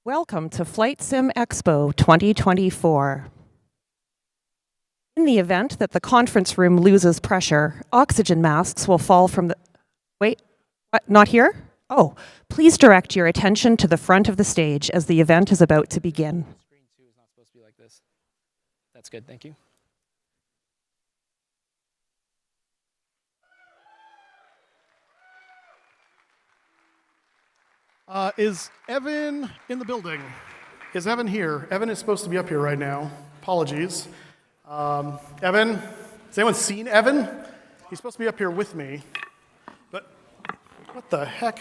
Welcome to FSExpo 2024. In the event that the conference room loses pressure, oxygen masks will fall from the... Wait, what, not here? Oh, please direct your attention to the front of the stage as the event is about to begin. Screen 2 is not supposed to be like this. That's good, thank you. Is Evan in the building? Is Evan here? Evan is supposed to be up here right now. Apologies. Evan, has anyone seen Evan? He's supposed to be up here with me. But what the heck?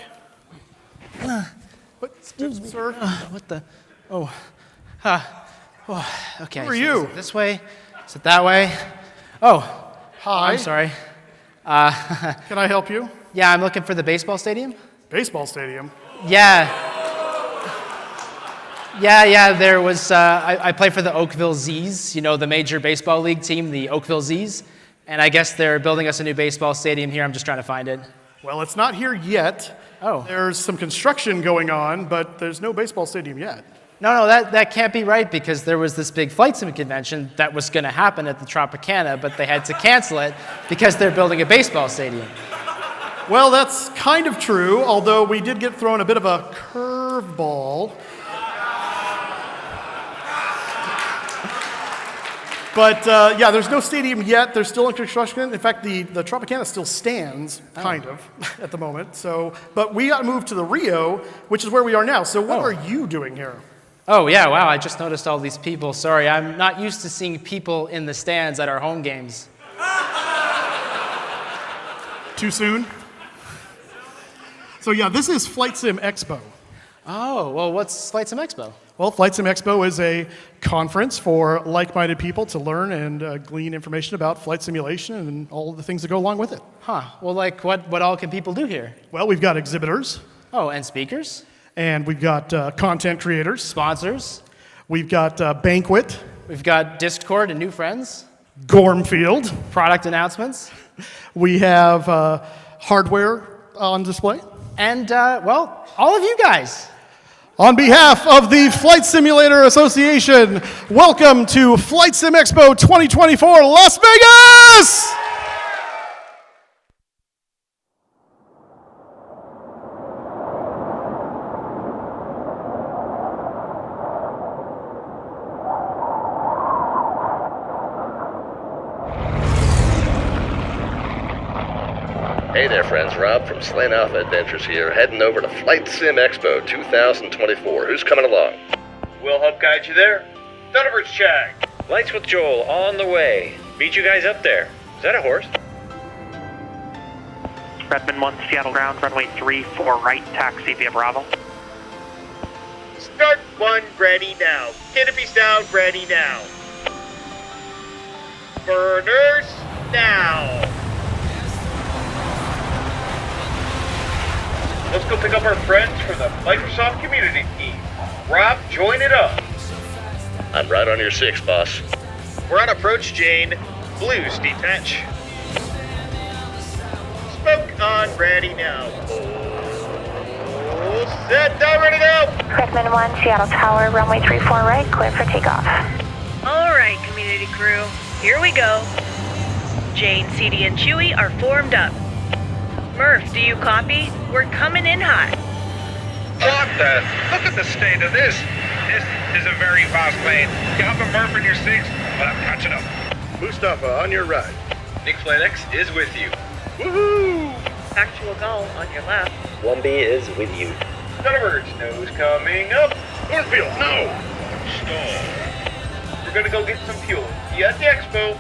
What, excuse me, sir? What the? Oh. Okay. Who are you? Is it this way? Is it that way? Oh. Hi. I'm sorry. Can I help you? Yeah, I'm looking for the baseball stadium. Baseball stadium? Yeah, there was, I play for the Oakville Z's, you know, the major baseball league team, the Oakville Z's, and I guess they're building us a new baseball stadium here. I'm just trying to find it. Well, it's not here yet. Oh. There's some construction going on, but there's no baseball stadium yet. No, that can't be right, because there was this big flight sim convention that was going to happen at the Tropicana, but they had to cancel it because they're building a baseball stadium. Well, that's kind of true, although we did get thrown a bit of a curveball. But yeah, there's no stadium yet. They're still in construction. In fact, the Tropicana still stands, kind of, at the moment. So, but we got to move to the Rio, which is where we are now. So what are you doing here? Oh, yeah, wow, I just noticed all these people. Sorry, I'm not used to seeing people in the stands at our home games. Too soon? So yeah, this is FSExpo. Oh, well, what's FSExpo? Well, FSExpo is a conference for like-minded people to learn and glean information about flight simulation and all of the things that go along with it. Huh, well, like, what all can people do here? Well, we've got exhibitors. Oh, and speakers? And we've got content creators. Sponsors? We've got Banquet. We've got Discord and new friends? Gormfield. Product announcements? We have hardware on display. And, well, all of you guys. On behalf of the Flight Simulator Association, welcome to FSExpo 2024 Las Vegas! Hey there, friends. Rob from Slant Alpha Adventures here, heading over to FSExpo 2024. Who's coming along? We'll help guide you there. Thunderbird's check. Lights with Joel on the way. Meet you guys up there. Is that a horse? Redmond 1, Seattle ground, runway 34 right, taxi via Bravo. Start 1, ready now. Canopy down, ready now. Burners, now. Let's go pick up our friends from the Microsoft community team. Rob, join it up. I'm right on your 6, boss. We're on approach, Jane. Blues, detach. Smoke on, ready now. Full set, down, ready now. Redmond 1, Seattle Tower, runway 34 right, clear for takeoff. All right, community crew, here we go. Jane, CD, and Chewie are formed up. Murph, do you copy? We're coming in hot. What the? Look at the state of this. This is a very fast plane. You have a Murph in your 6, but I'm catching up. Mustafa, on your right. Nick Flight X is with you. Woohoo! Actual gull on your left. 1B is with you. Thunderbird's nose coming up. Cornfield, no! Stall. We're gonna go get some fuel. See you at the expo.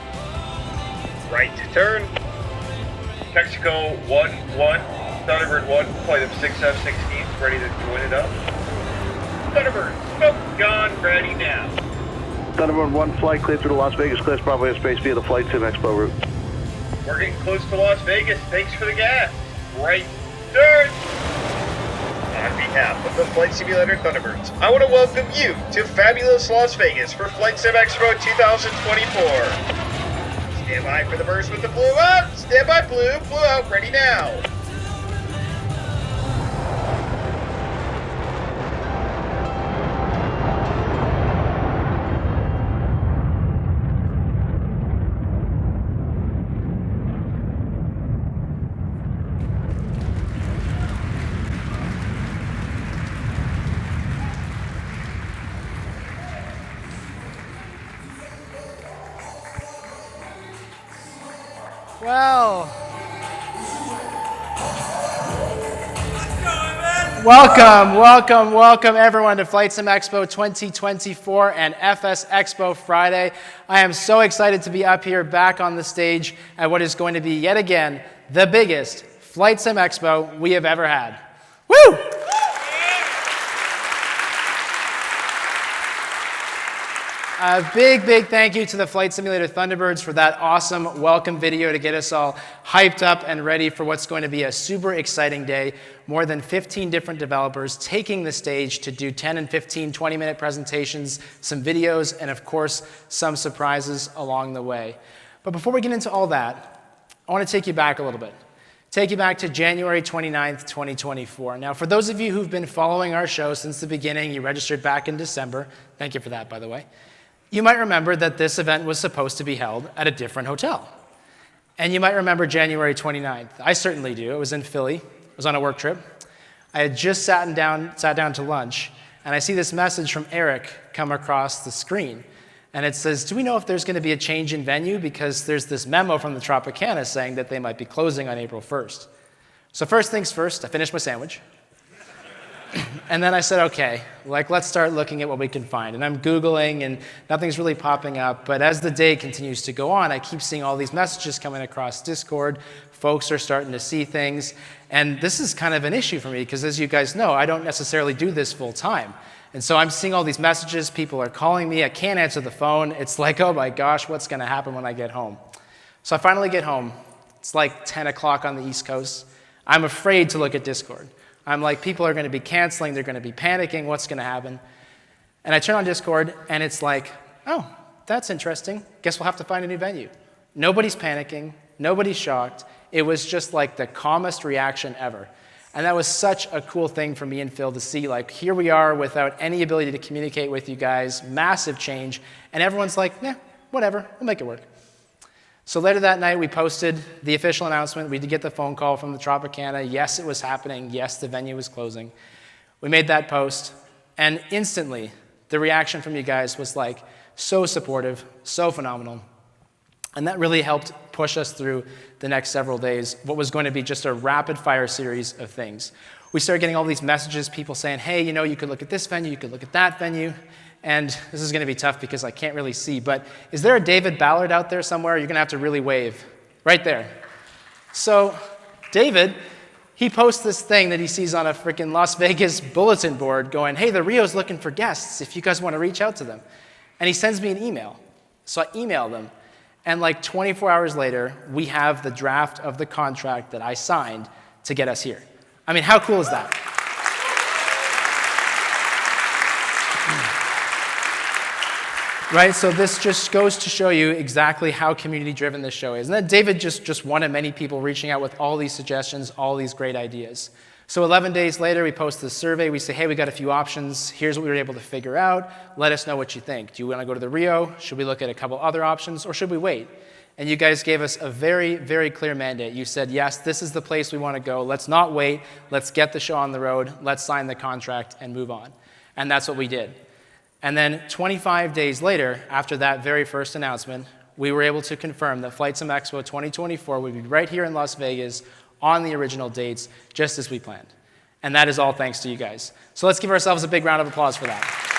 Right turn. Mexico 1-1, Thunderbird 1, flight of 6 F-16s, ready to join it up. Thunderbird, smoke gone, ready now. Thunderbird 1 flight clear through the Las Vegas class Bravo airspace via the FSExpo route. We're getting close to Las Vegas, thanks for the gas. Right turn. On behalf of the Flight Simulator Thunderbirds, I want to welcome you to fabulous Las Vegas for FSExpo 2024. Stand by for the burst with the blue out. Stand by, blue out, ready now. Well, welcome everyone to Flight Sim Expo 2024 and FSExpo Friday. I am so excited to be up here back on the stage at what is going to be yet again the biggest Flight Sim Expo we have ever had. Woo! A big thank you to the Flight Simulator Thunderbirds for that awesome welcome video to get us all hyped up and ready for what's going to be a super exciting day. More than 15 different developers taking the stage to do 10 and 15, 20-minute presentations, some videos, and of course, some surprises along the way. But before we get into all that, I want to take you back a little bit. Take you back to January 29th, 2024. Now, for those of you who've been following our show since the beginning, you registered back in December. Thank you for that, by the way. You might remember that this event was supposed to be held at a different hotel. And you might remember January 29th. I certainly do. I was in Philly. I was on a work trip. I had just sat down to lunch, and I see this message from Eric come across the screen. And it says, do we know if there's going to be a change in venue? Because there's this memo from the Tropicana saying that they might be closing on April 1st. So first things first, I finished my sandwich. And then I said, okay, let's start looking at what we can find. And I'm Googling, and nothing's really popping up. But as the day continues to go on, I keep seeing all these messages coming across Discord. Folks are starting to see things. And this is kind of an issue for me, because as you guys know, I don't necessarily do this full time. And so I'm seeing all these messages. People are calling me. I can't answer the phone. It's like, oh my gosh, what's going to happen when I get home? So I finally get home. It's like 10 o'clock on the East Coast. I'm afraid to look at Discord. I'm like, people are going to be canceling, they're going to be panicking, what's going to happen? And I turn on Discord, and it's like, oh, that's interesting. Guess we'll have to find a new venue. Nobody's panicking, nobody's shocked. It was just like the calmest reaction ever. And that was such a cool thing for me and Phil to see, like, here we are without any ability to communicate with you guys, massive change, and everyone's like, yeah, whatever, we'll make it work. So later that night, we posted the official announcement. We did get the phone call from the Tropicana. Yes, it was happening. Yes, the venue was closing. We made that post, and instantly, the reaction from you guys was like so supportive, so phenomenal. And that really helped push us through the next several days, what was going to be just a rapid-fire series of things. We started getting all these messages, people saying, hey, you know, you could look at this venue, you could look at that venue. And this is going to be tough because I can't really see, but is there a David Ballard out there somewhere? You're going to have to really wave. Right there. So David, he posts this thing that he sees on a freaking Las Vegas bulletin board going, hey, the Rio's looking for guests if you guys want to reach out to them. And he sends me an email. So I emailed him, and like 24 hours later, we have the draft of the contract that I signed to get us here. I mean, how cool is that? Right, so this just goes to show you exactly how community-driven this show is. And then David just one of many people reaching out with all these suggestions, all these great ideas. So 11 days later, we post this survey. We say, hey, we got a few options. Here's what we were able to figure out. Let us know what you think. Do you want to go to the Rio? Should we look at a couple other options, or should we wait? And you guys gave us a very clear mandate. You said, yes, this is the place we want to go. Let's not wait. Let's get the show on the road. Let's sign the contract and move on. And that's what we did. And then 25 days later, after that very first announcement, we were able to confirm that Flight Sim Expo 2024 would be right here in Las Vegas on the original dates, just as we planned. And that is all thanks to you guys. So let's give ourselves a big round of applause for that.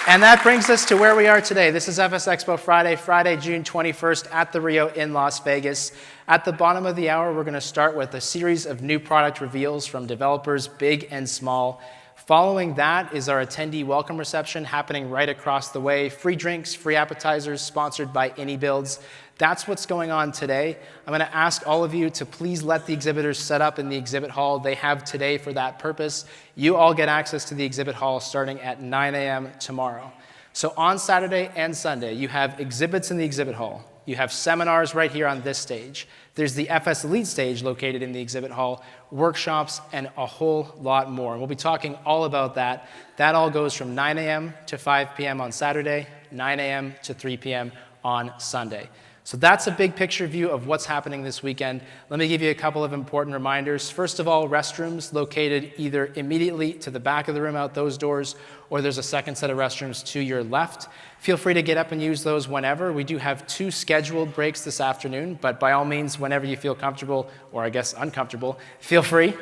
And that brings us to where we are today. This is FSExpo Friday, June 21st at the Rio in Las Vegas. At the bottom of the hour, we're going to start with a series of new product reveals from developers big and small. Following that is our attendee welcome reception happening right across the way. Free drinks, free appetizers, sponsored by AnyBuilds. That's what's going on today. I'm going to ask all of you to please let the exhibitors set up in the exhibit hall they have today for that purpose. You all get access to the exhibit hall starting at 9 a.m. tomorrow. So on Saturday and Sunday, you have exhibits in the exhibit hall. You have seminars right here on this stage. There's the FS Elite stage located in the exhibit hall, workshops, and a whole lot more. And we'll be talking all about that. That all goes from 9 a.m. to 5 p.m. on Saturday, 9 a.m. to 3 p.m. on Sunday. So that's a big picture view of what's happening this weekend. Let me give you a couple of important reminders. First of all, restrooms located either immediately to the back of the room out those doors, or there's a second set of restrooms to your left. Feel free to get up and use those whenever. We do have 2 scheduled breaks this afternoon, but by all means, whenever you feel comfortable, or I guess uncomfortable, feel free.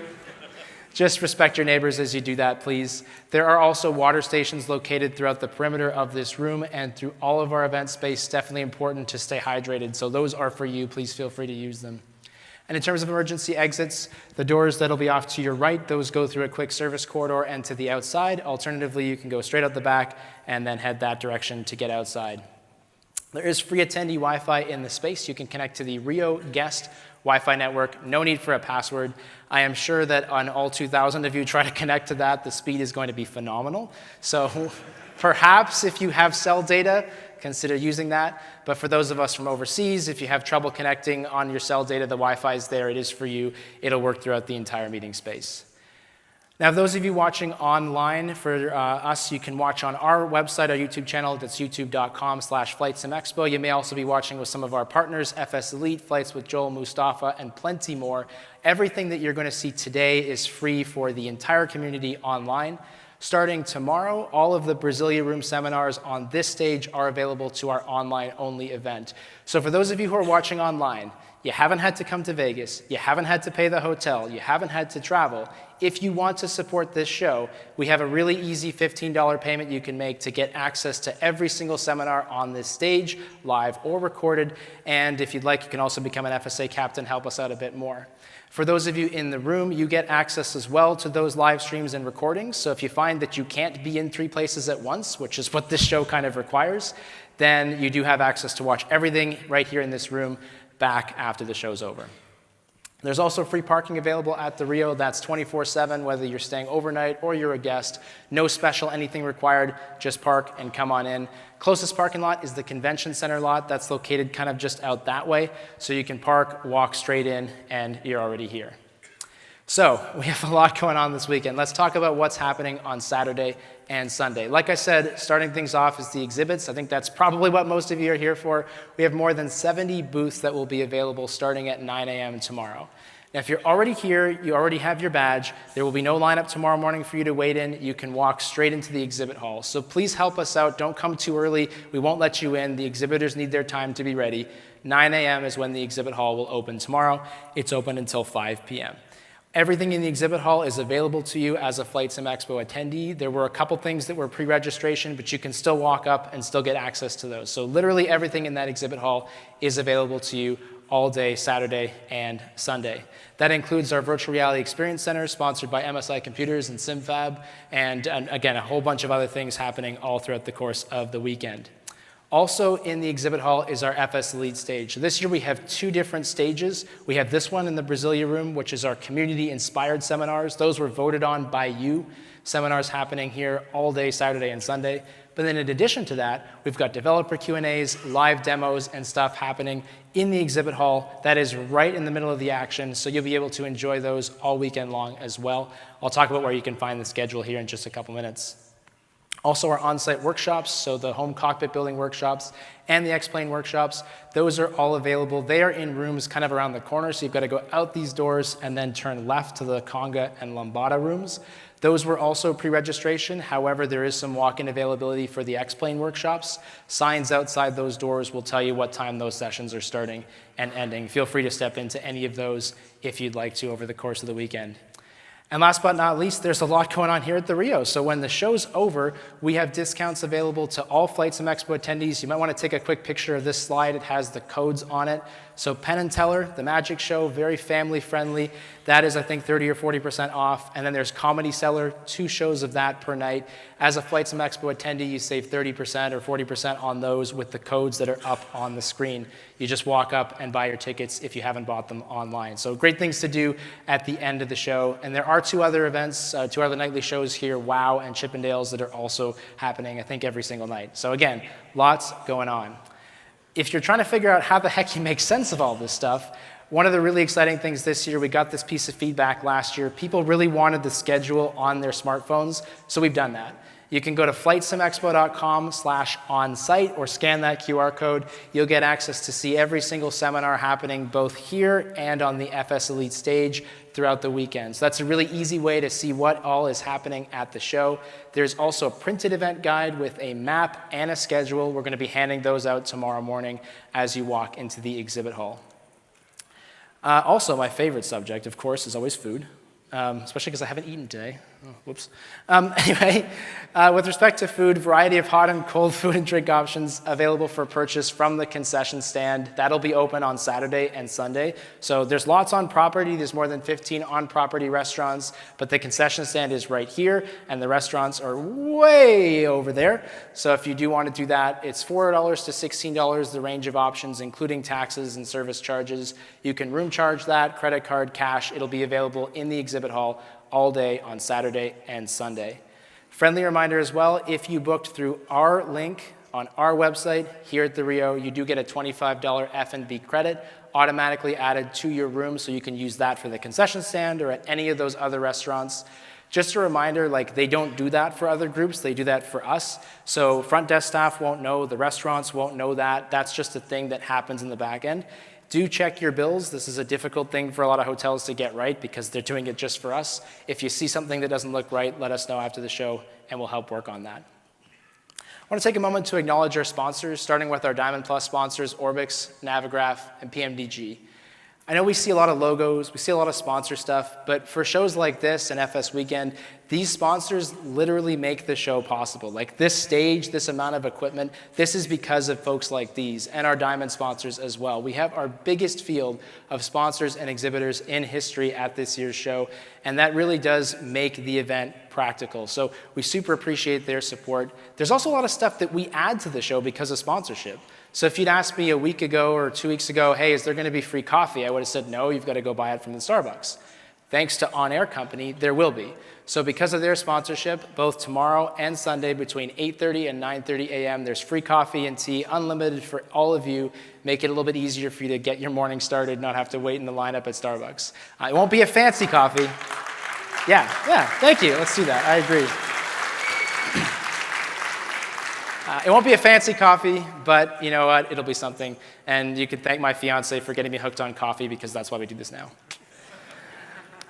Just respect your neighbors as you do that, please. There are also water stations located throughout the perimeter of this room and through all of our event space. Definitely important to stay hydrated, so those are for you. Please feel free to use them. And in terms of emergency exits, the doors that'll be off to your right, those go through a quick service corridor and to the outside. Alternatively, you can go straight out the back and then head that direction to get outside. There is free attendee Wi-Fi in the space. You can connect to the Rio guest Wi-Fi network. No need for a password. I am sure that on all 2,000 of you try to connect to that, the speed is going to be phenomenal. So perhaps if you have cell data, consider using that. But for those of us from overseas, if you have trouble connecting on your cell data, the Wi-Fi is there. It is for you. It'll work throughout the entire meeting space. Now, those of you watching online, for us, you can watch on our website, our YouTube channel. That's youtube.com/FlightSimExpo. You may also be watching with some of our partners, FS Elite, Flights with Joel Mustafa, and plenty more. Everything that you're going to see today is free for the entire community online. Starting tomorrow, all of the Brasilia Room seminars on this stage are available to our online-only event. So for those of you who are watching online, you haven't had to come to Vegas, you haven't had to pay the hotel, you haven't had to travel. If you want to support this show, we have a really easy $15 payment you can make to get access to every single seminar on this stage, live or recorded. And if you'd like, you can also become an FSA captain, help us out a bit more. For those of you in the room, you get access as well to those live streams and recordings. So if you find that you can't be in 3 places at once, which is what this show kind of requires, then you do have access to watch everything right here in this room back after the show's over. There's also free parking available at the Rio. That's 24/7, whether you're staying overnight or you're a guest. No special anything required, just park and come on in. Closest parking lot is the convention center lot. That's located kind of just out that way. So you can park, walk straight in, and you're already here. So we have a lot going on this weekend. Let's talk about what's happening on Saturday and Sunday. Like I said, starting things off is the exhibits. I think that's probably what most of you are here for. We have more than 70 booths that will be available starting at 9 a.m. tomorrow. Now, if you're already here, you already have your badge, there will be no lineup tomorrow morning for you to wait in. You can walk straight into the exhibit hall. So please help us out. Don't come too early. We won't let you in. The exhibitors need their time to be ready. 9 a.m. is when the exhibit hall will open tomorrow. It's open until 5 p.m. Everything in the exhibit hall is available to you as a Flight Sim Expo attendee. There were a couple things that were pre-registration, but you can still walk up and still get access to those. So literally everything in that exhibit hall is available to you all day, Saturday and Sunday. That includes our Virtual Reality Experience Center, sponsored by MSI Computers and SimFab, and again, a whole bunch of other things happening all throughout the course of the weekend. Also in the exhibit hall is our FS Elite stage. So this year we have 2 different stages. We have this one in the Brasilia Room, which is our community-inspired seminars. Those were voted on by you. Seminars happening here all day, Saturday and Sunday. But then in addition to that, we've got developer Q&As, live demos, and stuff happening in the exhibit hall. That is right in the middle of the action, so you'll be able to enjoy those all weekend long as well. I'll talk about where you can find the schedule here in just a couple minutes. Also, our on-site workshops, so the home cockpit building workshops and the X-Plane workshops, those are all available. They are in rooms kind of around the corner, so you've got to go out these doors and then turn left to the Conga and Lambada rooms. Those were also pre-registration. However, there is some walk-in availability for the X-Plane workshops. Signs outside those doors will tell you what time those sessions are starting and ending. Feel free to step into any of those if you'd like to over the course of the weekend. And last but not least, there's a lot going on here at the Rio. So when the show's over, we have discounts available to all Flight Sim Expo attendees. You might want to take a quick picture of this slide. It has the codes on it. So Penn and Teller, the magic show, very family friendly. That is, I think, 30 or 40% off. And then there's Comedy Cellar, 2 shows of that per night. As a Flight Sim Expo attendee, you save 30% or 40% on those with the codes that are up on the screen. You just walk up and buy your tickets if you haven't bought them online. So great things to do at the end of the show. And there are 2 other events, 2 other nightly shows here, WOW and Chippendales, that are also happening, I think, every single night. So again, lots going on. If you're trying to figure out how the heck you make sense of all this stuff, one of the really exciting things this year, we got this piece of feedback last year. People really wanted the schedule on their smartphones, so we've done that. You can go to flightsimexpo.com/onsite or scan that QR code. You'll get access to see every single seminar happening both here and on the FS Elite stage throughout the weekend. So that's a really easy way to see what all is happening at the show. There's also a printed event guide with a map and a schedule. We're going to be handing those out tomorrow morning as you walk into the exhibit hall. Also, my favorite subject, of course, is always food, especially because I haven't eaten today. Oh, whoops. Anyway, with respect to food, variety of hot and cold food and drink options available for purchase from the concession stand. That'll be open on Saturday and Sunday. So there's lots on property. There's more than 15 on-property restaurants, but the concession stand is right here, and the restaurants are way over there. So if you do want to do that, it's $4 to $16, the range of options, including taxes and service charges. You can room charge that, credit card, cash. It'll be available in the exhibit hall all day on Saturday and Sunday. Friendly reminder as well, if you booked through our link on our website here at the Rio, you do get a $25 F&B credit automatically added to your room, so you can use that for the concession stand or at any of those other restaurants. Just a reminder, like, they don't do that for other groups, they do that for us. So front desk staff won't know, the restaurants won't know that. That's just a thing that happens in the back end. Do check your bills. This is a difficult thing for a lot of hotels to get right because they're doing it just for us. If you see something that doesn't look right, let us know after the show and we'll help work on that. I want to take a moment to acknowledge our sponsors, starting with our Diamond Plus sponsors, Orbix, Navigraph, and PMDG. I know we see a lot of logos, we see a lot of sponsor stuff, but for shows like this and FS Weekend, these sponsors literally make the show possible. Like this stage, this amount of equipment, this is because of folks like these and our Diamond sponsors as well. We have our biggest field of sponsors and exhibitors in history at this year's show, and that really does make the event practical. So we super appreciate their support. There's also a lot of stuff that we add to the show because of sponsorship. So if you'd asked me a week ago or 2 weeks ago, hey, is there going to be free coffee? I would have said, no, you've got to go buy it from the Starbucks. Thanks to On Air Company, there will be. So because of their sponsorship, both tomorrow and Sunday between 8:30 and 9:30 a.m., there's free coffee and tea, unlimited for all of you. Make it a little bit easier for you to get your morning started, not have to wait in the lineup at Starbucks. It won't be a fancy coffee. Yeah, thank you. Let's do that. I agree. It won't be a fancy coffee, but you know what? It'll be something. And you can thank my fiance for getting me hooked on coffee because that's why we do this now.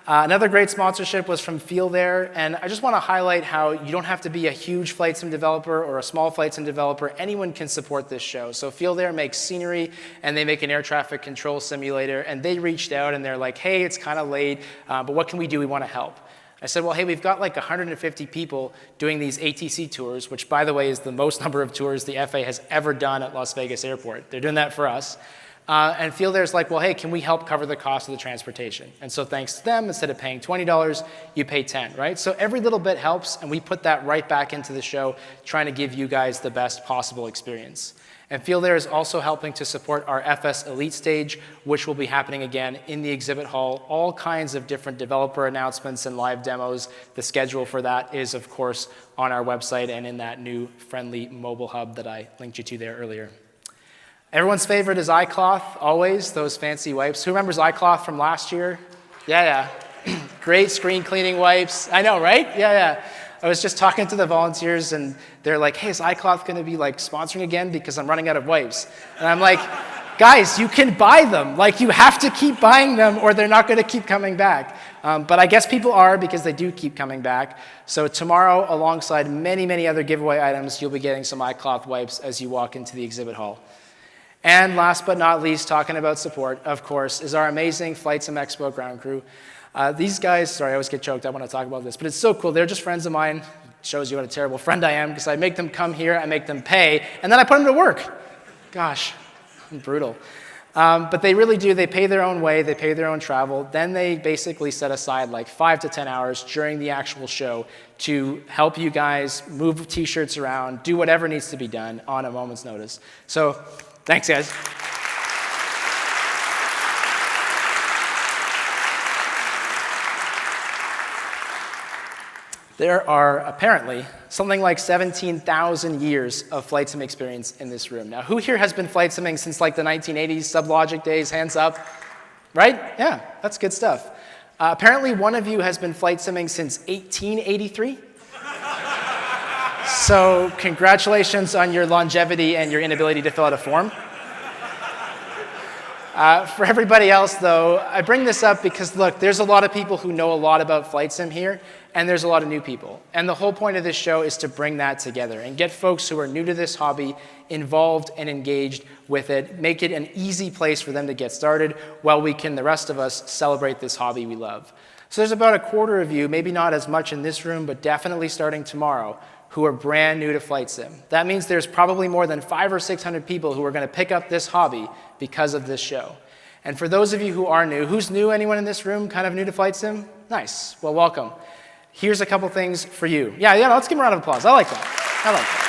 Another great sponsorship was from Feel There, and I just want to highlight how you don't have to be a huge flight sim developer or a small flight sim developer. Anyone can support this show. So Feel There makes scenery, and they make an air traffic control simulator, and they reached out and they're like, hey, it's kind of late, but what can we do? We want to help. I said, well, hey, we've got like 150 people doing these ATC tours, which, by the way, is the most number of tours the FAA has ever done at Las Vegas Airport. They're doing that for us. And Feel There's like, well, hey, can we help cover the cost of the transportation? And so thanks to them, instead of paying $20, you pay $10, right? So every little bit helps, and we put that right back into the show, trying to give you guys the best possible experience. And Feel There is also helping to support our FS Elite stage, which will be happening again in the exhibit hall. All kinds of different developer announcements and live demos. The schedule for that is, of course, on our website and in that new friendly mobile hub that I linked you to there earlier. Everyone's favorite is iCloth, always, those fancy wipes. Who remembers iCloth from last year? Yeah. Great screen cleaning wipes. I know, right? Yeah. I was just talking to the volunteers, and they're like, hey, is iCloth going to be like sponsoring again because I'm running out of wipes? And I'm like, guys, you can buy them. Like, you have to keep buying them or they're not going to keep coming back. But I guess people are, because they do keep coming back. So tomorrow, alongside many, many other giveaway items, you'll be getting some iCloth wipes as you walk into the exhibit hall. And last but not least, talking about support, of course, is our amazing Flight Sim Expo ground crew. These guys, sorry, I always get choked up when I talk about this, but it's so cool. They're just friends of mine. It shows you what a terrible friend I am, because I make them come here, I make them pay, and then I put them to work. Gosh, I'm brutal. But they really do. They pay their own way. They pay their own travel. Then they basically set aside like 5 to 10 hours during the actual show to help you guys move T-shirts around, do whatever needs to be done on a moment's notice. So thanks, guys. There are apparently something like 17,000 years of flight sim experience in this room. Now, who here has been flight simming since like the 1980s, Sublogic days, hands up? Right? Yeah, that's good stuff. Apparently, one of you has been flight simming since 1883. So congratulations on your longevity and your inability to fill out a form. For everybody else, though, I bring this up because, look, there's a lot of people who know a lot about flight sim here, and there's a lot of new people. And the whole point of this show is to bring that together and get folks who are new to this hobby involved and engaged with it, make it an easy place for them to get started while we can, the rest of us, celebrate this hobby we love. So there's about a quarter of you, maybe not as much in this room, but definitely starting tomorrow, who are brand new to flight sim. That means there's probably more than 500 or 600 people who are going to pick up this hobby because of this show. And for those of you who are new, who's new? Anyone in this room kind of new to flight sim? Nice. Well, welcome. Here's a couple things for you. Yeah, let's give them a round of applause. I like that. I like that.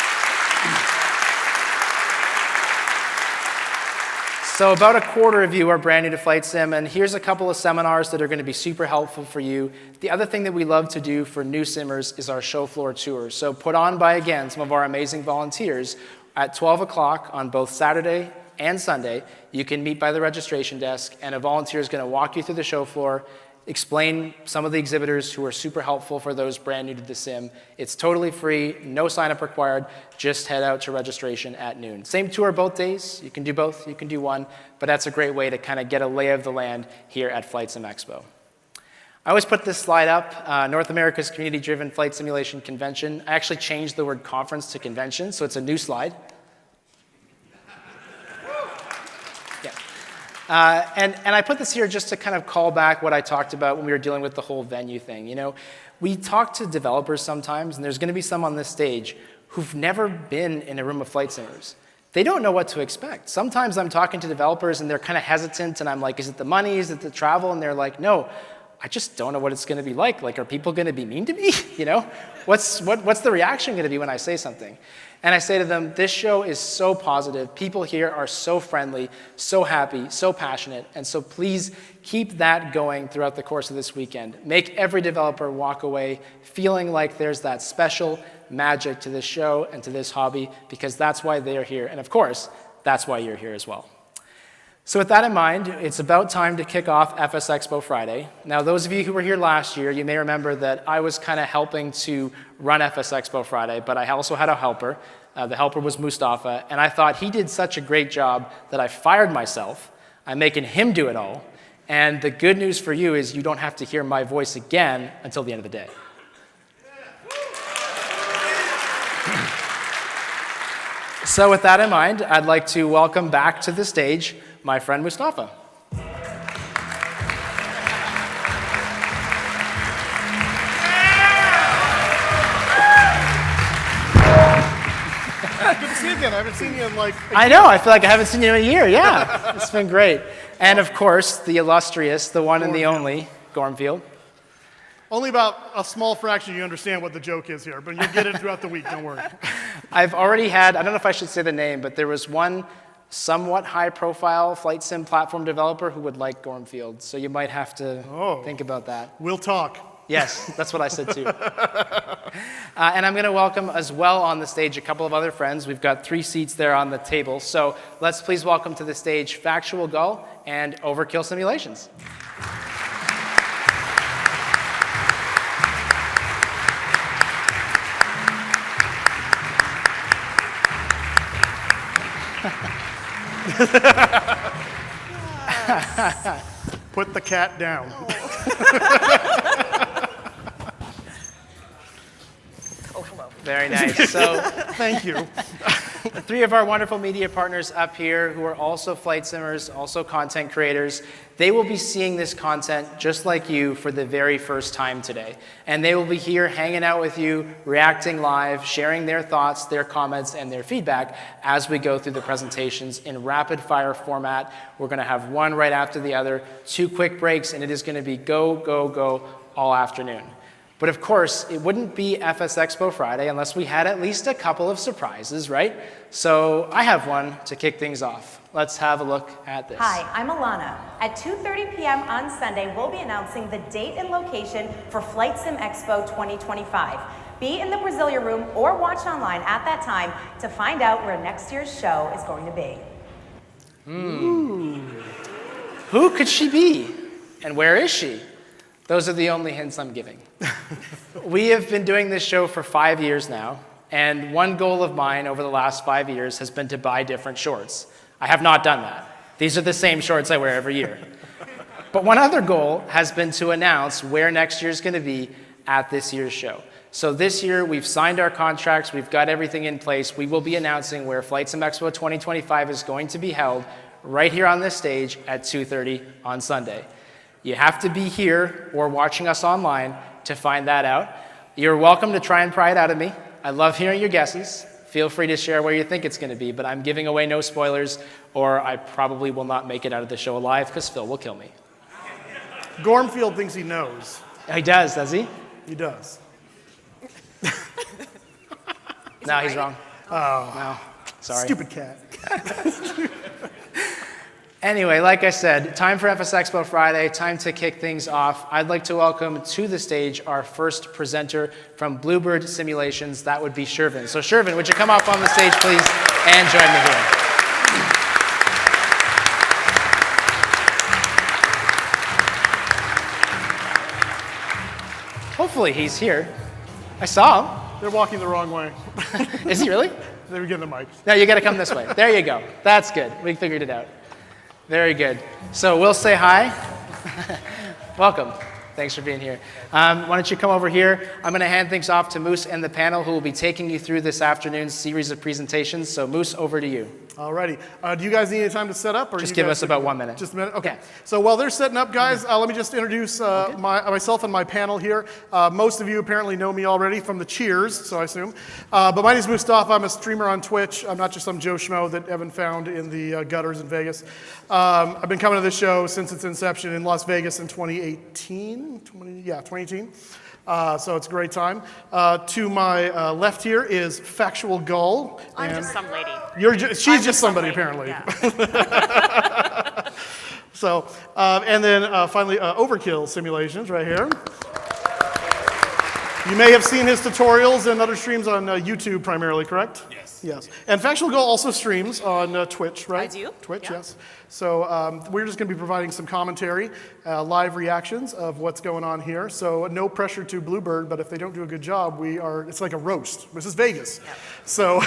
So about a quarter of you are brand new to flight sim, and here's a couple of seminars that are going to be super helpful for you. The other thing that we love to do for new simmers is our show floor tour. So put on by, again, some of our amazing volunteers at 12 o'clock on both Saturday and Sunday. You can meet by the registration desk, and a volunteer is going to walk you through the show floor, explain some of the exhibitors who are super helpful for those brand new to the sim. It's totally free, no sign up required, just head out to registration at noon. Same tour both days, you can do both, you can do one, but that's a great way to kind of get a lay of the land here at Flight Sim Expo. I always put this slide up, North America's Community-Driven Flight Simulation Convention. I actually changed the word conference to convention, so it's a new slide. And I put this here just to kind of call back what I talked about when we were dealing with the whole venue thing. You know, we talk to developers sometimes, and there's going to be some on this stage who've never been in a room of flight simmers. They don't know what to expect. Sometimes I'm talking to developers, and they're kind of hesitant, and I'm like, is it the money? Is it the travel? And they're like, no, I just don't know what it's going to be like. Like, are people going to be mean to me? You know, what's the reaction going to be when I say something? And I say to them, this show is so positive. People here are so friendly, so happy, so passionate. And so please keep that going throughout the course of this weekend. Make every developer walk away feeling like there's that special magic to this show and to this hobby, because that's why they're here. And of course, that's why you're here as well. So with that in mind, it's about time to kick off FSExpo Friday. Now, those of you who were here last year, you may remember that I was kind of helping to run FSExpo Friday, but I also had a helper. The helper was Mustafa, and I thought he did such a great job that I fired myself. I'm making him do it all. And the good news for you is you don't have to hear my voice again until the end of the day. So with that in mind, I'd like to welcome back to the stage my friend Mustafa. Good to see you again. I haven't seen you in like... I know. I feel like I haven't seen you in a year. Yeah. It's been great. And of course, the illustrious, the one and the only, Gormfield. Only about a small fraction you understand what the joke is here, but you'll get it throughout the week, don't worry. I've already had, I don't know if I should say the name, but there was one somewhat high-profile flight sim platform developer who would like Gormfield, so you might have to think about that. We'll talk. Yes, that's what I said too. And I'm going to welcome as well on the stage a couple of other friends. We've got 3 seats there on the table, so let's please welcome to the stage Factual Gull and Overkill Simulations. Put the cat down. Very nice. So thank you. 3 of our wonderful media partners up here who are also flight simmers, also content creators, they will be seeing this content just like you for the very first time today. And they will be here hanging out with you, reacting live, sharing their thoughts, their comments, and their feedback as we go through the presentations in rapid fire format. We're going to have one right after the other, 2 quick breaks, and it is going to be go, go, go all afternoon. But of course, it wouldn't be FSExpo Friday unless we had at least a couple of surprises, right? So I have one to kick things off. Let's have a look at this. Hi, I'm Alana. At 2:30 p.m. on Sunday, we'll be announcing the date and location for Flight Sim Expo 2025. Be in the Brasilia room or watch online at that time to find out where next year's show is going to be. Who could she be? And where is she? Those are the only hints I'm giving. We have been doing this show for 5 years now, And one goal of mine over the last 5 years has been to buy different shorts. I have not done that. These are the same shorts I wear every year. But one other goal has been to announce where next year is going to be at this year's show. So this year, we've signed our contracts, we've got everything in place. We will be announcing where Flight Sim Expo 2025 is going to be held right here on this stage at 2:30 on Sunday. You have to be here or watching us online to find that out. You're welcome to try and pry it out of me. I love hearing your guesses. Feel free to share where you think it's going to be, but I'm giving away no spoilers, or I probably will not make it out of the show alive because Phil will kill me. Gormfield thinks he knows. He does he? He does. No, he's wrong. Oh. No, sorry. Stupid cat. Anyway, like I said, time for FSExpo Friday, time to kick things off. I'd like to welcome to the stage our first presenter from Bluebird Simulations. That would be Shervin. So Shervin, would you come up on the stage, please, and join me here? Hopefully he's here. I saw him. They're walking the wrong way. Is he really? They were getting the mic. No, you got to come this way. There you go. That's good. We figured it out. Very good. So we'll say hi. Welcome. Thanks for being here. Why don't you come over here? I'm going to hand things off to Moose and the panel who will be taking you through this afternoon's series of presentations. So Moose, over to you. Alrighty. Do you guys need any time to set up? Or Just give us about 1 minute. Just a minute? Okay. Yeah. So while they're setting up, guys, let me just introduce myself and my panel here. Most of you apparently know me already from the Cheers, so I assume. But my name is Mustafa. I'm a streamer on Twitch. I'm not just some Joe Schmo that Evan found in the gutters in Vegas. I've been coming to this show since its inception in Las Vegas in 2018. 2018. So it's a great time. To my left here is Factual Gull. I'm just some lady. She's just somebody, apparently. Yeah. So, and then finally, Overkill Simulations right here. You may have seen his tutorials and other streams on YouTube primarily, correct? Yes. Yes. And Factual Goal also streams on Twitch, right? I do. Twitch, yeah. yes. So we're just going to be providing some commentary, live reactions of what's going on here. So no pressure to Bluebird, but if they don't do a good job, it's like a roast. This is Vegas. Yeah. So,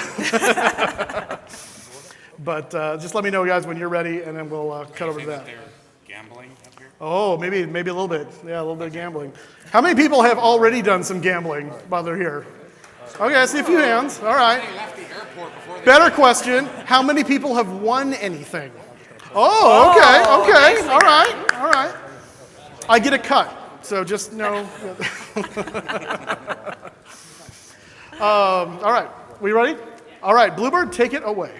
but just let me know, guys, when you're ready, and then we'll cut over to that. Gambling up here? Oh, maybe a little bit. Yeah, a little bit of gambling. How many people have already done some gambling while they're here? Okay, I see a few hands. All right. Better question. How many people have won anything? Oh, okay. All right. I get a cut, so just know. All right. We ready? All right, Bluebird, take it away.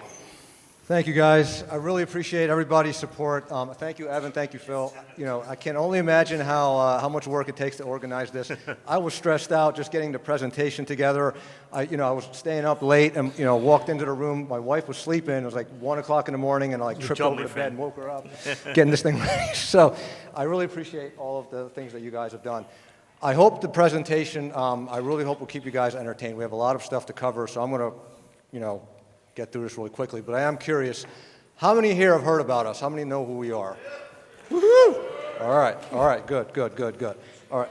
Thank you, guys. I really appreciate everybody's support. Thank you, Evan. Thank you, Phil. I can only imagine how much work it takes to organize this. I was stressed out just getting the presentation together. I was staying up late and, walked into the room. My wife was sleeping. It was like 1 o'clock in the morning, and I tripped over the bed and woke her up getting this thing ready. So I really appreciate all of the things that you guys have done. I hope the presentation, I really hope will keep you guys entertained. We have a lot of stuff to cover, so I'm going to, get through this really quickly, but I am curious, how many here have heard about us? How many know who we are? Woohoo! All right, good. All right.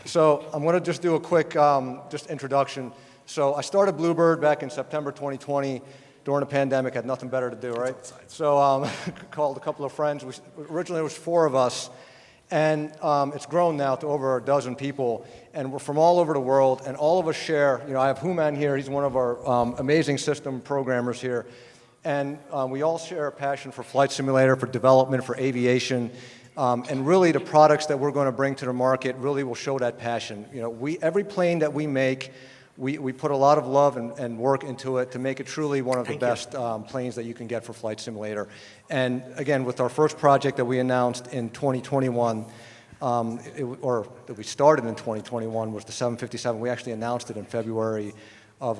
So I'm going to just do a quick just introduction. So I started Bluebird back in September 2020 during the pandemic, had nothing better to do, right? So called a couple of friends. Originally it was 4 of us, and it's grown now to over a dozen people, and we're from all over the world, and all of us share, I have Human here, he's one of our amazing system programmers here, and we all share a passion for flight simulator, for development, for aviation, and really the products that we're going to bring to the market really will show that passion. Every plane that we make, we put a lot of love and work into it to make it truly one of the best planes that you can get for flight simulator. And again, with our first project that we announced in 2021, or that we started in 2021, was the 757. We actually announced it in February of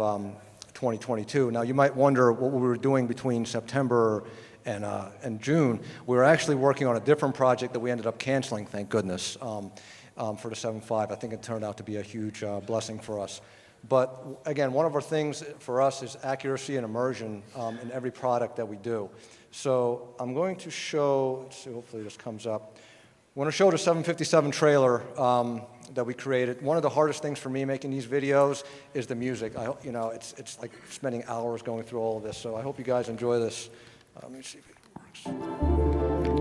2022. Now you might wonder what we were doing between September and June. We were actually working on a different project that we ended up canceling, thank goodness, for the 7.5. I think it turned out to be a huge blessing for us. But again, one of our things for us is accuracy and immersion in every product that we do. So I'm going to show, let's see, hopefully this comes up. I want to show the 757 trailer. that we created. One of the hardest things for me making these videos is the music. It's like spending hours going through all of this, so I hope you guys enjoy this. Let me see if it works.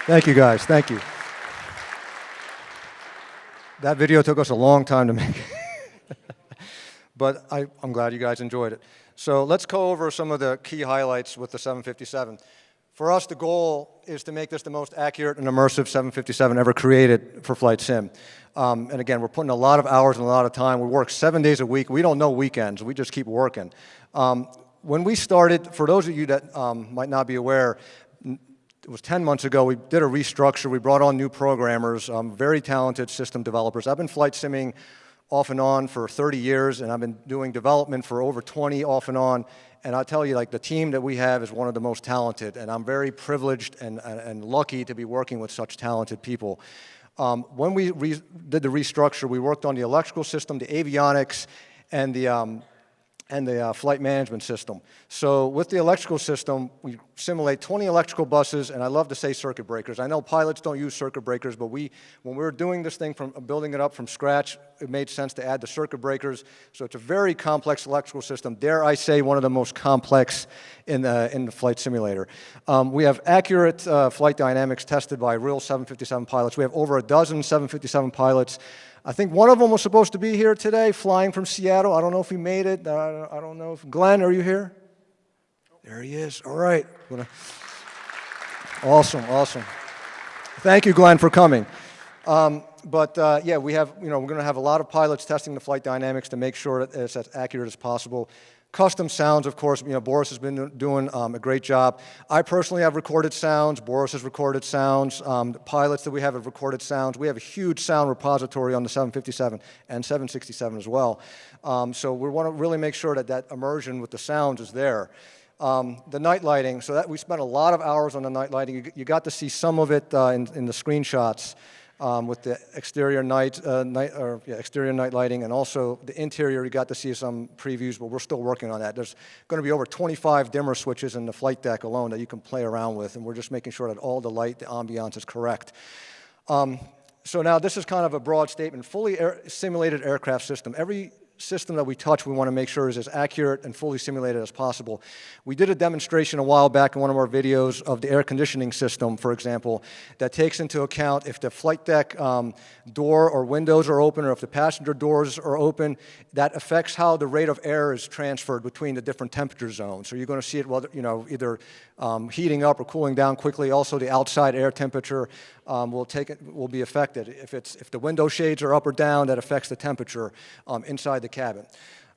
Thank you, guys. Thank you. That video took us a long time to make, but I'm glad you guys enjoyed it. So let's go over some of the key highlights with the 757. For us, the goal is to make this the most accurate and immersive 757 ever created for flight sim. And again, we're putting a lot of hours and a lot of time. We work 7 days a week. We don't know weekends. We just keep working. When we started, for those of you that might not be aware, it was 10 months ago, we did a restructure. We brought on new programmers, very talented system developers. I've been flight simming off and on for 30 years, and I've been doing development for over 20 off and on. And I'll tell you, like, the team that we have is one of the most talented, and I'm very privileged and lucky to be working with such talented people. When we did the restructure, we worked on the electrical system, the avionics, and the flight management system. So with the electrical system, we simulate 20 electrical buses, and I love to say circuit breakers. I know pilots don't use circuit breakers, but when we were doing this thing, from building it up from scratch, it made sense to add the circuit breakers. So it's a very complex electrical system. Dare I say, one of the most complex in the flight simulator. We have accurate flight dynamics tested by real 757 pilots. We have over a dozen 757 pilots. I think one of them was supposed to be here today, flying from Seattle. I don't know if he made it. I don't know if... Glenn, are you here? There he is. All right. Awesome, awesome. Thank you, Glenn, for coming. Yeah, we have, we're going to have a lot of pilots testing the flight dynamics to make sure that it's as accurate as possible. Custom sounds, of course, Boris has been doing a great job. I personally have recorded sounds. Boris has recorded sounds. The pilots that we have recorded sounds. We have a huge sound repository on the 757 and 767 as well. So we want to really make sure that that immersion with the sounds is there. The night lighting, so that we spent a lot of hours on the night lighting. You got to see some of it in the screenshots. With the exterior exterior night lighting, and also the interior, you got to see some previews, but we're still working on that. There's going to be over 25 dimmer switches in the flight deck alone that you can play around with, and we're just making sure that all the light, the ambiance is correct. So now this is kind of a broad statement. Fully simulated aircraft system. Every system that we touch, we want to make sure is as accurate and fully simulated as possible. We did a demonstration a while back in one of our videos of the air conditioning system, for example, that takes into account if the flight deck door or windows are open or if the passenger doors are open, that affects how the rate of air is transferred between the different temperature zones. So you're going to see it, whether, either heating up or cooling down quickly. Also, the outside air temperature will be affected. If the window shades are up or down, that affects the temperature inside the cabin.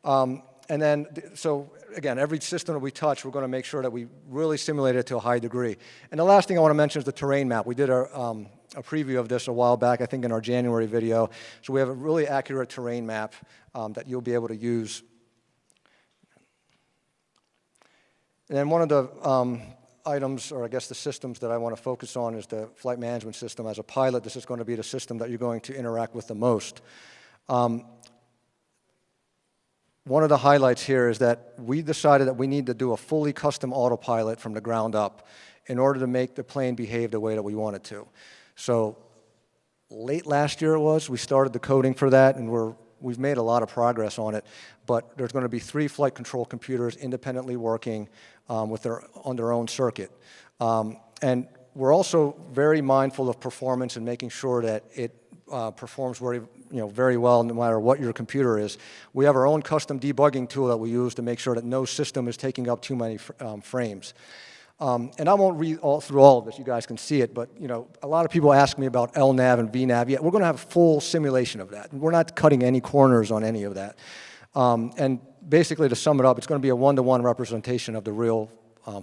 And then, so again, every system that we touch, we're going to make sure that we really simulate it to a high degree. And the last thing I want to mention is the terrain map. We did a preview of this a while back, I think in our January video. So we have a really accurate terrain map that you'll be able to use. And then one of the items, or I guess the systems that I want to focus on is the flight management system. As a pilot, this is going to be the system that you're going to interact with the most. One of the highlights here is that we decided that we need to do a fully custom autopilot from the ground up in order to make the plane behave the way that we want it to. So late last year we started the coding for that, and we've made a lot of progress on it, but there's going to be 3 flight control computers independently working on their own circuit. And we're also very mindful of performance and making sure that it performs very well no matter what your computer is. We have our own custom debugging tool that we use to make sure that no system is taking up too many frames. And I won't read through all of this, you guys can see it, but a lot of people ask me about LNAV and VNAV. Yeah, we're going to have a full simulation of that. We're not cutting any corners on any of that. And basically, to sum it up, it's going to be a one-to-one representation of the real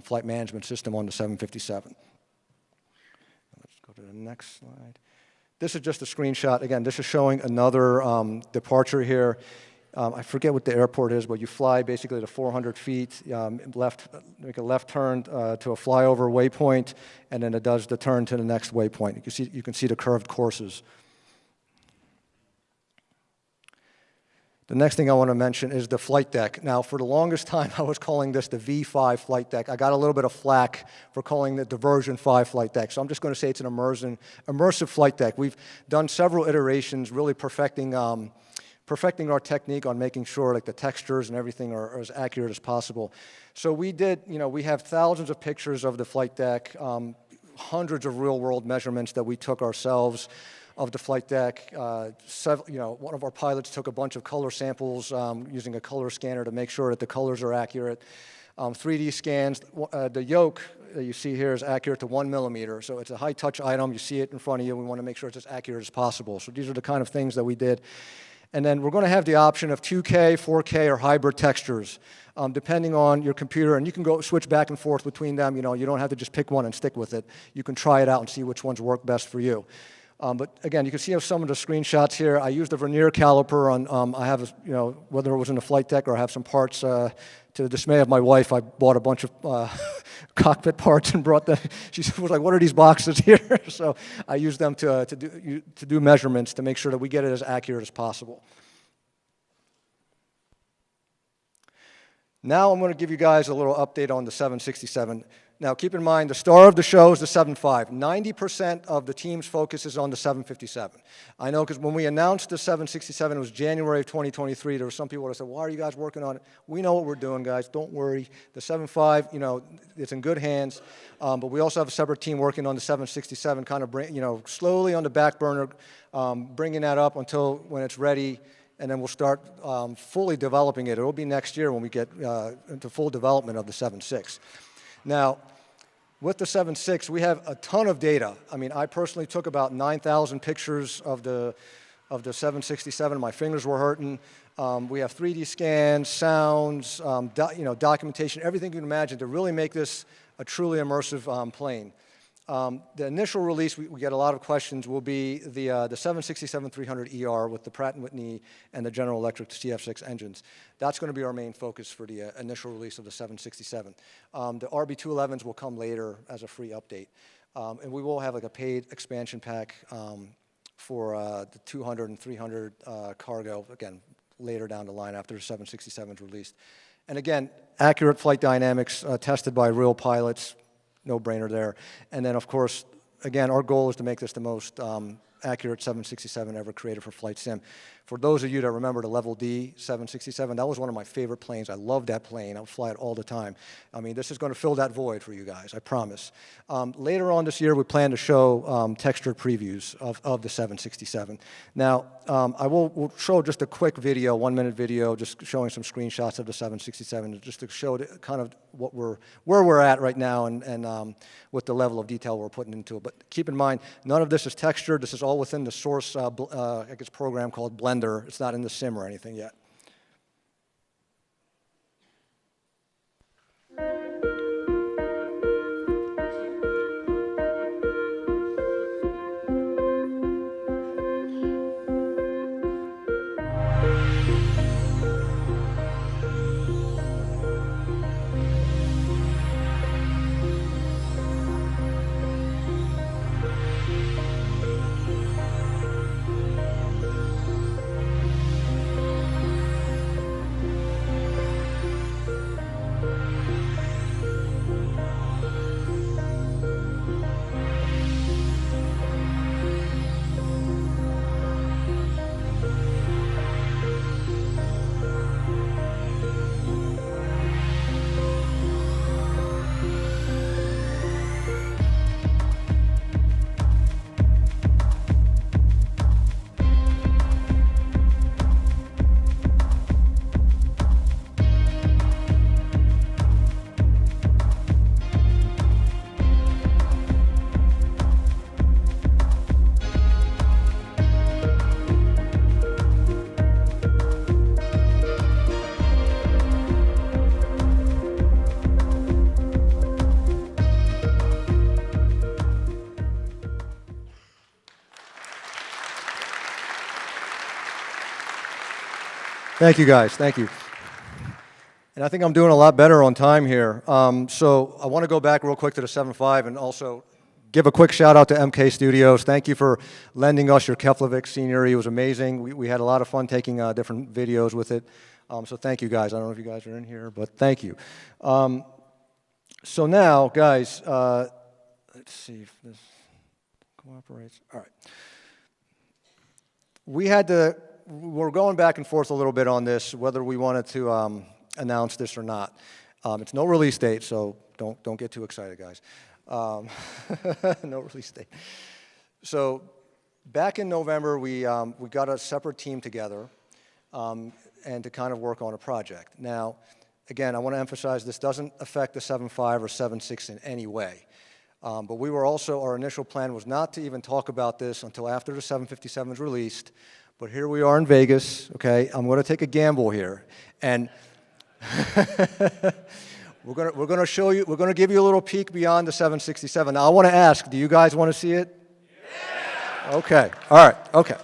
flight management system on the 757. Let's go to the next slide. This is just a screenshot. Again, this is showing another departure here. I forget what the airport is, but you fly basically to 400 feet, make a left turn to a flyover waypoint, and then it does the turn to the next waypoint. You can see the curved courses. The next thing I want to mention is the flight deck. Now, for the longest time, I was calling this the V5 flight deck. I got a little bit of flack for calling it the version 5 flight deck, so I'm just going to say it's an immersive flight deck. We've done several iterations, really perfecting our technique on making sure like the textures and everything are as accurate as possible. So we have thousands of pictures of the flight deck, hundreds of real-world measurements that we took ourselves of the flight deck. One of our pilots took a bunch of color samples using a color scanner to make sure that the colors are accurate. 3D scans. The yoke that you see here is accurate to 1 millimeter, so it's a high-touch item. You see it in front of you. We want to make sure it's as accurate as possible. So these are the kind of things that we did. And then we're going to have the option of 2K, 4K, or hybrid textures, depending on your computer. And you can go switch back and forth between them. You don't have to just pick one and stick with it. You can try it out and see which ones work best for you. But again, you can see some of the screenshots here. I used a vernier caliper on, I have, whether it was in the flight deck or I have some parts. To the dismay of my wife, I bought a bunch of cockpit parts and brought them. She was like, "What are these boxes here?" So I used them to do measurements to make sure that we get it as accurate as possible. Now I'm going to give you guys a little update on the 767. Now, keep in mind, the star of the show is the 75. 90% of the team's focus is on the 757. I know because when we announced the 767, it was January of 2023, there were some people that said, why are you guys working on it? We know what we're doing, guys. Don't worry. The 75, it's in good hands. But we also have a separate team working on the 767, kind of slowly on the back burner, bringing that up until when it's ready. And then we'll start fully developing it. It'll be next year when we get into full development of the 76. Now, with the 7.6, we have a ton of data. I mean, I personally took about 9,000 pictures of the 767. My fingers were hurting. We have 3D scans, sounds, documentation, everything you can imagine to really make this a truly immersive plane. The initial release, we get a lot of questions, will be the 767-300ER with the Pratt & Whitney and the General Electric CF6 engines. That's going to be our main focus for the initial release of the 767. The RB211s will come later as a free update. And we will have like a paid expansion pack for the 200 and 300 cargo, again, later down the line after the 767 is released. And again, accurate flight dynamics tested by real pilots. No-brainer there. And then, of course, again, our goal is to make this the most accurate 767 ever created for flight sim. For those of you that remember the Level D 767, that was one of my favorite planes. I loved that plane. I would fly it all the time. I mean, this is going to fill that void for you guys, I promise. Later on this year, we plan to show textured previews of the 767. Now, we'll show just a quick video, 1-minute video, just showing some screenshots of the 767, just to show kind of where we're at right now and with the level of detail we're putting into it. But keep in mind, none of this is textured. This is all within the source I guess, program called Blender. It's not in the sim or anything yet. Thank you, guys. Thank you. And I think I'm doing a lot better on time here. So I want to go back real quick to the 7.5 and also give a quick shout out to MK Studios. Thank you for lending us your Keflavik scenery. It was amazing. We had a lot of fun taking different videos with it. So thank you, guys. I don't know if you guys are in here, but thank you. So now, guys, let's see if this cooperates. All right. We're going back and forth a little bit on this, whether we wanted to announce this or not. It's no release date, so don't get too excited, guys. No release date. So back in November, we got a separate team together and to kind of work on a project. Now, again, I want to emphasize this doesn't affect the 7.5 or 7.6 in any way. But our initial plan was not to even talk about this until after the 757 is released. But here we are in Vegas, okay? I'm going to take a gamble here. And we're going to show you, we're going to give you a little peek beyond the 767. Now, I want to ask, do you guys want to see it? Yeah! Okay, all right, okay.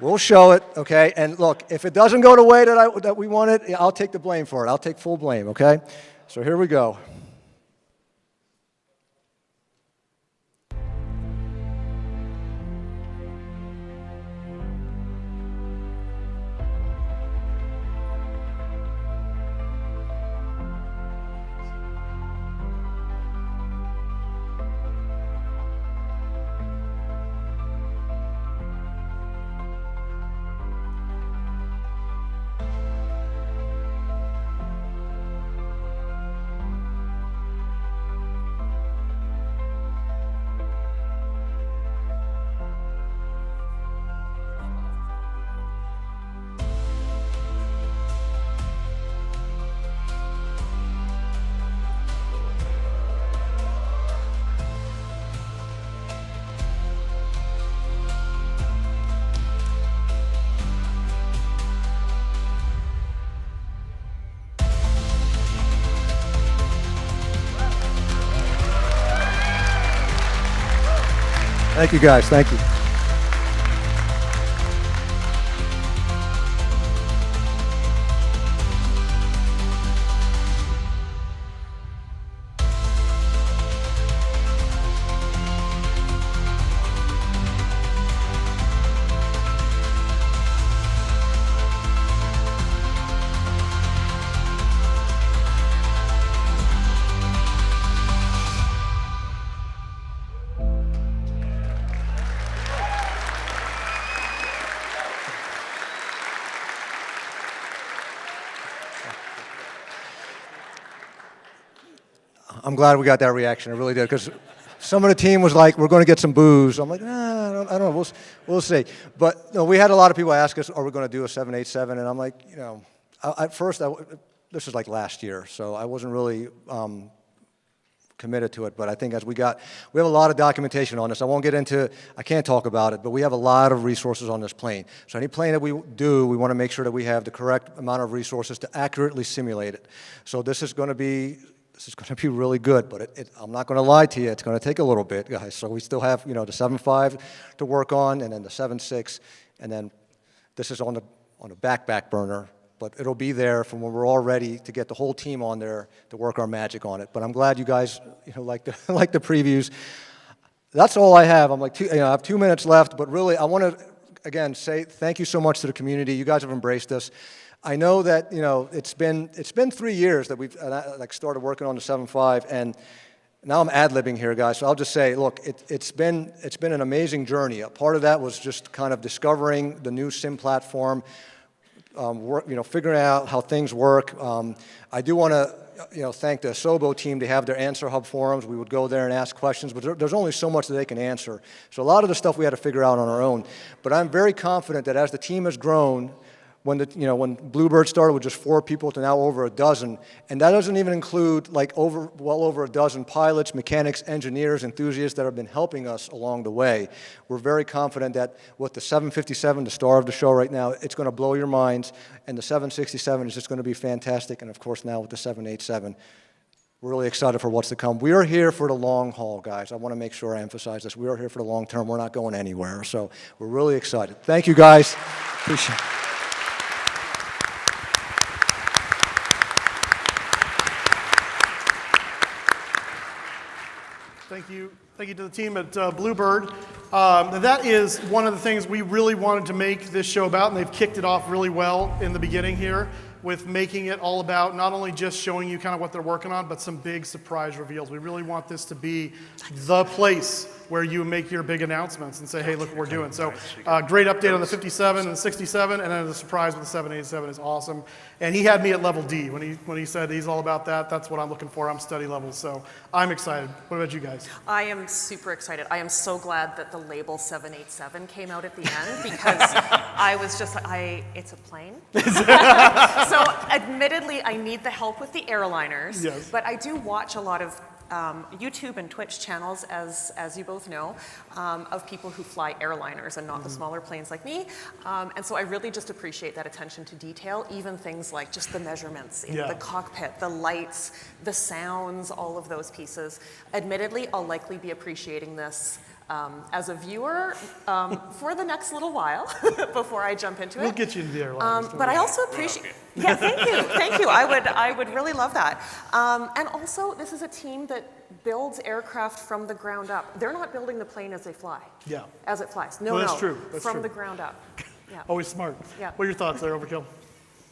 We'll show it, okay? And look, if it doesn't go the way that we want it, I'll take the blame for it. I'll take full blame, okay? So here we go. Thank you, guys. Thank you. I'm glad we got that reaction. I really did, because some of the team was like, we're going to get some boos. I'm like, nah, I don't know. We'll see. But no, we had a lot of people ask us, are we going to do a 787? And I'm like, at first, this was like last year, so I wasn't really committed to it. But I think we have a lot of documentation on this. I can't talk about it, but we have a lot of resources on this plane. So any plane that we do, we want to make sure that we have the correct amount of resources to accurately simulate it. So this is going to be really good, but I'm not going to lie to you, it's going to take a little bit, guys. So we still have, the 7.5 to work on, and then the 7.6, and then this is on the back burner, but it'll be there from when we're all ready to get the whole team on there to work our magic on it. But I'm glad you guys, like the previews. That's all I have. I have 2 minutes left, but really, I want to again say thank you so much to the community. You guys have embraced us. I know that it's been 3 years that we've started working on the 7.5, and now I'm ad-libbing here, guys. So I'll just say, look, it's been an amazing journey. A part of that was just kind of discovering the new sim platform, figuring out how things work. I do want to thank the Asobo team. They have their answer hub forums. We would go there and ask questions, but there's only so much that they can answer. So a lot of the stuff we had to figure out on our own. But I'm very confident that as the team has grown, when Bluebird started with just 4 people to now over a dozen, and that doesn't even include well over a dozen pilots, mechanics, engineers, enthusiasts that have been helping us along the way. We're very confident that with the 757, the star of the show right now, it's going to blow your minds, and the 767 is just going to be fantastic, and of course now with the 787. We're really excited for what's to come. We are here for the long haul, guys. I want to make sure I emphasize this. We are here for the long term. We're not going anywhere, so we're really excited. Thank you, guys. Appreciate it. Thank you to the team at Bluebird. That is one of the things we really wanted to make this show about, and they've kicked it off really well in the beginning here with making it all about not only just showing you kind of what they're working on, but some big surprise reveals. We really want this to be the place where you make your big announcements and say, hey, look what we're doing. So great update on the 57 and the 67, and then the surprise with the 787 is awesome. And he had me at level D when he said he's all about that. That's what I'm looking for. I'm study levels, so I'm excited. What about you guys? I am super excited. I am so glad that the label 787 came out at the end, because I was just, it's a plane. So admittedly, I need the help with the airliners, yes. But I do watch a lot of YouTube and Twitch channels, as you both know, of people who fly airliners and not the smaller planes like me. And so I really just appreciate that attention to detail, even things like just the measurements in the cockpit, the lights, the sounds, all of those pieces. Admittedly, I'll likely be appreciating this as a viewer for the next little while before I jump into it. We'll get you into the airlines. But I also appreciate, yeah, thank you. I would really love that. And also, this is a team that builds aircraft from the ground up. They're not building the plane as they fly. Yeah. As it flies. No, that's true. That's from true. the ground up. Yeah. Always smart. Yeah. What are your thoughts there, Overkill?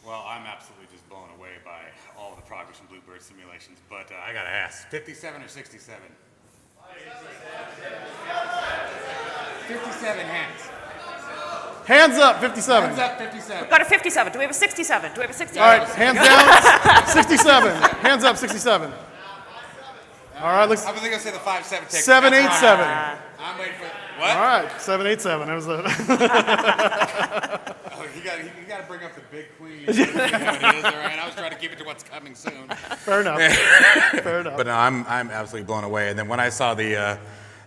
Well, I'm absolutely just blown away by all the progress in Bluebird simulations, but I gotta ask, 57 or 67? 57 hands. Hands up, 57. Hands up, 57. We've got a 57. Do we have a 67? Do we have a 67? All right, hands down, 67. Hands up, 67. All right, looks. I was going to say the 5.7 take. 787. I'm waiting for what? All right, 787. That was a. Oh, you got to bring up the big queen. You know what it is, all right? I was trying to keep it to what's coming soon. Fair enough. Fair enough. But no, I'm absolutely blown away. And then when I saw the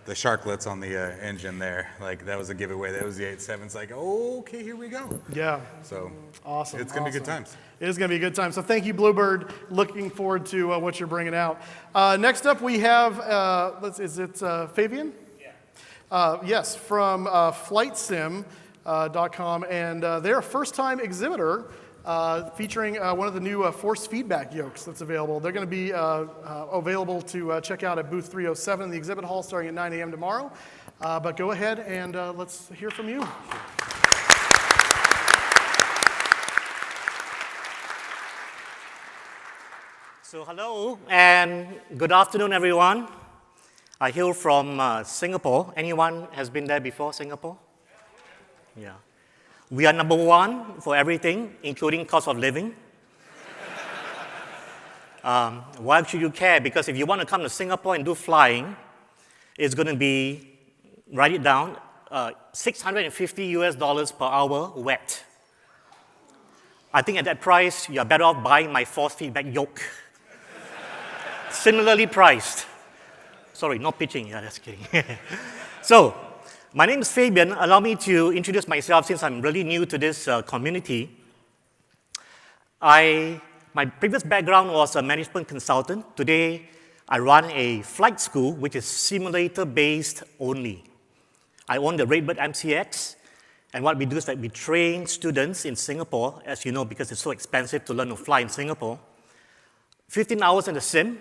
sharklets on the engine there, like that was a giveaway. That was the 8.7. It's like, okay, here we go. Yeah. So awesome. It's gonna be good times. It is gonna be a good time. So thank you, Bluebird. Looking forward to what you're bringing out. Next up, we have is it Fabian? Yeah. Yes, from FlightSim.com, and they're a first-time exhibitor. Featuring one of the new force feedback yokes that's available. They're going to be available to check out at booth 307 in the exhibit hall starting at 9 a.m. tomorrow. But go ahead and let's hear from you. So hello and good afternoon, everyone. I hail from Singapore. Anyone has been there before, Singapore? Yeah. We are number one for everything, including cost of living. Why should you care? Because if you want to come to Singapore and do flying, it's going to be, write it down, $650 per hour wet. I think at that price, you're better off buying my force feedback yoke. Similarly priced. Sorry, not pitching. Yeah, that's kidding. So, my name is Fabian. Allow me to introduce myself since I'm really new to this community. My previous background was a management consultant. Today, I run a flight school, which is simulator-based only. I own the Redbird MCX, and what we do is that we train students in Singapore, as you know, because it's so expensive to learn to fly in Singapore. 15 hours in the sim,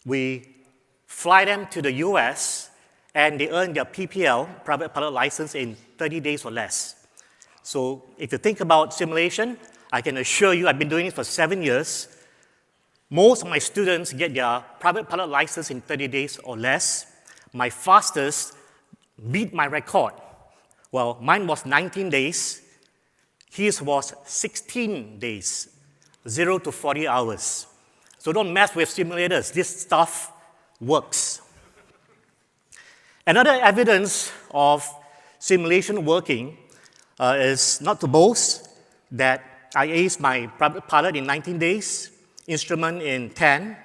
we fly them to the US, and they earn their PPL, private pilot license, in 30 days or less. So if you think about simulation, I can assure you I've been doing it for 7 years. Most of my students get their private pilot license in 30 days or less. My fastest beat my record. Well, mine was 19 days. His was 16 days, 0 to 40 hours. So don't mess with simulators. This stuff works. Another evidence of simulation working is not to boast that I aced my private pilot in 19 days, instrument in 10,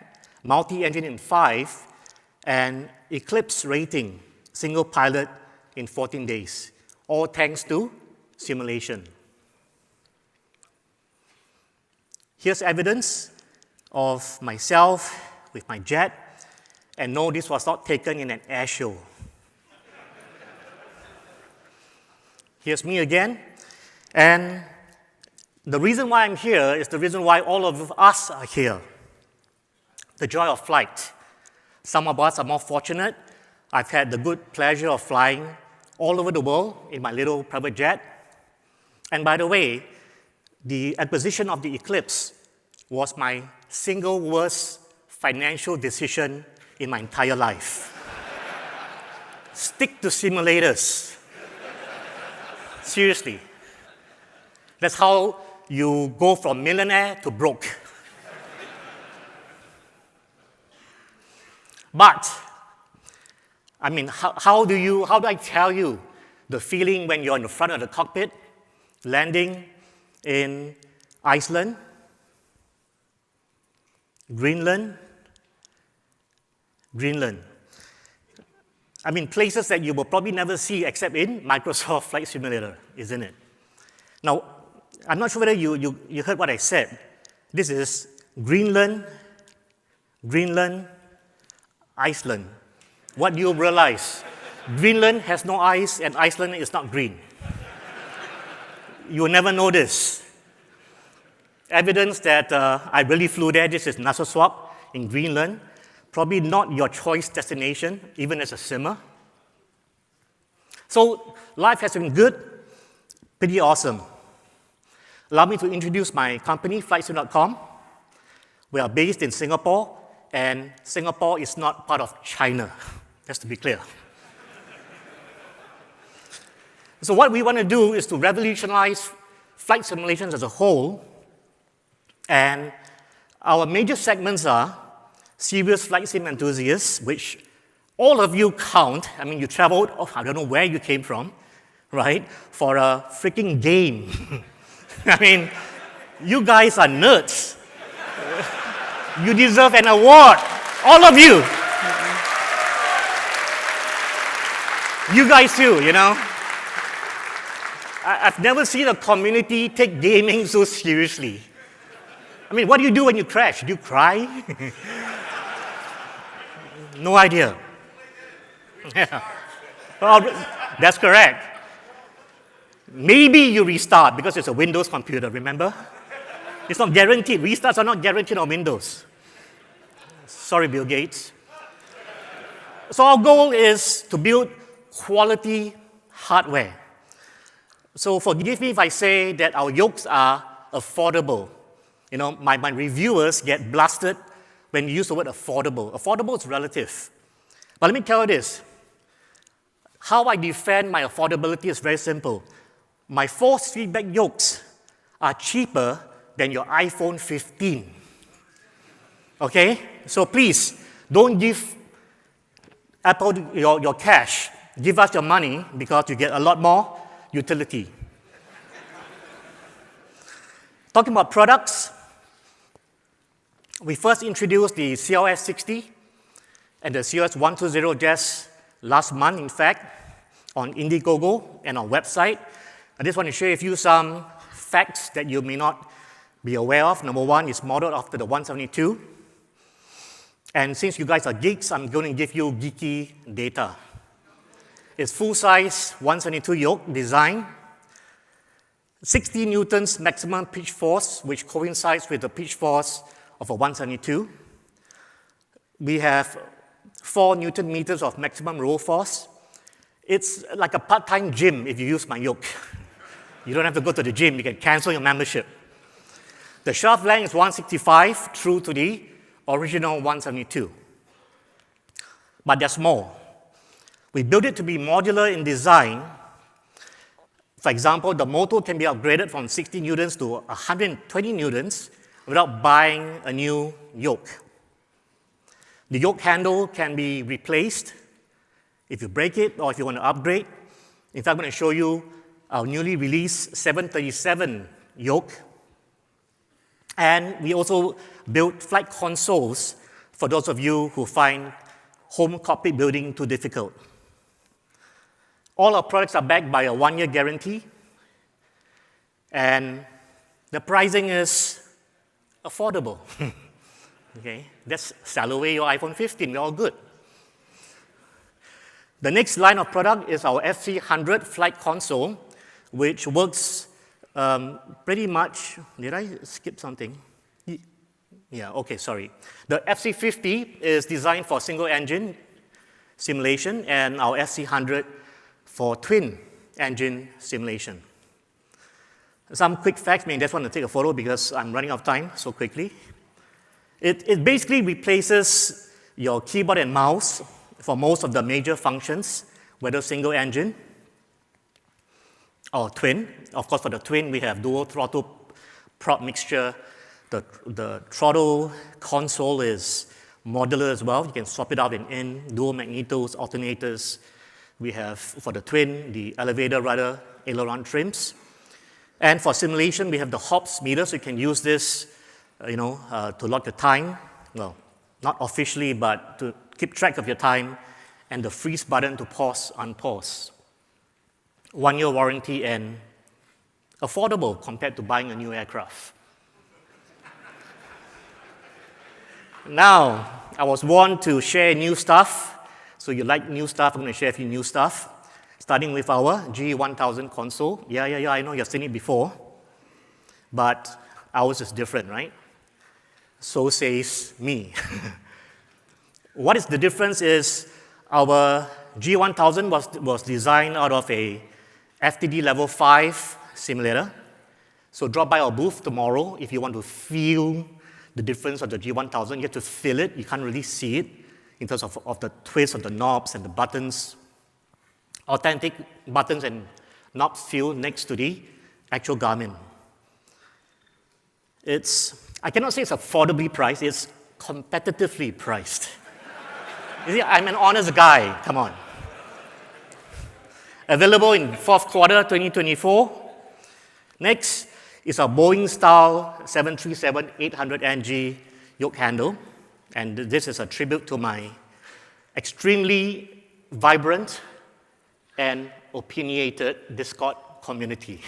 multi-engine in 5, and Eclipse rating, single pilot in 14 days, all thanks to simulation. Here's evidence of myself with my jet, and no, this was not taken in an air show. Here's me again, and the reason why I'm here is the reason why all of us are here. The joy of flight. Some of us are more fortunate. I've had the good pleasure of flying all over the world in my little private jet. And by the way, the acquisition of the Eclipse was my single worst financial decision in my entire life. Stick to simulators. Seriously. That's how you go from millionaire to broke. But, I mean, how do I tell you the feeling when you're in the front of the cockpit, landing in Iceland, Greenland? I mean, places that you will probably never see except in Microsoft Flight Simulator, isn't it? Now, I'm not sure whether you heard what I said. This is Greenland, Iceland. What do you realize? Greenland has no ice and Iceland is not green. You will never know this. Evidence that I really flew there. This is Nassau in Greenland. Probably not your choice destination, even as a simmer. So life has been good, pretty awesome. Allow me to introduce my company, FlightSim.com. We are based in Singapore, and Singapore is not part of China, just to be clear. So what we want to do is to revolutionize flight simulations as a whole, and our major segments are serious flight sim enthusiasts, which all of you count. I mean, you traveled, I don't know where you came from, right, for a freaking game. I mean, you guys are nerds. You deserve an award, all of you. You guys too, you know. I've never seen a community take gaming so seriously. I mean, what do you do when you crash? Do you cry? No idea. Yeah. Well, that's correct. Maybe you restart because it's a Windows computer, remember? It's not guaranteed. Restarts are not guaranteed on Windows. Sorry, Bill Gates. So our goal is to build quality hardware. So forgive me if I say that our yokes are affordable. You know, my reviewers get blasted when you use the word affordable. Affordable is relative. But let me tell you this. How I defend my affordability is very simple. My force feedback yokes are cheaper than your iPhone 15. Okay? So please, don't give Apple your cash. Give us your money because you get a lot more utility. Talking about products, we first introduced the CLS 60 and the CLS 120 just last month, in fact, on Indiegogo and our website. I just want to share with you some facts that you may not be aware of. Number one, it's modeled after the 172. And since you guys are geeks, I'm going to give you geeky data. It's full-size 172 yoke design, 60 newtons maximum pitch force, which coincides with the pitch force of a 172. We have 4 Newton meters of maximum roll force. It's like a part-time gym if you use my yoke. You don't have to go to the gym, you can cancel your membership. The shaft length is 165, true to the original 172. But there's more. We built it to be modular in design. For example, the motor can be upgraded from 60 newtons to 120 newtons without buying a new yoke. The yoke handle can be replaced if you break it or if you want to upgrade. In fact, I'm going to show you our newly released 737 yoke. And we also built flight consoles for those of you who find home cockpit building too difficult. All our products are backed by a 1-year guarantee, and the pricing is affordable. Okay, just sell away your iPhone 15, we're all good. The next line of product is our FC100 flight console, which works pretty much, did I skip something? Yeah, okay, sorry. The FC50 is designed for single engine simulation, and our FC100 for twin engine simulation. Some quick facts, I just want to take a photo because I'm running out of time so quickly. It basically replaces your keyboard and mouse for most of the major functions, whether single engine or twin. Of course, for the twin, we have dual throttle prop mixture. The throttle console is modular as well. You can swap it out in dual magnetos, alternators. We have, for the twin, the elevator rudder aileron trims. And for simulation, we have the hops meter, so you can use this to log the time. Well, not officially, but to keep track of your time, and the freeze button to pause, unpause. 1-year warranty and affordable compared to buying a new aircraft. Now, I was warned to share new stuff. So you like new stuff, I'm going to share a few new stuff. Starting with our G1000 console. Yeah, I know you've seen it before. But ours is different, right? So says me. What is the difference is our G1000 was designed out of a FTD level 5 simulator. So drop by our booth tomorrow if you want to feel the difference of the G1000. You have to feel it. You can't really see it in terms of the twist of the knobs and the buttons. Authentic buttons and knobs feel next to the actual Garmin. I cannot say it's affordably priced, it's competitively priced. You see, I'm an honest guy, come on. Available in 4th quarter 2024. Next is our Boeing style 737-800NG yoke handle. And this is a tribute to my extremely vibrant and opinionated Discord community.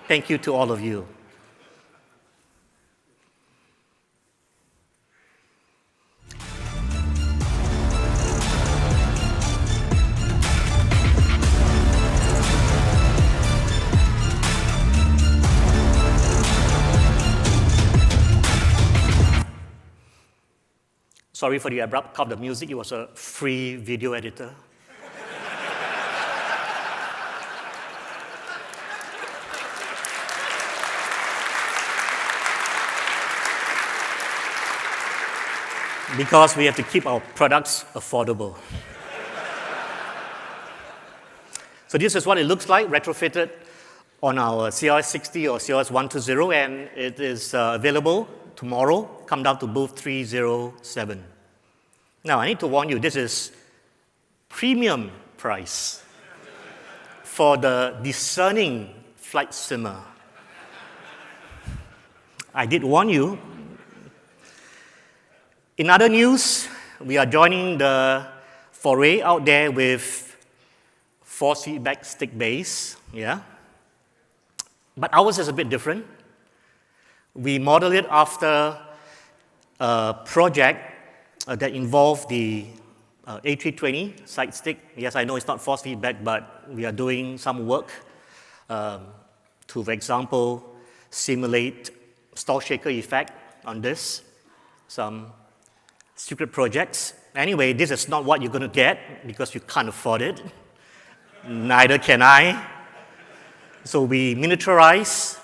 Thank you to all of you. Sorry for the abrupt cut of the music. It was a free video editor. Because we have to keep our products affordable. So this is what it looks like, retrofitted on our CLS 60 or CLS 120, and it is available tomorrow, come down to booth 307. Now, I need to warn you, this is premium price for the discerning flight simmer. I did warn you. In other news, we are joining the foray out there with force feedback stick base, yeah? But ours is a bit different. We model it after a project that involved the A320 side stick. Yes, I know it's not force feedback, but we are doing some work to, for example, simulate stall shaker effect on this, some secret projects. Anyway, this is not what you're going to get because you can't afford it. Neither can I. So we miniaturize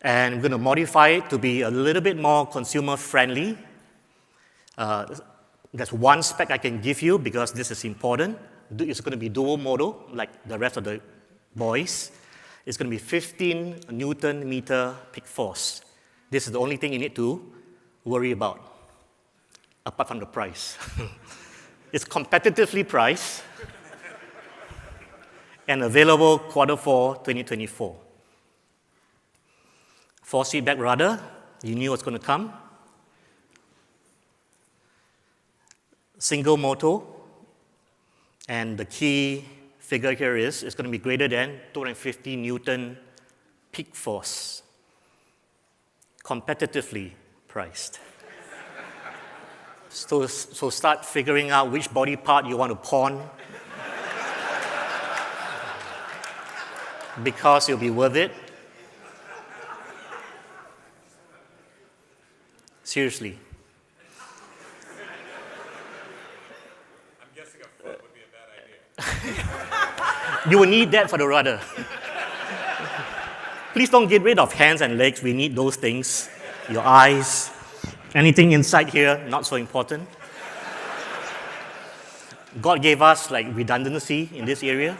and we're going to modify it to be a little bit more consumer friendly. That's one spec I can give you because this is important. It's going to be dual modal like the rest of the boys. It's going to be 15 Newton meter peak force. This is the only thing you need to worry about, apart from the price. It's competitively priced and available Q4 2024. Force feedback rudder, you knew what's going to come. Single motor, and the key figure here is it's going to be greater than 250 Newton peak force. Competitively priced. So start figuring out which body part you want to pawn because it'll be worth it. Seriously. I'm guessing a foot would be a bad idea. You will need that for the rudder. Please don't get rid of hands and legs. We need those things. Your eyes. Anything inside here, not so important. God gave us like redundancy in this area.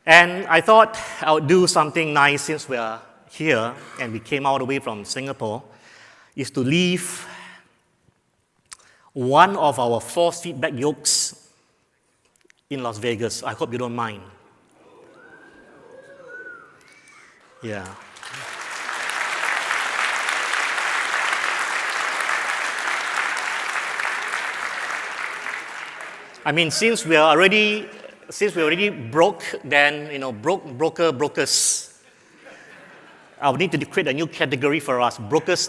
And I thought I would do something nice since we are here and we came all the way from Singapore, is to leave one of our force feedback yokes in Las Vegas. I hope you don't mind. Yeah. I mean, since we already broke, then brokers. I would need to create a new category for us, brokers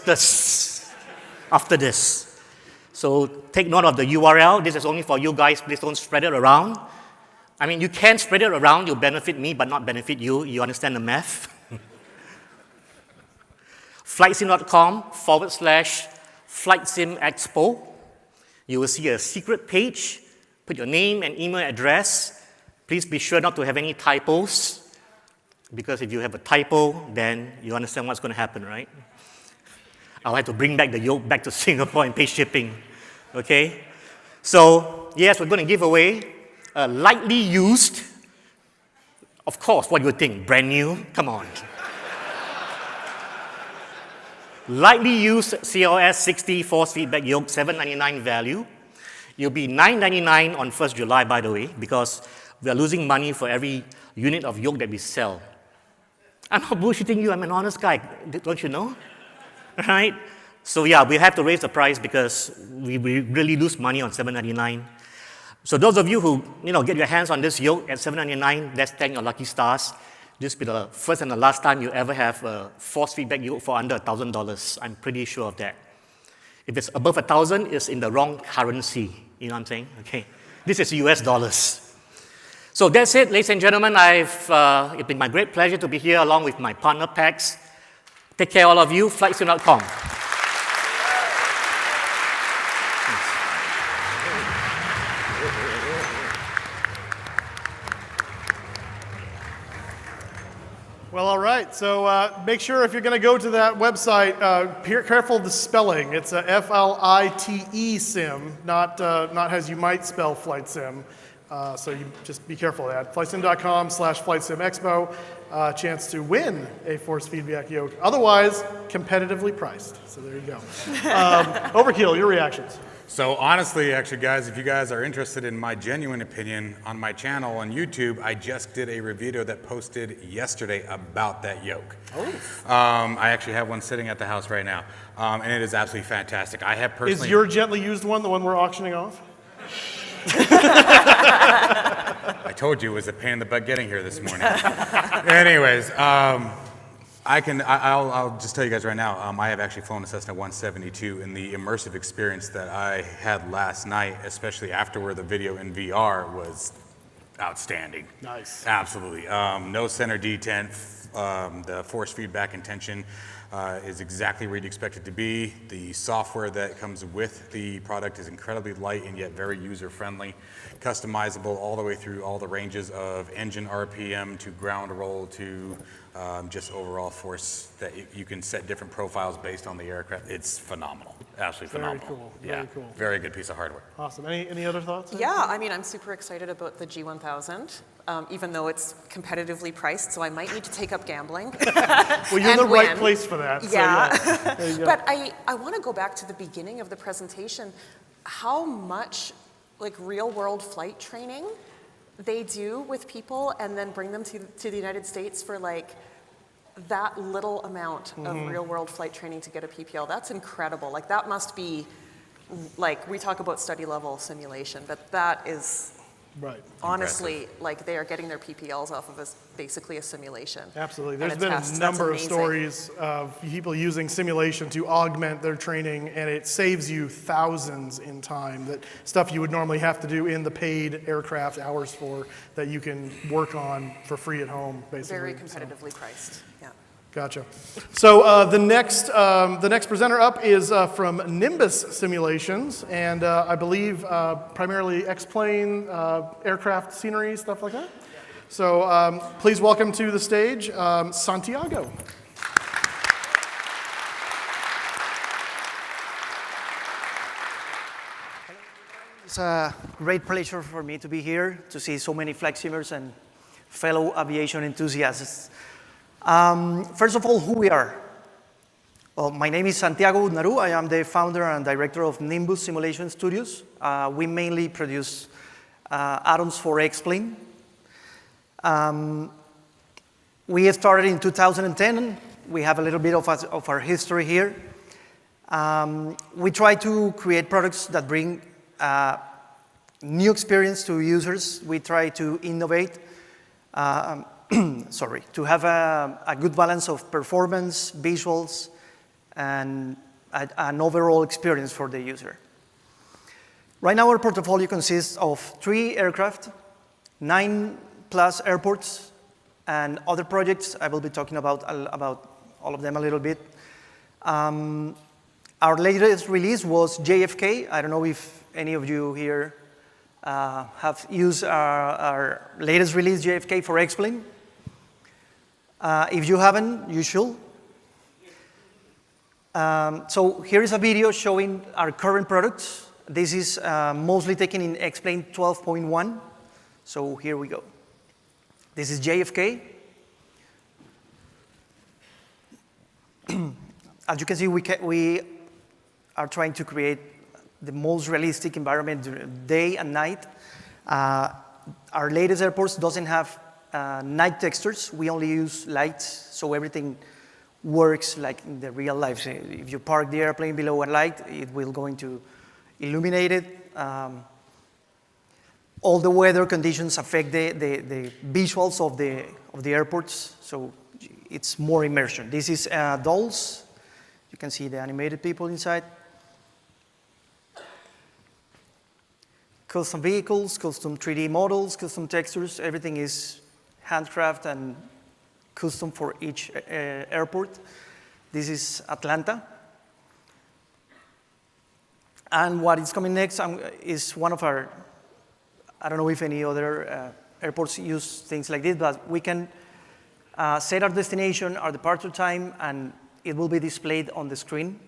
after this. So take note of the URL. This is only for you guys. Please don't spread it around. I mean, you can spread it around. You'll benefit me, but not benefit you. You understand the math? flightsim.com/FlightSimExpo. You will see a secret page. Put your name and email address. Please be sure not to have any typos, because if you have a typo, then you understand what's going to happen, right? I'll have to bring back the yoke back to Singapore and pay shipping, okay? So, yes, we're going to give away a lightly used, of course, what do you think? Brand new? Come on. Lightly used CLS 60 force feedback yoke, $7.99 value. It'll be $9.99 on 1st July, by the way, because we are losing money for every unit of yoke that we sell. I'm not bullshitting you. I'm an honest guy. Don't you know? Right? So yeah, we have to raise the price because we really lose money on $7.99. So those of you who get your hands on this yoke at $7.99, let's thank your lucky stars. This will be the first and the last time you ever have a force feedback yoke for under $1,000. I'm pretty sure of that. If it's above 1,000, it's in the wrong currency. You know what I'm saying? Okay. This is US dollars. So that's it, ladies and gentlemen. It's been my great pleasure to be here along with my partner, PAX. Take care, all of you. FlightSim.com. Well, all right. So make sure if you're going to go to that website, be careful of the spelling. It's a FLITE sim, not as you might spell flight sim. So you just be careful of that. Flightsim.com/FlightSimExpo, chance to win a force feedback yoke. Otherwise, competitively priced. So there you go. Overkill, your reactions. So honestly, actually, guys, if you guys are interested in my genuine opinion, on my channel on YouTube, I just did a video that posted yesterday about that yoke. Oh. I actually have one sitting at the house right now, and it is absolutely fantastic. I have personally... Is your gently used one the one we're auctioning off? I told you it was a pain in the butt getting here this morning. Anyways, I'll just tell you guys right now, I have actually flown a Cessna 172, and the immersive experience that I had last night, especially afterward, the video in VR was outstanding. Nice. Absolutely. No center detent. The force feedback intention is exactly where you'd expect it to be. The software that comes with the product is incredibly light and yet very user-friendly, customizable all the way through all the ranges of engine RPM to ground roll to just overall force that you can set different profiles based on the aircraft. It's phenomenal. Absolutely phenomenal. Very cool. Yeah, Very cool. Very good piece of hardware. Awesome. Any other thoughts? Yeah, I mean, I'm super excited about the G1000, even though it's competitively priced, so I might need to take up gambling. Well, you're in the right place for that. Yeah. So yeah. There you go. But I want to go back to the beginning of the presentation, how much like real-world flight training they do with people and then bring them to the United States for like that little amount of real-world flight training to get a PPL. That's incredible. Like that must be, like we talk about study level simulation, but that is right. Honestly, like they are getting their PPLs off of basically a simulation. Absolutely. And There's been test. a number of That's stories of people using simulation to augment their training, and it saves you thousands in time. That stuff you would normally have to do in the paid aircraft hours for, that you can work on for free at home, basically. Very competitively priced. Yeah. Gotcha. So the next presenter up is from Nimbus Simulations, and I believe primarily X-plane, aircraft scenery, stuff like that. So please welcome to the stage Santiago. It's a great pleasure for me to be here to see so many flight simmers and fellow aviation enthusiasts. First of all, who we are. Well, my name is Santiago Udnaru. I am the founder and director of Nimbus Simulation Studios. We mainly produce add-ons for X-plane. We started in 2010. We have a little bit of our history here. We try to create products that bring new experience to users. We try to innovate. To have a good balance of performance, visuals, and an overall experience for the user. Right now, our portfolio consists of 3 aircraft, 9+ airports, and other projects. I will be talking about all of them a little bit. Our latest release was JFK. I don't know if any of you here have used our latest release, JFK for X-plane. If you haven't, you should. So here is a video showing our current products. This is mostly taken in X-plane 12.1. So here we go. This is JFK. As you can see, we are trying to create the most realistic environment day and night. Our latest airports doesn't have night textures. We only use lights, so everything works like in the real life. So if you park the airplane below a light, it will going to illuminate it. All the weather conditions affect the visuals of the airports, so it's more immersion. This is dolls. You can see the animated people inside. Custom vehicles, custom 3D models, custom textures, everything is handcraft and custom for each airport. This is Atlanta. And what is coming next is one of our, I don't know if any other airports use things like this, but we can set our destination, our departure time, and it will be displayed on the screen.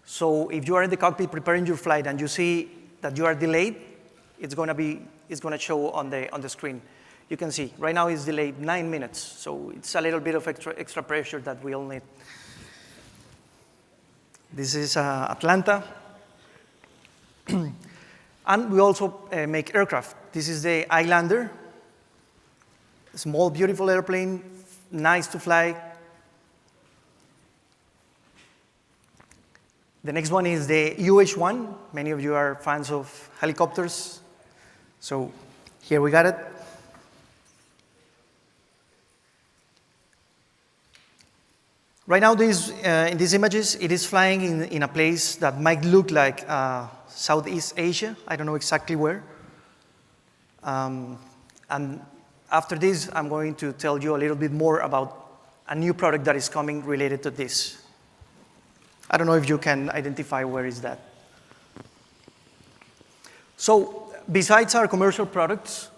So if you are in the cockpit preparing your flight and you see that you are delayed, it's going to be is going to show on the screen. You can see, right now it's delayed 9 minutes, so it's a little bit of extra pressure that we all need. This is Atlanta. And we also make aircraft. This is the Islander. Small, beautiful airplane, nice to fly. The next one is the UH-1. Many of you are fans of helicopters. So here we got it. Right now, in these images, it is flying in a place that might look like Southeast Asia. I don't know exactly where. And after this, I'm going to tell you a little bit more about a new product that is coming related to this. I don't know if you can identify where is that. So besides our commercial products,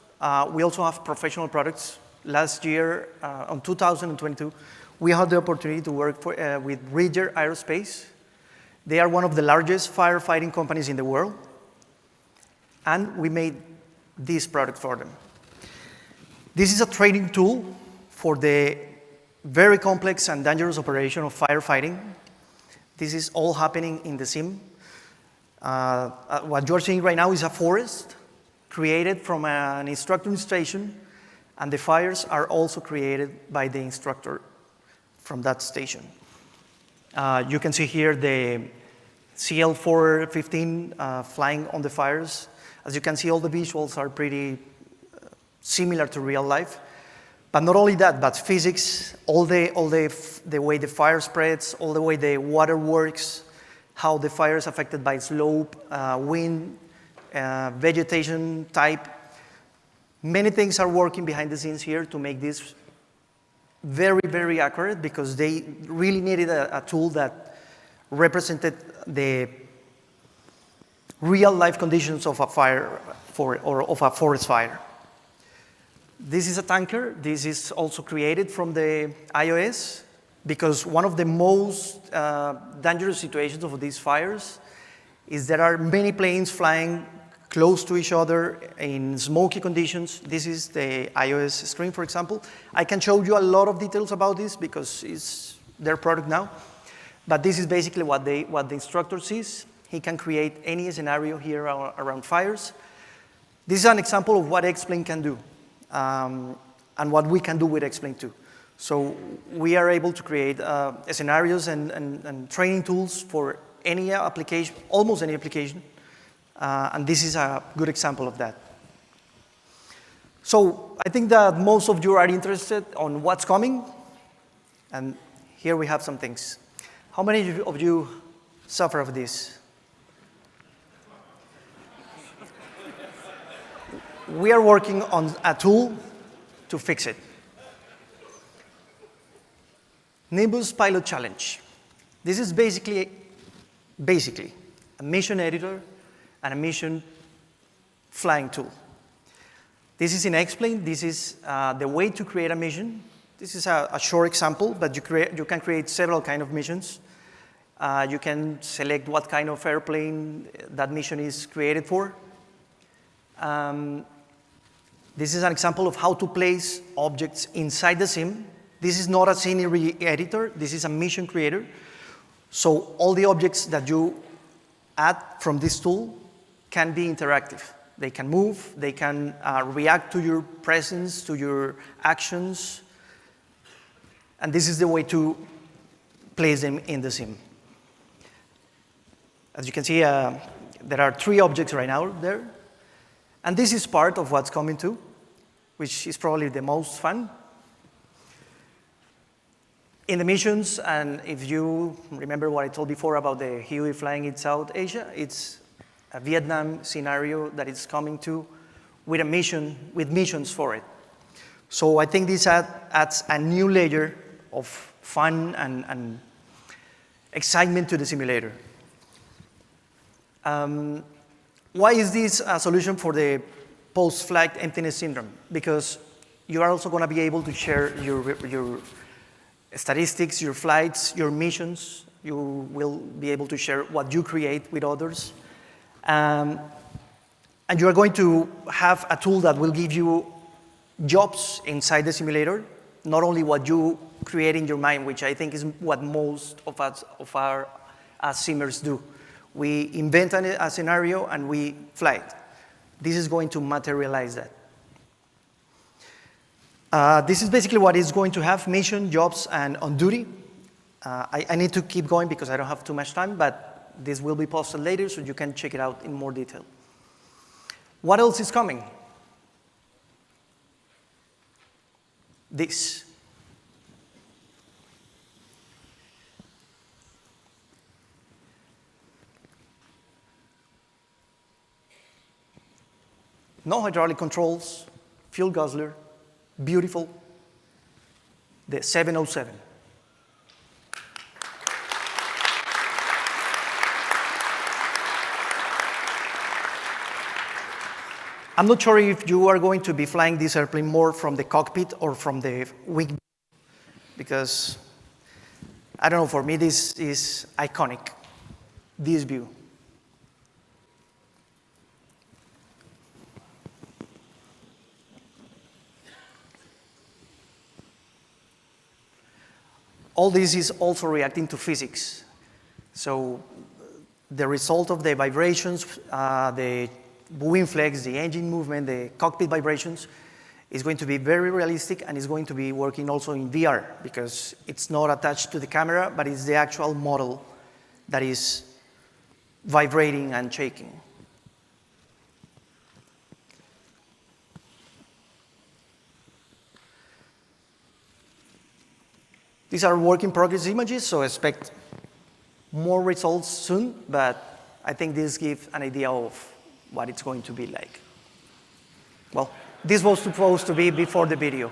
we also have professional products. Last year, on 2022, we had the opportunity to work with Bridger Aerospace. They are one of the largest firefighting companies in the world. And we made this product for them. This is a training tool for the very complex and dangerous operation of firefighting. This is all happening in the sim. What you're seeing right now is a forest created from an instructor station, and the fires are also created by the instructor from that station. You can see here the CL-415 flying on the fires. As you can see, all the visuals are pretty similar to real life. But not only that, but physics, all the way the fire spreads, all the way the water works, how the fire is affected by slope, wind, vegetation type. Many things are working behind the scenes here to make this very, very accurate, because they really needed a tool that represented the real life conditions of a fire or of a forest fire. This is a tanker. This is also created from the iOS, because one of the most dangerous situations of these fires is there are many planes flying close to each other in smoky conditions. This is the iOS screen, for example. I can show you a lot of details about this because it's their product now. But this is basically what the instructor sees. He can create any scenario here around fires. This is an example of what X-Plane can do. And what we can do with X-Plane 2. So we are able to create scenarios and training tools for any application, almost any application. And this is a good example of that. So I think that most of you are interested on what's coming. And here we have some things. How many of you suffer of this? We are working on a tool to fix it. Nimbus Pilot Challenge. This is basically a mission editor and a mission flying tool. This is in X-Plane. This is the way to create a mission. This is a short example, but you can create several kinds of missions. You can select what kind of airplane that mission is created for. This is an example of how to place objects inside the sim. This is not a scenery editor. This is a mission creator. So all the objects that you add from this tool can be interactive. They can move. They can react to your presence, to your actions. And this is the way to place them in the sim. As you can see, there are 3 objects right now there. And this is part of what's coming too, which is probably the most fun. In the missions, and if you remember what I told before about the Huey flying in South Asia, it's a Vietnam scenario that is coming to with missions for it. So I think this adds a new layer of fun and excitement to the simulator. Why is this a solution for the post-flight emptiness syndrome? Because you are also going to be able to share your statistics, your flights, your missions. You will be able to share what you create with others. And And you are going to have a tool that will give you jobs inside the simulator, not only what you create in your mind, which I think is what most of us, of our simmers do. We invent a scenario and we fly it. This is going to materialize that. This is basically what it's going to have: mission, jobs, and on duty. I need to keep going because I don't have too much time, but this will be posted later so you can check it out in more detail. What else is coming? This. No hydraulic controls, fuel guzzler, beautiful, the 707. I'm not sure if you are going to be flying this airplane more from the cockpit or from the wing, because, I don't know, for me this is iconic, this view. All this is also reacting to physics. So the result of the vibrations, the wing flex, the engine movement, the cockpit vibrations is going to be very realistic, and is going to be working also in VR because it's not attached to the camera, but it's the actual model that is vibrating and shaking. These are work in progress images, so expect more results soon, but I think this gives an idea of what it's going to be like. Well, this was supposed to be before the video.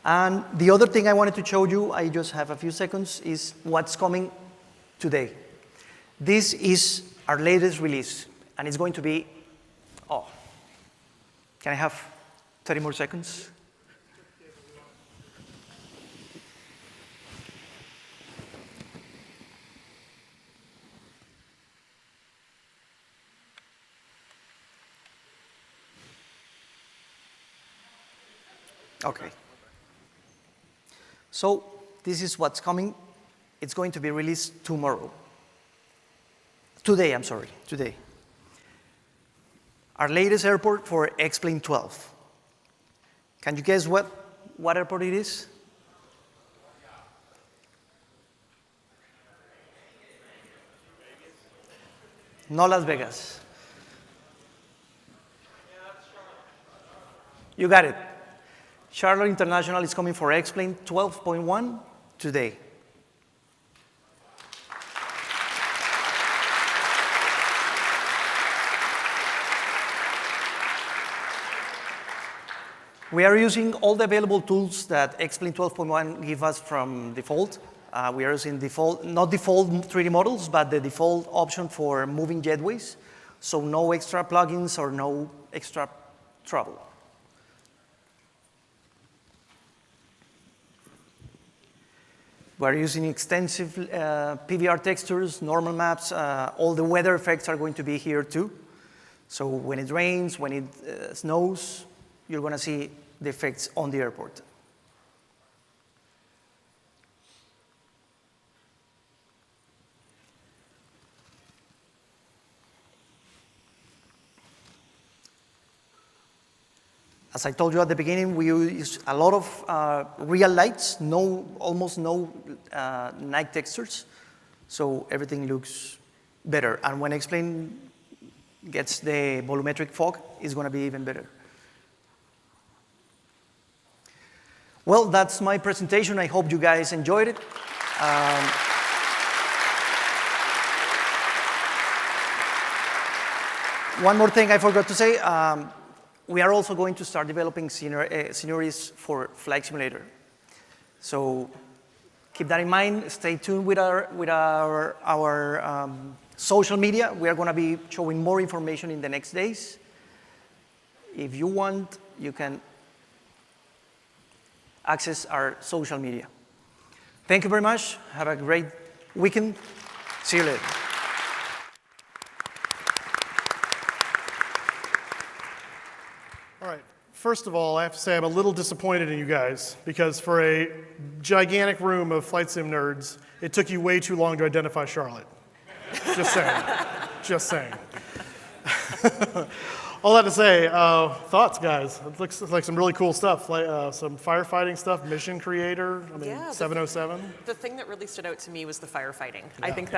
And the other thing I wanted to show you, I just have a few seconds, is what's coming today. This is our latest release, and it's going to be, oh, can I have 30 more seconds? Okay. So this is what's coming. It's going to be released tomorrow. Today, I'm sorry, today. Our latest airport for X-Plane 12. Can you guess what airport it is? Not Las Vegas. You got it. Charlotte International is coming for X-Plane 12.1 today. We are using all the available tools that X-Plane 12.1 give us from default. We are using default, not default 3D models, but the default option for moving jetways. So no extra plugins or no extra trouble. We're using extensive PVR textures, normal maps. All the weather effects are going to be here too. So when it rains, when it snows, you're going to see the effects on the airport. As I told you at the beginning, we use a lot of real lights, almost no night textures, so everything looks better. And when X-Plane gets the volumetric fog, it's going to be even better. Well, that's my presentation. I hope you guys enjoyed it. One more thing I forgot to say. We are also going to start developing scenarios for Flight Simulator. So keep that in mind. Stay tuned with our social media. We are going to be showing more information in the next days. If you want, you can access our social media. Thank you very much. Have a great We can see you later. All right. First of all, I have to say I'm a little disappointed in you guys because for a gigantic room of flight sim nerds, it took you way too long to identify Charlotte. Just saying. Just saying. All that to say, thoughts, guys? It looks like some really cool stuff, like some firefighting stuff, mission creator, 707. The thing that really stood out to me was the firefighting. Yeah. I think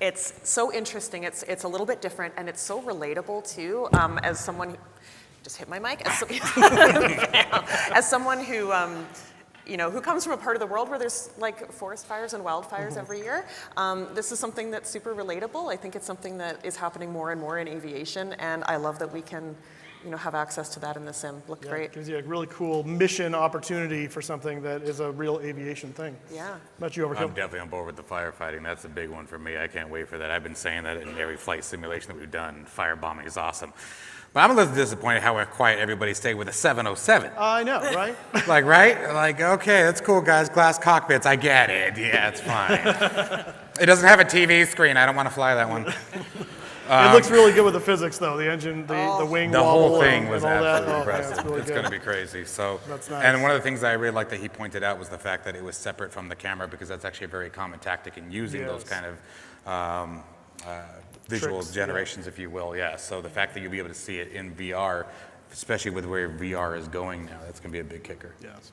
it's so interesting. It's a little bit different, and it's so relatable, too, as someone, just hit my mic, as someone who, who comes from a part of the world where there's like forest fires and wildfires every year. This is something that's super relatable. I think it's something that is happening more and more in aviation, and I love that we can, have access to that in the sim. Looked great. It gives you a really cool mission opportunity for something that is a real aviation thing. Yeah. Not you, Overkill. I'm definitely on board with the firefighting. That's a big one for me. I can't wait for that. I've been saying that in every flight simulation that we've done. Firebombing is awesome. But I'm a little disappointed how quiet everybody stayed with a 707. I know, right? right? Like, okay, that's cool, guys. Glass cockpits, I get it. Yeah, it's fine. It doesn't have a TV screen. I don't want to fly that one. It looks really good with the physics, though. The engine, the wing the wobble whole thing was and all absolutely that. impressive. Yeah, it's going to be crazy. So, that's nice. And one of the things that I really liked that he pointed out was the fact that it was separate from the camera, because that's actually a very common tactic in using those kind of visual generations, if you will. Yeah. So the fact that you'll be able to see it in VR, especially with where VR is going now, that's going to be a big kicker. Yes.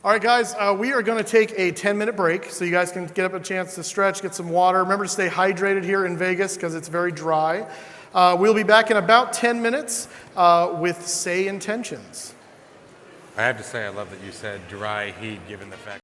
All right, guys, we are going to take a 10-minute break so you guys can get up a chance to stretch, get some water. Remember to stay hydrated here in Vegas because it's very dry. We'll be back in about 10 minutes with Say Intentions. I have to say, I love that you said dry heat, given the fact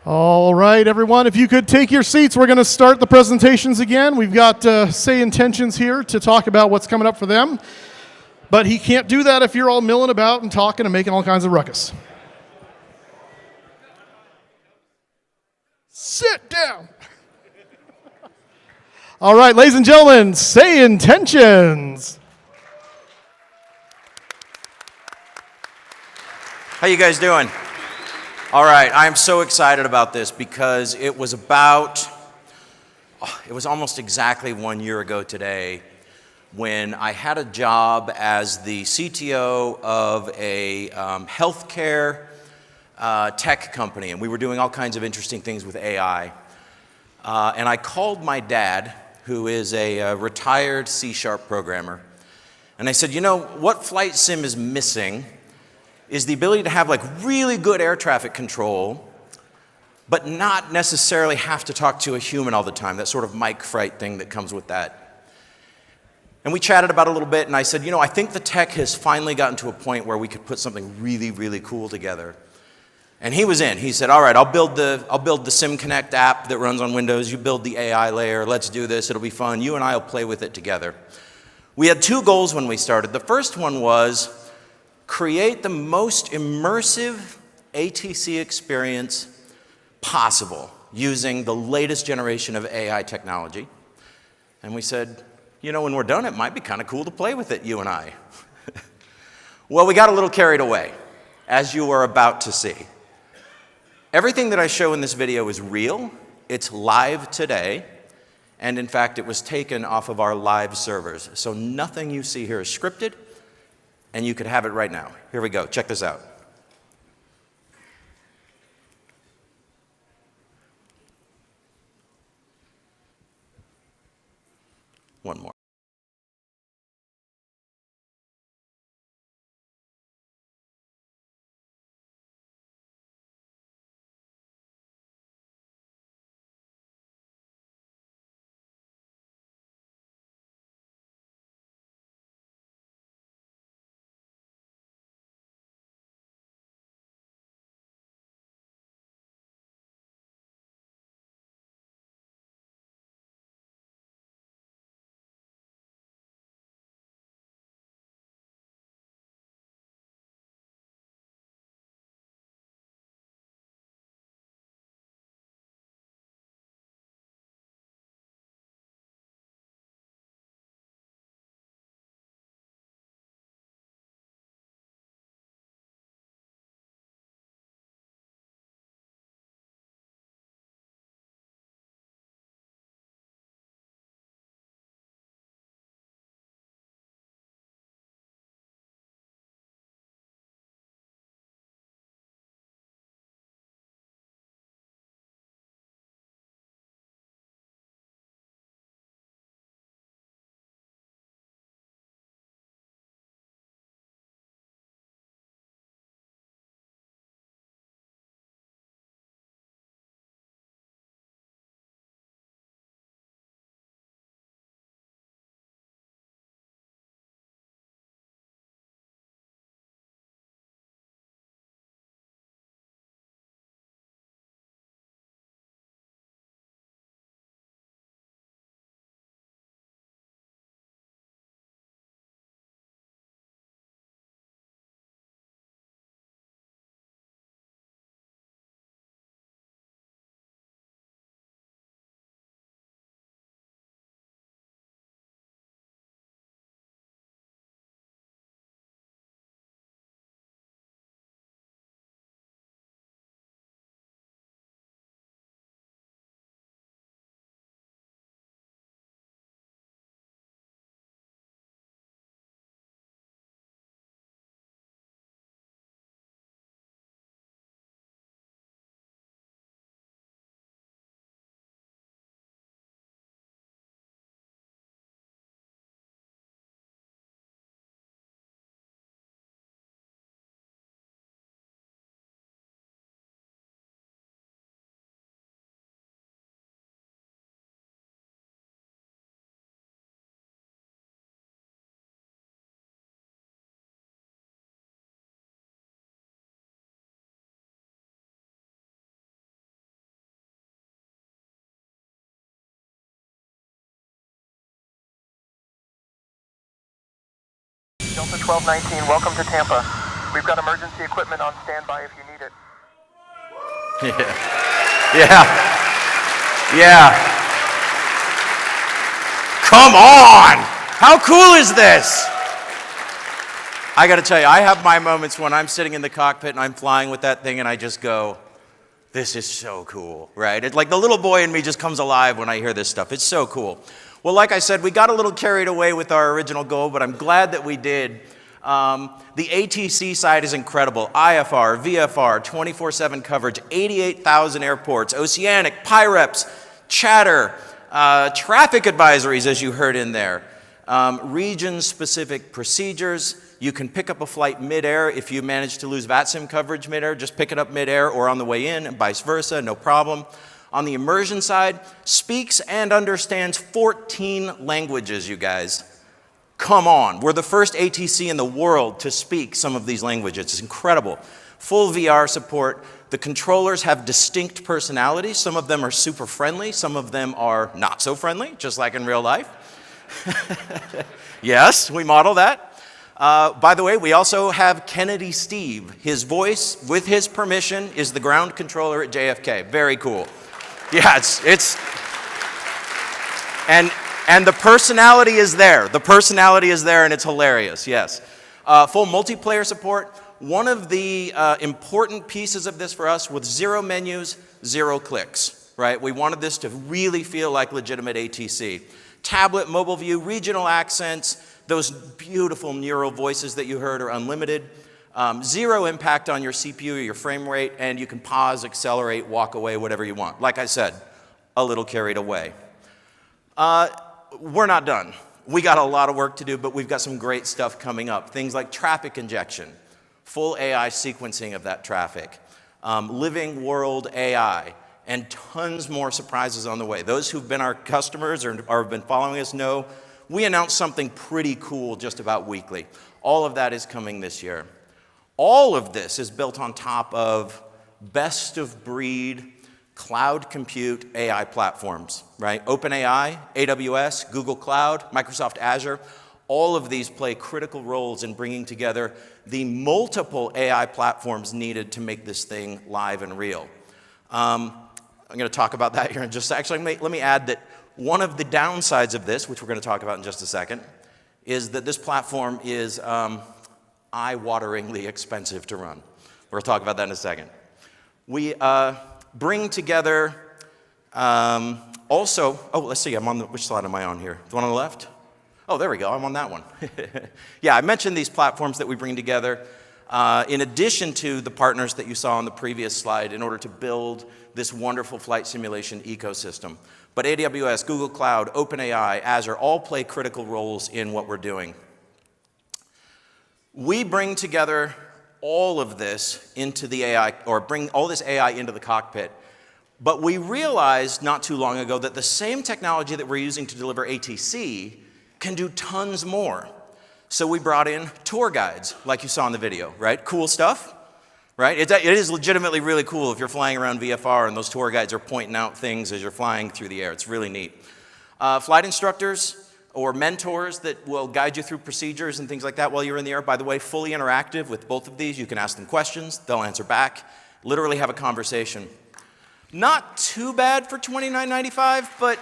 All right, everyone, if you could take your seats, we're going to start the presentations again. We've got Say Intentions here to talk about what's coming up for them. But he can't do that if you're all milling about and talking and making all kinds of ruckus. Sit down. All right, ladies and gentlemen, Say Intentions. How you guys doing? All right, I'm so excited about this because it was almost exactly 1 year ago today when I had a job as the CTO of a healthcare tech company, and we were doing all kinds of interesting things with AI. And I called my dad, who is a retired C# programmer, and I said, you know, what flight sim is missing is the ability to have like really good air traffic control, but not necessarily have to talk to a human all the time, that sort of mic fright thing that comes with that. And we chatted about it a little bit, and I said, you know, I think the tech has finally gotten to a point where we could put something really, really cool together. And he was in. He said, all right, I'll build the SimConnect app that runs on Windows. You build the AI layer. Let's do this. It'll be fun. You and I will play with it together. We had two goals when we started. The first one was create the most immersive ATC experience possible using the latest generation of AI technology. And we said, you know, when we're done, it might be kind of cool to play with it, you and I. Well, we got a little carried away, as you are about to see. Everything that I show in this video is real. It's live today. And in fact, it was taken off of our live servers. So nothing you see here is scripted. And you could have it right now. Here we go. Check this out. One more. Delta 1219, welcome to Tampa. We've got emergency equipment on standby if you need it. Yeah. Yeah. Come on! How cool is this? I gotta tell you, I have my moments when I'm sitting in the cockpit and I'm flying with that thing and I just go, this is so cool, right? It's like the little boy in me just comes alive when I hear this stuff. It's so cool. Well, like I said, we got a little carried away with our original goal, but I'm glad that we did. The ATC side is incredible. IFR, VFR, 24/7 coverage, 88,000 airports, Oceanic, PIREPS, chatter, traffic advisories, as you heard in there, region-specific procedures. You can pick up a flight midair if you manage to lose VATSIM coverage midair. Just pick it up midair or on the way in and vice versa, no problem. On the immersion side, speaks and understands 14 languages, you guys. Come on, we're the first ATC in the world to speak some of these languages. It's incredible. Full VR support. The controllers have distinct personalities. Some of them are super friendly. Some of them are not so friendly, just like in real life. Yes, we model that. By the way, we also have Kennedy Steve. His voice, with his permission, is the ground controller at JFK. Very cool. Yeah, and the personality is there. The personality is there and it's hilarious, yes. Full multiplayer support. One of the important pieces of this for us was 0 menus, 0 clicks, right? We wanted this to really feel like legitimate ATC. Tablet, mobile view, regional accents, those beautiful neural voices that you heard are unlimited. 0 impact on your CPU or your frame rate, and you can pause, accelerate, walk away, whatever you want. Like I said, a little carried away. We're not done. We got a lot of work to do, but we've got some great stuff coming up. Things like traffic injection, full AI sequencing of that traffic, living world AI, and tons more surprises on the way. Those who've been our customers or have been following us know we announce something pretty cool just about weekly. All of that is coming this year. All of this is built on top of best of breed cloud compute AI platforms, right? OpenAI, AWS, Google Cloud, Microsoft Azure, all of these play critical roles in bringing together the multiple AI platforms needed to make this thing live and real. I'm going to talk about that here in just a second. Actually, let me add that one of the downsides of this, which we're going to talk about in just a second, is that this platform is eye-wateringly expensive to run. We're going to talk about that in a second. We bring together also, let's see, which slide am I on here? The one on the left? Oh, there we go, I'm on that one. Yeah, I mentioned these platforms that we bring together in addition to the partners that you saw on the previous slide in order to build this wonderful flight simulation ecosystem. But AWS, Google Cloud, OpenAI, Azure all play critical roles in what we're doing. We bring together all of this into the AI, or bring all this AI into the cockpit. But we realized not too long ago that the same technology that we're using to deliver ATC can do tons more. So we brought in tour guides, like you saw in the video, right? Cool stuff, right? It is legitimately really cool if you're flying around VFR and those tour guides are pointing out things as you're flying through the air. It's really neat. Flight instructors or mentors that will guide you through procedures and things like that while you're in the air. By the way, fully interactive with both of these. You can ask them questions, they'll answer back, literally have a conversation. Not too bad for $29.95, but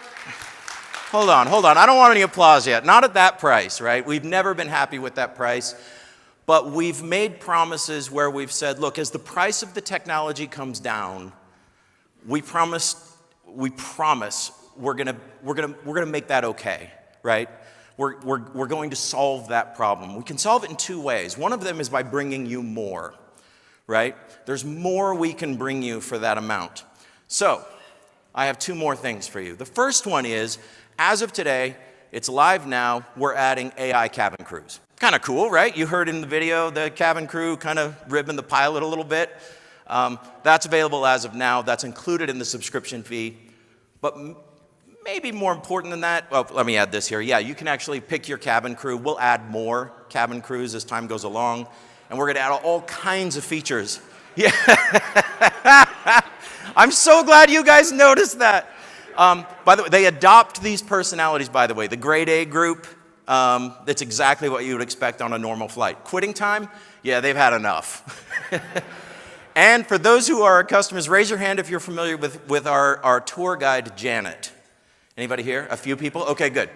hold on. I don't want any applause yet. Not at that price, right? We've never been happy with that price, but we've made promises where we've said, look, as the price of the technology comes down, we promise we're gonna make that okay, right? We're going to solve that problem. We can solve it in two ways. One of them is by bringing you more, right? There's more we can bring you for that amount. So, I have two more things for you. The first one is, as of today, it's live now, we're adding AI cabin crews. Kind of cool, right? You heard in the video the cabin crew kind of ribbing the pilot a little bit. That's available as of now. That's included in the subscription fee. But maybe more important than that, well, let me add this here. Yeah, you can actually pick your cabin crew. We'll add more cabin crews as time goes along. And we're going to add all kinds of features. Yeah. I'm so glad you guys noticed that. By the way, they adopt these personalities, by the way. The grade A group, That's exactly what you would expect on a normal flight. Quitting time? Yeah, they've had enough. And for those who are our customers, raise your hand if you're familiar with our tour guide, Janet. Anybody here? A few people? Okay, good.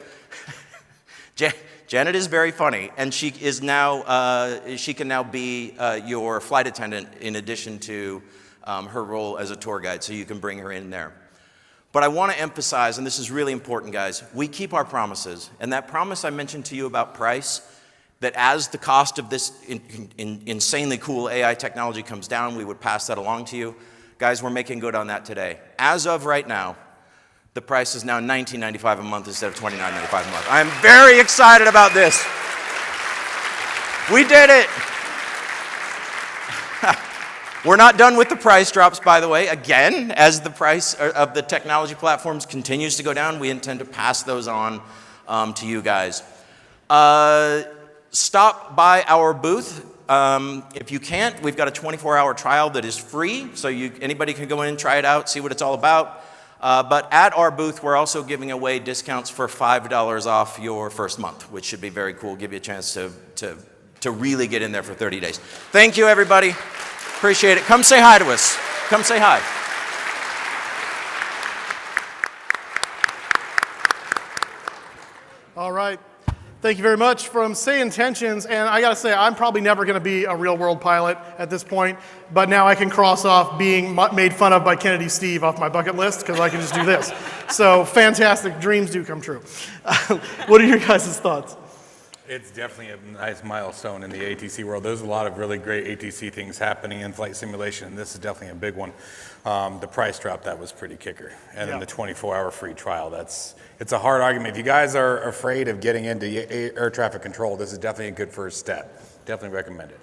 Janet is very funny, and she can now be your flight attendant in addition to her role as a tour guide, so you can bring her in there. But I want to emphasize, and this is really important, guys, we keep our promises. And that promise I mentioned to you about price, that as the cost of this insanely cool AI technology comes down, we would pass that along to you. Guys, we're making good on that today. As of right now, the price is now $19.95 a month instead of $29.95 a month. I'm very excited about this. We did it. We're not done with the price drops, by the way. Again, as the price of the technology platforms continues to go down, we intend to pass those on to you guys. Stop by our booth. If you can't, we've got a 24-hour trial that is free, so anybody can go in, try it out, see what it's all about. But at our booth, we're also giving away discounts for $5 off your first month, which should be very cool, give you a chance to really get in there for 30 days. Thank you, everybody. Appreciate it. Come say hi to us. Come say hi. All right. Thank you very much from Say Intentions. And I got to say, I'm probably never going to be a real world pilot at this point, but now I can cross off being made fun of by Kennedy Steve off my bucket list because I can just do this. So fantastic. Dreams do come true. What are your guys' thoughts? It's definitely a nice milestone in the ATC world. There's a lot of really great ATC things happening in flight simulation, and this is definitely a big one. The price drop, that was pretty kicker. And then the 24-hour free trial, it's a hard argument. If you guys are afraid of getting into air traffic control, this is definitely a good first step. Definitely recommend it.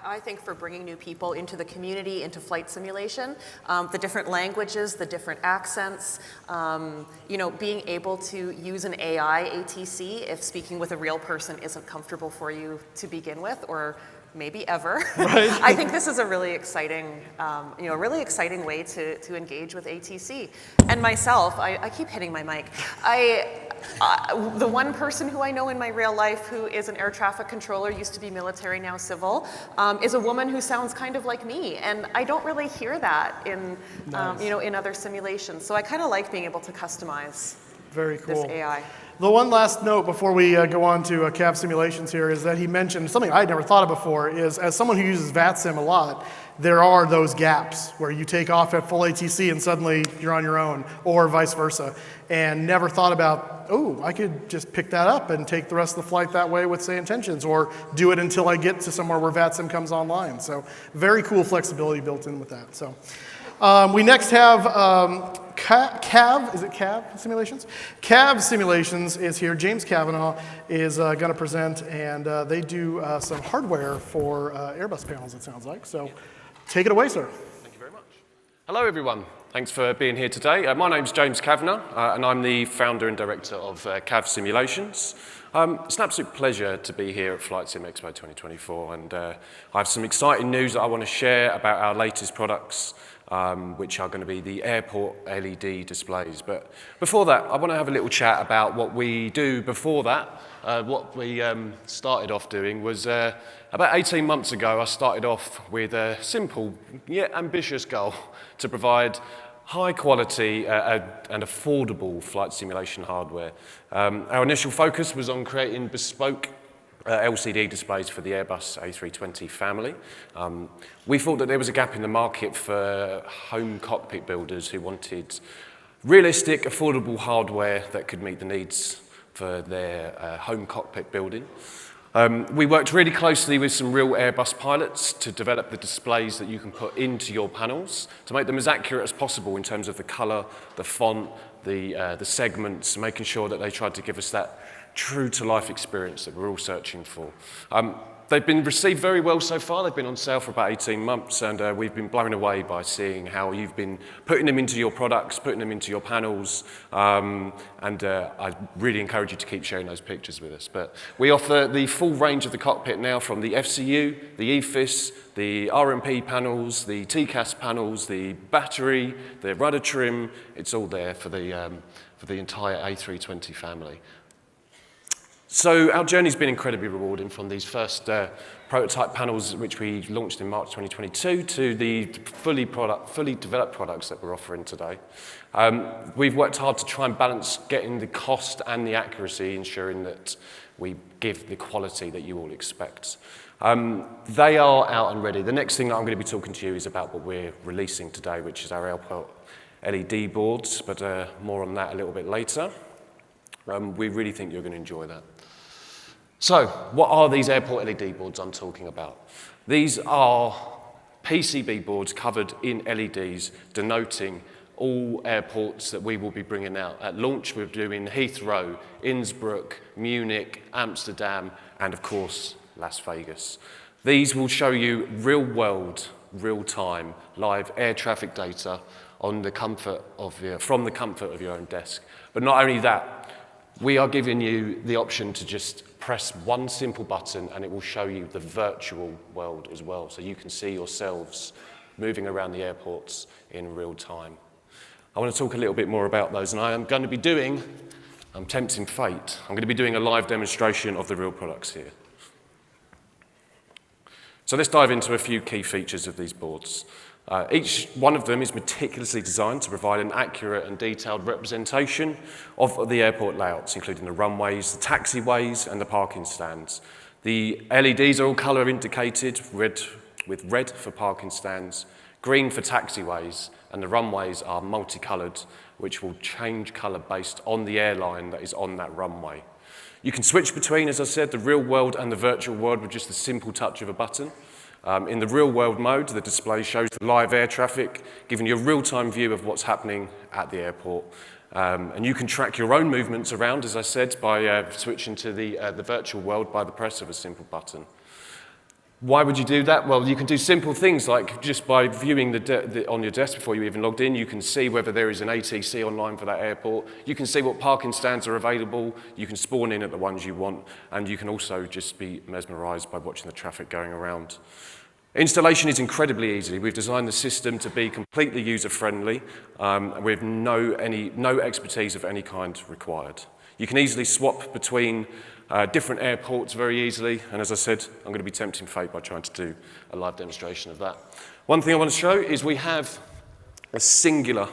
I think for bringing new people into the community, into flight simulation, the different languages, the different accents, being able to use an AI ATC if speaking with a real person isn't comfortable for you to begin with, or maybe ever. Right. I think this is a really exciting, way to engage with ATC. And myself, I keep hitting my mic. The one person who I know in my real life who is an air traffic controller, used to be military, now civil, is a woman who sounds kind of like me, and I don't really hear that in, in other simulations. So I kind of like being able to customize this AI. The one last note before we go on to CAV simulations here is that he mentioned something I'd never thought of before is, as someone who uses VATSIM a lot, there are those gaps where you take off at full ATC and suddenly you're on your own, or vice versa. And never thought about, I could just pick that up and take the rest of the flight that way with Say Intentions, or do it until I get to somewhere where VATSIM comes online. So very cool flexibility built in with that. So we next have CAV, is it CAV simulations? CAV simulations is here. James Kavanaugh is going to present, and they do some hardware for Airbus panels, it sounds like. So take it away, sir. Thank you very much. Hello, everyone. Thanks for being here today. My name's James Kavanaugh, and I'm the founder and director of CAV Simulations. It's an absolute pleasure to be here at FlightSimExpo 2024, and I have some exciting news that I want to share about our latest products, which are going to be the airport LED displays. But before that, I want to have a little chat about what we do before that. What we started off doing was, about 18 months ago, I started off with a simple yet ambitious goal to provide high quality and affordable flight simulation hardware. Our initial focus was on creating bespoke LCD displays for the Airbus A320 family. We thought that there was a gap in the market for home cockpit builders who wanted realistic, affordable hardware that could meet the needs for their home cockpit building. We worked really closely with some real Airbus pilots to develop the displays that you can put into your panels to make them as accurate as possible in terms of the colour, the font, the segments, making sure that they tried to give us that true-to-life experience that we're all searching for. They've been received very well so far. They've been on sale for about 18 months, and we've been blown away by seeing how you've been putting them into your products, putting them into your panels, and I really encourage you to keep sharing those pictures with us. But we offer the full range of the cockpit now, from the FCU, the EFIS, the RMP panels, the TCAS panels, the battery, the rudder trim. It's all there for the entire A320 family. So our journey's been incredibly rewarding, from these first prototype panels which we launched in March 2022 to the fully developed products that we're offering today. We've worked hard to try and balance getting the cost and the accuracy, ensuring that we give the quality that you all expect. They are out and ready. The next thing that I'm going to be talking to you is about what we're releasing today, which is our airport LED boards, but more on that a little bit later. We really think you're going to enjoy that. So, what are these airport LED boards I'm talking about? These are PCB boards covered in LEDs, denoting all airports that we will be bringing out. At launch, we're doing Heathrow, Innsbruck, Munich, Amsterdam, and of course, Las Vegas. These will show you real-world, real-time, live air traffic data on the comfort of from the comfort of your own desk. But not only that, we are giving you the option to just press one simple button and it will show you the virtual world as well, so you can see yourselves moving around the airports in real time. I want to talk a little bit more about those, and I am going to be doing, I'm tempting fate, I'm going to be doing a live demonstration of the real products here. So let's dive into a few key features of these boards. Each one of them is meticulously designed to provide an accurate and detailed representation of the airport layouts, including the runways, the taxiways, and the parking stands. The LEDs are all colour indicated, with red for parking stands, green for taxiways, and the runways are multicoloured, which will change colour based on the airline that is on that runway. You can switch between, as I said, the real world and the virtual world with just a simple touch of a button. In the real world mode, the display shows the live air traffic, giving you a real-time view of what's happening at the airport. And you can track your own movements around, as I said, by switching to the virtual world by the press of a simple button. Why would you do that? Well, you can do simple things like just by viewing on your desk before you even logged in, you can see whether there is an ATC online for that airport. You can see what parking stands are available. You can spawn in at the ones you want, and you can also just be mesmerised by watching the traffic going around. Installation is incredibly easy. We've designed the system to be completely user-friendly with no expertise of any kind required. You can easily swap between different airports very easily, and as I said, I'm going to be tempting fate by trying to do a live demonstration of that. One thing I want to show is we have a singular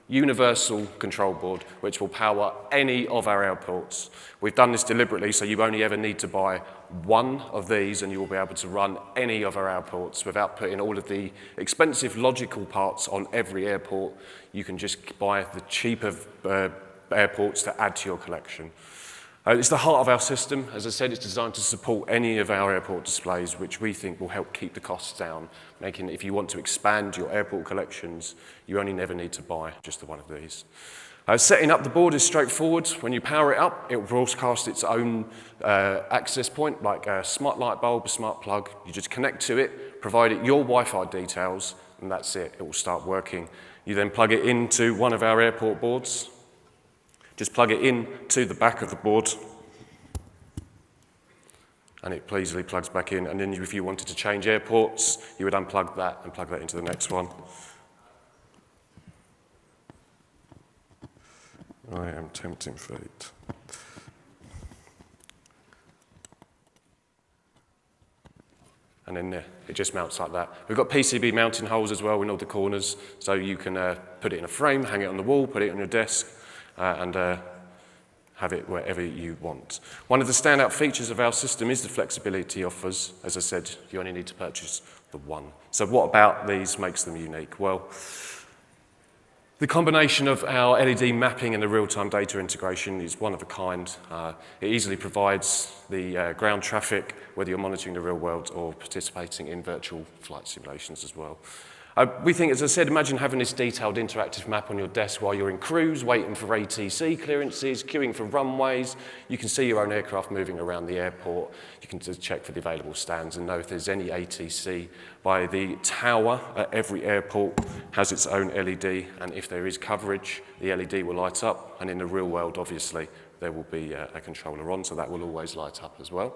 universal control board which will power any of our airports. We've done this deliberately so you only ever need to buy one of these and you will be able to run any of our airports without putting all of the expensive logical parts on every airport. You can just buy the cheaper airports to add to your collection. It's the heart of our system. As I said, it's designed to support any of our airport displays, which we think will help keep the costs down, making if you want to expand your airport collections, you only never need to buy just the one of these. Setting up the board is straightforward. When you power it up, it will broadcast its own access point, like a smart light bulb, a smart plug. You just connect to it, provide it your Wi-Fi details, and that's it. It will start working. You then plug it into one of our airport boards. Just plug it in to the back of the board, and it easily plugs back in. And then if you wanted to change airports, you would unplug that and plug that into the next one. I am tempting fate. And then there, it just mounts like that. We've got PCB mounting holes as well in all the corners, so you can put it in a frame, hang it on the wall, put it on your desk, and have it wherever you want. One of the standout features of our system is the flexibility it offers. As I said, you only need to purchase the one. So what about these makes them unique? Well, the combination of our LED mapping and the real-time data integration is one of a kind. It easily provides the ground traffic, whether you're monitoring the real world or participating in virtual flight simulations as well. We think, as I said, imagine having this detailed interactive map on your desk while you're in cruise, waiting for ATC clearances, queuing for runways. You can see your own aircraft moving around the airport. You can just check for the available stands and know if there's any ATC. By the tower at every airport has its own LED, and if there is coverage, the LED will light up, and in the real world, obviously, there will be a controller on, so that will always light up as well.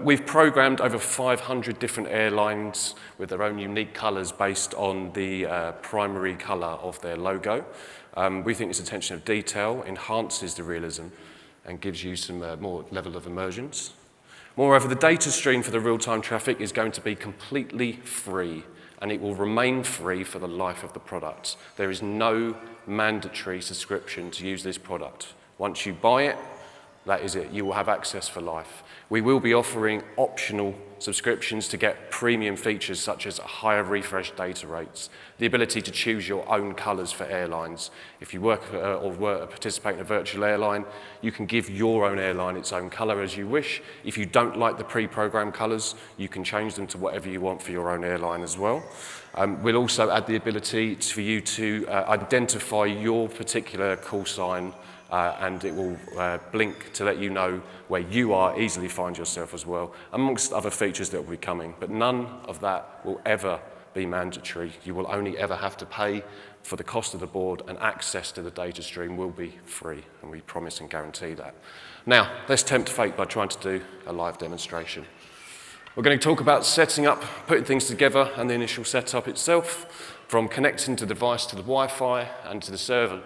We've programmed over 500 different airlines with their own unique colours based on the primary colour of their logo. We think this attention of detail enhances the realism and gives you some more level of immersions. Moreover, the data stream for the real-time traffic is going to be completely free, and it will remain free for the life of the product. There is no mandatory subscription to use this product. Once you buy it, that is it. You will have access for life. We will be offering optional subscriptions to get premium features such as higher refresh data rates, the ability to choose your own colours for airlines. If you work or participate in a virtual airline, you can give your own airline its own colour as you wish. If you don't like the pre-programmed colours, you can change them to whatever you want for your own airline as well. We'll also add the ability for you to identify your particular call sign, and it will blink to let you know where you are, easily find yourself as well, amongst other features that will be coming. But none of that will ever be mandatory. You will only ever have to pay for the cost of the board, and access to the data stream will be free, and we promise and guarantee that. Now, let's tempt fate by trying to do a live demonstration. We're going to talk about setting up, putting things together, and the initial setup itself, from connecting the device to the Wi-Fi and to the server,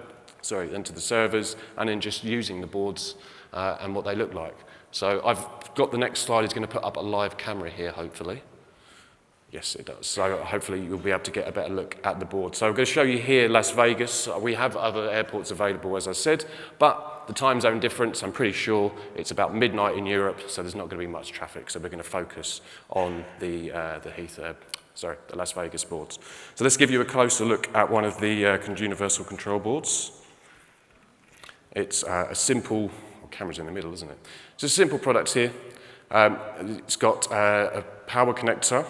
into the servers, and then just using the boards and what they look like. So I've got the next slide is going to put up a live camera here, hopefully. Yes, it does. So hopefully you'll be able to get a better look at the board. So I'm going to show you here Las Vegas. We have other airports available, as I said, but the time zone difference, I'm pretty sure it's about midnight in Europe, so there's not going to be much traffic. So we're going to focus on the Las Vegas boards. So let's give you a closer look at one of the universal control boards. It's a simple, camera's in the middle, isn't it? It's a simple product here. It's got a power connector,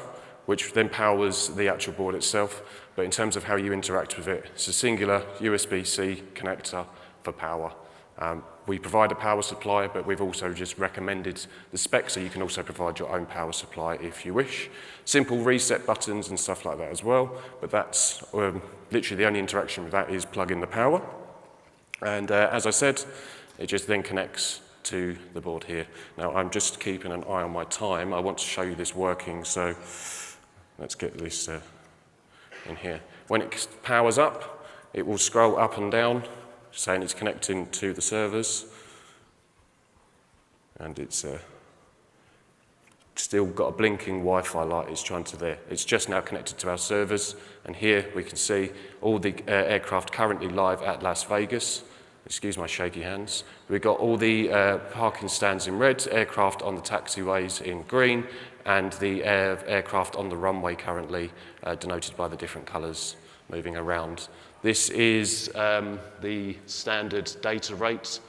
which then powers the actual board itself. But in terms of how you interact with it, it's a singular USB-C connector for power. We provide a power supply, but we've also just recommended the specs, so you can also provide your own power supply if you wish. Simple reset buttons and stuff like that as well, but that's literally the only interaction with that is plug in the power. And as I said, it just then connects to the board here. Now, I'm just keeping an eye on my time. I want to show you this working, so let's get this in here. When it powers up, it will scroll up and down, saying it's connecting to the servers. And it's still got a blinking Wi-Fi light it's trying to there. It's just now connected to our servers. And here we can see all the aircraft currently live at Las Vegas. Excuse my shaky hands. We've got all the parking stands in red, aircraft on the taxiways in green, and the aircraft on the runway currently denoted by the different colours moving around. This is the standard data rate.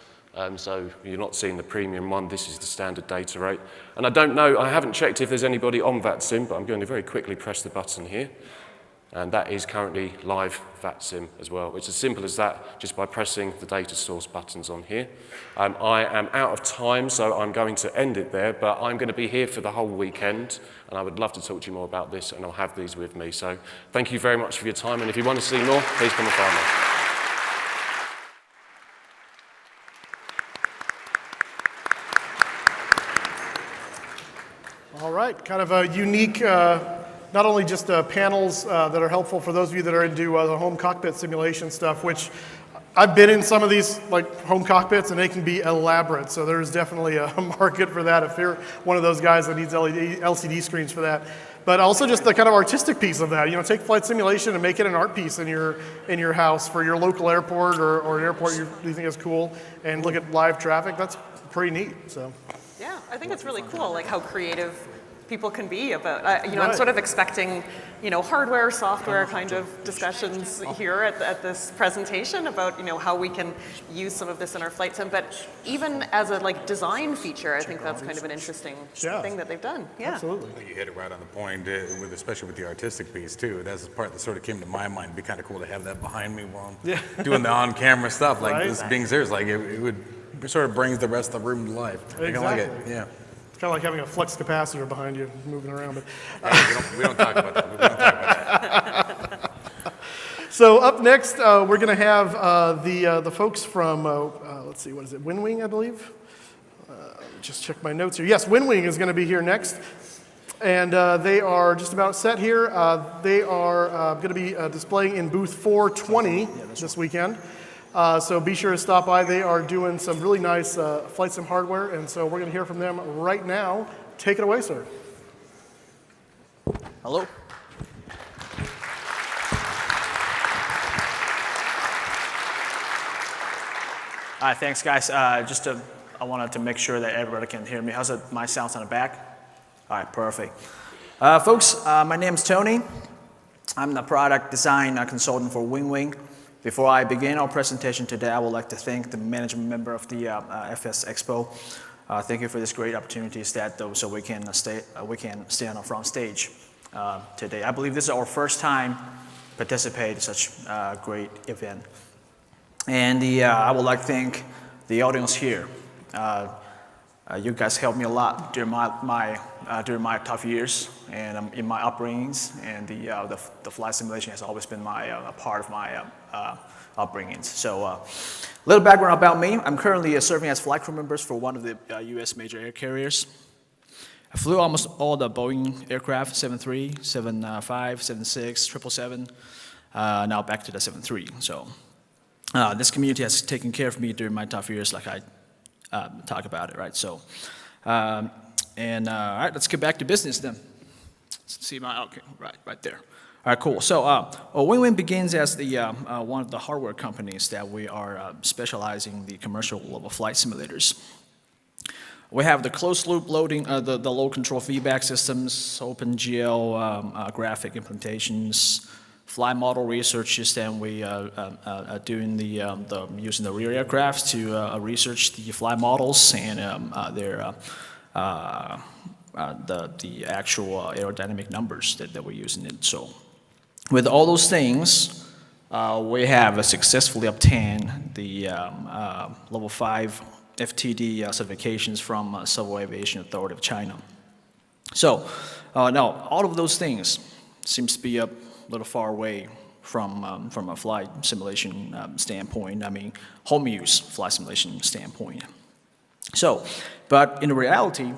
So you're not seeing the premium one, this is the standard data rate. And I don't know, I haven't checked if there's anybody on VATSIM, but I'm going to very quickly press the button here. And that is currently live VATSIM as well. It's as simple as that, just by pressing the data source buttons on here. I am out of time, so I'm going to end it there, but I'm going to be here for the whole weekend, and I would love to talk to you more about this, and I'll have these with me. So thank you very much for your time, and if you want to see more, please come and find me. All right, kind of a unique, not only just panels that are helpful for those of you that are into the home cockpit simulation stuff, which I've been in some of these like home cockpits and they can be elaborate. So there's definitely a market for that if you're one of those guys that needs LCD screens for that. But also just the kind of artistic piece of that. You know, take flight simulation and make it an art piece in your house for your local airport or an airport you think is cool, and look at live traffic. That's pretty neat. So. Yeah, I think it's really cool, like how creative people can be about, you know, I'm sort of expecting, you know, hardware, software kind of discussions here at this presentation about, you know, how we can use some of this in our flight sim, but even as a like design feature, I think that's kind of an interesting thing that they've done. Yeah, absolutely. You hit it right on the point, especially with the artistic piece too. That's the part that sort of came to my mind. It'd be kind of cool to have that behind me while I'm doing the on-camera stuff. Like this being serious, like it would sort of brings the rest of the room to life. Exactly. I like it. Yeah. It's kind of like having a flux capacitor behind you moving around. But we don't talk about that. We don't talk about that. So up next, we're going to have the folks from let's see, what is it? WinWing, I believe. Just check my notes here. Yes, WinWing is going to be here next, and they are just about set here. They are going to be displaying in booth 420 this weekend. So be sure to stop by. They are doing some really nice flight sim hardware, and so we're going to hear from them right now. Take it away, sir. Hello. All right, thanks, guys. I wanted to make sure that everybody can hear me. How's my sound on the back? All right, perfect. Folks, my name is Tony. I'm the product design consultant for WingWing. Before I begin our presentation today, I would like to thank the management member of the FSExpo. Thank you for this great opportunity so we can stay on the front stage today. I believe this is our first time participate in such a great event. And I would like to thank the audience here. You guys helped me a lot during my tough years and in my upbringings, and the flight simulation has always been a part of my upbringings. So a little background about me. I'm currently serving as flight crew members for one of the U.S. major air carriers. I flew almost all the Boeing aircraft, 73, 75, 76, 777, now back to the 73. So this community has taken care of me during my tough years, like I talk about it, right? So, all right, let's get back to business then. Let's see okay, right there. All right, cool. So, WingWing begins as one of the hardware companies that we are specializing in the commercial level flight simulators. We have the closed loop loading, the load control feedback systems, OpenGL graphic implementations, flight model researches, and we are doing using the rear aircraft to research the flight models and the actual aerodynamic numbers that we're using it. So, with all those things, we have successfully obtained the level 5 FTD certifications from Civil Aviation Authority of China. So, now all of those things seems to be a little far away from a flight simulation standpoint. I mean, home use flight simulation standpoint. So, but in reality,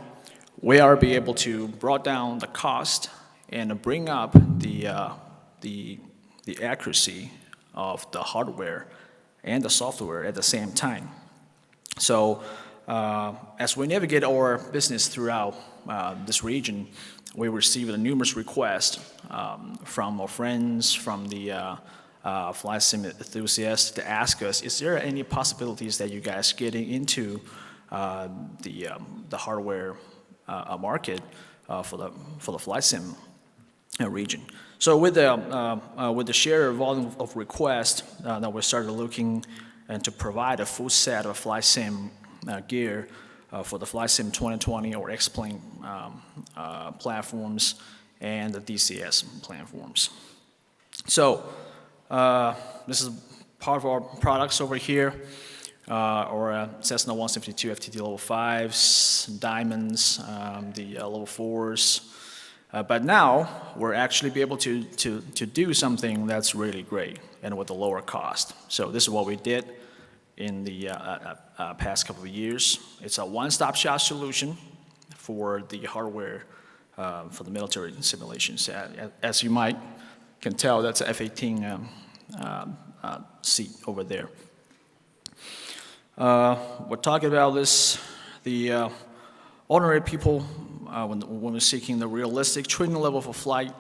we are be able to bring down the cost and bring up the accuracy of the hardware and the software at the same time. So, as we navigate our business throughout this region, we received numerous requests from our friends, from the flight sim enthusiasts to ask us, is there any possibilities that you guys getting into the hardware market for the flight sim region? So with the sheer volume of requests that we started looking and to provide a full set of flight sim gear for the Flight Sim 2020 or X-Plane platforms and the DCS platforms. So this is part of our products over here, or Cessna 172 FTD level 5s, Diamonds, the level 4s. But now we're actually be able to do something that's really great and with a lower cost. So this is what we did in the past couple of years. It's a one-stop shop solution for the hardware for the military simulations. As you might can tell, that's an F-18 seat over there. We're talking about this, the ordinary people when we're seeking the realistic training level for flight,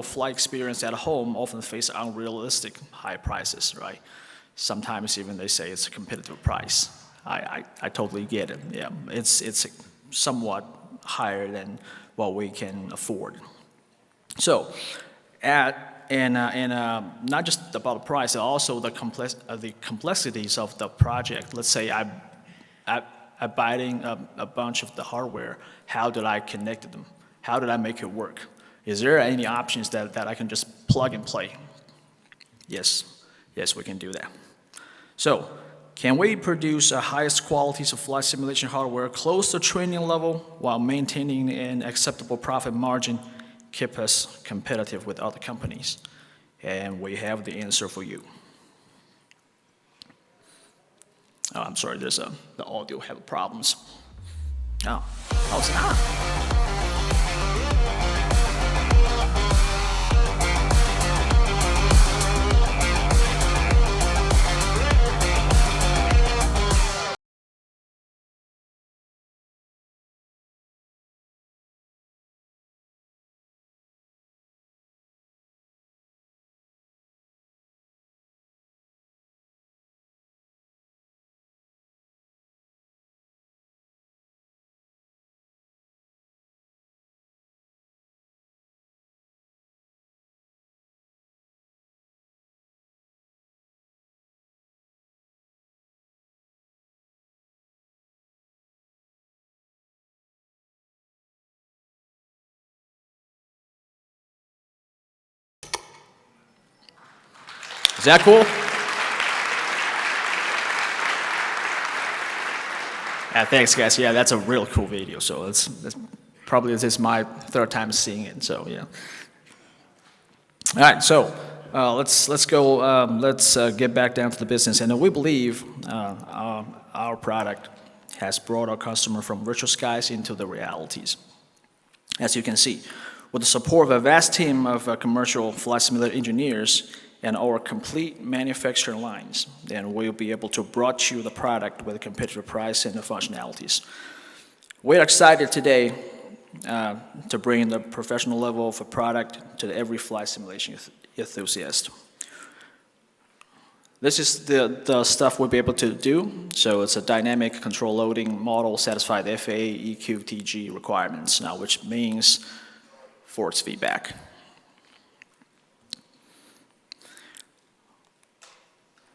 flight experience at home often face unrealistic high prices, right? Sometimes even they say it's a competitive price. I totally get it. Yeah, it's somewhat higher than what we can afford. So, not just about the price, also the complexities of the project. Let's say I'm buying a bunch of the hardware. How did I connect them? How did I make it work? Is there any options that I can just plug and play? Yes, we can do that. So, can we produce the highest qualities of flight simulation hardware close to training level while maintaining an acceptable profit margin, keep us competitive with other companies? And we have the answer for you. Oh, I'm sorry, the audio have problems. Oh, it's not. Is that cool? Yeah, thanks, guys. Yeah, that's a real cool video. So that's probably this is my third time seeing it. So yeah. All right. So let's go. Let's get back down to the business. And we believe our product has brought our customer from virtual skies into the realities. As you can see, with the support of a vast team of commercial flight simulator engineers and our complete manufacturing lines, then we'll be able to bring you the product with a competitive price and the functionalities. We're excited today to bring the professional level of a product to every flight simulation enthusiast. This is the stuff we'll be able to do. So it's a dynamic control loading model satisfy the FAA EQTG requirements now, which means force feedback.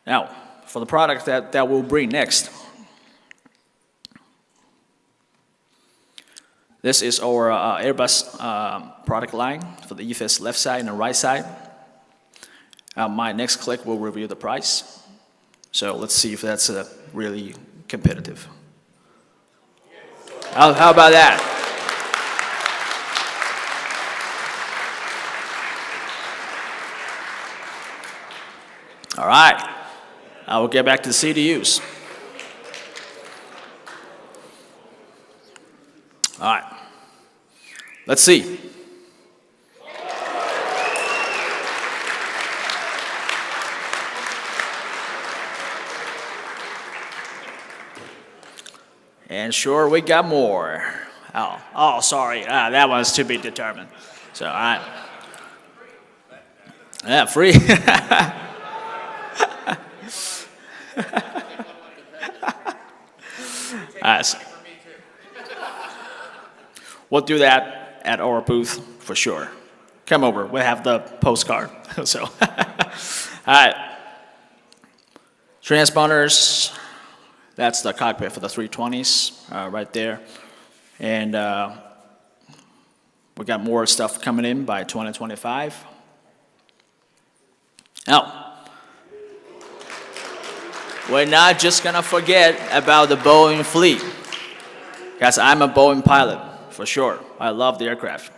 Now, for the product that we'll bring next, this is our Airbus product line for the EFS left side and the right side. My next click will reveal the price. So let's see if that's really competitive. How about that? All right. I will get back to the CDUs. All right. Let's see. And sure, we got more. Oh, sorry. That one's to be determined. So, all right. Yeah, free. We'll do that at our booth for sure. Come over. We have the postcard. So, all right. Transponders. That's the cockpit for the 320s right there. And we got more stuff coming in by 2025. Now, we're not just going to forget about the Boeing fleet. Because I'm a Boeing pilot, for sure. I love the aircraft.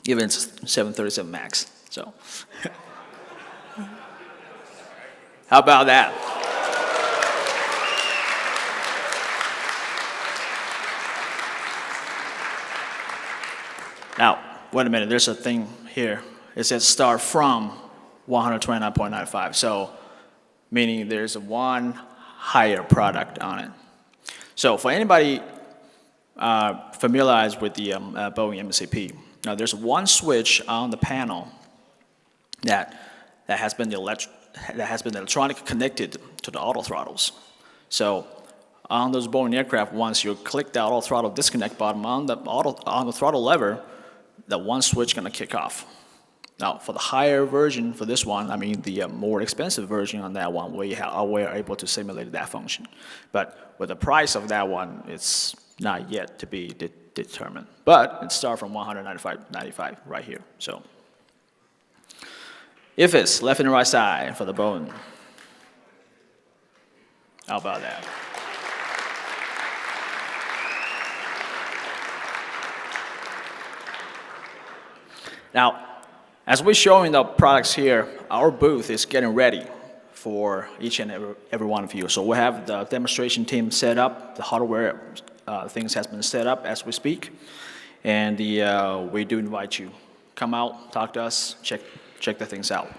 Even it's 737 MAX. So, how about that? Now, wait a minute, there's a thing here. It says start from 129.95. So, meaning there's one higher product on it. So, for anybody familiarized with the Boeing MCP, now there's one switch on the panel that has been electronically connected to the auto throttles. So, on those Boeing aircraft, once you click the auto throttle disconnect button on the throttle lever, that one switch gonna kick off. Now, for the higher version for this one, I mean the more expensive version on that one, we are able to simulate that function. But with the price of that one, it's not yet to be determined. But it starts from 195.95 right here. So, if it's left and right side for the Boeing, how about that? Now, as we're showing the products here, our booth is getting ready for each and every one of you. So we have the demonstration team set up, the hardware things has been set up as we speak, and we do invite you. Come out, talk to us, check the things out.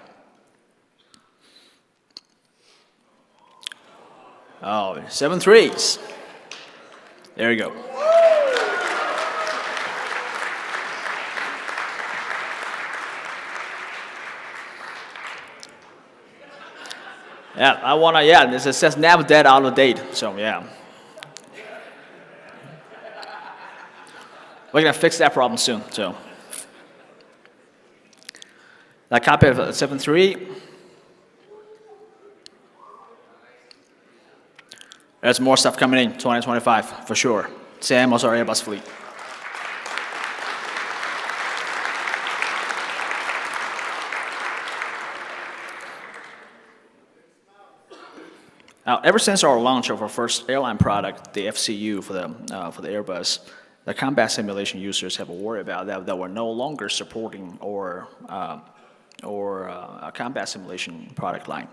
Oh, 7.3s. There you go. Yeah, this says never dead out of date, so yeah. We're gonna fix that problem soon, so. That copy of 7.3. There's more stuff coming in 2025, for sure. Same as our Airbus fleet. Now, ever since our launch of our first airline product, the FCU for the Airbus, the combat simulation users have a worry about that we're no longer supporting a combat simulation product line.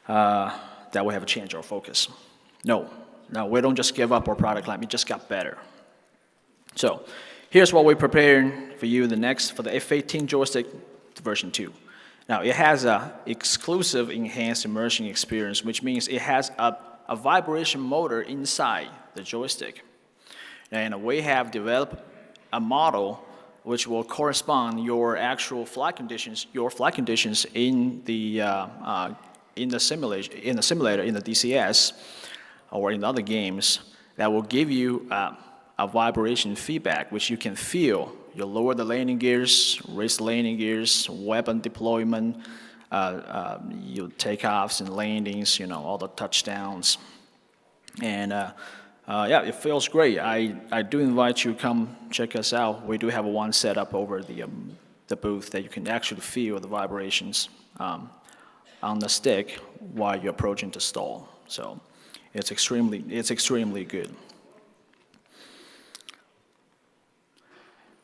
That we have to change our focus. No, we don't just give up our product line, we just got better. So, here's what we're preparing for you for the F-18 joystick version 2. Now, it has an exclusive enhanced immersion experience, which means it has a vibration motor inside the joystick. And we have developed a model which will correspond your actual flight conditions, in the simulator, in the DCS, or in other games, that will give you a vibration feedback, which you can feel. You lower the landing gears, raise the landing gears, weapon deployment, you takeoffs and landings, all the touchdowns. And yeah, it feels great. I do invite you to come check us out. We do have one set up over the booth that you can actually feel the vibrations on the stick while you're approaching the stall. So it's extremely good.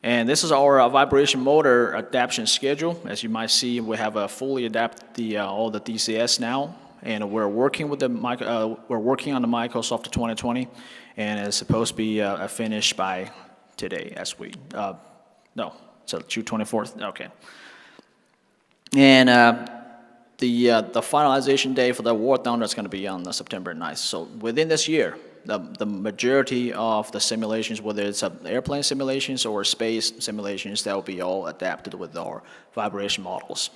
And this is our vibration motor adaptation schedule. As you might see, we have fully adapted all the DCS now, and we're working with we're working on the Microsoft 2020, and it's supposed to be finished by today, so June 24th. Okay. And the finalization day for the War Thunder is going to be on September 9th. So within this year, the majority of the simulations, whether it's airplane simulations or space simulations, that will be all adapted with our vibration models.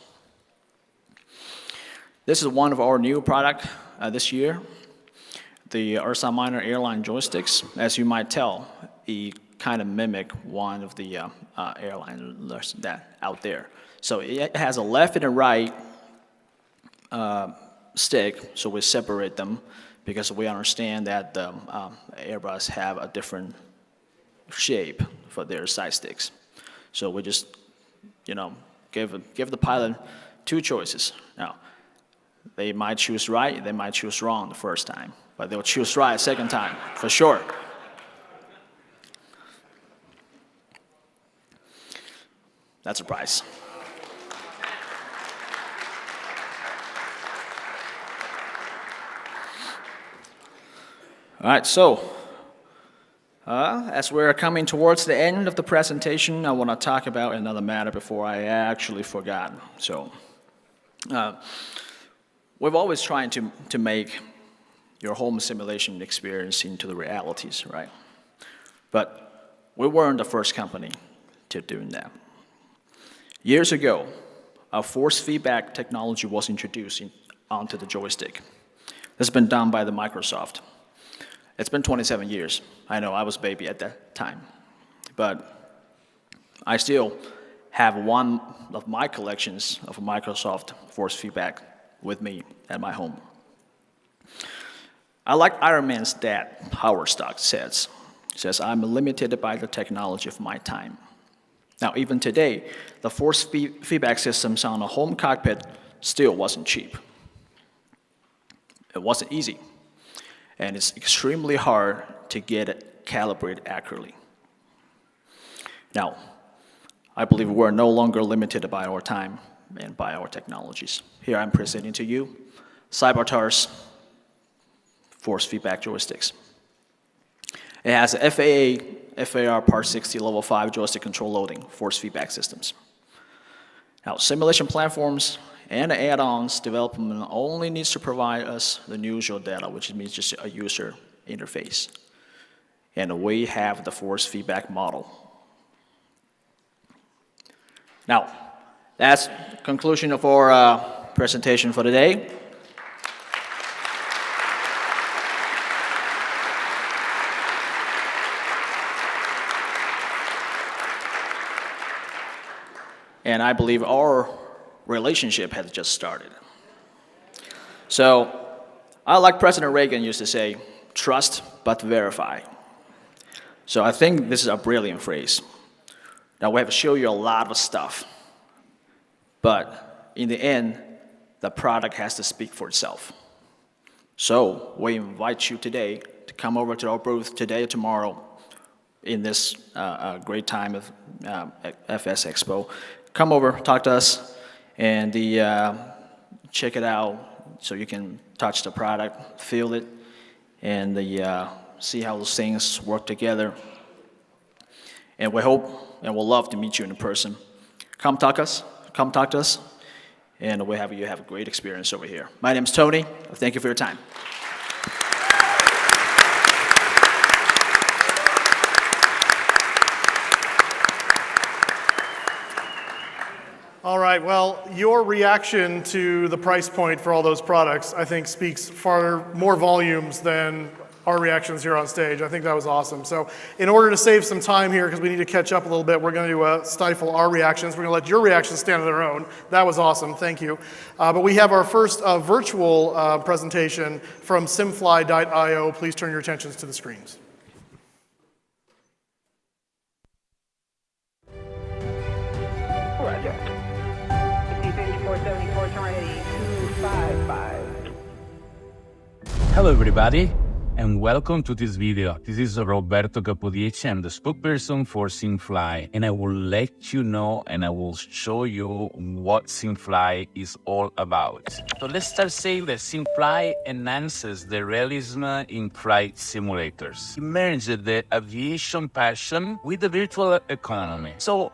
This is one of our new products this year, the Ursa Minor airline joysticks. As you might tell, it kind of mimic one of the airliners that out there. So it has a left and a right stick, so we separate them, because we understand that the Airbus have a different shape for their side sticks. So we just, give the pilot two choices. Now, they might choose right, they might choose wrong the first time, but they'll choose right second time, for sure. That's a prize. All right, so as we're coming towards the end of the presentation, I want to talk about another matter before I actually forgot. So we've always tried to make your home simulation experience into the realities, right? But we weren't the first company to do that. Years ago, a force feedback technology was introduced onto the joystick. This has been done by the Microsoft. It's been 27 years. I know, I was a baby at that time. But I still have one of my collections of Microsoft force feedback with me at my home. I like Iron Man's dad, Howard Stark, says, "I'm limited by the technology of my time." Now, even today, the force feedback systems on a home cockpit still wasn't cheap. It wasn't easy. And it's extremely hard to get it calibrated accurately. Now, I believe we're no longer limited by our time and by our technologies. Here I'm presenting to you Cybertar's force feedback joysticks. It has a FAR Part 60 Level 5 joystick control loading force feedback systems. Now, simulation platforms and add-ons development only needs to provide us the usual data, which means just a user interface. And we have the force feedback model. Now, that's the conclusion of our presentation for today. And I believe our relationship has just started. So, I like President Reagan used to say, trust but verify. So I think this is a brilliant phrase. Now we have to show you a lot of stuff, but in the end, the product has to speak for itself. So we invite you today to come over to our booth today or tomorrow in this great time of FSExpo. Come over, talk to us, and check it out so you can touch the product, feel it, and see how those things work together. And we hope and we'll love to meet you in person. Come talk to us, and we'll have you have a great experience over here. My name's Tony. Thank you for your time. All right, well, your reaction to the price point for all those products, I think, speaks far more volumes than our reactions here on stage. I think that was awesome. So in order to save some time here, because we need to catch up a little bit, we're going to stifle our reactions. We're going to let your reactions stand on their own. That was awesome. Thank you. But we have our first virtual presentation from simfly.io. Please turn your attentions to the screens. Roger. 5474, turn ready, 255. Hello everybody, and welcome to this video. This is Roberto Capodici. I'm the spokesperson for Simfly, and I will let you know and I will show you what Simfly is all about. So let's start saying that Simfly enhances the realism in flight simulators. It merges the aviation passion with the virtual economy. So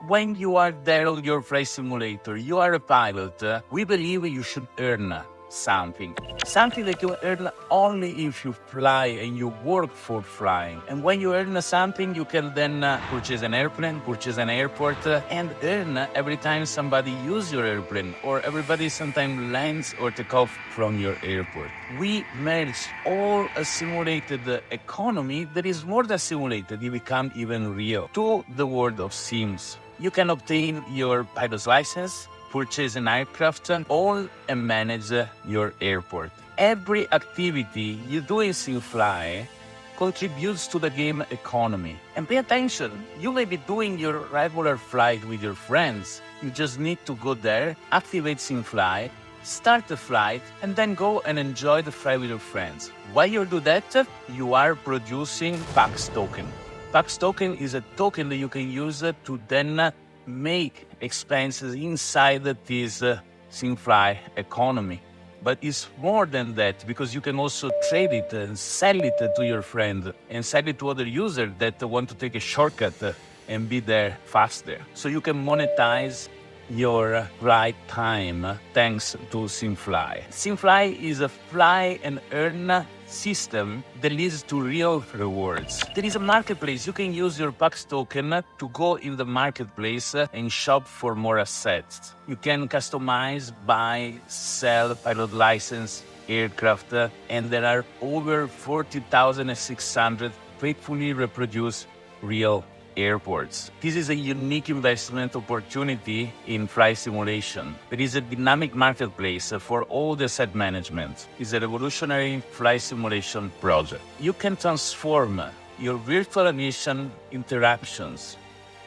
when you are there on your flight simulator, you are a pilot, we believe you should earn something that you earn only if you fly and you work for flying. And when you earn something, you can then purchase an airplane, purchase an airport, and earn every time somebody uses your airplane or everybody sometimes lands or take off from your airport. We merge all a simulated economy that is more than simulated, it becomes even real, to the world of sims. You can obtain your pilot's license, purchase an aircraft, all and manage your airport. Every activity you do in Simfly contributes to the game economy. And pay attention, you may be doing your regular flight with your friends. You just need to go there, activate Simfly, start the flight, and then go and enjoy the flight with your friends. While you do that, you are producing PAX token. PAX token is a token that you can use to then make expenses inside this Simfly economy. But it's more than that, because you can also trade it and sell it to your friend and sell it to other users that want to take a shortcut and be there faster. So you can monetize your flight time thanks to Simfly. Simfly is a fly and earn system that leads to real rewards. There is a marketplace. You can use your PAX token to go in the marketplace and shop for more assets. You can customize, buy, sell pilot license, aircraft, and there are over 40,600 faithfully reproduced real airports. This is a unique investment opportunity in flight simulation. There is a dynamic marketplace for all the asset management. It's a revolutionary flight simulation project. You can transform your virtual aviation interactions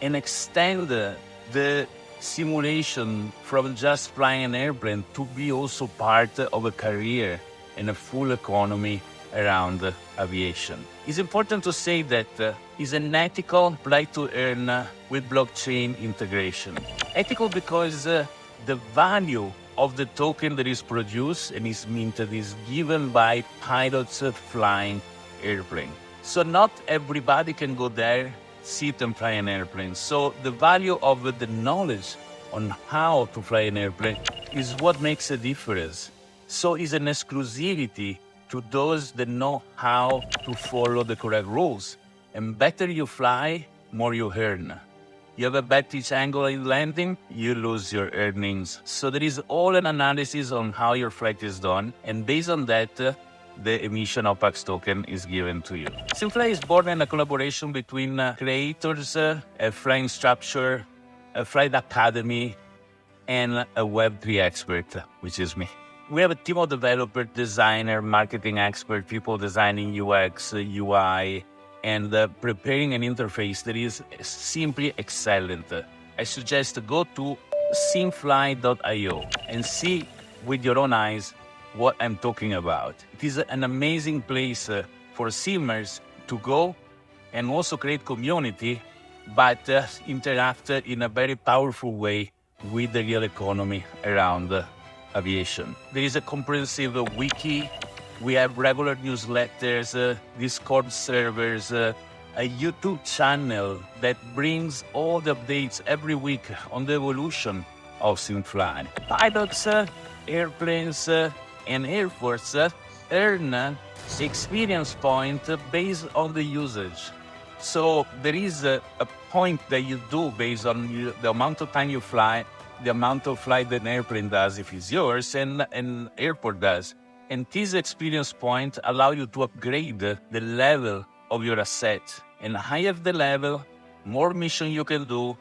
and extend the simulation from just flying an airplane to be also part of a career and a full economy around aviation. It's important to say that it's an ethical fly to earn with blockchain integration. Ethical because the value of the token that is produced and is minted is given by pilots flying airplane. So not everybody can go there, sit and fly an airplane. So the value of the knowledge on how to fly an airplane is what makes a difference. So it's an exclusivity to those that know how to follow the correct rules. And better you fly, more you earn. You have a bad pitch angle in landing, you lose your earnings. So there is all an analysis on how your flight is done, and based on that, the emission of PAX token is given to you. Simfly is born in a collaboration between creators, a flight instructor, a flight academy, and a Web3 expert, which is me. We have a team of developers, designer, marketing expert, people designing UX, UI, and preparing an interface that is simply excellent. I suggest to go to simfly.io and see with your own eyes what I'm talking about. It is an amazing place for simmers to go and also create community, but interact in a very powerful way with the real economy around aviation. There is a comprehensive wiki. We have regular newsletters, Discord servers, a YouTube channel that brings all the updates every week on the evolution of SimFly. Pilots, airplanes, and airports earn experience point based on the usage. So there is a point that you do based on the amount of time you fly, the amount of flight that an airplane does if it's yours, and an airport does. And these experience points allow you to upgrade the level of your asset. And higher the level, more mission you can do,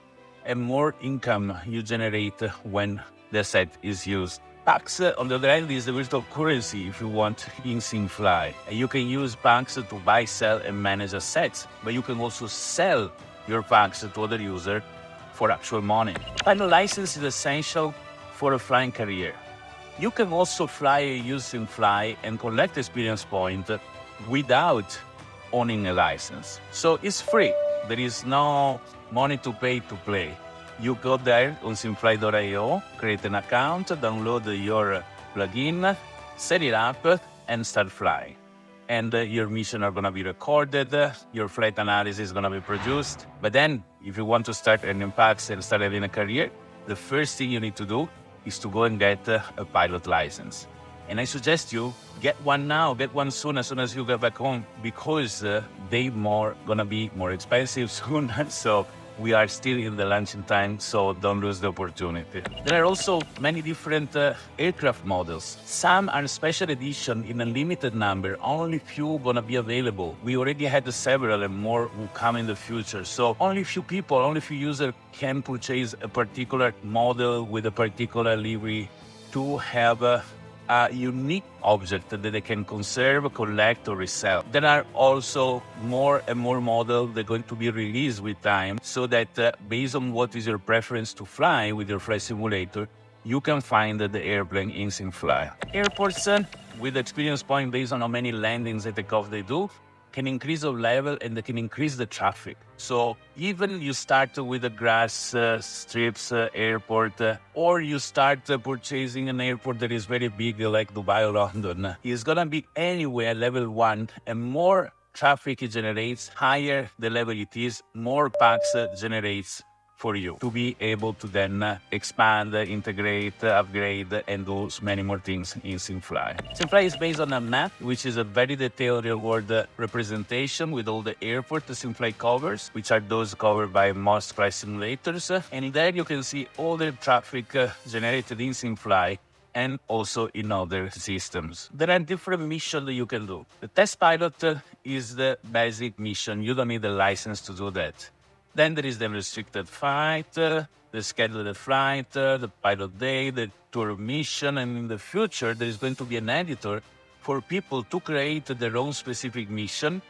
and more income you generate when the asset is used. PAX, on the other hand, is the virtual currency if you want in SimFly. You can use PAX to buy, sell, and manage assets, but you can also sell your PAX to other users for actual money. Pilot license is essential for a flying career. You can also fly using SimFly and collect experience points without owning a license. So it's free. There is no money to pay to play. You go there on simfly.io, create an account, download your plugin, set it up, and start flying. And your mission are going to be recorded, your flight analysis is going to be produced. But then, if you want to start earning packs and start having a career, the first thing you need to do is to go and get a pilot license. And I suggest you get one now, get one soon as you get back home, because they gonna be more expensive soon. So we are still in the launching time, so don't lose the opportunity. There are also many different aircraft models. Some are special edition in a limited number, only few gonna be available. We already had several and more will come in the future. So only few people, only few users can purchase a particular model with a particular livery to have a unique object that they can conserve, collect, or resell. There are also more and more models that are going to be released with time, so that based on what is your preference to fly with your flight simulator, you can find the airplane in SimFly. Airports, with experience point based on how many landings and takeoff they do, can increase the level and they can increase the traffic. So even you start with a grass strips airport, or you start purchasing an airport that is very big like Dubai or London, it's gonna be anywhere level 1, and more traffic it generates, higher the level it is, more packs generates for you to be able to then expand, integrate, upgrade, and do many more things in SimFly. SimFly is based on a map, which is a very detailed real-world representation with all the airport the SimFly covers, which are those covered by most flight simulators. And there you can see all the traffic generated in SimFly and also in other systems. There are different missions that you can do. The test pilot is the basic mission. You don't need a license to do that. Then there is the restricted flight, the scheduled flight, the pilot day, the tour mission, and in the future there is going to be an editor for people to create their own specific mission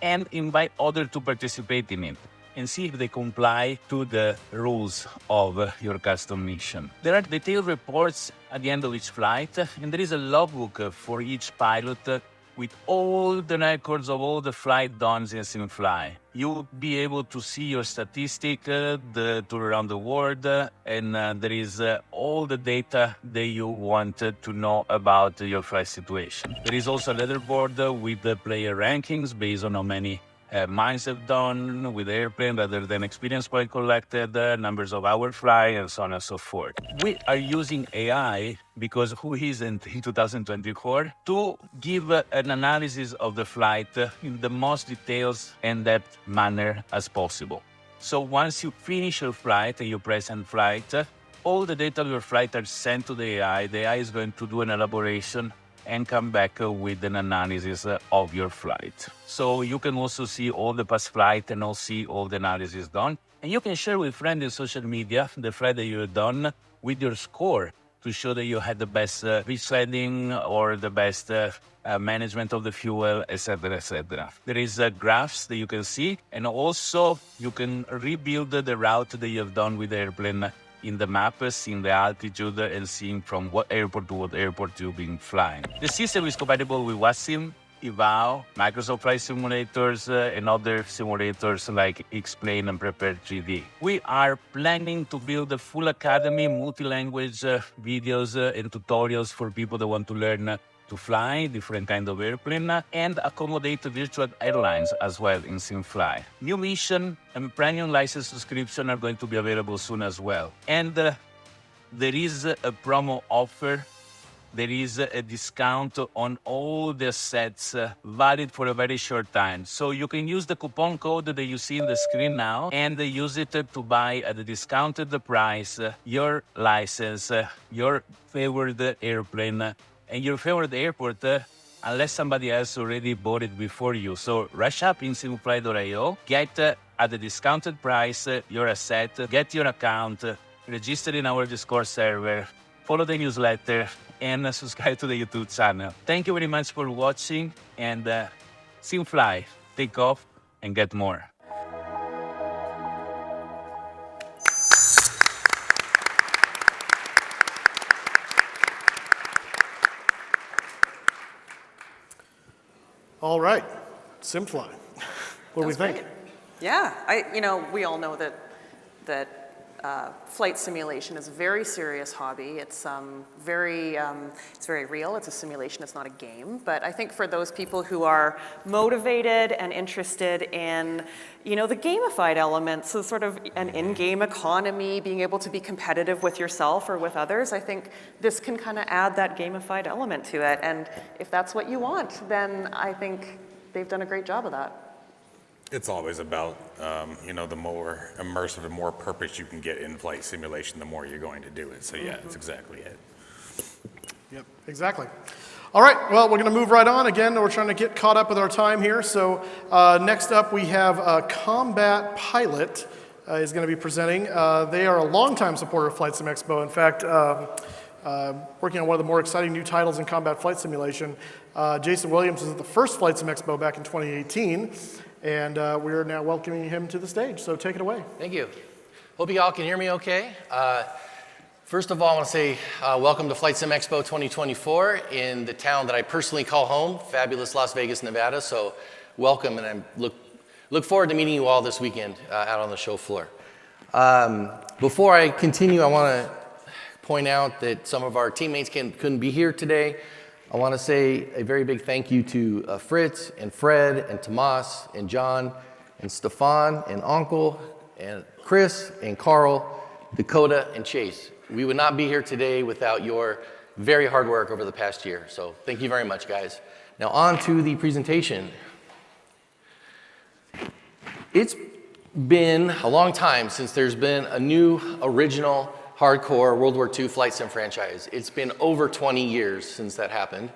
and invite others to participate in it and see if they comply to the rules of your custom mission. There are detailed reports at the end of each flight, and there is a logbook for each pilot with all the records of all the flight done in SimFly. You'll be able to see your statistic, the tour around the world, and there is all the data that you wanted to know about your flight situation. There is also a leaderboard with the player rankings based on how many miles have done with the airplane rather than experience point collected, numbers of hours fly, and so on and so forth. We are using AI, because who isn't in 2024, to give an analysis of the flight in the most details and depth manner as possible. So once you finish your flight and you press end flight, all the data of your flight are sent to the AI. The AI is going to do an elaboration and come back with an analysis of your flight. So you can also see all the past flight and also see all the analysis done. And you can share with friends in social media the flight that you have done with your score to show that you had the best pitch landing or the best management of the fuel, etc., etc. There is graphs that you can see, and also you can rebuild the route that you have done with the airplane in the map, seeing the altitude, and seeing from what airport to what airport you've been flying. The system is compatible with Wasim, Eval, Microsoft Flight Simulators, and other simulators like Explain and Prepare 3D. We are planning to build a full academy, multi-language videos and tutorials for people that want to learn to fly different kind of airplane and accommodate virtual airlines as well in SimFly. New mission and premium license subscription are going to be available soon as well. And there is a promo offer. There is a discount on all the sets valid for a very short time. So you can use the coupon code that you see on the screen now and use it to buy at a discounted price your license, your favorite airplane, and your favorite airport, unless somebody else already bought it before you. So rush up in simfly.io, get at the discounted price your asset, get your account, register in our Discord server, follow the newsletter, and subscribe to the YouTube channel. Thank you very much for watching, and SimFly, take off and get more. All right, SimFly. What do we think? Great. Yeah, we all know that flight simulation is a very serious hobby. It's very real. It's a simulation. It's not a game. But I think for those people who are motivated and interested in, the gamified elements, so sort of an in-game economy, being able to be competitive with yourself or with others, I think this can kind of add that gamified element to it. And if that's what you want, then I think they've done a great job of that. It's always about, the more immersive and more purpose you can get in flight simulation, the more you're going to do it. So yeah, that's exactly it. Yep, exactly. All right, well, we're going to move right on. Again, we're trying to get caught up with our time here. So next up, we have Combat Pilot is going to be presenting. They are a longtime supporter of Flight Sim Expo. In fact, working on one of the more exciting new titles in combat flight simulation. Jason Williams was at the first Flight Sim Expo back in 2018. And we are now welcoming him to the stage, so take it away. Thank you. Hope you all can hear me okay. First of all, I want to say welcome to Flight Sim Expo 2024 in the town that I personally call home, fabulous Las Vegas, Nevada. So welcome, and I look forward to meeting you all this weekend out on the show floor. Before I continue, I want to point out that some of our teammates couldn't be here today. I want to say a very big thank you to Fritz and Fred and Tomas and John and Stefan and Uncle and Chris and Carl, Dakota and Chase. We would not be here today without your very hard work over the past year. So thank you very much, guys. Now on to the presentation. It's been a long time since there's been a new original hardcore World War II flight sim franchise. It's been over 20 years since that happened.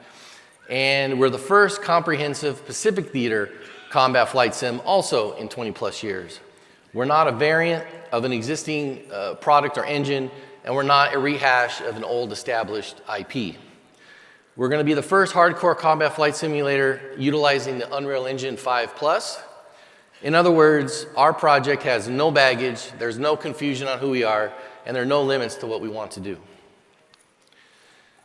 And we're the first comprehensive Pacific Theater combat flight sim also in 20 plus years. We're not a variant of an existing product or engine, and we're not a rehash of an old established IP. We're gonna be the first hardcore combat flight simulator utilizing the Unreal Engine 5+. In other words, our project has no baggage, there's no confusion on who we are, and there are no limits to what we want to do.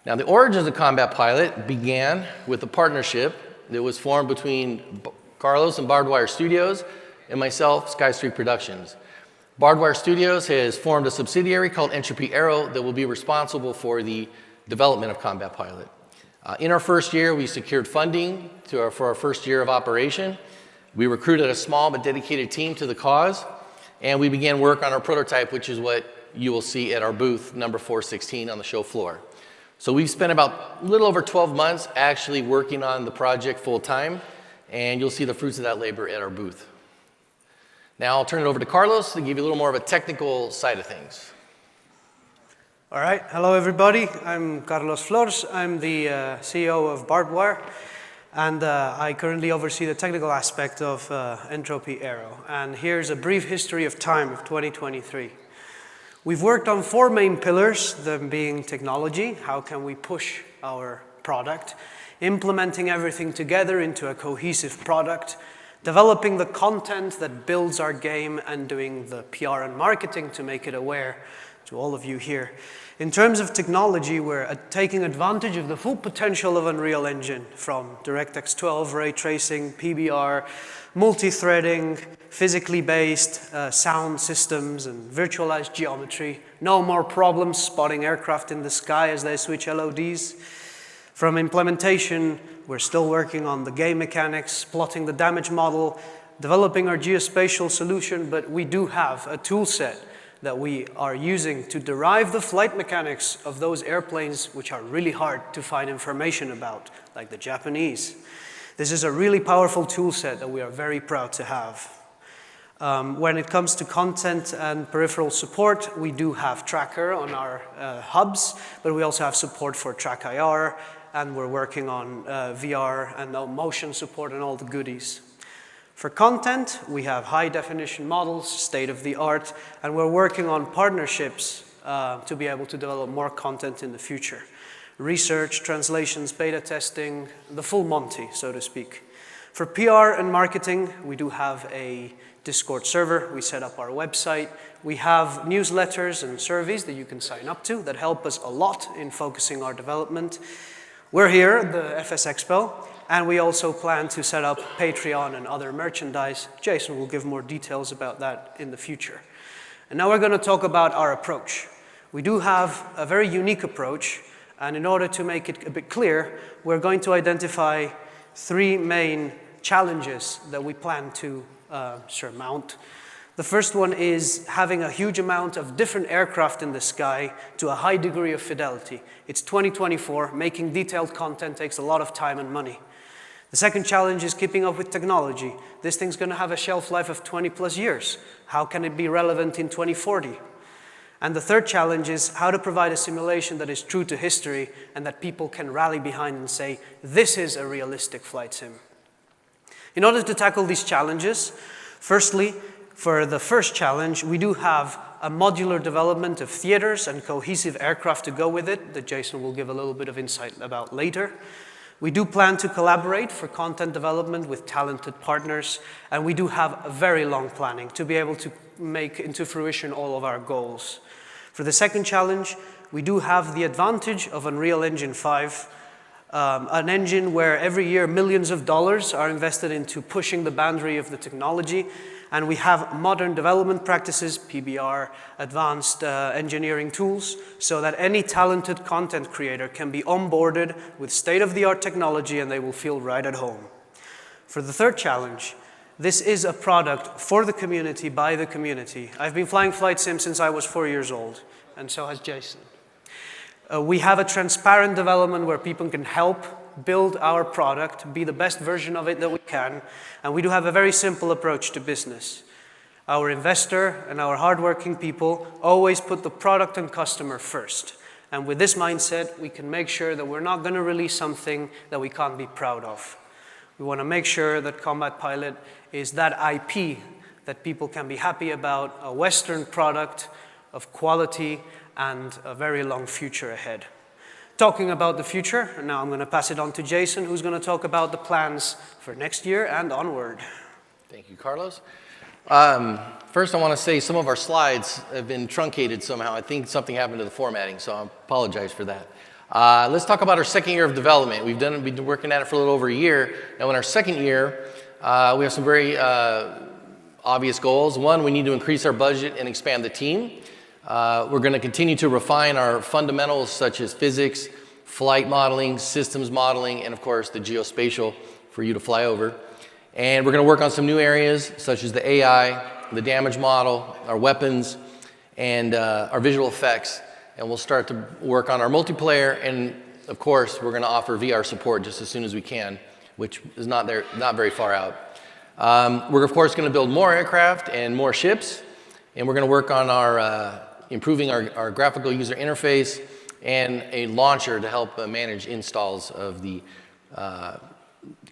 Now, the origins of Combat Pilot began with a partnership that was formed between Carlos and Barbed Wire Studios and myself, Sky Street Productions. Barbed Wire Studios has formed a subsidiary called Entropy Aero that will be responsible for the development of Combat Pilot. In our first year, we secured funding for our first year of operation. We recruited a small but dedicated team to the cause, and we began work on our prototype, which is what you will see at our booth, number 416 on the show floor. So we've spent about a little over 12 months actually working on the project full time, and you'll see the fruits of that labor at our booth. Now I'll turn it over to Carlos to give you a little more of a technical side of things. All right, hello everybody. I'm Carlos Flores. I'm the CEO of Barbed Wire, and I currently oversee the technical aspect of Entropy Aero. And here's a brief history of time of 2023. We've worked on 4 main pillars, them being technology, how can we push our product, implementing everything together into a cohesive product, developing the content that builds our game, and doing the PR and marketing to make it aware to all of you here. In terms of technology, we're taking advantage of the full potential of Unreal Engine, from DirectX 12, ray tracing, PBR, multi-threading, physically based sound systems, and virtualized geometry. No more problems spotting aircraft in the sky as they switch LODs. From implementation, we're still working on the game mechanics, plotting the damage model, developing our geospatial solution, but we do have a tool set that we are using to derive the flight mechanics of those airplanes which are really hard to find information about, like the Japanese. This is a really powerful tool set that we are very proud to have. When it comes to content and peripheral support, we do have Tracker on our hubs, but we also have support for TrackIR, and we're working on VR and motion support and all the goodies. For content, we have high-definition models, state-of-the-art, and we're working on partnerships to be able to develop more content in the future. Research, translations, beta testing, the full Monty, so to speak. For PR and marketing, we do have a Discord server. We set up our website. We have newsletters and surveys that you can sign up to that help us a lot in focusing our development. We're here at the FSExpo. And we also plan to set up Patreon and other merchandise. Jason will give more details about that in the future. And now we're going to talk about our approach. We do have a very unique approach, and in order to make it a bit clear, we're going to identify 3 main challenges that we plan to surmount. The first one is having a huge amount of different aircraft in the sky to a high degree of fidelity. It's 2024. Making detailed content takes a lot of time and money. The second challenge is keeping up with technology. This thing's going to have a shelf life of 20 plus years. How can it be relevant in 2040? And the third challenge is how to provide a simulation that is true to history and that people can rally behind and say, this is a realistic flight sim. In order to tackle these challenges, firstly, for the first challenge, we do have a modular development of theaters and cohesive aircraft to go with it that Jason will give a little bit of insight about later. We do plan to collaborate for content development with talented partners, and we do have a very long planning to be able to make into fruition all of our goals. For the second challenge, we do have the advantage of Unreal Engine 5, an engine where every year millions of dollars are invested into pushing the boundary of the technology, and we have modern development practices, PBR, advanced engineering tools, so that any talented content creator can be onboarded with state-of-the-art technology and they will feel right at home. For the third challenge, this is a product for the community, by the community. I've been flying flight sim since I was 4 years old, and so has Jason. We have a transparent development where people can help build our product, be the best version of it that we can, and we do have a very simple approach to business. Our investor and our hardworking people always put the product and customer first. And with this mindset, we can make sure that we're not going to release something that we can't be proud of. We want to make sure that Combat Pilot is that IP that people can be happy about, a Western product of quality and a very long future ahead. Talking about the future, now I'm going to pass it on to Jason, who's going to talk about the plans for next year and onward. Thank you, Carlos. First, I want to say some of our slides have been truncated somehow. I think something happened to the formatting, so I apologize for that. Let's talk about our second year of development. We've been working at it for a little over a year. Now, in our second year, we have some very obvious goals. One, we need to increase our budget and expand the team. We're going to continue to refine our fundamentals such as physics, flight modeling, systems modeling, and of course the geospatial for you to fly over. And we're going to work on some new areas such as the AI, the damage model, our weapons, and our visual effects. And we'll start to work on our multiplayer, and of course we're going to offer VR support just as soon as we can, which is not very far out. We're of course going to build more aircraft and more ships, and we're going to work on our improving our graphical user interface and a launcher to help manage installs of the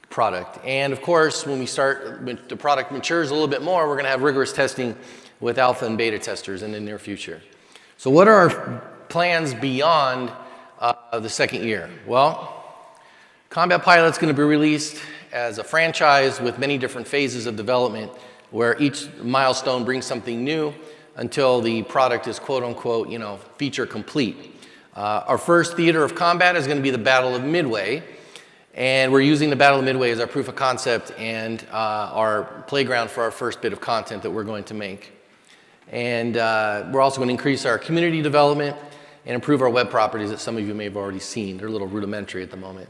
product. And of course, when the product matures a little bit more, we're going to have rigorous testing with alpha and beta testers in the near future. So what are our plans beyond the second year? Well, Combat Pilot's going to be released as a franchise with many different phases of development where each milestone brings something new. until the product is quote unquote, feature complete. Our first theater of combat is going to be the Battle of Midway. And we're using the Battle of Midway as our proof of concept and our playground for our first bit of content that we're going to make. And we're also going to increase our community development and improve our web properties that some of you may have already seen. They're a little rudimentary at the moment.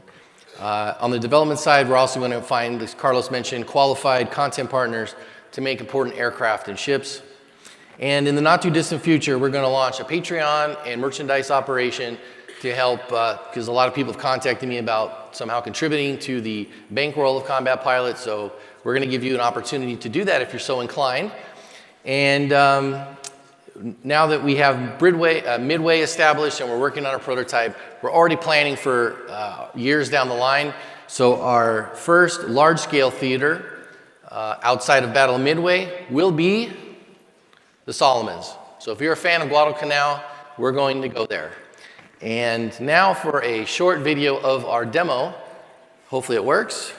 On the development side, we're also going to find, as Carlos mentioned, qualified content partners to make important aircraft and ships. And in the not too distant future, we're going to launch a Patreon and merchandise operation to help, because a lot of people have contacted me about somehow contributing to the bankroll of combat pilots. So we're going to give you an opportunity to do that if you're so inclined. And now that we have Midway established and we're working on a prototype, we're already planning for years down the line. So our first large-scale theater outside of Battle of Midway will be the Solomons. So if you're a fan of Guadalcanal, we're going to go there. And now for a short video of our demo. Hopefully it works.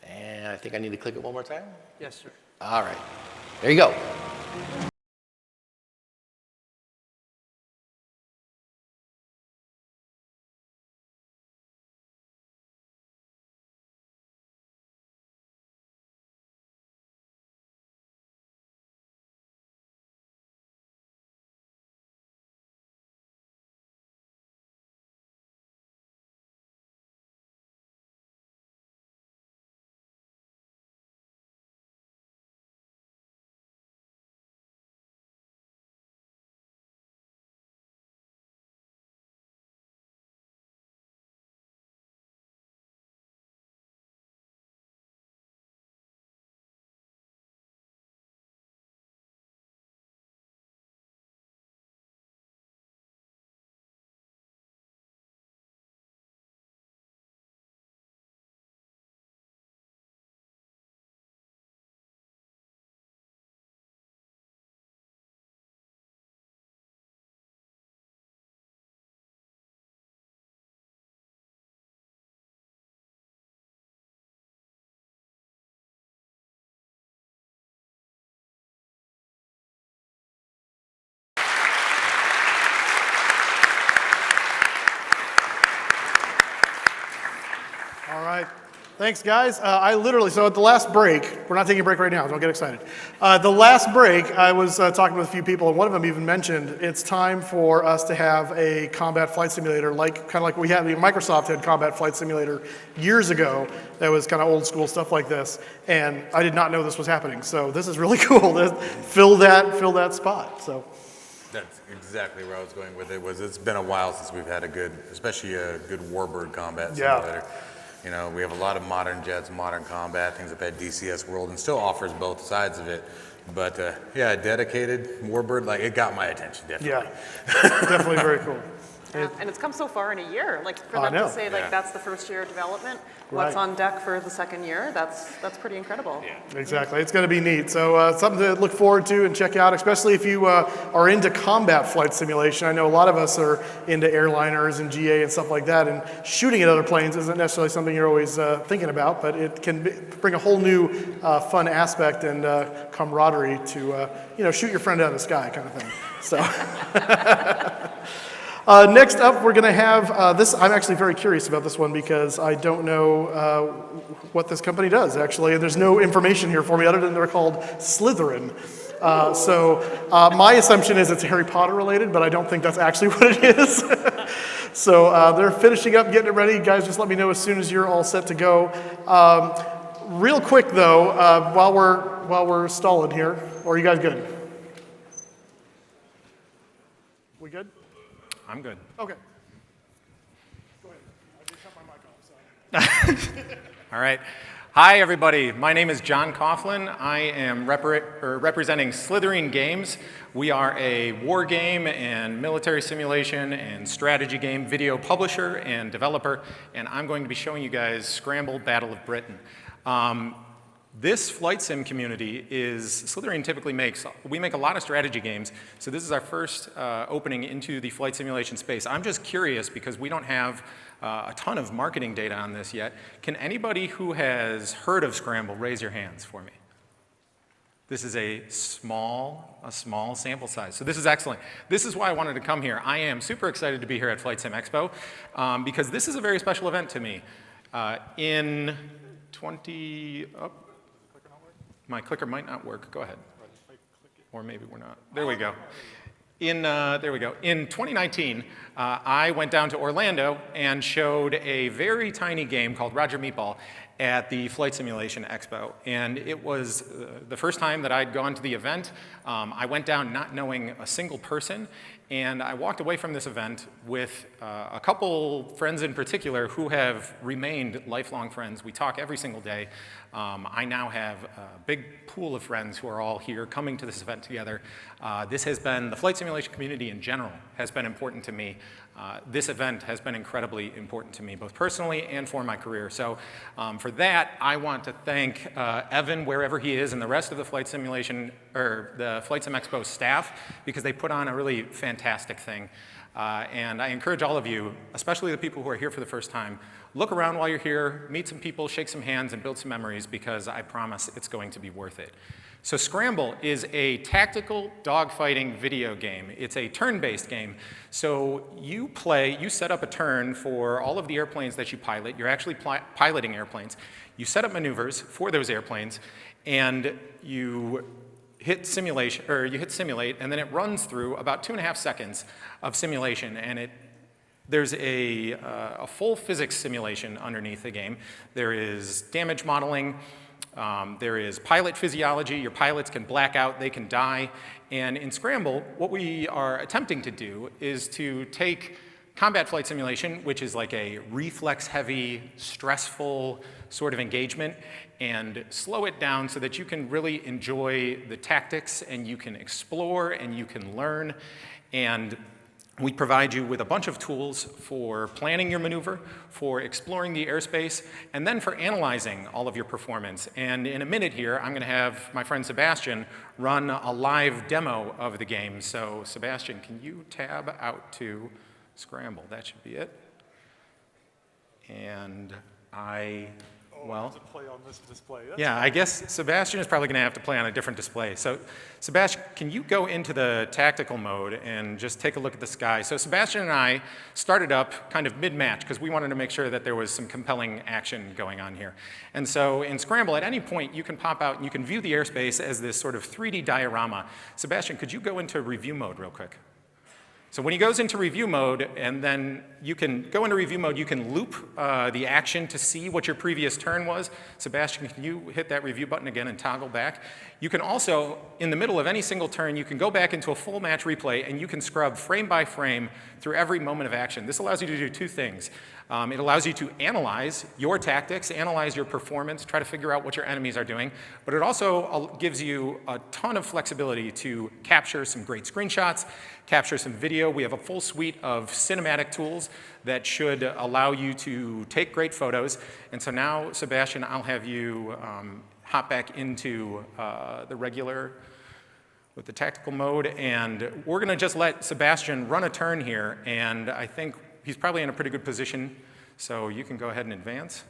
And I think I need to click it one more time. Yes, sir. All right. There you go. All right. Thanks, guys. So at the last break, we're not taking a break right now, don't get excited. The last break, I was talking with a few people, and one of them even mentioned it's time for us to have a combat flight simulator, kind of like we had, Microsoft had combat flight simulator years ago that was kind of old school stuff like this, and I did not know this was happening. So this is really cool to fill that spot. So. That's exactly where I was going with it. It's been a while since we've had especially a good Warbird combat simulator. Yeah. We have a lot of modern jets, modern combat, things like that DCS World, and still offers both sides of it. But yeah, a dedicated Warbird, it got my attention, definitely. Yeah, definitely very cool. And it's come so far in a year. For them to say that's the first year of development, what's on deck for the second year, that's pretty incredible. Yeah, exactly. It's going to be neat. So something to look forward to and check out, especially if you are into combat flight simulation. I know a lot of us are into airliners and GA and stuff like that, and shooting at other planes isn't necessarily something you're always thinking about, but it can bring a whole new fun aspect and camaraderie to shoot your friend out of the sky kind of thing. So. Next up, we're going to have this. I'm actually very curious about this one because I don't know what this company does, actually. And there's no information here for me other than they're called Slytherin. My assumption is it's Harry Potter related, but I don't think that's actually what it is. So they're finishing up, getting it ready. Guys, just let me know as soon as you're all set to go. Real quick, though, while we're stalling here, or are you guys good? We good? I'm good. Okay. Go ahead. I just cut my mic off, so. All right. Hi, everybody. My name is John Coughlin. I am representing Slytherin Games. We are a war game and military simulation and strategy game video publisher and developer, and I'm going to be showing you guys Scramble Battle of Britain. This flight sim community Slytherin typically we make a lot of strategy games, so this is our first opening into the flight simulation space. I'm just curious because we don't have a ton of marketing data on this yet. Can anybody who has heard of Scramble raise your hands for me? This is a small sample size. So this is excellent. This is why I wanted to come here. I am super excited to be here at Flight Sim Expo because this is a very special event to me. My clicker might not work. Go ahead. Or maybe we're not. There we go. There we go. In 2019, I went down to Orlando and showed a very tiny game called Roger Meatball at the Flight Simulation Expo. And it was the first time that I'd gone to the event. I went down not knowing a single person, and I walked away from this event with a couple friends in particular who have remained lifelong friends. We talk every single day. I now have a big pool of friends who are all here coming to this event together. This has been, the flight simulation community in general has been important to me. This event has been incredibly important to me, both personally and for my career. So for that, I want to thank Evan, wherever he is, and the rest of the Flight Simulation, or the Flight Sim Expo staff, because they put on a really fantastic thing. And I encourage all of you, especially the people who are here for the first time, look around while you're here, meet some people, shake some hands, and build some memories, because I promise it's going to be worth it. So Scramble is a tactical dogfighting video game. It's a turn-based game. So you set up a turn for all of the airplanes that you pilot. You're actually piloting airplanes. You set up maneuvers for those airplanes, and you hit simulate, and then it runs through about 2.5 seconds of simulation, and there's a full physics simulation underneath the game. There is damage modeling. There is pilot physiology. Your pilots can black out, they can die. And in Scramble, what we are attempting to do is to take combat flight simulation, which is like a reflex-heavy, stressful sort of engagement, and slow it down so that you can really enjoy the tactics, and you can explore, and you can learn. And we provide you with a bunch of tools for planning your maneuver, for exploring the airspace, and then for analyzing all of your performance. And in a minute here, I'm going to have my friend Sebastian run a live demo of the game. So Sebastian, can you tab out to Scramble? That should be it. And well, to play on this display. yeah, I guess Sebastian is probably going to have to play on a different display. So Sebastian, can you go into the tactical mode and just take a look at the sky? So Sebastian and I started up kind of mid-match because we wanted to make sure that there was some compelling action going on here. And so in Scramble, at any point, you can pop out and you can view the airspace as this sort of 3D diorama. Sebastian, could you go into review mode real quick? So when he goes into review mode, and then you can go into review mode, you can loop the action to see what your previous turn was. Sebastian, can you hit that review button again and toggle back? You can also, in the middle of any single turn, you can go back into a full match replay, and you can scrub frame by frame through every moment of action. This allows you to do two things. It allows you to analyze your tactics, analyze your performance, try to figure out what your enemies are doing, but it also gives you a ton of flexibility to capture some great screenshots, capture some video. We have a full suite of cinematic tools that should allow you to take great photos. And so now, Sebastian, I'll have you hop back into the regular with the tactical mode, and we're going to just let Sebastian run a turn here, and I think he's probably in a pretty good position, so you can go ahead and advance.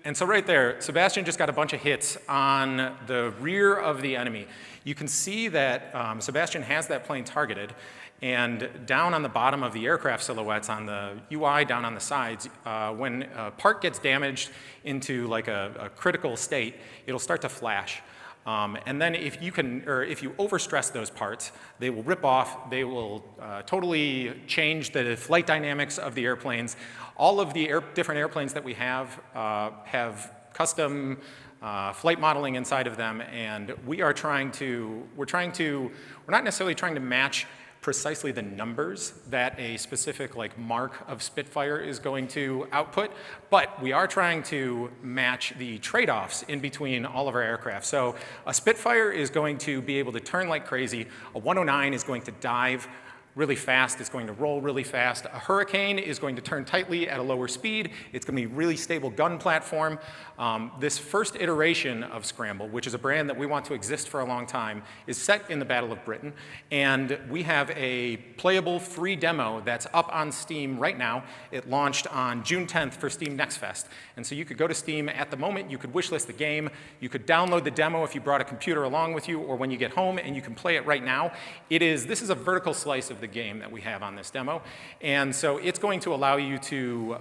And so right there, Sebastian just got a bunch of hits on the rear of the enemy. You can see that Sebastian has that plane targeted, and down on the bottom of the aircraft silhouettes on the UI, down on the sides, when a part gets damaged into like a critical state, it'll start to flash. And then if you overstress those parts, they will rip off, they will totally change the flight dynamics of the airplanes. All of the different airplanes that we have custom flight modeling inside of them, and we're not necessarily trying to match precisely the numbers that a specific mark of Spitfire is going to output, but we are trying to match the trade-offs in between all of our aircraft. So a Spitfire is going to be able to turn like crazy. A 109 is going to dive really fast. It's going to roll really fast. A Hurricane is going to turn tightly at a lower speed. It's going to be a really stable gun platform. This first iteration of Scramble, which is a brand that we want to exist for a long time, is set in the Battle of Britain. And we have a playable free demo that's up on Steam right now. It launched on June 10th for Steam Next Fest. And so you could go to Steam at the moment, you could wishlist the game, you could download the demo if you brought a computer along with you or when you get home, and you can play it right now. This is a vertical slice of the game that we have on this demo. And so it's going to allow you to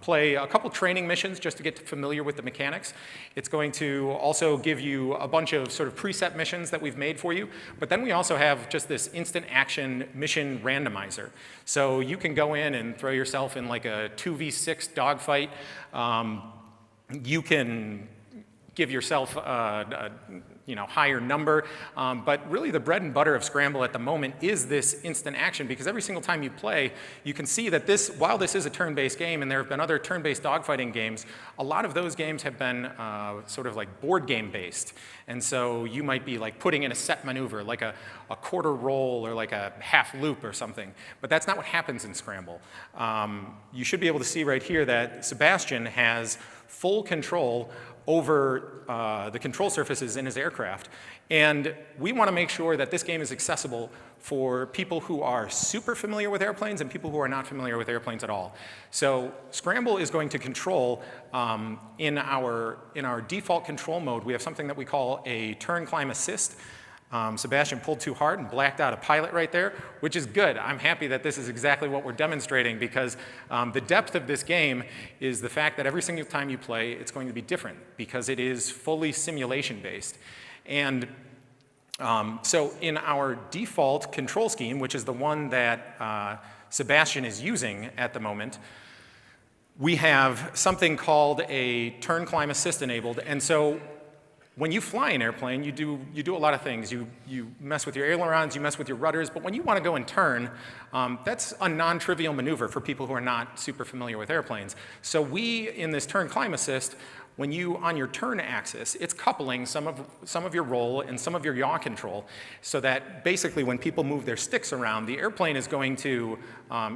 play a couple training missions just to get familiar with the mechanics. It's going to also give you a bunch of sort of preset missions that we've made for you. But then we also have just this instant action mission randomizer. So you can go in and throw yourself in like a 2v6 dogfight. You can give yourself a higher number. But really the bread and butter of Scramble at the moment is this instant action, because every single time you play, you can see that while this is a turn-based game, and there have been other turn-based dogfighting games, a lot of those games have been sort of like board game based. And so you might be like putting in a set maneuver, like a quarter roll or like a half loop or something. But that's not what happens in Scramble. You should be able to see right here that Sebastian has full control over the control surfaces in his aircraft. And we want to make sure that this game is accessible for people who are super familiar with airplanes and people who are not familiar with airplanes at all. So Scramble is going to control, in our default control mode, we have something that we call a turn climb assist. Sebastian pulled too hard and blacked out a pilot right there, which is good. I'm happy that this is exactly what we're demonstrating, because the depth of this game is the fact that every single time you play, it's going to be different, because it is fully simulation-based. And so in our default control scheme, which is the one that Sebastian is using at the moment, we have something called a turn climb assist enabled. And so when you fly an airplane, you do a lot of things. You mess with your ailerons, you mess with your rudders, but when you want to go and turn, that's a non-trivial maneuver for people who are not super familiar with airplanes. So we, in this turn climb assist, when you, on your turn axis, it's coupling some of your roll and some of your yaw control, so that basically when people move their sticks around, the airplane is going to,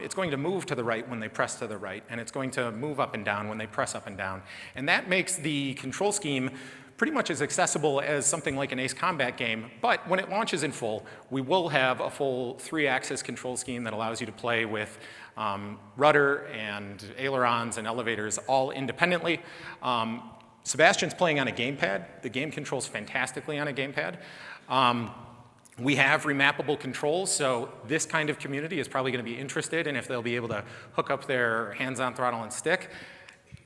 it's going to move to the right when they press to the right, and it's going to move up and down when they press up and down. And that makes the control scheme pretty much as accessible as something like an Ace Combat game, but when it launches in full, we will have a full 3-axis control scheme that allows you to play with rudder and ailerons and elevators all independently. Sebastian's playing on a gamepad. The game controls fantastically on a gamepad. We have remappable controls, so this kind of community is probably going to be interested in if they'll be able to hook up their hands-on throttle and stick.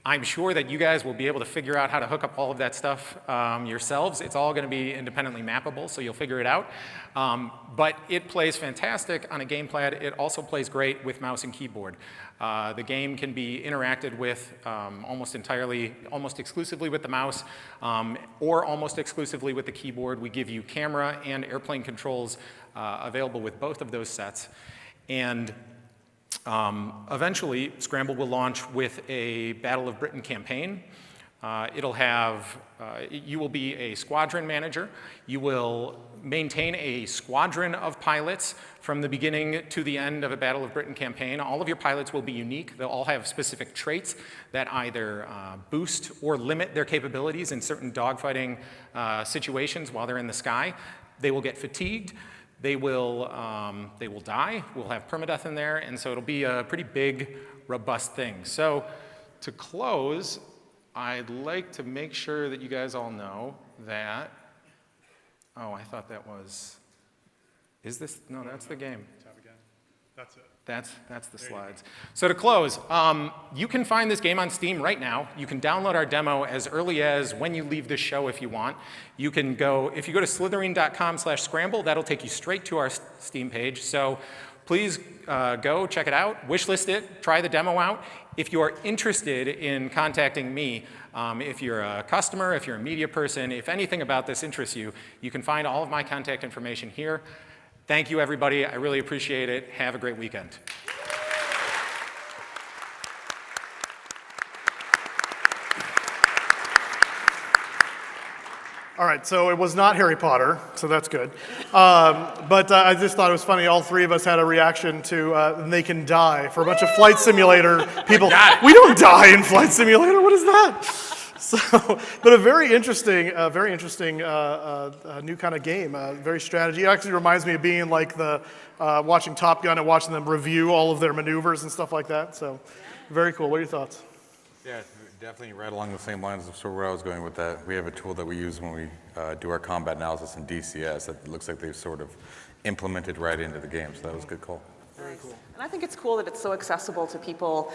I'm sure that you guys will be able to figure out how to hook up all of that stuff yourselves. It's all going to be independently mappable, so you'll figure it out. But it plays fantastic on a gamepad. It also plays great with mouse and keyboard. The game can be interacted with almost exclusively with the mouse, or almost exclusively with the keyboard. We give you camera and airplane controls available with both of those sets. And eventually, Scramble will launch with a Battle of Britain campaign. It'll have, you will be a squadron manager. You will maintain a squadron of pilots from the beginning to the end of a Battle of Britain campaign. All of your pilots will be unique. They'll all have specific traits that either boost or limit their capabilities in certain dogfighting situations while they're in the sky. They will get fatigued. They will die. We'll have permadeath in there, and so it'll be a pretty big, robust thing. So to close, I'd like to make sure that you guys all know that, oh, I thought that was, is this, no, that's the game. That's it. That's the slides. So to close, you can find this game on Steam right now. You can download our demo as early as when you leave this show if you want. You can go, if you go to slitherine.com/scramble, that'll take you straight to our Steam page. So please go check it out, wishlist it, try the demo out. If you are interested in contacting me, if you're a customer, if you're a media person, if anything about this interests you, you can find all of my contact information here. Thank you, everybody. I really appreciate it. Have a great weekend. All right, so it was not Harry Potter, so that's good. But I just thought it was funny. All three of us had a reaction to "They Can Die" for a bunch of Flight Simulator people. We don't die in Flight Simulator. What is that? So, but a very interesting new kind of game. Very strategy. It actually reminds me of being like the watching Top Gun and watching them review all of their maneuvers and stuff like that. So, very cool. What are your thoughts? Yeah, definitely right along the same lines of sort of where I was going with that. We have a tool that we use when we do our combat analysis in DCS that looks like they've sort of implemented right into the game, so that was a good call. Very cool. And I think it's cool that it's so accessible to people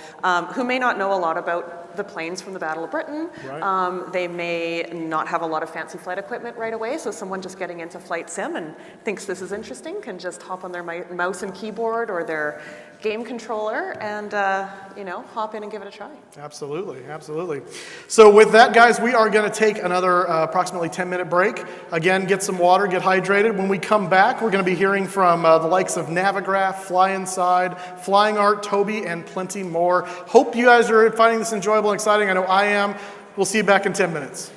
who may not know a lot about the planes from the Battle of Britain. Right. They may not have a lot of fancy flight equipment right away, so someone just getting into flight sim and thinks this is interesting can just hop on their mouse and keyboard or their game controller and hop in and give it a try. Absolutely, absolutely. So with that, guys, we are going to take another approximately 10-minute break. Again, get some water, get hydrated. When we come back, we're going to be hearing from the likes of Navigraph, Fly Inside, Flying Art, Toby, and plenty more. Hope you guys are finding this enjoyable and exciting. I know I am. We'll see you back in 10 minutes.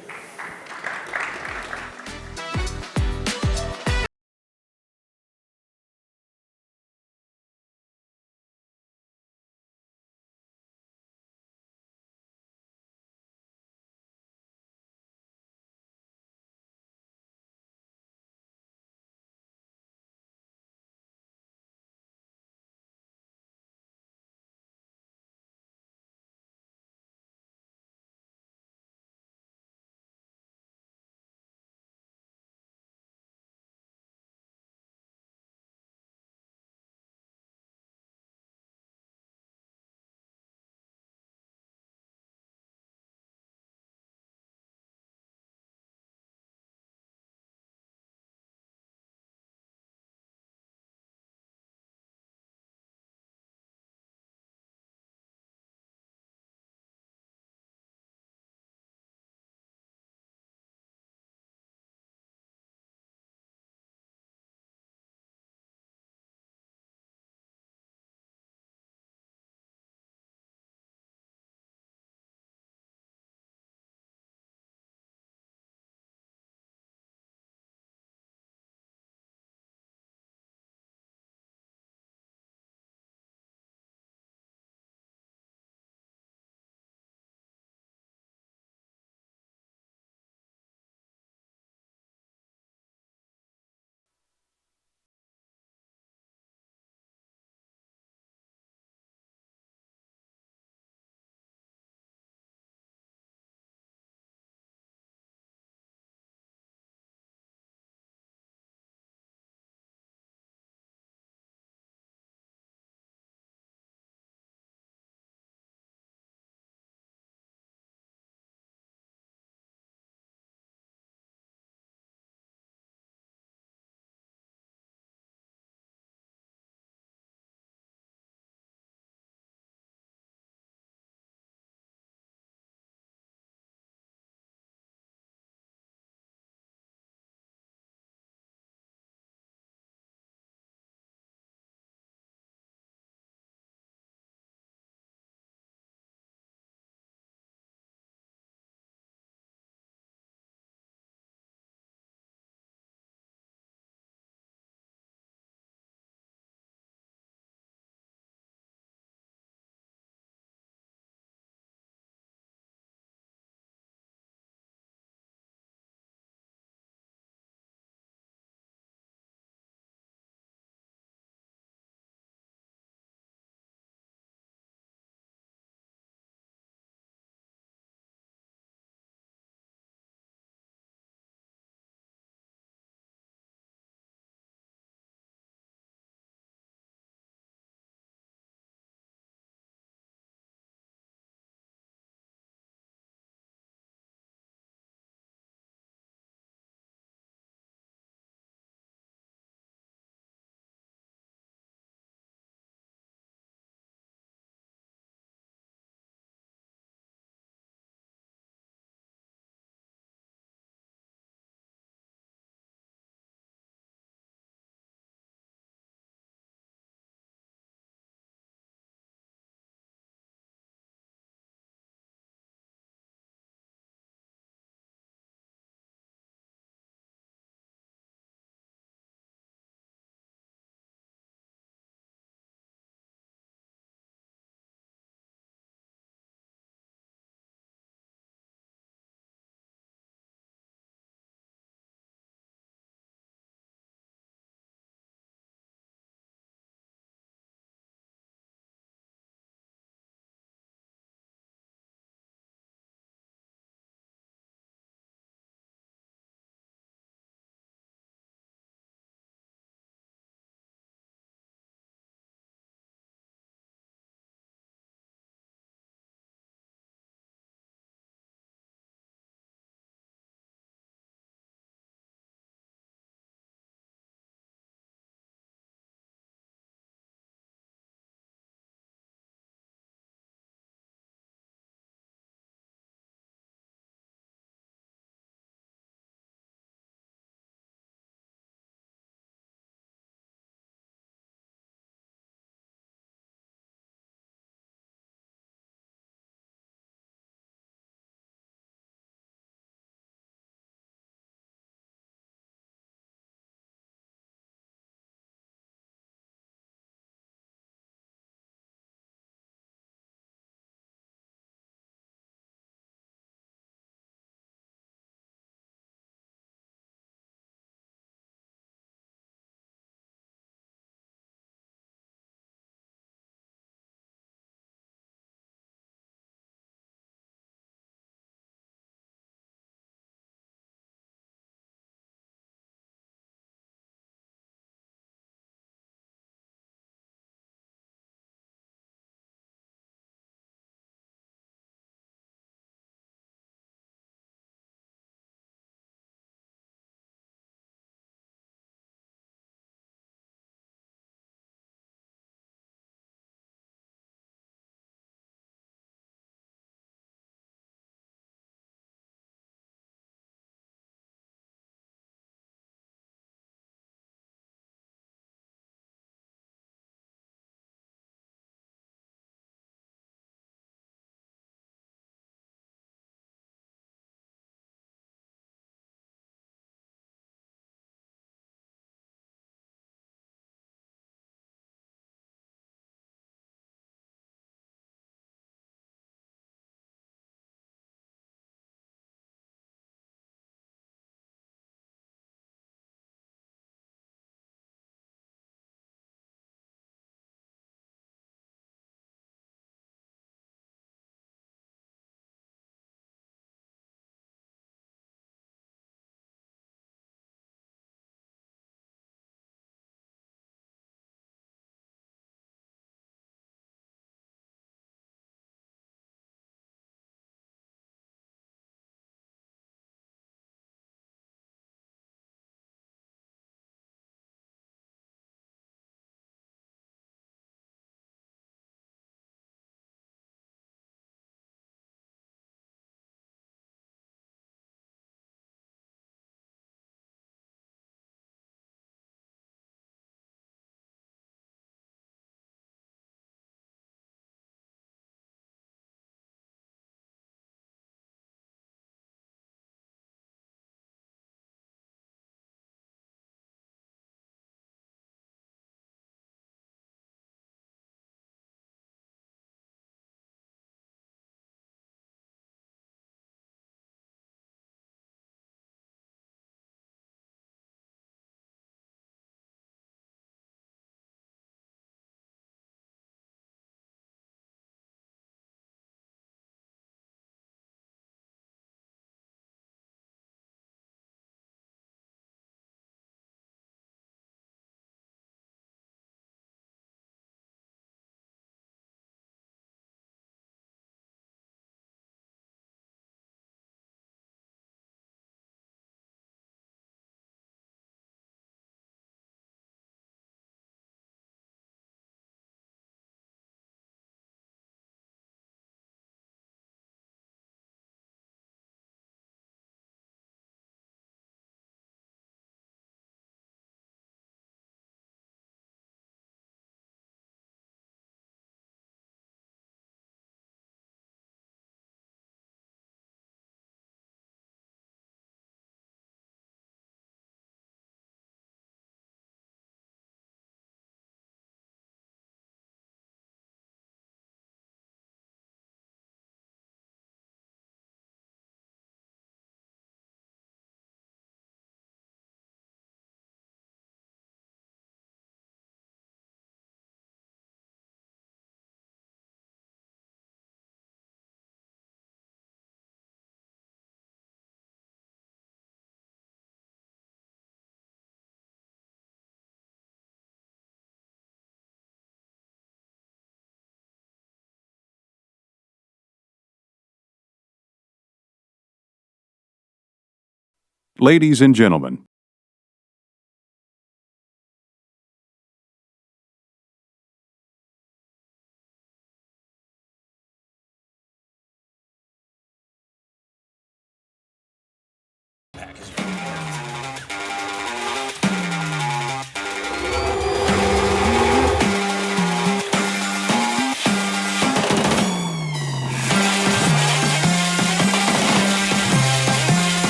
Ladies and gentlemen,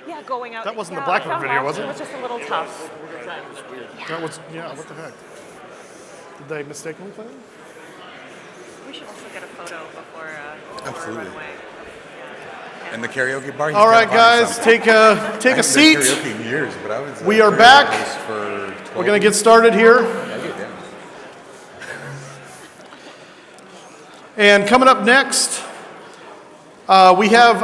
Yeah, going out. That wasn't the yeah, Blackbird I found video, last was year it? was just a little tough. That was, yeah, what the heck? Did they mistakenly play it? We should also get a photo before Absolutely. runway. And the karaoke bar. All right, guys, take a seat. Karaoke in years, but I was. We are back. We're going to get started here. And coming up next, we have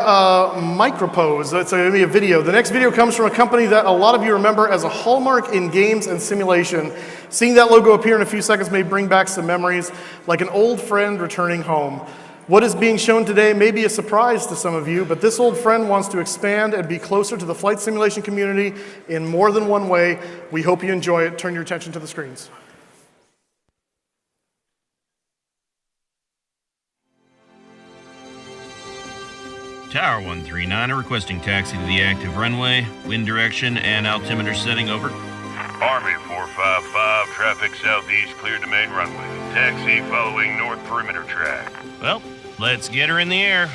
Micropose. It's going to be a video. The next video comes from a company that a lot of you remember as a hallmark in games and simulation. Seeing that logo appear in a few seconds may bring back some memories, like an old friend returning home. What is being shown today may be a surprise to some of you, but this old friend wants to expand and be closer to the flight simulation community in more than one way. We hope you enjoy it. Turn your attention to the screens. Tower 139 requesting taxi to the active runway, wind direction, and altimeter setting, over. Army 455, traffic southeast, cleared to main runway. Taxi following north perimeter track. Well, let's get her in the air.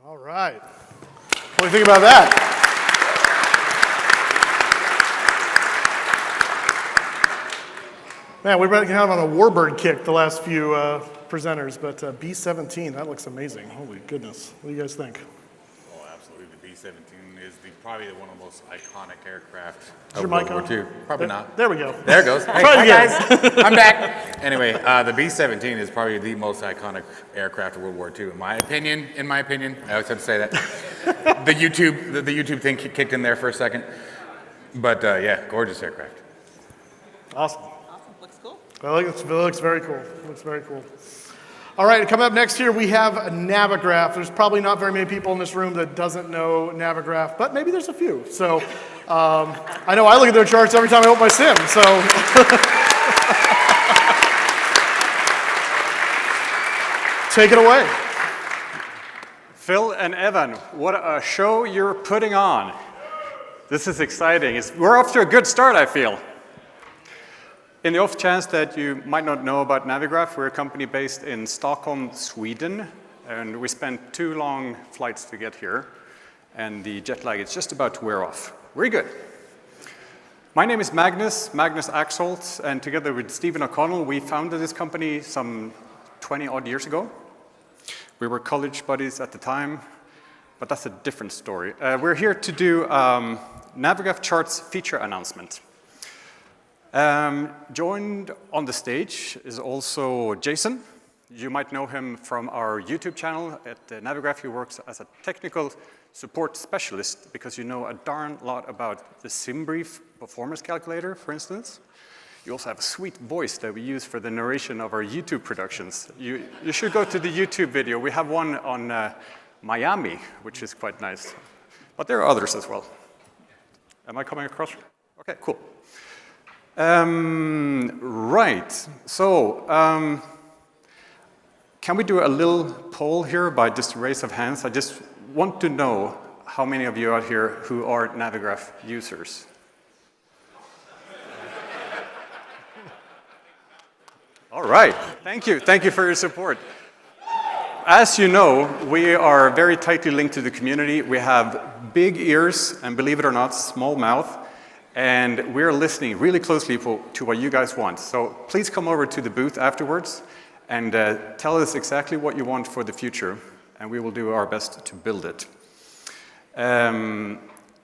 All right. What do you think about that? Man, we've been kind of on a warbird kick the last few presenters, but B-17, that looks amazing. Holy goodness. What do you guys think? Oh, absolutely. The B-17 is probably one of the most iconic aircraft Is of your World mic War on? II. Probably not. There we go. There it goes. Hey, Try it hi again. guys. I'm back. Anyway, the B-17 is probably the most iconic aircraft of World War II, in my opinion. I always have to say that. the YouTube thing kicked in there for a second. But yeah, gorgeous aircraft. Awesome. Looks cool. Well, it looks very cool. Looks very cool. All right, coming up next here, we have Navigraph. There's probably not very many people in this room that doesn't know Navigraph, but maybe there's a few. So I know I look at their charts every time I open my sim, so. Take it away. Phil and Evan, what a show you're putting on. This is exciting. We're off to a good start, I feel. In the off chance that you might not know about Navigraph, we're a company based in Stockholm, Sweden, and we spent 2 long flights to get here, and the jet lag is just about to wear off. Very good. My name is Magnus Axholt, and together with Stephen O'Connell, we founded this company some 20-odd years ago. We were college buddies at the time, but that's a different story. We're here to do Navigraph Charts feature announcement. Joined on the stage is also Jason. You might know him from our YouTube channel at Navigraph. He works as a technical support specialist because you know a darn lot about the SimBrief performance calculator, for instance. You also have a sweet voice that we use for the narration of our YouTube productions. You should go to the YouTube video. We have one on Miami, which is quite nice. But there are others as well. Am I coming across? Okay, cool. Right, so can we do a little poll here by just raise of hands? I just want to know how many of you out here who are Navigraph users. All right, thank you for your support. As you know, we are very tightly linked to the community. We have big ears and, believe it or not, small mouth. And we're listening really closely to what you guys want. So please come over to the booth afterwards and tell us exactly what you want for the future, and we will do our best to build it.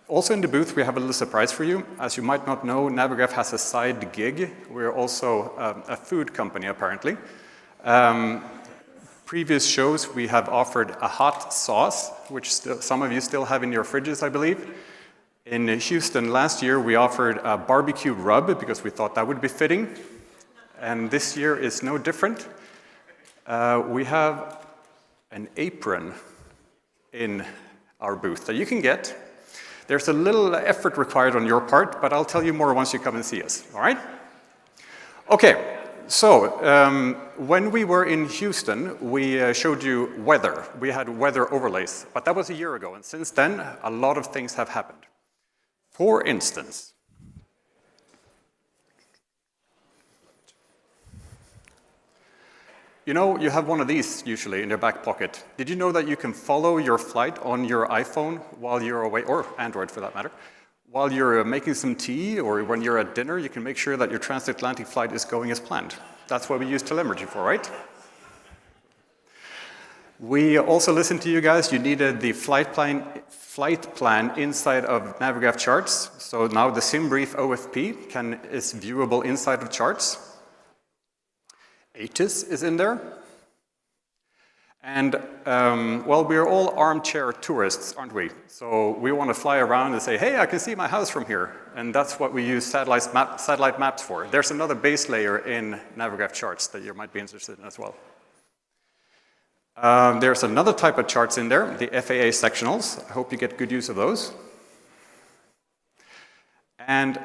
Also in the booth, we have a little surprise for you. As you might not know, Navigraph has a side gig. We're also a food company, apparently. Previous shows, we have offered a hot sauce, which some of you still have in your fridges, I believe. In Houston last year, we offered a barbecue rub because we thought that would be fitting. And this year is no different. We have an apron in our booth that you can get. There's a little effort required on your part, but I'll tell you more once you come and see us, all right? Okay, so when we were in Houston, we showed you weather. We had weather overlays, but that was a year ago, and since then, a lot of things have happened. For instance, you know, you have one of these usually in your back pocket. Did you know that you can follow your flight on your iPhone while you're away, or Android for that matter, while you're making some tea or when you're at dinner, you can make sure that your transatlantic flight is going as planned. That's what we use telemetry for, right? We also listened to you guys. You needed the flight plan inside of Navigraph charts. So now the SimBrief OFP is viewable inside of charts. ATIS is in there. And, well, we're all armchair tourists, aren't we? So we want to fly around and say, hey, I can see my house from here. And that's what we use satellite maps for. There's another base layer in Navigraph charts that you might be interested in as well. There's another type of charts in there, the FAA sectionals. I hope you get good use of those. And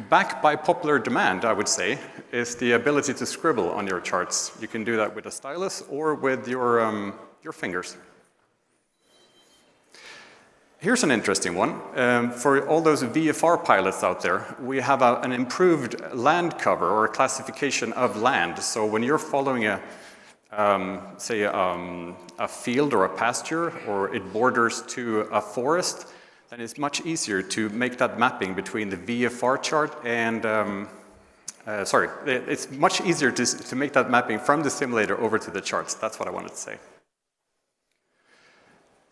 back by popular demand, I would say, is the ability to scribble on your charts. You can do that with a stylus or with your fingers. Here's an interesting one. For all those VFR pilots out there, we have an improved land cover or classification of land. So when you're following say a field or a pasture, or it borders to a forest, then it's much easier to make that mapping between the VFR chart and, it's much easier to make that mapping from the simulator over to the charts. That's what I wanted to say.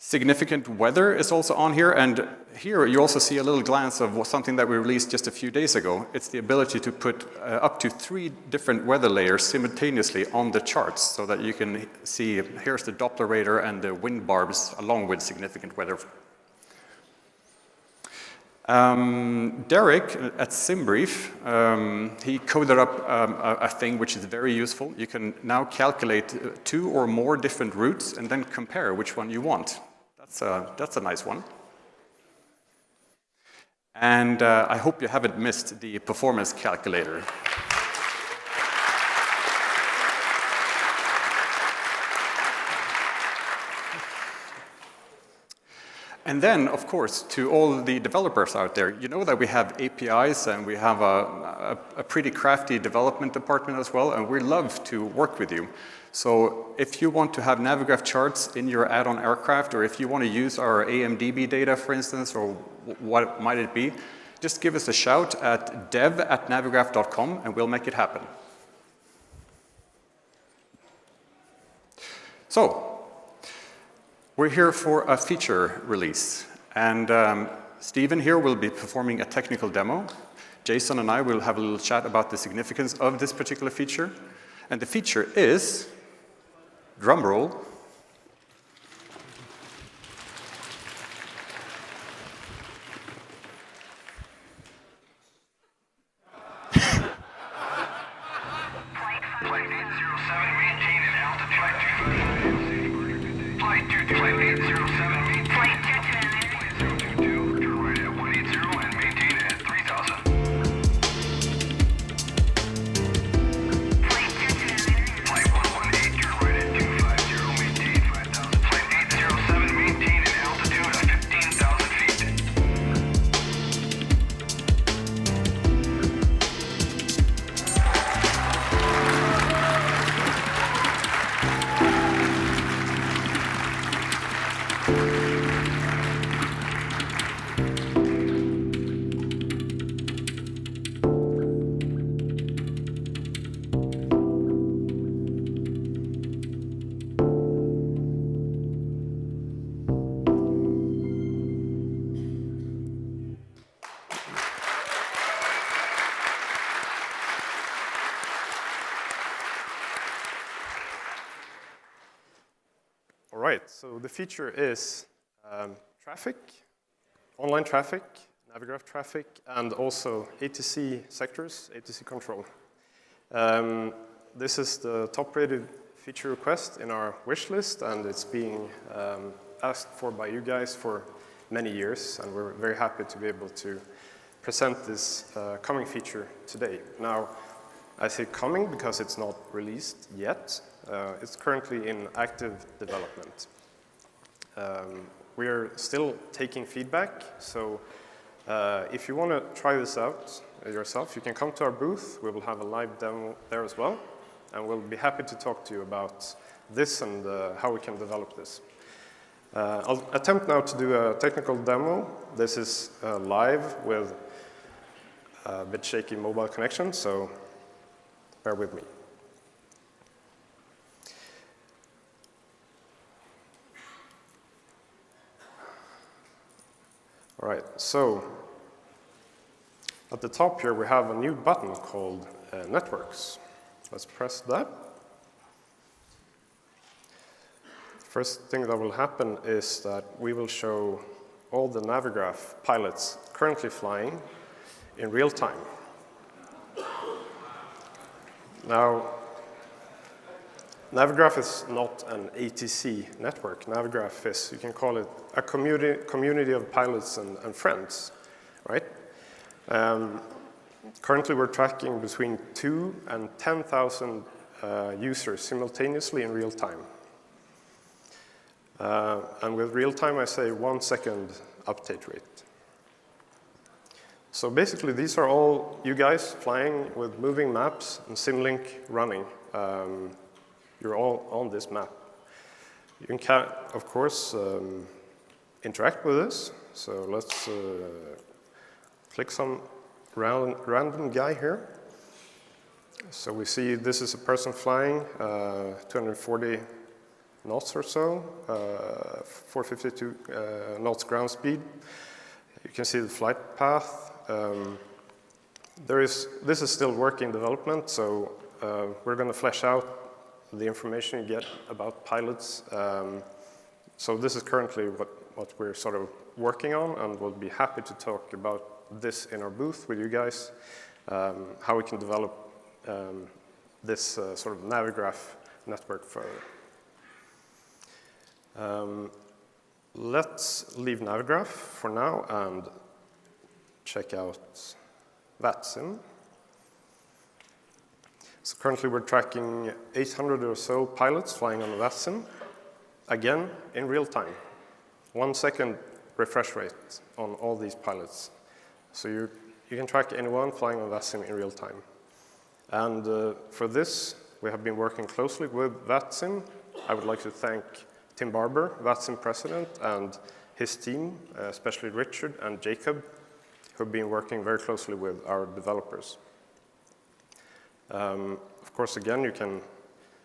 Significant weather is also on here, and here you also see a little glance of something that we released just a few days ago. It's the ability to put up to 3 different weather layers simultaneously on the charts so that you can see, here's the Doppler radar and the wind barbs along with significant weather. Derek at SimBrief, he coded up a thing which is very useful. You can now calculate 2 or more different routes and then compare which one you want. That's a nice one. And I hope you haven't missed the performance calculator. And then, of course, to all the developers out there, you know that we have APIs and we have a pretty crafty development department as well, and we love to work with you. So if you want to have Navigraph charts in your add-on aircraft, or if you want to use our AMDB data, for instance, or what might it be, just give us a shout at dev@navigraph.com and we'll make it happen. So, we're here for a feature release, and Stephen here will be performing a technical demo. Jason and I will have a little chat about the significance of this particular feature, and the feature is, drum roll, right, so the feature is traffic, online traffic, Navigraph traffic, and also ATC sectors, ATC control. This is the top-rated feature request in our wish list, and it's being asked for by you guys for many years, and we're very happy to be able to present this coming feature today. Now, I say coming because it's not released yet. It's currently in active development. We're still taking feedback, so if you want to try this out yourself, you can come to our booth. We will have a live demo there as well, and we'll be happy to talk to you about this and how we can develop this. I'll attempt now to do a technical demo. This is live with a bit shaky mobile connection, so bear with me. All right, so at the top here we have a new button called Networks. Let's press that. First thing that will happen is that we will show all the Navigraph pilots currently flying in real time. Now, Navigraph is not an ATC network. Navigraph is, you can call it a community of pilots and friends, right? Currently, we're tracking between 2 and 10,000 users simultaneously in real time. And with real time, I say 1 second update rate. So basically, these are all you guys flying with moving maps and Symlink running. You're all on this map. You can, of course, interact with this. So let's click some random guy here. So we see this is a person flying 240 knots or so, 452 knots ground speed. You can see the flight path. This is still work in development, so we're going to flesh out the information you get about pilots. So this is currently what we're sort of working on, and we'll be happy to talk about this in our booth with you guys, how we can develop this sort of Navigraph network further. Let's leave Navigraph for now and check out VATSIM. So currently we're tracking 800 or so pilots flying on VATSIM, again in real time. 1 second refresh rate on all these pilots. So you can track anyone flying on VATSIM in real time. And for this, we have been working closely with VATSIM. I would like to thank Tim Barber, VATSIM president, and his team, especially Richard and Jacob, who have been working very closely with our developers. Of course, again, you can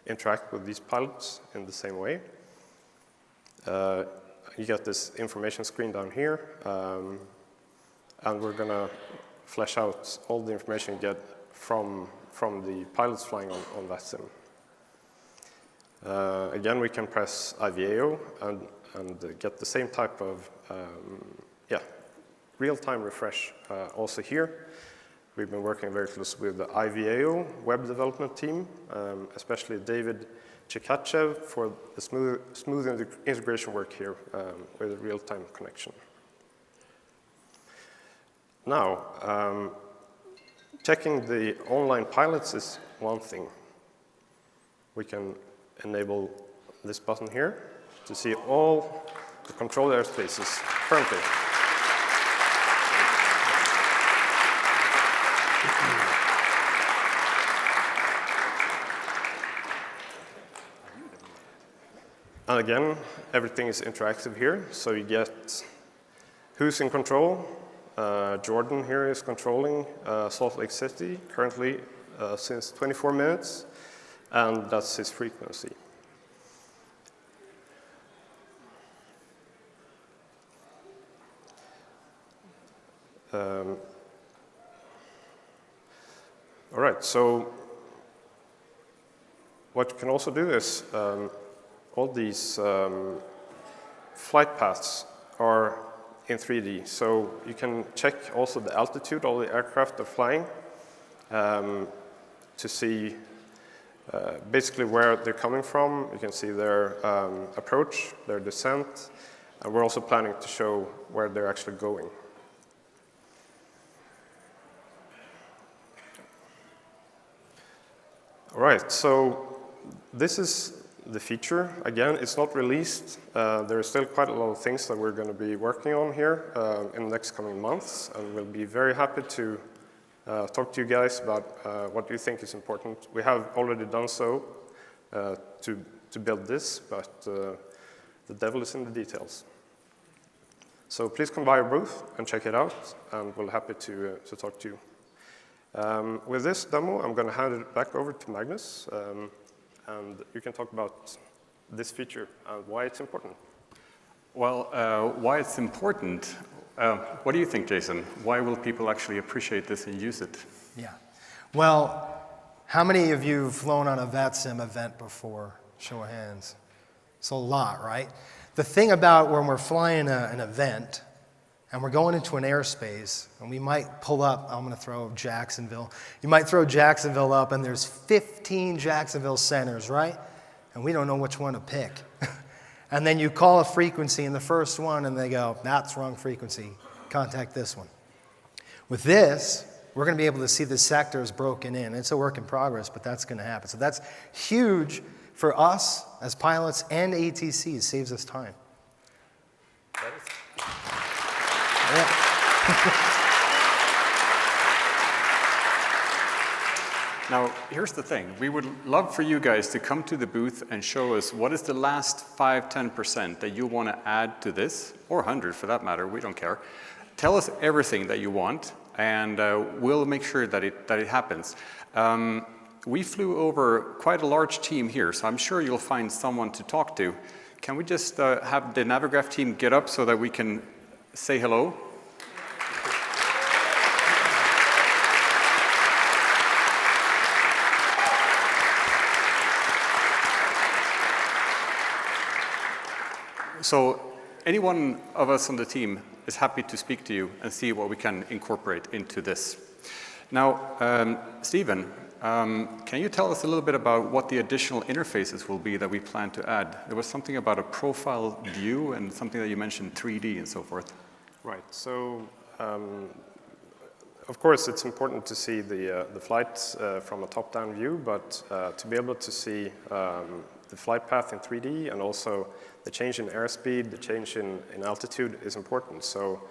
interact with these pilots in the same way. You get this information screen down here, and we're going to flesh out all the information you get from the pilots flying on VATSIM. Again, we can press IVAO and get the same type of real-time refresh also here. We've been working very closely with the IVAO web development team, especially David Chikachev for the smooth integration work here with a real-time connection. Now, checking the online pilots is one thing. We can enable this button here to see all the controlled airspaces currently. And again, everything is interactive here, so you get who's in control. Jordan here is controlling Salt Lake City currently since 24 minutes, and that's his frequency. All right, so what you can also do is all these flight paths are in 3D. So you can check also the altitude all the aircraft are flying to see basically where they're coming from. You can see their approach, their descent, and we're also planning to show where they're actually going. All right, so this is the feature. Again, it's not released. There are still quite a lot of things that we're going to be working on here in the next coming months, and we'll be very happy to talk to you guys about what you think is important. We have already done so to build this, but the devil is in the details. So please come by our booth and check it out, and we're happy to talk to you. With this demo, I'm going to hand it back over to Magnus, and you can talk about this feature and why it's important. Well, why it's important, what do you think, Jason? Why will people actually appreciate this and use it? Yeah. Well, how many of you have flown on a VATSIM event before? Show of hands. It's a lot, right? The thing about when we're flying an event and we're going into an airspace, and we might pull up, I'm going to throw Jacksonville. You might throw Jacksonville up, and there's 15 Jacksonville centers, right? And we don't know which one to pick. And then you call a frequency in the first one, and they go, that's wrong frequency. Contact this one. With this, we're going to be able to see the sectors broken in. It's a work in progress, but that's going to happen. So that's huge for us as pilots and ATCs. Saves us time. Now, here's the thing. We would love for you guys to come to the booth and show us what is the last 5–10% that you want to add to this, or 100 for that matter, we don't care. Tell us everything that you want, and we'll make sure that it happens. We flew over quite a large team here, so I'm sure you'll find someone to talk to. Can we just have the Navigraph team get up so that we can say hello? So any one of us on the team is happy to speak to you and see what we can incorporate into this. Now, Stephen, can you tell us a little bit about what the additional interfaces will be that we plan to add? There was something about a profile view and something that you mentioned 3D and so forth. Right. So, of course, it's important to see the flight from a top-down view, but to be able to see the flight path in 3D and also the change in airspeed, the change in altitude is important. So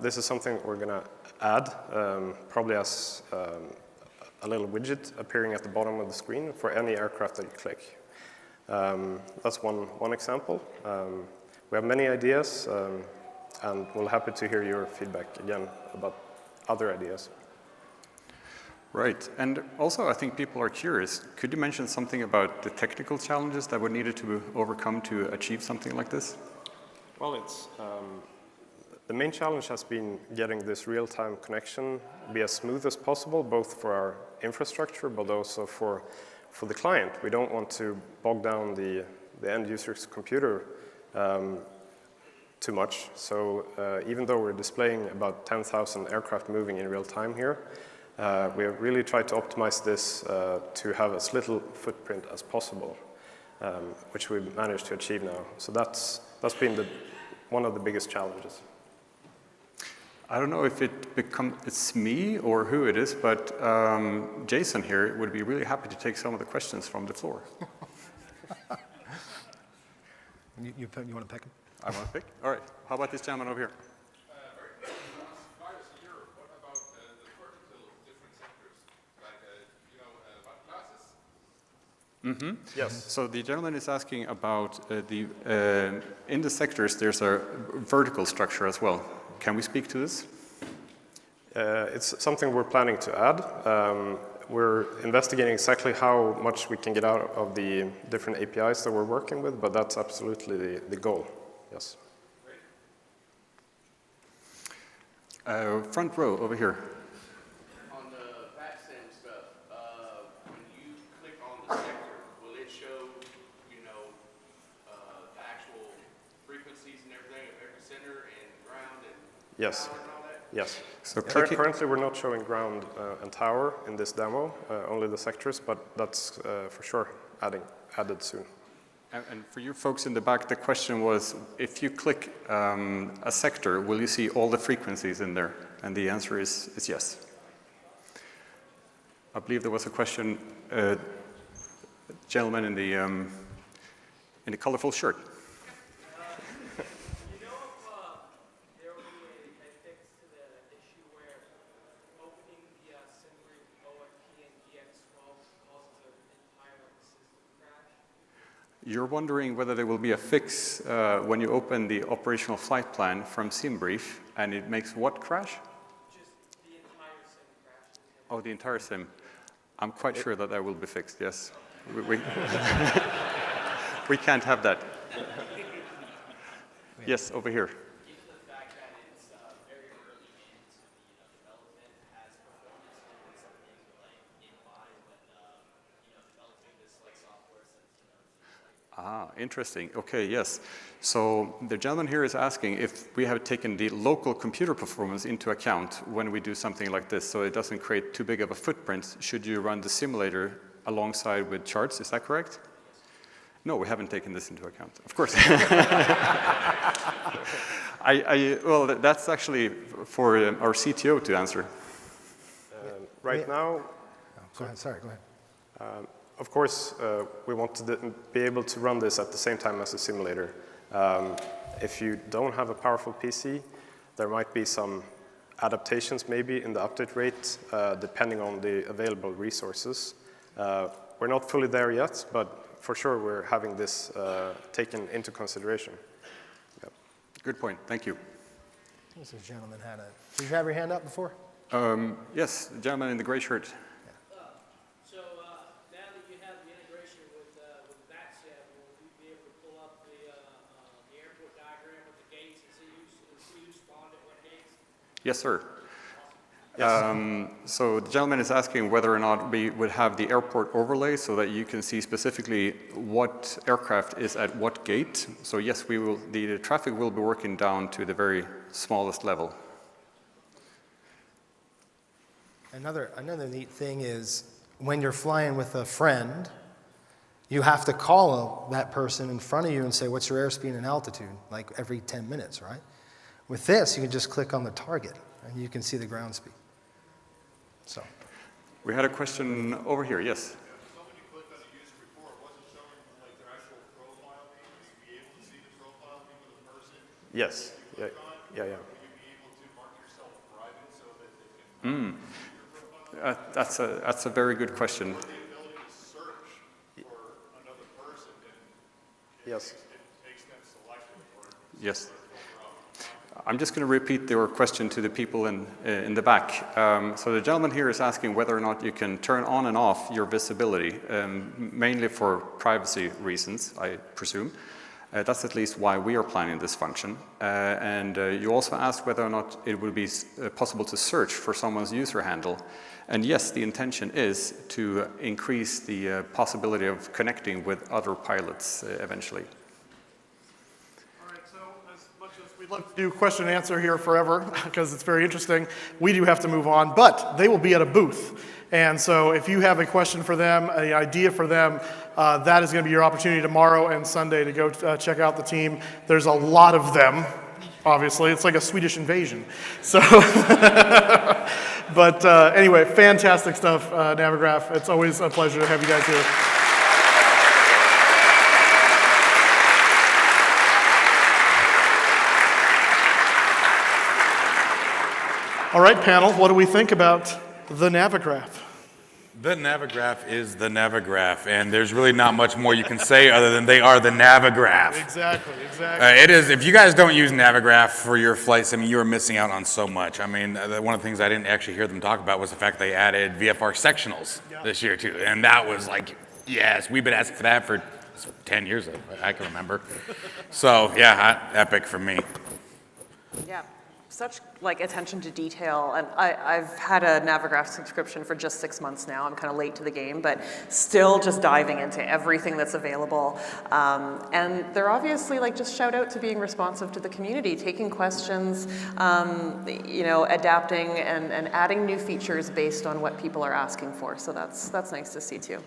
this is something we're going to add, probably as a little widget appearing at the bottom of the screen for any aircraft that you click. That's one example. We have many ideas, and we're happy to hear your feedback again about other ideas. Right, and also I think people are curious. Could you mention something about the technical challenges that were needed to overcome to achieve something like this? Well, it's the main challenge has been getting this real-time connection be as smooth as possible, both for our infrastructure, but also for the client. We don't want to bog down the end user's computer too much. So even though we're displaying about 10,000 aircraft moving in real time here, we have really tried to optimize this to have as little footprint as possible, which we've managed to achieve now. So that's been one of the biggest challenges. I don't know if it's me or who it is, but Jason here would be really happy to take some of the questions from the floor. You want to pick them? I want to pick? All right. How about this gentleman over here? Mm-hmm. Yes. So the gentleman is asking about in the sectors there's a vertical structure as well. Can we speak to this? It's something we're planning to add. We're investigating exactly how much we can get out of the different APIs that we're working with, but that's absolutely the goal. Yes. Front row over here. On the VATSIM stuff, when you click on the sector, will it show, Yes. So Currently, we're not showing ground and tower in this demo, only the sectors, but that's for sure added soon. And for you folks in the back, the question was, if you click a sector, will you see all the frequencies in there? And the answer is yes. I believe there was a question, gentleman in the colorful shirt. You're wondering whether there will be a fix when you open the operational flight plan from SimBrief, and it makes what crash? Just the entire sim crash. Oh, the entire sim. I'm quite sure that will be fixed, yes. We can't have that. Yes, over here. Ah, interesting. Okay, yes. So the gentleman here is asking if we have taken the local computer performance into account when we do something like this, so it doesn't create too big of a footprint. Should you run the simulator alongside with charts? Is that correct? No, we haven't taken this into account. Of course. Well, that's actually for our CTO to answer. Right now. Go ahead. Sorry. Go ahead. Of course, we want to be able to run this at the same time as a simulator. If you don't have a powerful PC, there might be some adaptations maybe in the update rate, depending on the available resources. We're not fully there yet, but for sure we're having this taken into consideration. Yep. Good point. Thank you. This gentleman had a... Did you have your hand up before? Yes, the gentleman in the gray shirt. Yes, sir. Yes. So the gentleman is asking whether or not we would have the airport overlay so that you can see specifically what aircraft is at what gate. So yes, we will. The traffic will be working down to the very smallest level. Another neat thing is when you're flying with a friend, you have to call that person in front of you and say, what's your airspeed and altitude? Like every 10 minutes, right? With this, you can just click on the target, and you can see the ground speed. So, we had a question over here. Yes. Somebody clicked on the user before. It wasn't showing like their actual profile name. Would you be able to see the profile name of the person? Yes. Yeah. Yeah. Would you be able to mark yourself private so that they can? That's a very good question. The ability to search for another person, and yes, it makes them selected. Yes. I'm just going to repeat your question to the people in the back. So the gentleman here is asking whether or not you can turn on and off your visibility, mainly for privacy reasons, I presume. That's at least why we are planning this function. And you also asked whether or not it would be possible to search for someone's user handle. And yes, the intention is to increase the possibility of connecting with other pilots eventually. We'd love to do question and answer here forever because it's very interesting. We do have to move on, but they will be at a booth. And so if you have a question for them, an idea for them, that is going to be your opportunity tomorrow and Sunday to go check out the team. There's a lot of them, obviously. It's like a Swedish invasion. So, but anyway, fantastic stuff, Navigraph. It's always a pleasure to have you guys here. All right, panel, what do we think about the Navigraph? The Navigraph is the Navigraph, and there's really not much more you can say other than they are the Navigraph. Exactly. It is, if you guys don't use Navigraph for your flights, I mean, you are missing out on so much. I mean, one of the things I didn't actually hear them talk about was the fact they added VFR sectionals this year too, and that was like, yes, we've been asking for that for 10 years, I can remember. So yeah, epic for me. Yeah. such like attention to detail, and I've had a Navigraph subscription for just 6 months now. I'm kind of late to the game, but still just diving into everything that's available. And they're obviously like just shout out to being responsive to the community, taking questions, you know, adapting and adding new features based on what people are asking for. So that's nice to see too.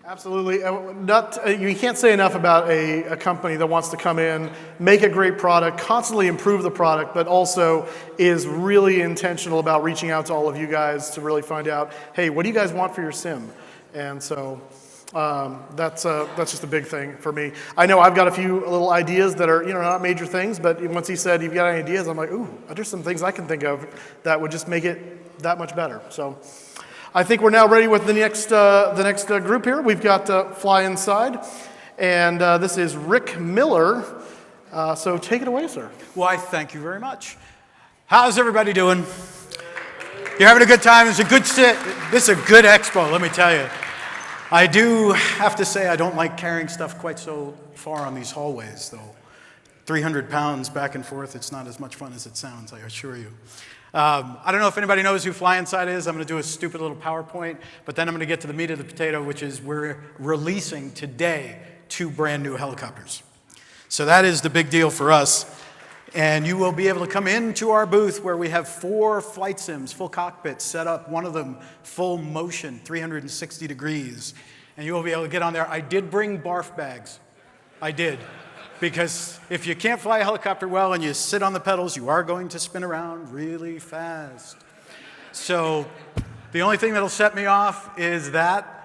Absolutely. You can't say enough about a company that wants to come in, make a great product, constantly improve the product, but also is really intentional about reaching out to all of you guys to really find out, hey, what do you guys want for your sim? And so that's just a big thing for me. I know I've got a few little ideas that are, you know, not major things, but once he said you've got any ideas, I'm like, ooh, there's some things I can think of that would just make it that much better. So I think we're now ready with the next group here. We've got Fly Inside, and this is Rick Miller. So take it away, sir. Why, thank you very much. How's everybody doing? You're having a good time? It's a good sit. This is a good expo, let me tell you. I do have to say I don't like carrying stuff quite so far on these hallways, though. 300 pounds back and forth, it's not as much fun as it sounds, I assure you. I don't know if anybody knows who Fly Inside is. I'm going to do a stupid little PowerPoint, but then I'm going to get to the meat of the potato, which is we're releasing today 2 brand new helicopters. So that is the big deal for us. And you will be able to come into our booth where we have 4 flight sims, full cockpits set up, one of them full motion, 360 degrees. And you will be able to get on there. I did bring barf bags. I did. Because if you can't fly a helicopter well and you sit on the pedals, you are going to spin around really fast. So the only thing that'll set me off is that.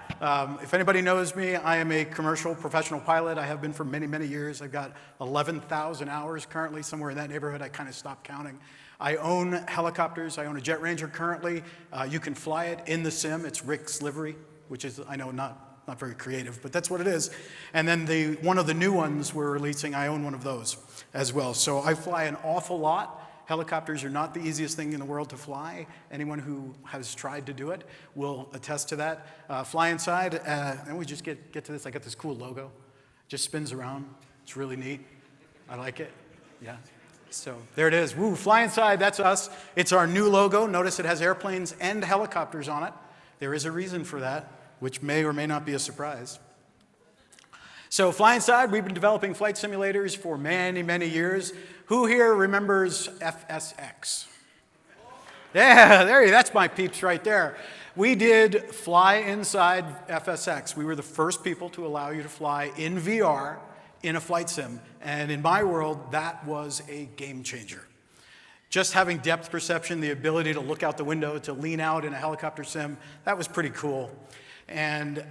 If anybody knows me, I am a commercial professional pilot. I have been for many, many years. I've got 11,000 hours currently, somewhere in that neighborhood. I kind of stopped counting. I own helicopters. I own a Jet Ranger currently. You can fly it in the sim. It's Rick's livery, which is, I know, not very creative, but that's what it is. And then one of the new ones we're releasing, I own one of those as well. So I fly an awful lot. Helicopters are not the easiest thing in the world to fly. Anyone who has tried to do it will attest to that. Fly Inside, and we just get to this. I got this cool logo. Just spins around. It's really neat. I like it. Yeah. So there it is. Woo, Fly Inside, that's us. It's our new logo. Notice it has airplanes and helicopters on it. There is a reason for that, which may or may not be a surprise. So Fly Inside, we've been developing flight simulators for many, many years. Who here remembers FSX? Yeah, that's my peeps right there. We did Fly Inside FSX. We were the first people to allow you to fly in VR in a flight sim. And in my world, that was a game changer. Just having depth perception, the ability to look out the window, to lean out in a helicopter sim, that was pretty cool. And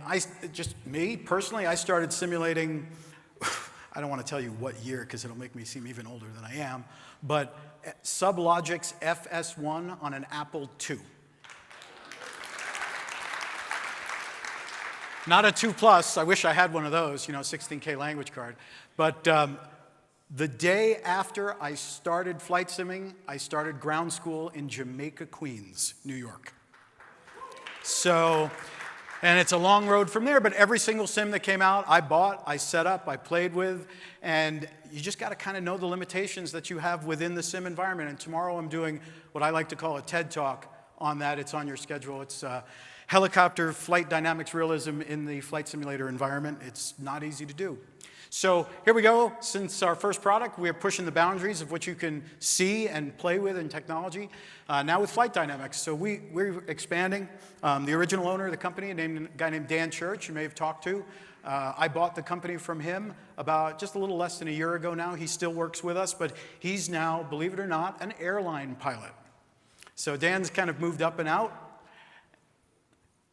me personally, I started simulating, I don't want to tell you what year because it'll make me seem even older than I am, but Sublogic's FS1 on an Apple II. Not a 2 Plus, I wish I had one of those, 16K language card. But the day after I started flight simming, I started ground school in Jamaica, Queens, New York. And it's a long road from there, but every single sim that came out, I bought, I set up, I played with, and you just got to kind of know the limitations that you have within the sim environment. And tomorrow I'm doing what I like to call a TED Talk on that. It's on your schedule. It's helicopter flight dynamics realism in the flight simulator environment. It's not easy to do. So here we go. Since our first product, we are pushing the boundaries of what you can see and play with in technology. Now with flight dynamics. So we're expanding. The original owner of the company, a guy named Dan Church, you may have talked to. I bought the company from him about just a little less than a year ago now. He still works with us, but he's now, believe it or not, an airline pilot. So Dan's kind of moved up and out.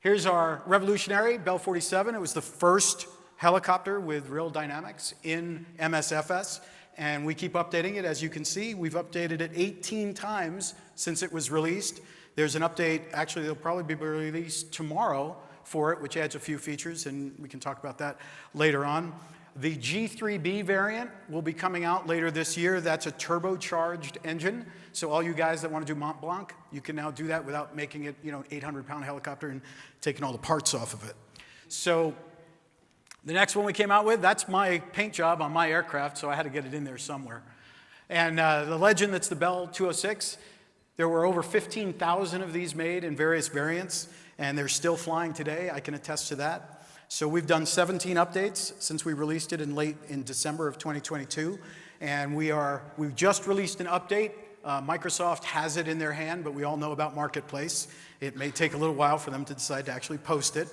Here's our revolutionary Bell 47. It was the first helicopter with real dynamics in msfs, and we keep updating it. As you can see, we've updated it 18 times since it was released. There's an update, actually they'll probably be released tomorrow for it, which adds a few features, and we can talk about that later on. The G3B variant will be coming out later this year. That's a turbocharged engine. So all you guys that want to do Mont Blanc, you can now do that without making it, 800-pound helicopter and taking all the parts off of it. So the next one we came out with, that's my paint job on my aircraft, so I had to get it in there somewhere. And the Legend, that's the Bell 206, there were over 15,000 of these made in various variants, and they're still flying today. I can attest to that. So we've done 17 updates since we released it in December of 2022, and we've just released an update. Microsoft has it in their hand, but we all know about Marketplace. It may take a little while for them to decide to actually post it.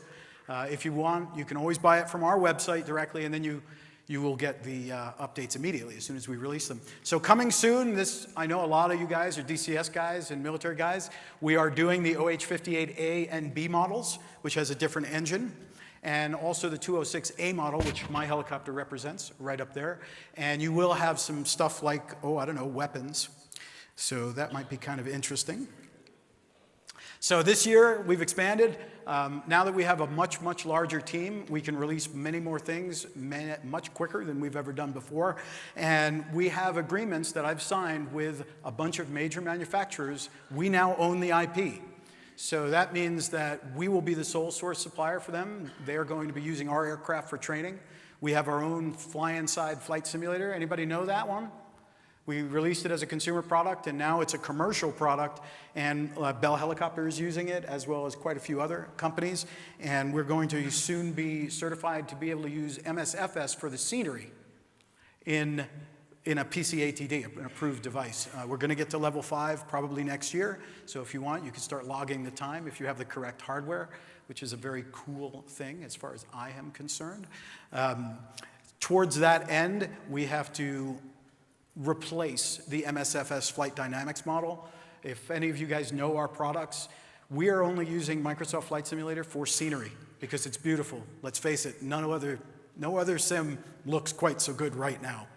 If you want, you can always buy it from our website directly, and then you will get the updates immediately as soon as we release them. So coming soon, I know a lot of you guys are DCS guys and military guys. We are doing the OH-58A and B models, which has a different engine, and also the 206A model, which my helicopter represents right up there. And you will have some stuff like, weapons. So that might be kind of interesting. So this year, we've expanded. Now that we have a much, much larger team, we can release many more things much quicker than we've ever done before. And we have agreements that I've signed with a bunch of major manufacturers. We now own the IP. So that means that we will be the sole source supplier for them. They are going to be using our aircraft for training. We have our own fly-inside flight simulator. Anybody know that one? We released it as a consumer product, and now it's a commercial product, and Bell Helicopter is using it, as well as quite a few other companies, and we're going to soon be certified to be able to use msfs for the scenery in a PCATD, an approved device. We're going to get to level 5 probably next year, so if you want, you can start logging the time if you have the correct hardware, which is a very cool thing as far as I am concerned. Towards that end, we have to replace the msfs flight dynamics model. If any of you guys know our products, we are only using Microsoft Flight Simulator for scenery because it's beautiful. Let's face it, no other sim looks quite so good right now.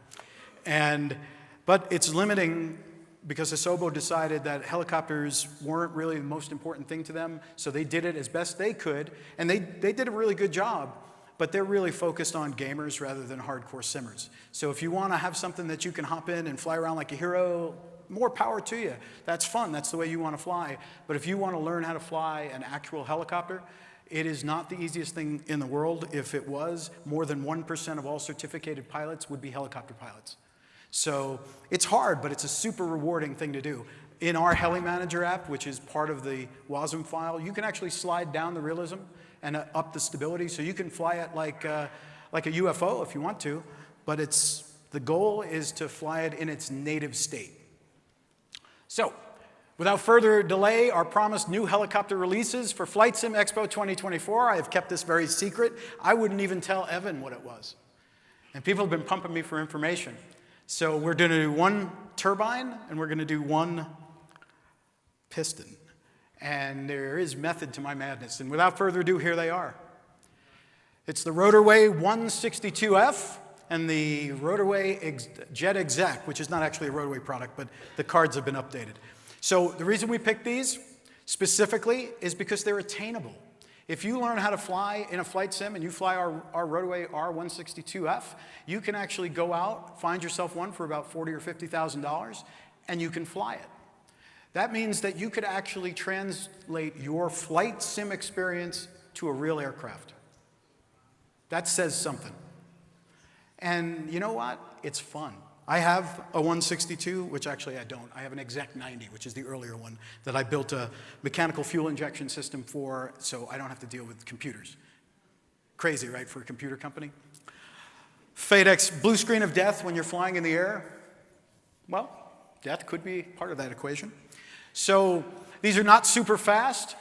But it's limiting because Asobo decided that helicopters weren't really the most important thing to them, so they did it as best they could, and they did a really good job. But they're really focused on gamers rather than hardcore simmers. So if you want to have something that you can hop in and fly around like a hero, more power to you. That's fun. That's the way you want to fly. But if you want to learn how to fly an actual helicopter, it is not the easiest thing in the world. If it was, more than 1% of all certificated pilots would be helicopter pilots. So it's hard, but it's a super rewarding thing to do. In our Heli Manager app, which is part of the WASM file, you can actually slide down the realism and up the stability, so you can fly it like a UFO if you want to, but the goal is to fly it in its native state. So, without further delay, our promised new helicopter releases for Flight Sim Expo 2024. I have kept this very secret. I wouldn't even tell Evan what it was. And people have been pumping me for information. So we're going to do one turbine, and we're going to do one piston. And there is method to my madness. And without further ado, here they are. It's the Rotorway 162F and the Rotorway Jet Exec, which is not actually a Rotorway product, but the cards have been updated. So the reason we picked these specifically is because they're attainable. If you learn how to fly in a flight sim and you fly our Rotorway R162F, you can actually go out, find yourself one for about $40,000 or $50,000, and you can fly it. That means that you could actually translate your flight sim experience to a real aircraft. That says something. And you know what? It's fun. I have a 162, which actually I don't. I have an Exec 90, which is the earlier one that I built a mechanical fuel injection system for, so I don't have to deal with computers. Crazy, right, for a computer company? FSEx blue screen of death when you're flying in the air. Well, death could be part of that equation. So these are not super fast.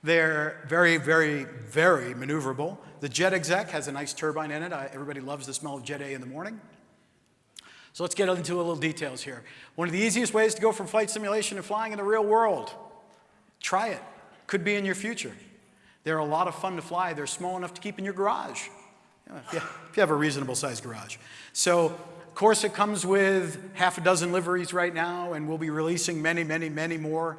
They're very, very, very maneuverable. The Jet Exec has a nice turbine in it. Everybody loves the smell of Jet A in the morning. So let's get into a little details here. One of the easiest ways to go from flight simulation to flying in the real world. Try it. Could be in your future. They're a lot of fun to fly. They're small enough to keep in your garage, if you have a reasonable sized garage. So, of course, it comes with half a dozen liveries right now, and we'll be releasing many, many, many more.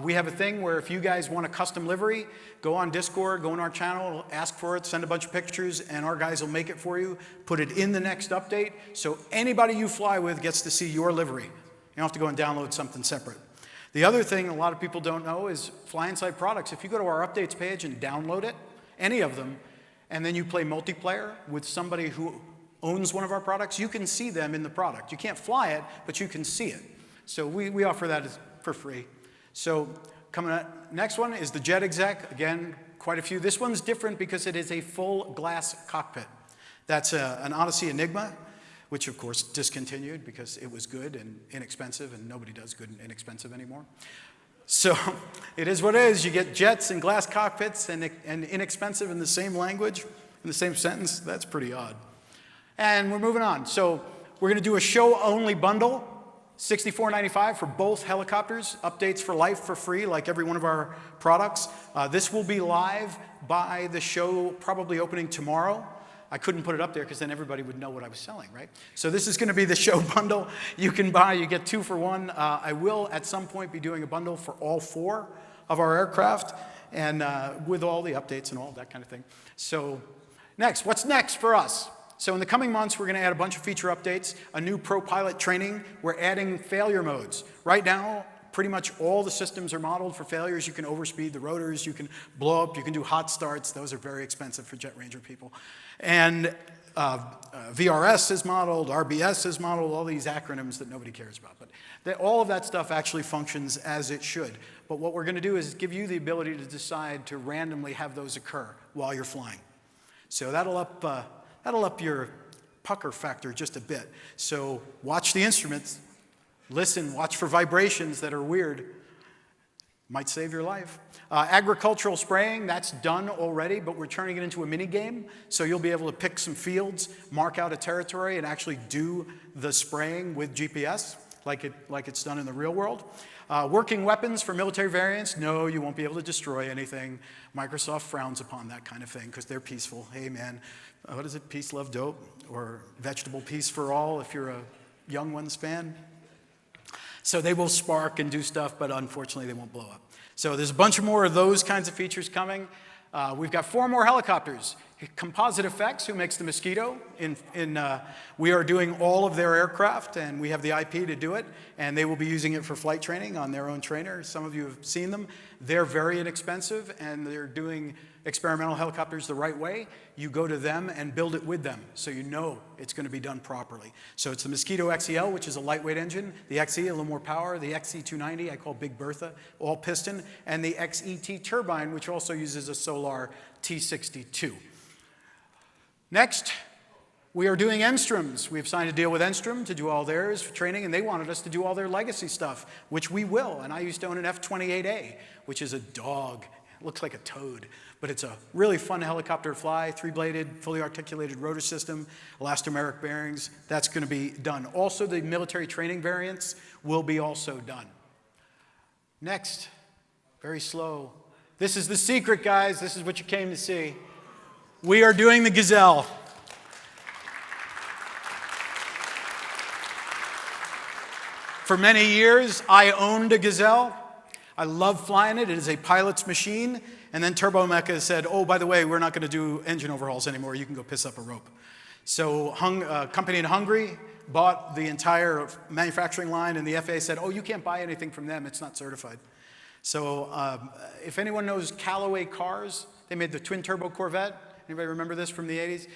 We have a thing where if you guys want a custom livery, go on Discord, go on our channel, ask for it, send a bunch of pictures, and our guys will make it for you, put it in the next update, so anybody you fly with gets to see your livery. You don't have to go and download something separate. The other thing a lot of people don't know is Fly Inside products. If you go to our updates page and download it, any of them, and then you play multiplayer with somebody who owns one of our products, you can see them in the product. You can't fly it, but you can see it. So we offer that for free. So coming up, next one is the Jet Exec. Again, quite a few. This one's different because it is a full glass cockpit. That's an Odyssey Enigma, which of course discontinued because it was good and inexpensive, and nobody does good and inexpensive anymore. So it is what it is. You get jets and glass cockpits and inexpensive in the same language, in the same sentence. That's pretty odd. And we're moving on. So we're going to do a show-only bundle, $64.95 for both helicopters, updates for life for free, like every one of our products. This will be live by the show probably opening tomorrow. I couldn't put it up there because then everybody would know what I was selling, right? So this is going to be the show bundle. You can buy, you get 2 for 1. I will at some point be doing a bundle for all 4 of our aircraft, and with all the updates and all that kind of thing. So next, what's next for us? So in the coming months, we're going to add a bunch of feature updates, a new pro pilot training. We're adding failure modes. Right now, pretty much all the systems are modeled for failures. You can overspeed the rotors, you can blow up, you can do hot starts. Those are very expensive for Jet Ranger people. And VRS is modeled, RBS is modeled, all these acronyms that nobody cares about. But all of that stuff actually functions as it should. But what we're going to do is give you the ability to decide to randomly have those occur while you're flying. So that'll up your pucker factor just a bit. So watch the instruments, listen, watch for vibrations that are weird. Might save your life. Agricultural spraying, that's done already, but we're turning it into a mini game. So you'll be able to pick some fields, mark out a territory, and actually do the spraying with GPS, like it's done in the real world. Working weapons for military variants, no, you won't be able to destroy anything. Microsoft frowns upon that kind of thing because they're peaceful. Hey man, what is it, peace, love, dope? Or vegetable peace for all if you're a Young Ones fan. So they will spark and do stuff, but unfortunately they won't blow up. So there's a bunch more of those kinds of features coming. We've got 4 more helicopters. Composite Effects, who makes the Mosquito, we are doing all of their aircraft, and we have the IP to do it, and they will be using it for flight training on their own trainer. Some of you have seen them. They're very inexpensive, and they're doing experimental helicopters the right way. You go to them and build it with them, so you know it's going to be done properly. So it's the Mosquito XEL, which is a lightweight engine, the XE, a little more power, the XE290, I call Big Bertha, all piston, and the XET turbine, which also uses a Solar T62. Next, we are doing Enstroms. We have signed a deal with Enstrom to do all theirs for training, and they wanted us to do all their legacy stuff, which we will. And I used to own an F-28A, which is a dog. It looks like a toad, but it's a really fun helicopter to fly, 3-bladed, fully articulated rotor system, elastomeric bearings. That's going to be done. Also, the military training variants will be also done. Next, very slow. This is the secret, guys. This is what you came to see. We are doing the Gazelle. For many years, I owned a Gazelle. I love flying it. It is a pilot's machine. And then Turbomeca said, oh, by the way, we're not going to do engine overhauls anymore. You can go piss up a rope. So a company in Hungary bought the entire manufacturing line, and the FAA said, oh, you can't buy anything from them. It's not certified. So if anyone knows Callaway Cars, they made the twin-turbo Corvette. Anybody remember this from the 80s?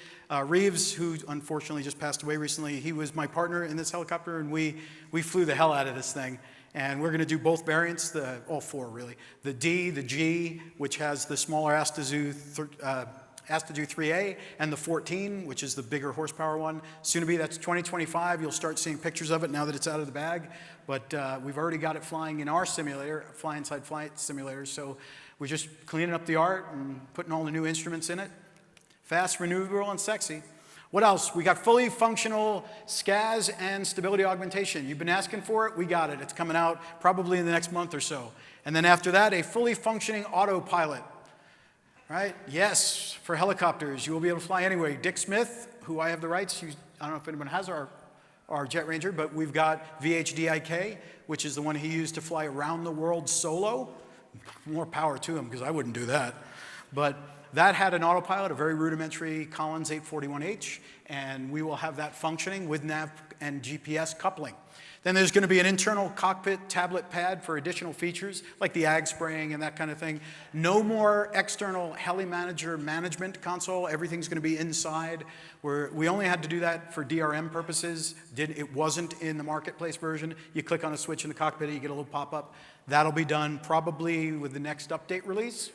Reeves, who unfortunately just passed away recently, he was my partner in this helicopter, and we flew the hell out of this thing. And we're going to do both variants, all 4 really. The D, the G, which has the smaller Astudillo 3A, and the 14, which is the bigger horsepower one. Soon to be, that's 2025. You'll start seeing pictures of it now that it's out of the bag. But we've already got it flying in our simulator, fly-inside flight simulator. So we're just cleaning up the art and putting all the new instruments in it. Fast, maneuverable, and sexy. What else? We got fully functional SCAS and stability augmentation. You've been asking for it, we got it. It's coming out probably in the next month or so. And then after that, a fully functioning autopilot. Right? Yes, for helicopters, you will be able to fly anyway. Dick Smith, who I have the rights, I don't know if anyone has our Jet Ranger, but we've got VHDIK, which is the one he used to fly around the world solo. More power to him, because I wouldn't do that. But that had an autopilot, a very rudimentary Collins 841H, and we will have that functioning with nav and GPS coupling. Then there's going to be an internal cockpit tablet pad for additional features, like the ag spraying and that kind of thing. No more external heli manager management console. Everything's going to be inside. We only had to do that for DRM purposes. It wasn't in the marketplace version. You click on a switch in the cockpit, you get a little pop-up. That'll be done probably with the next update release.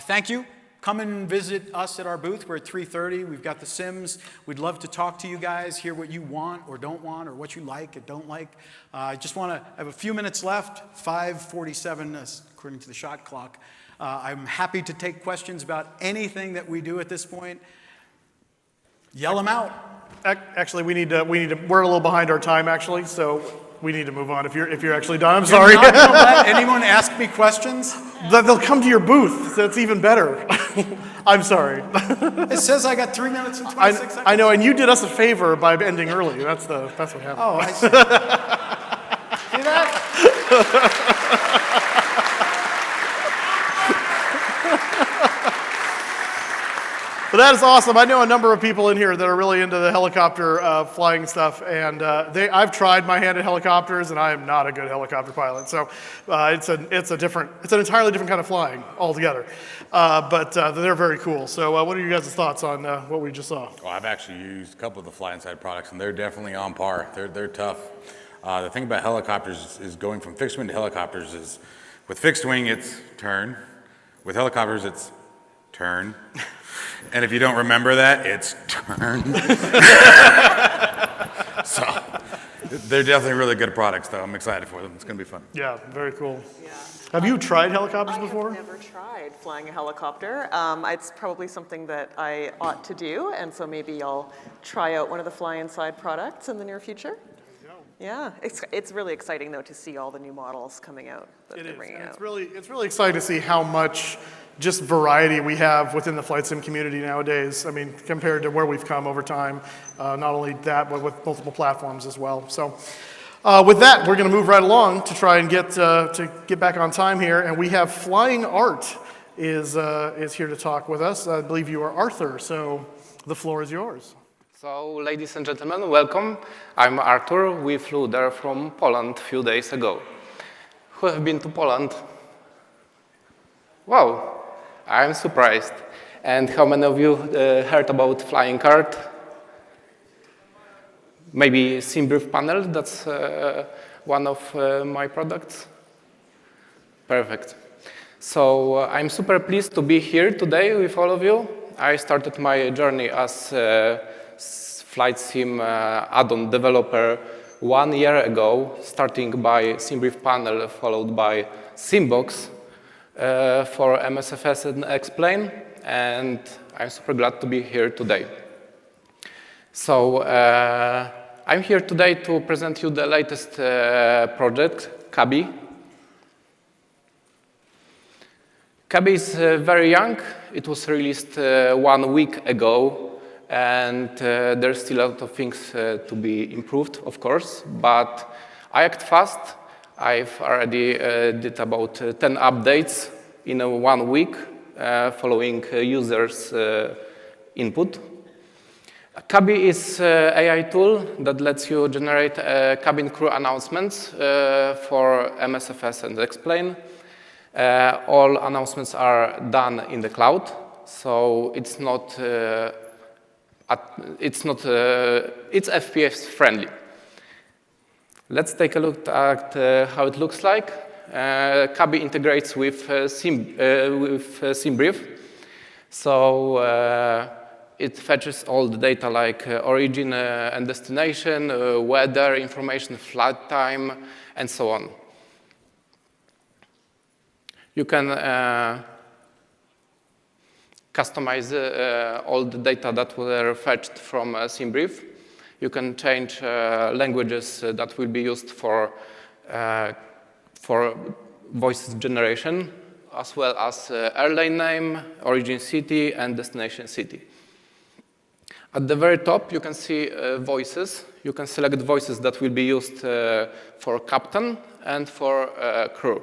Thank you. Come and visit us at our booth. We're at 3:30. We've got the Sims. We'd love to talk to you guys, hear what you want or don't want, or what you like or don't like. I just want to have a few minutes left, 5:47 according to the shot clock. I'm happy to take questions about anything that we do at this point. Yell them out. Actually, we're a little behind our time, actually, so we need to move on. If you're actually done, I'm sorry. You're not going to let anyone ask me questions? They'll come to your booth, so it's even better. I'm sorry. It says I got 3 minutes and 26 seconds. I know, and you did us a favor by ending early. That's what happened. Oh, I see. See that? But that is awesome. I know a number of people in here that are really into the helicopter flying stuff, and I've tried my hand at helicopters, and I am not a good helicopter pilot. So it's an entirely different kind of flying altogether. But they're very cool. So what are you guys' thoughts on what we just saw? Well, I've actually used a couple of the Fly Inside products, and they're definitely on par. They're tough. The thing about helicopters is going from fixed wing to helicopters is, with fixed wing, it's turn. With helicopters, it's turn. And if you don't remember that, it's turn. So they're definitely really good products, though. I'm excited for them. It's going to be fun. Yeah, very cool. Yeah. Have you tried helicopters before? I've never tried flying a helicopter. It's probably something that I ought to do, and so maybe I'll try out one of the Fly Inside products in the near future. Yeah, it's really exciting, though, to see all the new models coming out that they're bringing out. It's really exciting to see how much just variety we have within the flight sim community nowadays. I mean, compared to where we've come over time. Not only that, but with multiple platforms as well. So with that, we're going to move right along to try and get back on time here. And we have Flying Art is here to talk with us. I believe you are Arthur, so the floor is yours. So, ladies and gentlemen, welcome. I'm Arthur. We flew there from Poland a few days ago. Who have been to Poland? Wow, I'm surprised. And how many of you heard about Flying Art? Maybe SimBrief panel, that's one of my products. Perfect. So I'm super pleased to be here today with all of you. I started my journey as flight sim add-on developer 1 year ago, starting by SimBrief panel, followed by Simbox for msfs and Explain, and I'm super glad to be here today. So I'm here today to present you the latest project, Kabi. Kabi is very young. It was released 1 week ago, and there's still a lot of things to be improved, of course, but I act fast. I've already did about 10 updates in 1 week following users' input. Kabi is an AI tool that lets you generate cabin crew announcements for msfs and Explain. All announcements are done in the cloud, so it's FPS friendly. Let's take a look at how it looks like. Kabi integrates with SimBrief, so it fetches all the data like origin and destination, weather information, flight time, and so on. You can customize all the data that were fetched from SimBrief. You can change languages that will be used for voice generation, as well as airline name, origin city, and destination city. At the very top, you can see voices. You can select voices that will be used for captain and for crew.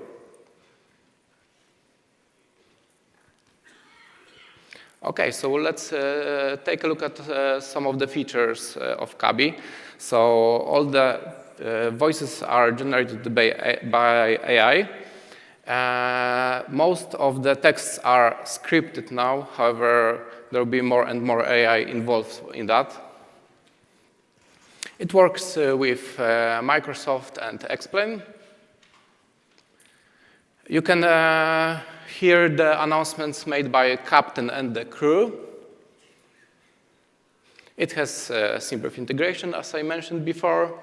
Okay, so let's take a look at some of the features of Kabi. So all the voices are generated by AI. Most of the texts are scripted now. However, there will be more and more AI involved in that. It works with Microsoft and Explain. You can hear the announcements made by a captain and the crew. It has simple integration, as I mentioned before.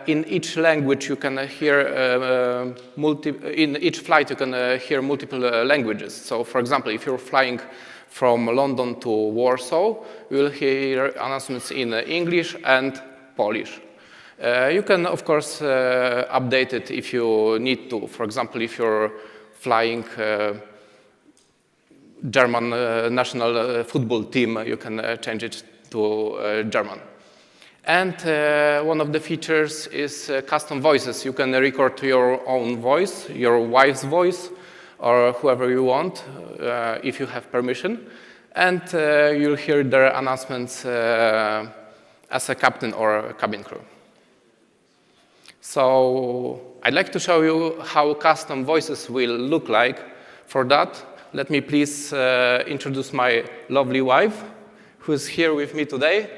In each language, you can hear in each flight, you can hear multiple languages. So, for example, if you're flying from London to Warsaw, you will hear announcements in English and Polish. You can, of course, update it if you need to. For example, if you're flying German national football team, you can change it to German. And one of the features is custom voices. You can record your own voice, your wife's voice, or whoever you want, if you have permission. And you'll hear their announcements as a captain or a cabin crew. So I'd like to show you how custom voices will look like. For that, let me please introduce my lovely wife, who's here with me today.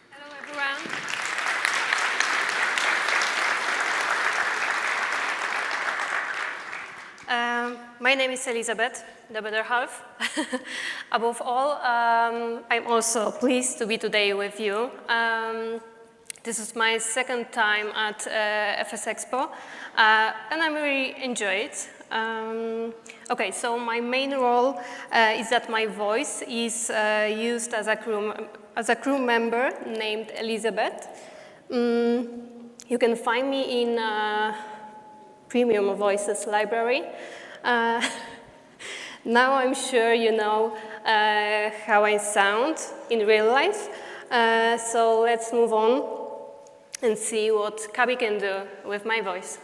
Hello, everyone. My name is Elizabeth, the better half. Above all, I'm also pleased to be today with you. This is my second time at FSExpo, and I really enjoy it. Okay, so my main role is that my voice is used as a crew member named Elizabeth. You can find me in Premium Voices library. Now I'm sure you know how I sound in real life. So let's move on and see what Kabi can do with my voice.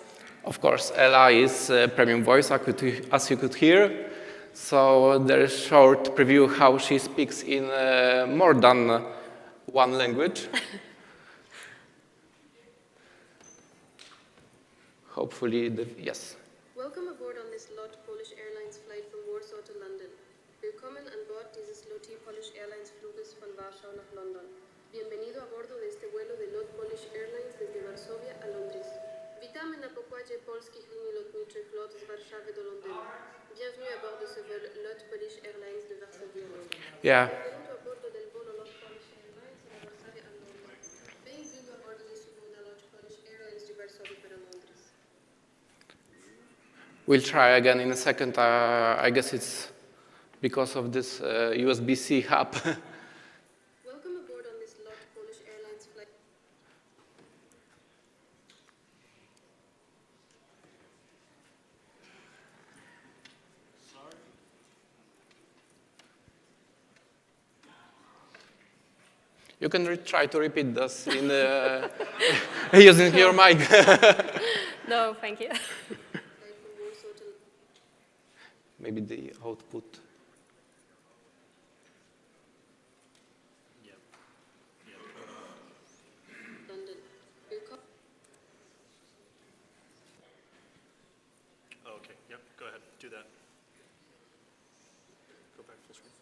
Of course, Ella is premium voice, as you could hear. So there's a short preview how she speaks in more than one language. Hopefully, yes. Welcome aboard on this LOT Polish Airlines flight from Warsaw to London. Willkommen an Bord dieses LOT Polish Airlines Fluges von Warschau nach London. Bienvenido a bordo de este vuelo de LOT Polish Airlines desde Varsovia a Londres. Witamy na pokładzie polskich linii lotniczych LOT z Warszawy do Londynu. Bienvenue à bord de ce vol LOT Polish Airlines de Varsovie à Londres. Yeah. Benvenuto a bordo del volo LOT Polish Airlines da Varsavia a Londres. Bem-vindo a bordo desse voo da LOT Polish Airlines de Varsovia para Londres. We'll try again in a second. I guess it's because of this USB-C hub. Welcome aboard on this LOT Polish Airlines flight. You can try to repeat this in using your mic. No, thank you. Maybe the output. Oh, okay, yep, go ahead, do that. Go back full screen.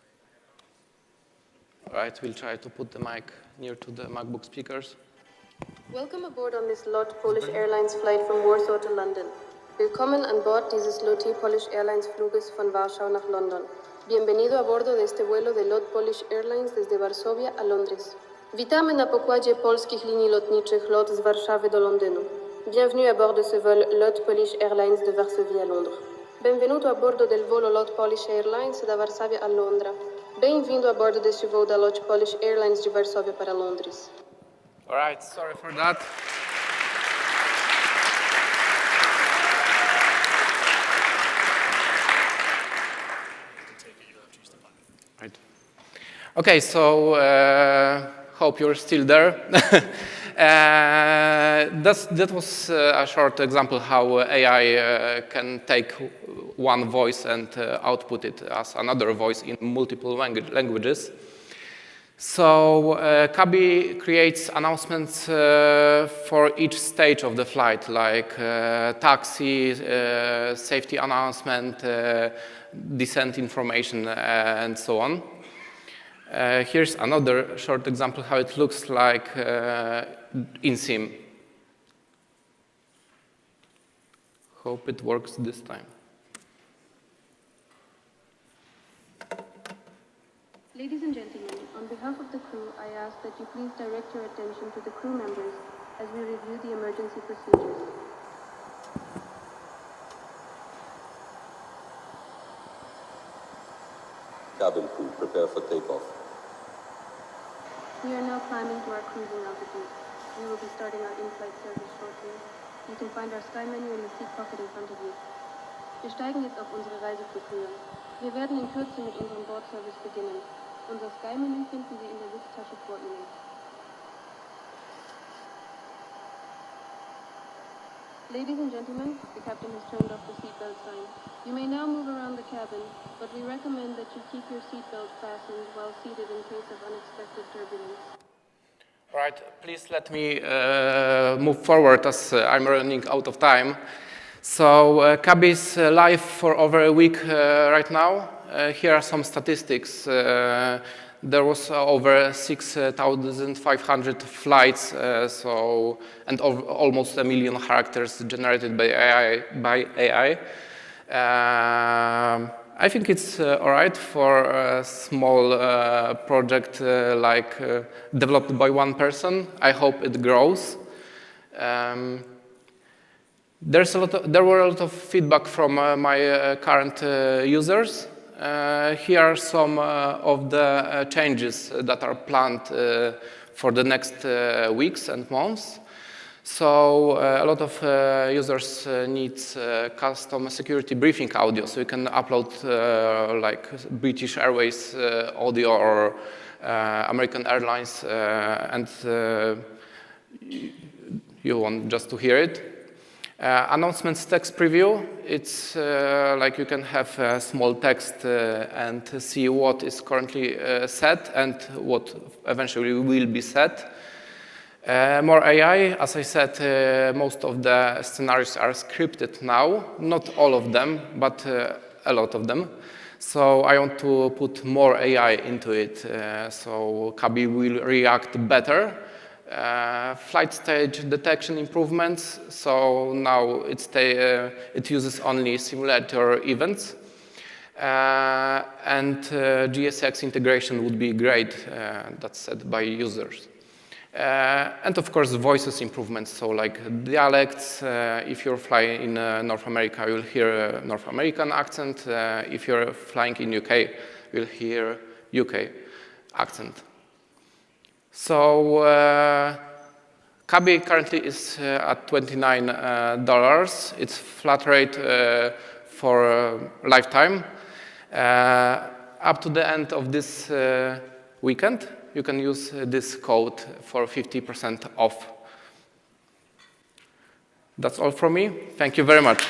All right, we'll try to put the mic near to the MacBook speakers. Welcome aboard on this LOT Polish Airlines flight from Warsaw to London. Willkommen an Bord dieses LOT Polish Airlines Fluges von Warschau nach London. Bienvenido a bordo de este vuelo de LOT Polish Airlines desde Varsovia a Londres. Witamy na pokładzie polskich linii lotniczych LOT z Warszawy do Londynu. Bienvenue à bord de ce vol LOT Polish Airlines de Varsovie à Londres. Benvenuto a bordo del volo LOT Polish Airlines da Varsavia a Londra. Bem-vindo a bordo deste voo da LOT Polish Airlines de Varsóvia para Londres. All right, sorry for that. Right. Okay, so hope you're still there. That was a short example how AI can take one voice and output it as another voice in multiple languages. So Kabi creates announcements for each stage of the flight, like taxi, safety announcement, descent information, and so on. Here's another short example how it looks like in sim. Hope it works this time. Ladies and gentlemen, on behalf of the crew, I ask that you please direct your attention to the crew members as we review the emergency procedures. Cabin crew, prepare for takeoff. We are now climbing to our cruising altitude. We will be starting our in-flight service shortly. You can find our Sky menu in the seat pocket in front of you. Wir steigen jetzt auf unsere Reiseflughöhe. Wir werden in Kürze mit unserem Bordservice beginnen. Unser Sky-Menü finden Sie in der Sitztasche vor Ihnen. Ladies and gentlemen, the captain has turned off the seatbelt sign. You may now move around the cabin, but we recommend that you keep your seatbelt fastened while seated in case of unexpected turbulence. All right, please let me move forward as I'm running out of time. So Kabi is live for over a week right now. Here are some statistics. There was over 6,500 flights, and almost 1 million characters generated by AI. I think it's all right for a small project developed by one person. I hope it grows. There were a lot of feedback from my current users. Here are some of the changes that are planned for the next weeks and months. So a lot of users need custom security briefing audio, so you can upload like British Airways audio or American Airlines, and you want just to hear it. Announcements text preview, it's like you can have small text and see what is currently set and what eventually will be set. More AI, as I said, most of the scenarios are scripted now, not all of them, but a lot of them. So I want to put more AI into it, so Kabi will react better. Flight stage detection improvements, so now it uses only simulator events. And GSX integration would be great, that's said by users. And of course, voices improvements, so like dialects. If you're flying in North America, you'll hear a North American accent. If you're flying in UK, you'll hear UK accent. So Kabi currently is at $29. It's flat rate for lifetime. Up to the end of this weekend, you can use this code for 50% off. That's all from me. Thank you very much.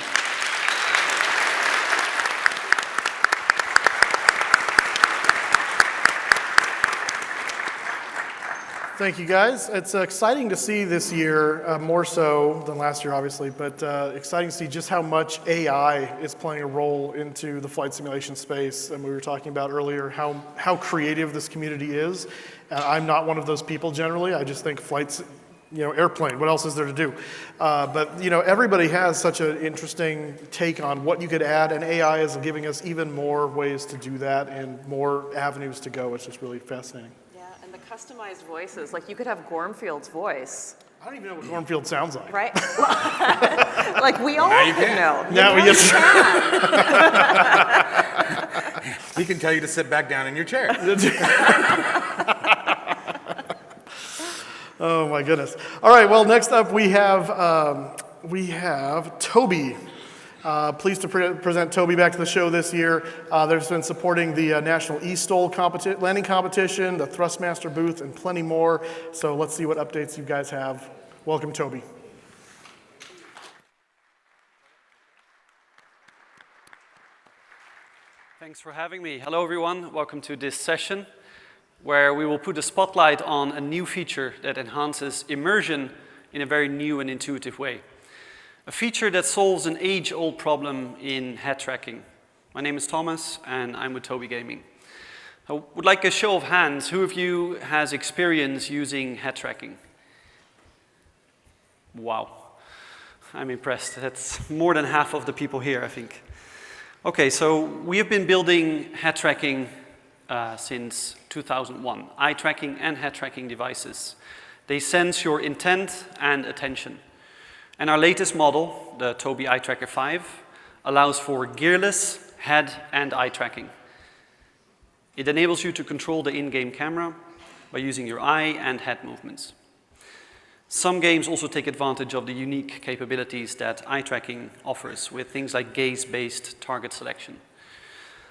Thank you, guys. It's exciting to see this year, more so than last year, obviously, but exciting to see just how much AI is playing a role into the flight simulation space. And we were talking about earlier how creative this community is. I'm not one of those people generally. I just think flights, airplane, what else is there to do? But everybody has such an interesting take on what you could add, and AI is giving us even more ways to do that and more avenues to go. It's just really fascinating. Customized voices, like you could have Gormfield's voice. I don't even know what Gormfield sounds like. Right? Like we all can know. Now you can. He can tell you to sit back down in your chair. Oh my goodness. All right, well, next up we have Toby. Pleased to present Toby back to the show this year. There's been supporting the National eSTOL landing competition, the Thrustmaster booth, and plenty more. So let's see what updates you guys have. Welcome, Toby. Thanks for having me. Hello, everyone. Welcome to this session. where we will put a spotlight on a new feature that enhances immersion in a very new and intuitive way. A feature that solves an age-old problem in head tracking. My name is Thomas, and I'm with Tobii Gaming. I would like a show of hands. Who of you has experience using head tracking? Wow, I'm impressed. That's more than half of the people here, I think. Okay, so we have been building head tracking since 2001. Eye tracking and head tracking devices. They sense your intent and attention. And our latest model, the Tobii Eye Tracker 5, allows for gearless head and eye tracking. It enables you to control the in-game camera by using your eye and head movements. Some games also take advantage of the unique capabilities that eye tracking offers with things like gaze-based target selection.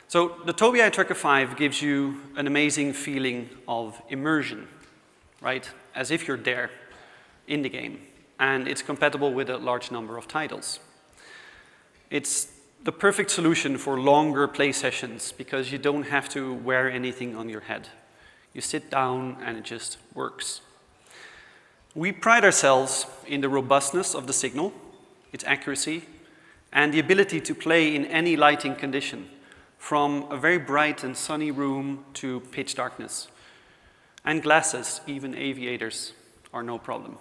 So the Tobii Eye Tracker 5 gives you an amazing feeling of immersion, right? As if you're there in the game. And it's compatible with a large number of titles. It's the perfect solution for longer play sessions because you don't have to wear anything on your head. You sit down and it just works. We pride ourselves in the robustness of the signal, its accuracy, and the ability to play in any lighting condition, from a very bright and sunny room to pitch darkness. And glasses, even aviators, are no problem.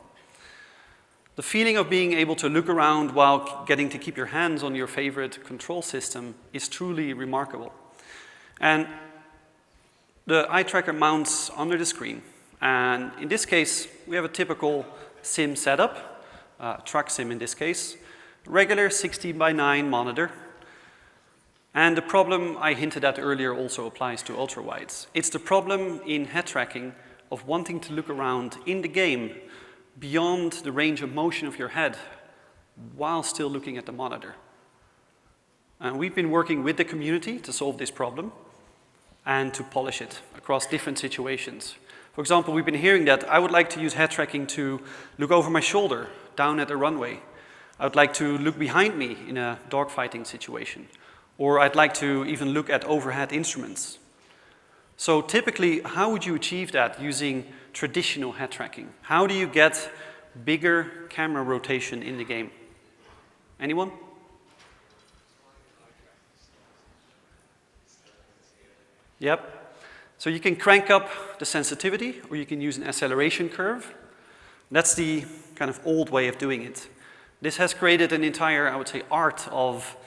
The feeling of being able to look around while getting to keep your hands on your favorite control system is truly remarkable. And the eye tracker mounts under the screen. And in this case, we have a typical sim setup, truck sim in this case, regular 16:9 monitor. And the problem I hinted at earlier also applies to ultra-wides. It's the problem in head tracking of wanting to look around in the game beyond the range of motion of your head while still looking at the monitor. And we've been working with the community to solve this problem and to polish it across different situations. For example, we've been hearing that I would like to use head tracking to look over my shoulder down at a runway. I would like to look behind me in a dogfighting situation. Or I'd like to even look at overhead instruments. So typically, how would you achieve that using traditional head tracking? How do you get bigger camera rotation in the game? Anyone? Yep. So you can crank up the sensitivity, or you can use an acceleration curve. That's the kind of old way of doing it. This has created an entire, I would say, art of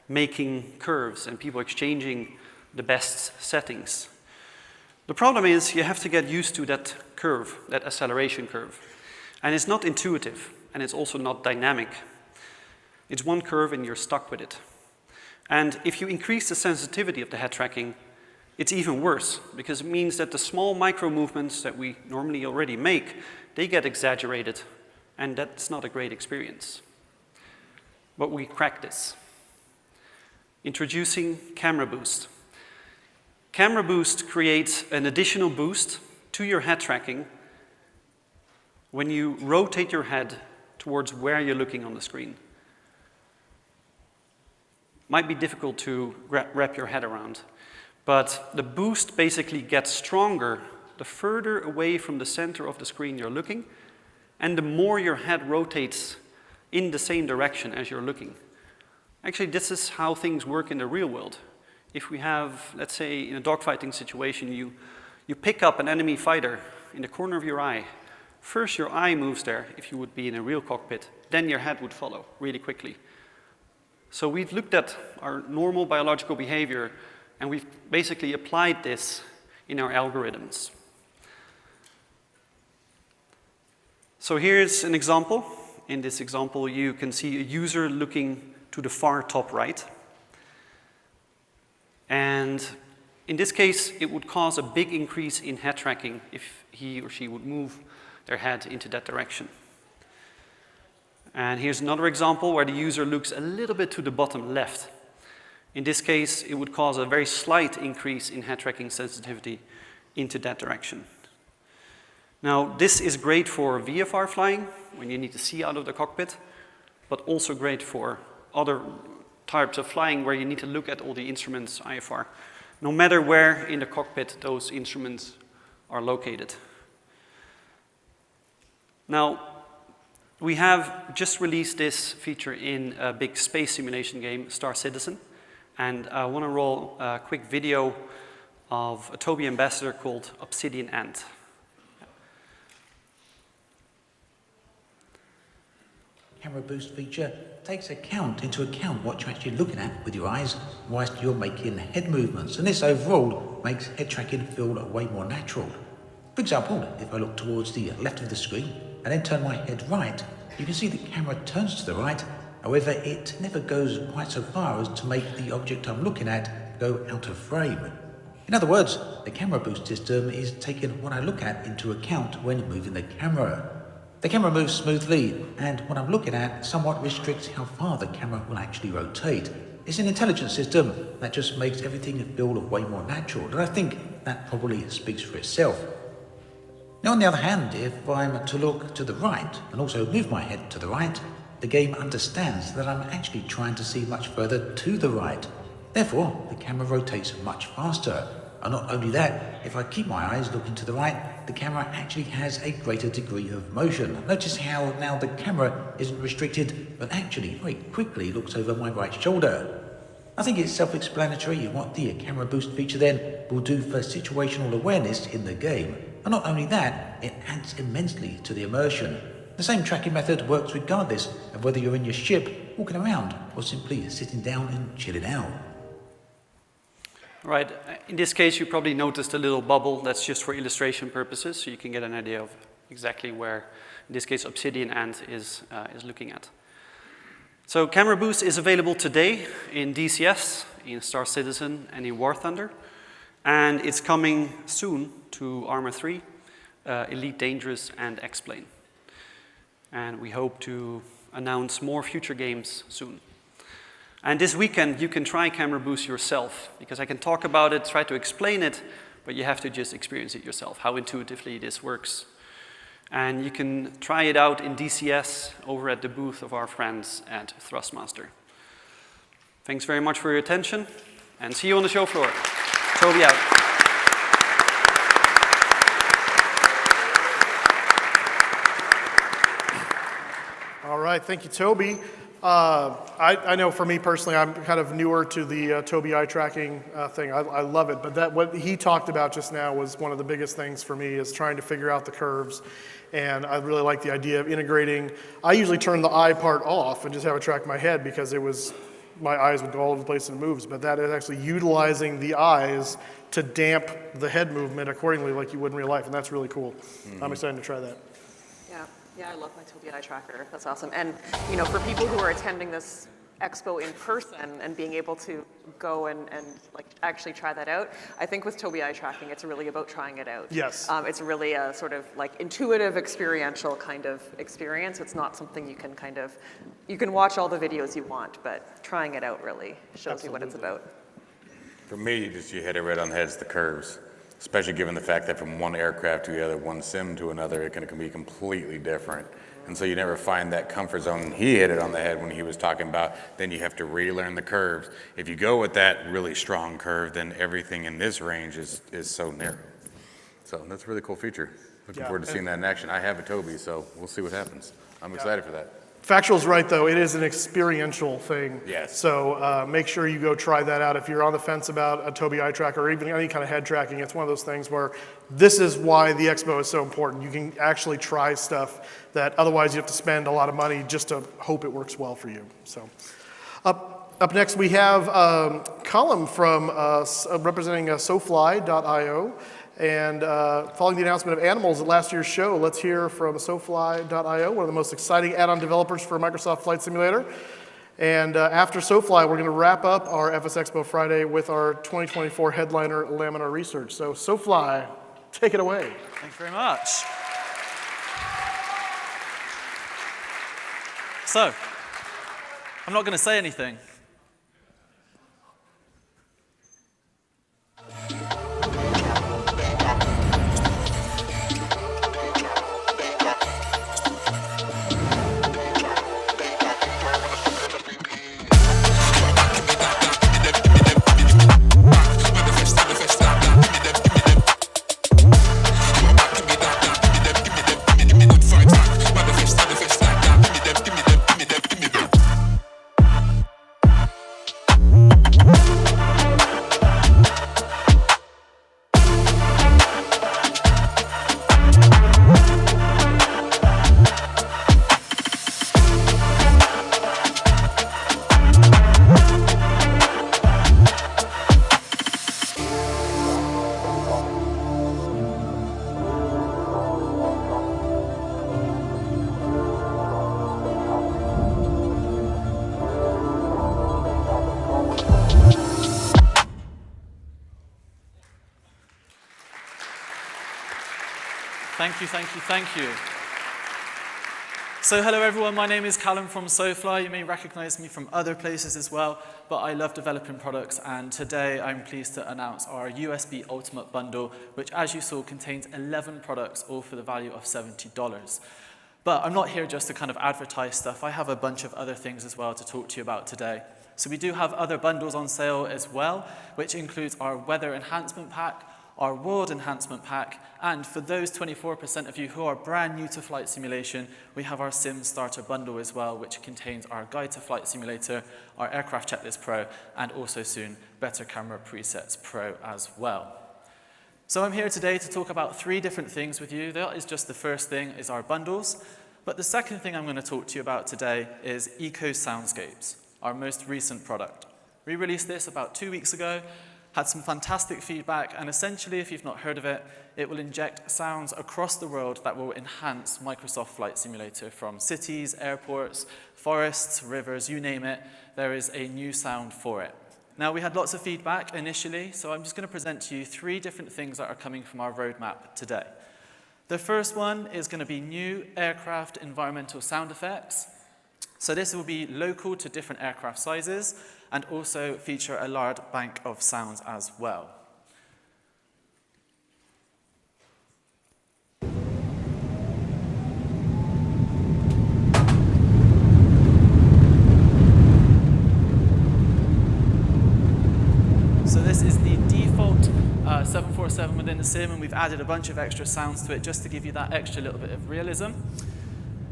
making curves and people exchanging the best settings. The problem is you have to get used to that curve, that acceleration curve. And it's not intuitive, and it's also not dynamic. It's one curve and you're stuck with it. And if you increase the sensitivity of the head tracking, it's even worse, because it means that the small micro movements that we normally already make, they get exaggerated, and that's not a great experience. But we crack this. Introducing Camera Boost. Camera Boost creates an additional boost to your head tracking when you rotate your head towards where you're looking on the screen. Might be difficult to wrap your head around, but the boost basically gets stronger the further away from the center of the screen you're looking, and the more your head rotates in the same direction as you're looking. Actually, this is how things work in the real world. If we have, let's say, in a dogfighting situation, you pick up an enemy fighter in the corner of your eye. First, your eye moves there, if you would be in a real cockpit. Then your head would follow really quickly. So we've looked at our normal biological behavior, and we've basically applied this in our algorithms. So here's an example. In this example, you can see a user looking to the far top right. And in this case, it would cause a big increase in head tracking if he or she would move their head into that direction. And here's another example where the user looks a little bit to the bottom left. In this case, it would cause a very slight increase in head tracking sensitivity into that direction. Now, this is great for VFR flying, when you need to see out of the cockpit, but also great for other types of flying where you need to look at all the instruments, IFR, no matter where in the cockpit those instruments are located. Now, we have just released this feature in a big space simulation game, Star Citizen, and I want to roll a quick video of a Tobii ambassador called Obsidian Ant. Camera boost feature takes into account what you're actually looking at with your eyes whilst you're making head movements, and this overall makes head tracking feel way more natural. For example, if I look towards the left of the screen and then turn my head right, you can see the camera turns to the right. However, it never goes quite so far as to make the object I'm looking at go out of frame. In other words, the camera boost system is taking what I look at into account when moving the camera. The camera moves smoothly, and what I'm looking at somewhat restricts how far the camera will actually rotate. It's an intelligent system that just makes everything feel way more natural, and I think that probably speaks for itself. Now, on the other hand, if I'm to look to the right and also move my head to the right, the game understands that I'm actually trying to see much further to the right. Therefore, the camera rotates much faster. And not only that, if I keep my eyes looking to the right, the camera actually has a greater degree of motion. Notice how now the camera isn't restricted, but actually very quickly looks over my right shoulder. I think it's self-explanatory what the camera boost feature then will do for situational awareness in the game. And not only that, it adds immensely to the immersion. The same tracking method works regardless of whether you're in your ship, walking around, or simply sitting down and chilling out. Right, in this case you probably noticed a little bubble. That's just for illustration purposes, so you can get an idea of exactly where, in this case, Obsidian Ant is looking at. So Camera Boost is available today in DCS, in Star Citizen, and in War Thunder. And it's coming soon to Arma 3, Elite Dangerous, and X-Plane. And we hope to announce more future games soon. And this weekend, you can try Camera Boost yourself, because I can talk about it, try to explain it, but you have to just experience it yourself, how intuitively this works. And you can try it out in DCS over at the booth of our friends at Thrustmaster. Thanks very much for your attention, and see you on the show floor. Tobii out. All right, thank you, Tobii. I know for me personally, I'm kind of newer to the Tobii eye tracking thing. I love it, but what he talked about just now was one of the biggest things for me, is trying to figure out the curves. And I really like the idea of integrating. I usually turn the eye part off and just have it track my head, because my eyes would go all over the place and it moves. But that is actually utilizing the eyes to damp the head movement accordingly, like you would in real life, and that's really cool. Mm-hmm. I'm excited to try that. Yeah, I love my Tobii eye tracker. That's awesome. And for people who are attending this expo in person and being able to go and like actually try that out, I think with Tobii eye tracking, it's really about trying it out. Yes. It's really a sort of like intuitive, experiential kind of experience. It's not something you can watch all the videos you want, but trying it out really shows you what it's about. For me, you hit it right on the head, it's the curves. Especially given the fact that from one aircraft to the other, one sim to another, it can be completely different. And so you never find that comfort zone. He hit it on the head when he was talking about, then you have to relearn the curves. If you go with that really strong curve, then everything in this range is so narrow. So that's a really cool feature. Looking forward to seeing that in action. I have a Tobii, so we'll see what happens. I'm excited for that. Factual's right, though. It is an experiential thing. Yes. So make sure you go try that out. If you're on the fence about a Tobii eye tracker or even any kind of head tracking, it's one of those things where this is why the expo is so important. You can actually try stuff that otherwise you have to spend a lot of money just to hope it works well for you. So up next, we have Colin from representing SoFly.io. And following the announcement of animals at last year's show, let's hear from SoFly.io, one of the most exciting add-on developers for Microsoft Flight Simulator. And after SoFly, we're going to wrap up our FSExpo Friday with our 2024 headliner, Laminar Research. So SoFly, take it away. Thanks very much. So, I'm not going to say anything. Thank you, thank you, thank you. So hello everyone, my name is Callum from SoFly. You may recognize me from other places as well, but I love developing products, and today I'm pleased to announce our USB Ultimate Bundle, which as you saw contains 11 products, all for the value of $70. But I'm not here just to kind of advertise stuff. I have a bunch of other things as well to talk to you about today. So we do have other bundles on sale as well, which includes our Weather Enhancement Pack, our World Enhancement Pack, and for those 24% of you who are brand new to flight simulation, we have our Sim Starter Bundle as well, which contains our Guide to Flight Simulator, our Aircraft Checklist Pro, and also soon Better Camera Presets Pro as well. So I'm here today to talk about 3 different things with you. That is just the first thing, is our bundles. But the second thing I'm going to talk to you about today is Eco Soundscapes, our most recent product. We released this about 2 weeks ago, had some fantastic feedback, and essentially, if you've not heard of it, it will inject sounds across the world that will enhance Microsoft Flight Simulator from cities, airports, forests, rivers, you name it, there is a new sound for it. Now, we had lots of feedback initially, so I'm just going to present to you 3 different things that are coming from our roadmap today. The first one is going to be new aircraft environmental sound effects. So this will be local to different aircraft sizes and also feature a large bank of sounds as well. So this is the default 747 within the sim, and we've added a bunch of extra sounds to it just to give you that extra little bit of realism.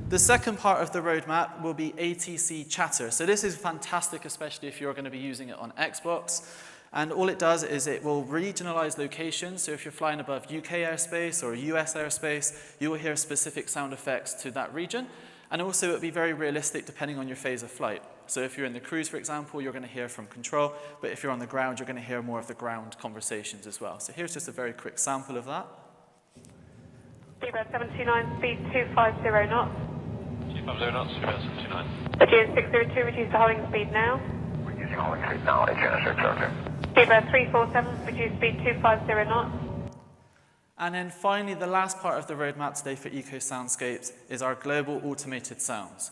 The second part of the roadmap will be ATC chatter. So this is fantastic, especially if you're going to be using it on Xbox. And all it does is it will regionalize locations. So if you're flying above UK airspace or US airspace, you will hear specific sound effects to that region. And also it'll be very realistic depending on your phase of flight. So if you're in the cruise, for example, you're going to hear from control. But if you're on the ground, you're going to hear more of the ground conversations as well. So here's just a very quick sample of that. Seabird 729, speed 250 knots. 250 knots, Seabird 729. Aegean 602, reduce the holding speed now. Reducing holding speed now, Aegean 602. Seabird 347, reduce speed 250 knots. And then finally, the last part of the roadmap today for Eco Soundscapes is our global automated sounds.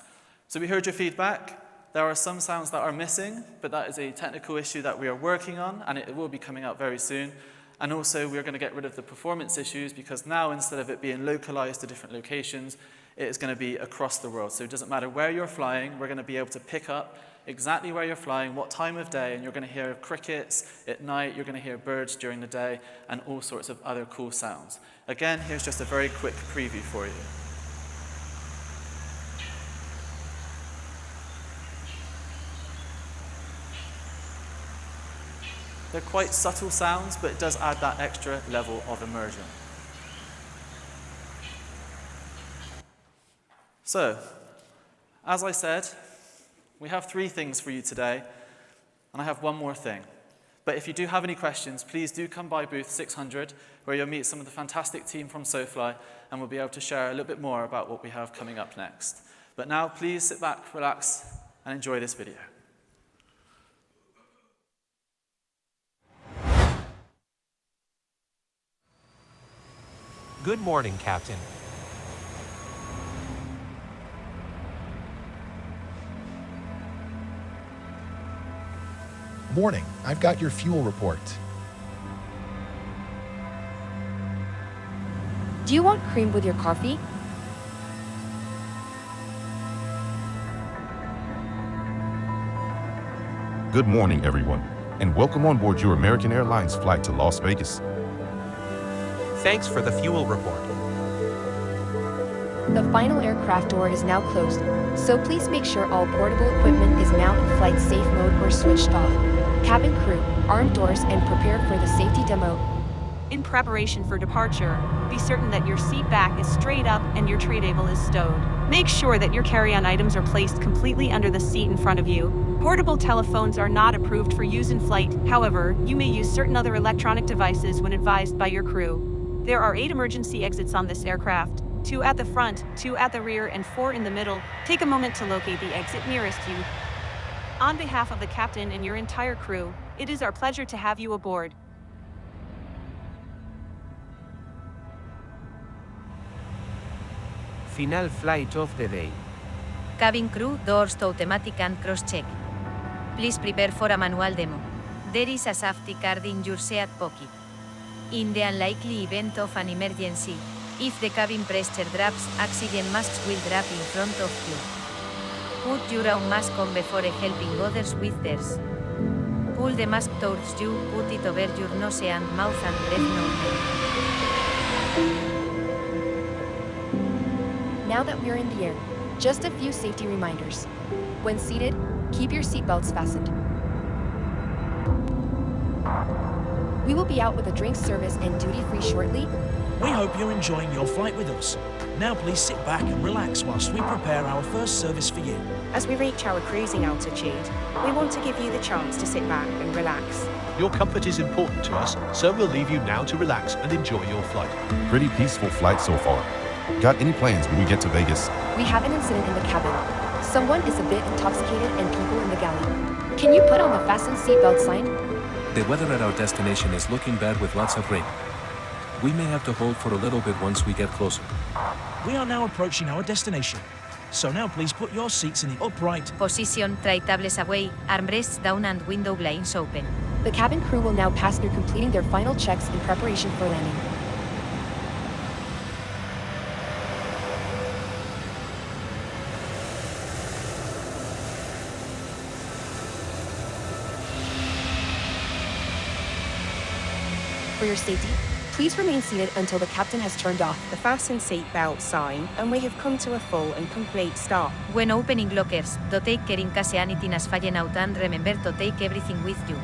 So we heard your feedback. There are some sounds that are missing, but that is a technical issue that we are working on, and it will be coming out very soon. And also, we're going to get rid of the performance issues because now, instead of it being localized to different locations, it is going to be across the world. So it doesn't matter where you're flying, we're going to be able to pick up exactly where you're flying, what time of day, and you're going to hear crickets at night, you're going to hear birds during the day, and all sorts of other cool sounds. Again, here's just a very quick preview for you. They're quite subtle sounds, but it does add that extra level of immersion. So, as I said, we have 3 things for you today, and I have one more thing. But if you do have any questions, please do come by booth 600, where you'll meet some of the fantastic team from SoFly, and we'll be able to share a little bit more about what we have coming up next. But now, please sit back, relax, and enjoy this video. Good morning, Captain. Morning. I've got your fuel report. Do you want cream with your coffee? Good morning, everyone, and welcome on board your American Airlines flight to Las Vegas. Thanks for the fuel report. The final aircraft door is now closed, so please make sure all portable equipment is now in flight safe mode or switched off. Cabin crew, arm doors and prepare for the safety demo. In preparation for departure, be certain that your seat back is straight up and your tray table is stowed. Make sure that your carry-on items are placed completely under the seat in front of you. Portable telephones are not approved for use in flight. However, you may use certain other electronic devices when advised by your crew. There are 8 emergency exits on this aircraft, 2 at the front, 2 at the rear, and 4 in the middle. Take a moment to locate the exit nearest you. On behalf of the captain and your entire crew, it is our pleasure to have you aboard. final flight of the day. Cabin crew, doors to automatic and cross-check. Please prepare for a manual demo. There is a safety card in your seat pocket. In the unlikely event of an emergency, if the cabin pressure drops, oxygen masks will drop in front of you. Put your own mask on before helping others with theirs. Pull the mask towards you, put it over your nose and mouth and breathe normally. Now that we're in the air, just a few safety reminders. When seated, keep your seatbelts fastened. We will be out with a drink service and duty-free shortly. We hope you're enjoying your flight with us. Now please sit back and relax whilst we prepare our first service for you. As we reach our cruising altitude, we want to give you the chance to sit back and relax. Your comfort is important to us, so we'll leave you now to relax and enjoy your flight. Pretty peaceful flight so far. Got any plans when we get to Vegas? We have an incident in the cabin. Someone is a bit intoxicated and people in the galley. Can you put on the fasten seatbelt sign? The weather at our destination is looking bad with lots of rain. We may have to hold for a little bit once we get closer. We are now approaching our destination. So now please put your seats in the upright position, tray tables away, armrests down and window blinds open. The cabin crew will now pass through completing their final checks in preparation for landing. For your safety, please remain seated until the captain has turned off the fasten seatbelt sign, and we have come to a full and complete stop. When opening lockers, do take care in case anything has fallen out and remember to take everything with you.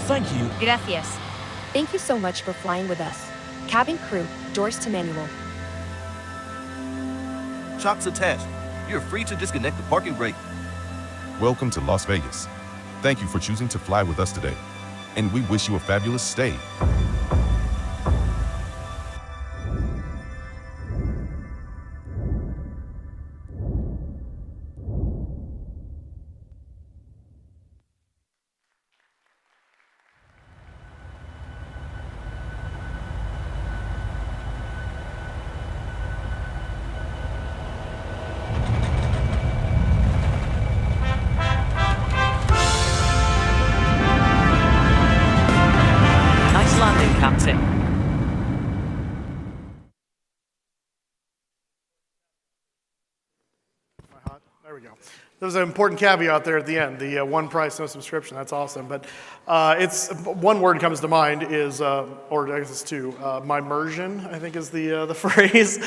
Thank you. Gracias. Thank you so much for flying with us. Cabin crew, doors to manual. Shocks attached. You're free to disconnect the parking brake. Welcome to Las Vegas. Thank you for choosing to fly with us today, and we wish you a fabulous stay. There we go. There's an important caveat there at the end, the one price, no subscription. That's awesome. But it's one word comes to mind is, or I guess it's two, immersion, I think is the phrase.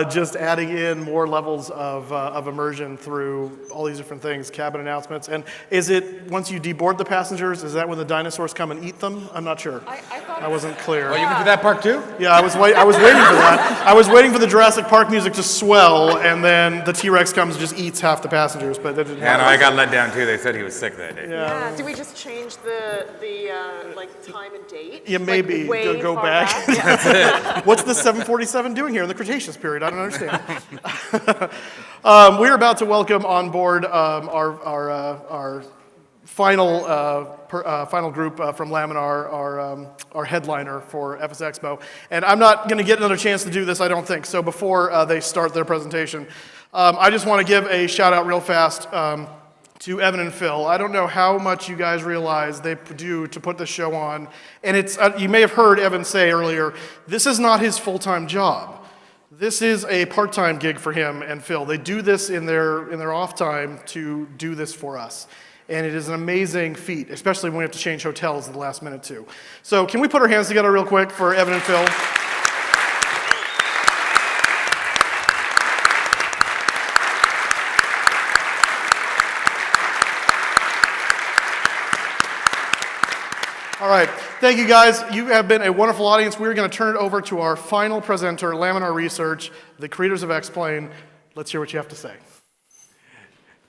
Just adding in more levels of immersion through all these different things, cabin announcements. And is it, once you deboard the passengers, is that when the dinosaurs come and eat them? I'm not sure. I wasn't clear. Well, you went to that park too? Yeah, I was waiting for that. I was waiting for the Jurassic Park music to swell, and then the T-Rex comes and just eats half the passengers, but that didn't happen. Yeah, no, I got let down too. They said he was sick that day. Yeah. Do we just change the like time and date? Yeah, maybe like, go back. Yeah. What's the 747 doing here in the Cretaceous period? I don't understand. We're about to welcome on board our final group from Laminar, our headliner for FSExpo. And I'm not going to get another chance to do this, I don't think. So before they start their presentation, I just want to give a shout out real fast to Evan and Phil. I don't know how much you guys realize they do to put this show on. And it's you may have heard Evan say earlier, this is not his full-time job. This is a part-time gig for him and Phil. They do this in their off time to do this for us. And it is an amazing feat, especially when we have to change hotels at the last minute too. So can we put our hands together real quick for Evan and Phil? All right, thank you guys. You have been a wonderful audience. We're going to turn it over to our final presenter, Laminar Research, the creators of X-Plane. Let's hear what you have to say.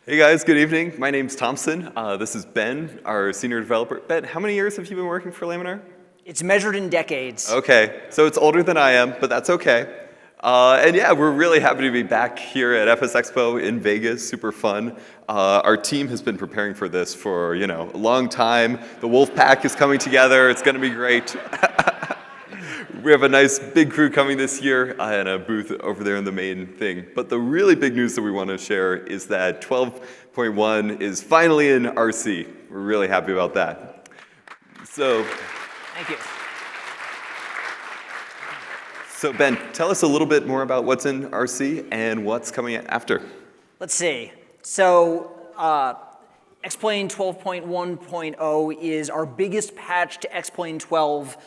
Hey guys, good evening. My name's Thompson. This is Ben, our senior developer. Ben, how many years have you been working for Laminar? It's measured in decades. Okay, so it's older than I am, but that's okay. And yeah, we're really happy to be back here at FSExpo in Vegas, super fun. Our team has been preparing for this for, a long time. The Wolf Pack is coming together, it's gonna be great. We have a nice big crew coming this year and a booth over there in the main thing. But the really big news that we want to share is that 12.1 is finally in RC. We're really happy about that. So, Thank you. So Ben, tell us a little bit more about what's in RC and what's coming after. Let's see. So, Xplane 12.1.0 is our biggest patch to Xplane 12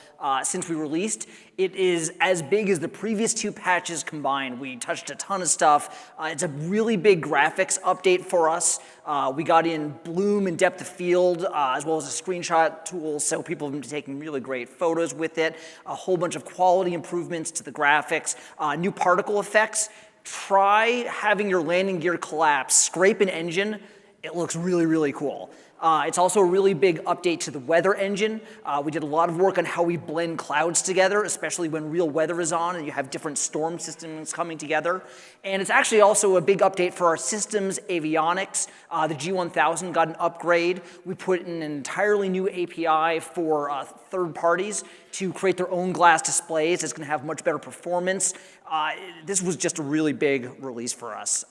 since we released. It is as big as the previous two patches combined. We touched a ton of stuff. It's a really big graphics update for us. We got in bloom and depth of field, as well as a screenshot tool, so people have been taking really great photos with it. A whole bunch of quality improvements to the graphics, new particle effects. Try having your landing gear collapse, scrape an engine. It looks really, really cool. It's also a really big update to the weather engine. We did a lot of work on how we blend clouds together, especially when real weather is on and you have different storm systems coming together. And it's actually also a big update for our systems avionics. The G1000 got an upgrade. We put in an entirely new API for third parties to create their own glass displays. It's going to have much better performance. This was just a really big release for us.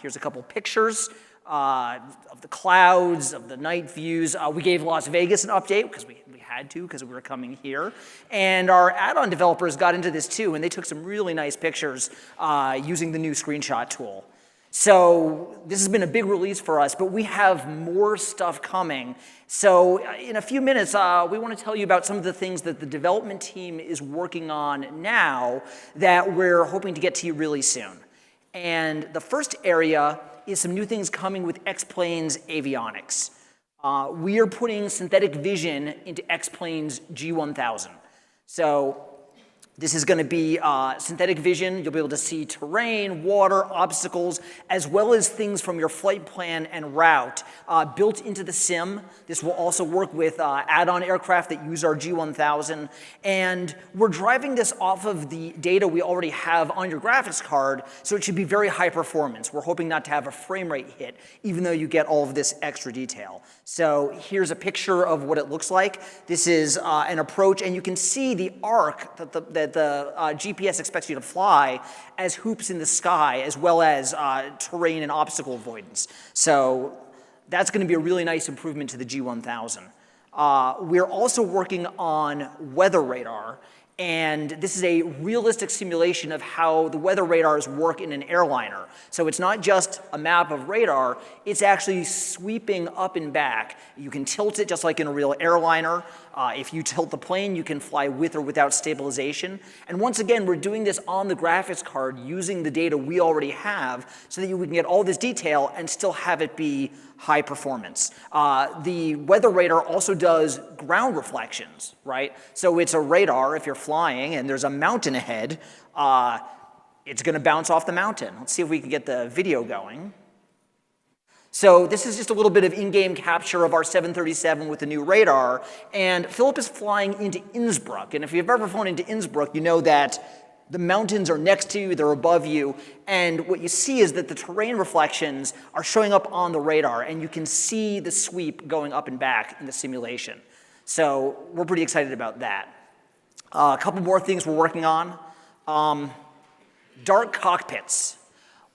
Here's a couple pictures of the clouds, of the night views. We gave Las Vegas an update because we had to because we were coming here. And our add-on developers got into this too, and they took some really nice pictures using the new screenshot tool. So this has been a big release for us, but we have more stuff coming. So in a few minutes, we want to tell you about some of the things that the development team is working on now that we're hoping to get to you really soon. And the first area is some new things coming with Xplane's avionics. We are putting synthetic vision into Xplane's G1000. So this is going to be synthetic vision. You'll be able to see terrain, water, obstacles, as well as things from your flight plan and route built into the sim. This will also work with add-on aircraft that use our G1000. And we're driving this off of the data we already have on your graphics card, so it should be very high performance. We're hoping not to have a frame rate hit, even though you get all of this extra detail. So here's a picture of what it looks like. This is an approach, and you can see the arc that the GPS expects you to fly as hoops in the sky, as well as terrain and obstacle avoidance. So that's going to be a really nice improvement to the G1000. We're also working on weather radar, and this is a realistic simulation of how the weather radars work in an airliner. So it's not just a map of radar, it's actually sweeping up and back. You can tilt it just like in a real airliner. If you tilt the plane, you can fly with or without stabilization. And once again, we're doing this on the graphics card using the data we already have so that we can get all this detail and still have it be high performance. The weather radar also does ground reflections, right? So it's a radar if you're flying and there's a mountain ahead, it's going to bounce off the mountain. Let's see if we can get the video going. So this is just a little bit of in-game capture of our 737 with the new radar, and Philip is flying into Innsbruck. And if you've ever flown into Innsbruck, you know that the mountains are next to you, they're above you, and what you see is that the terrain reflections are showing up on the radar, and you can see the sweep going up and back in the simulation. So we're pretty excited about that. A couple more things we're working on. Dark cockpits.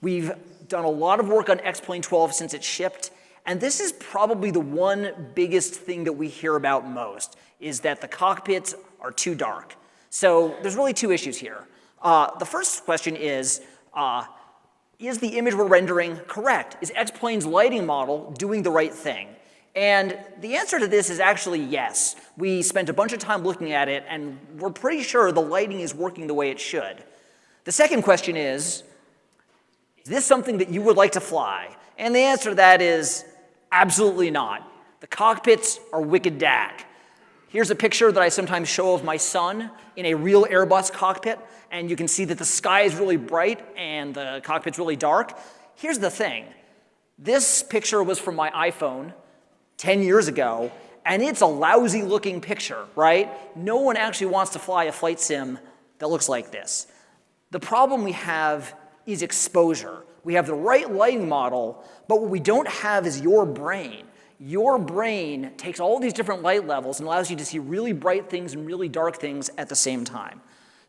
We've done a lot of work on Xplane 12 since it shipped, and this is probably the one biggest thing that we hear about most, is that the cockpits are too dark. So there's really two issues here. The first question is the image we're rendering correct? Is Xplane's lighting model doing the right thing? And the answer to this is actually yes. We spent a bunch of time looking at it, and we're pretty sure the lighting is working the way it should. The second question is this something that you would like to fly? And the answer to that is absolutely not. The cockpits are wicked dag. Here's a picture that I sometimes show of my son in a real Airbus cockpit, and you can see that the sky is really bright and the cockpit's really dark. Here's the thing. This picture was from my iPhone 10 years ago, and it's a lousy looking picture, right? No one actually wants to fly a flight sim that looks like this. The problem we have is exposure. We have the right lighting model, but what we don't have is your brain. Your brain takes all these different light levels and allows you to see really bright things and really dark things at the same time.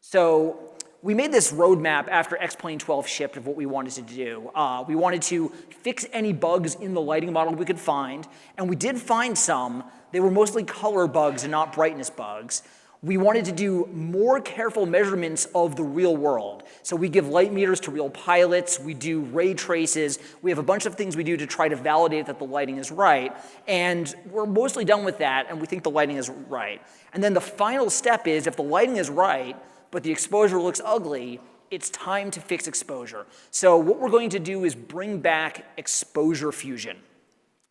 So we made this roadmap after X-Plane 12 shipped of what we wanted to do. We wanted to fix any bugs in the lighting model we could find, and we did find some. They were mostly color bugs and not brightness bugs. We wanted to do more careful measurements of the real world. So we give light meters to real pilots, we do ray traces, we have a bunch of things we do to try to validate that the lighting is right, and we're mostly done with that, and we think the lighting is right. And then the final step is, if the lighting is right, but the exposure looks ugly, it's time to fix exposure. So what we're going to do is bring back exposure fusion.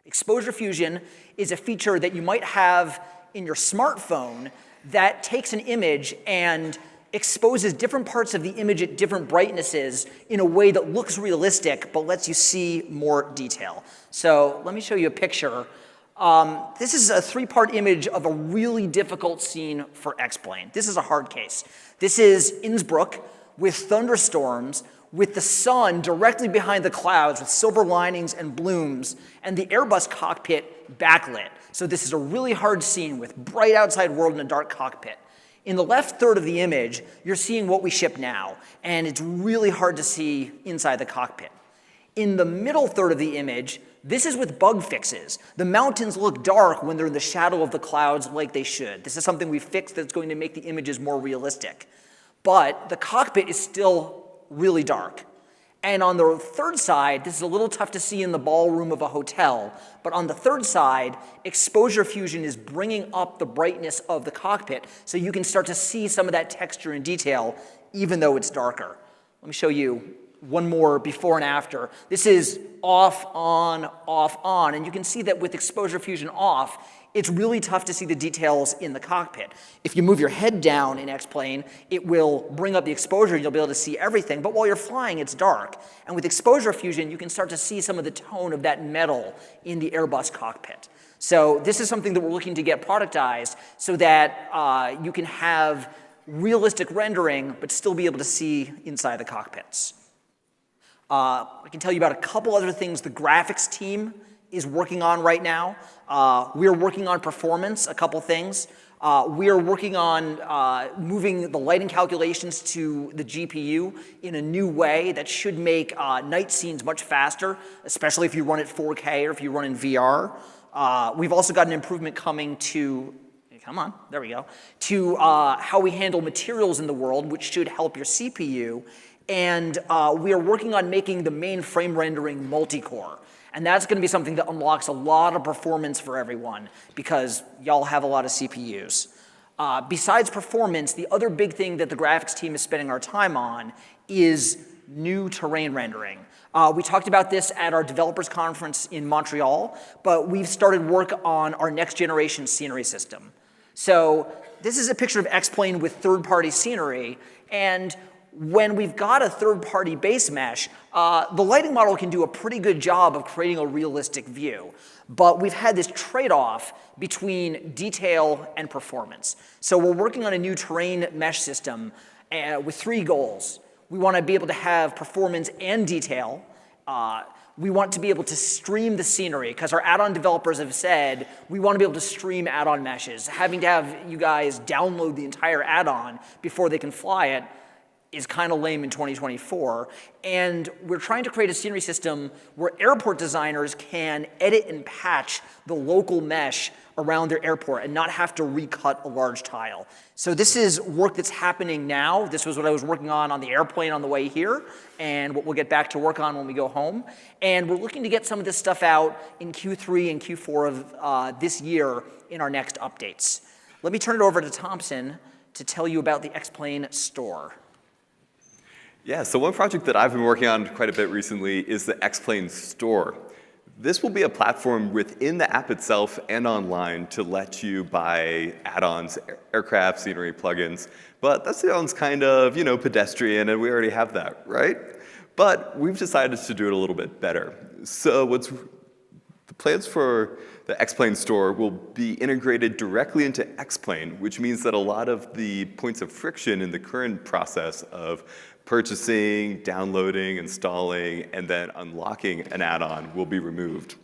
Exposure fusion is a feature that you might have in your smartphone that takes an image and exposes different parts of the image at different brightnesses in a way that looks realistic but lets you see more detail. So let me show you a picture. This is a 3-part image of a really difficult scene for X-Plane. This is a hard case. This is Innsbruck with thunderstorms, with the sun directly behind the clouds with silver linings and blooms, and the Airbus cockpit backlit. So this is a really hard scene with bright outside world and a dark cockpit. In the left third of the image, you're seeing what we ship now, and it's really hard to see inside the cockpit. In the middle third of the image, this is with bug fixes. The mountains look dark when they're in the shadow of the clouds like they should. This is something we fixed that's going to make the images more realistic. But the cockpit is still really dark. And on the third side, this is a little tough to see in the ballroom of a hotel, but on the third side, exposure fusion is bringing up the brightness of the cockpit so you can start to see some of that texture and detail even though it's darker. Let me show you one more before and after. This is off, on, and you can see that with exposure fusion off, it's really tough to see the details in the cockpit. If you move your head down in X-Plane, it will bring up the exposure and you'll be able to see everything, but while you're flying, it's dark. And with exposure fusion, you can start to see some of the tone of that metal in the Airbus cockpit. So this is something that we're looking to get productized so that you can have realistic rendering, but still be able to see inside the cockpits. I can tell you about a couple other things the graphics team is working on right now. We are working on performance, a couple things. We are working on moving the lighting calculations to the GPU in a new way that should make night scenes much faster, especially if you run at 4K or if you run in VR. We've also got an improvement coming to, come on, there we go, to how we handle materials in the world, which should help your CPU. And we are working on making the main frame rendering multi-core. And that's going to be something that unlocks a lot of performance for everyone because y'all have a lot of CPUs. Besides performance, the other big thing that the graphics team is spending our time on is new terrain rendering. We talked about this at our developers conference in Montreal, but we've started work on our next generation scenery system. So this is a picture of X-Plane with third-party scenery, and when we've got a third-party base mesh, the lighting model can do a pretty good job of creating a realistic view. But we've had this trade-off between detail and performance. So we're working on a new terrain mesh system with 3 goals. We want to be able to have performance and detail. We want to be able to stream the scenery, because our add-on developers have said we want to be able to stream add-on meshes. Having to have you guys download the entire add-on before they can fly it is kind of lame in 2024, and we're trying to create a scenery system where airport designers can edit and patch the local mesh around their airport and not have to recut a large tile. So this is work that's happening now. This was what I was working on the airplane on the way here, and what we'll get back to work on when we go home. And we're looking to get some of this stuff out in Q3 and Q4 of this year in our next updates. Let me turn it over to Thompson to tell you about the X-Plane store. Yeah, so one project that I've been working on quite a bit recently is the X-Plane store. This will be a platform within the app itself and online to let you buy add-ons, aircraft, scenery, plugins. But that sounds kind of, pedestrian, and we already have that, right? But we've decided to do it a little bit better. So the plans for the X-Plane store will be integrated directly into X-Plane, which means that a lot of the points of friction in the current process of purchasing, downloading, installing, and then unlocking an add-on will be removed.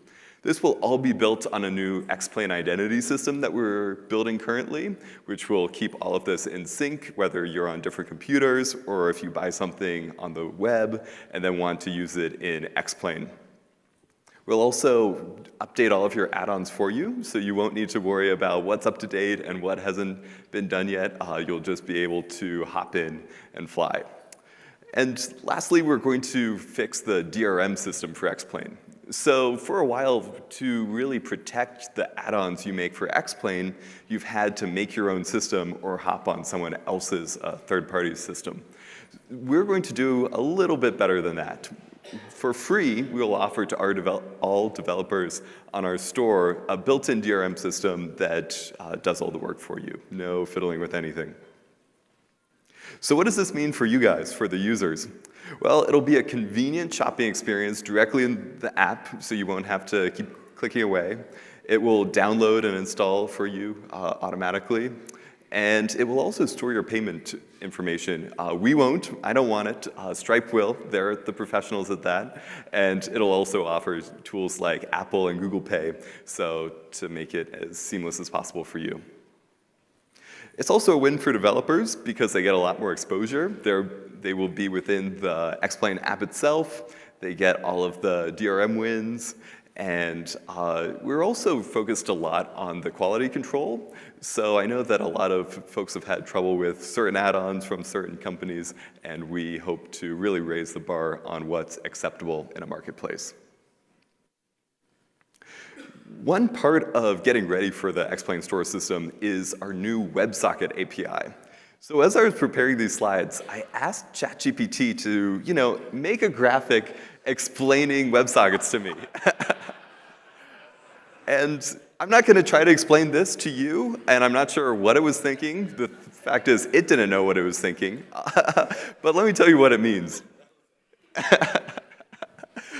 This will all be built on a new X-Plane identity system that we're building currently, which will keep all of this in sync, whether you're on different computers or if you buy something on the web and then want to use it in X-Plane. We'll also update all of your add-ons for you, so you won't need to worry about what's up to date and what hasn't been done yet. You'll just be able to hop in and fly. And lastly, we're going to fix the DRM system for X-Plane. So for a while, to really protect the add-ons you make for X-Plane, you've had to make your own system or hop on someone else's third-party system. We're going to do a little bit better than that. For free, we will offer to all developers on our store a built-in DRM system that does all the work for you. No fiddling with anything. So what does this mean for you guys, for the users? Well, it'll be a convenient shopping experience directly in the app, so you won't have to keep clicking away. It will download and install for you automatically. And it will also store your payment information. We won't. I don't want it. Stripe will. They're the professionals at that. And it'll also offer tools like Apple and Google Pay, so to make it as seamless as possible for you. It's also a win for developers because they get a lot more exposure. They will be within the X-Plane app itself. They get all of the DRM wins. And we're also focused a lot on the quality control. So I know that a lot of folks have had trouble with certain add-ons from certain companies, and we hope to really raise the bar on what's acceptable in a marketplace. One part of getting ready for the X-Plane store system is our new WebSocket API. So as I was preparing these slides, I asked ChatGPT to, make a graphic explaining WebSockets to me. And I'm not going to try to explain this to you, and I'm not sure what it was thinking. The fact is, it didn't know what it was thinking. But let me tell you what it means.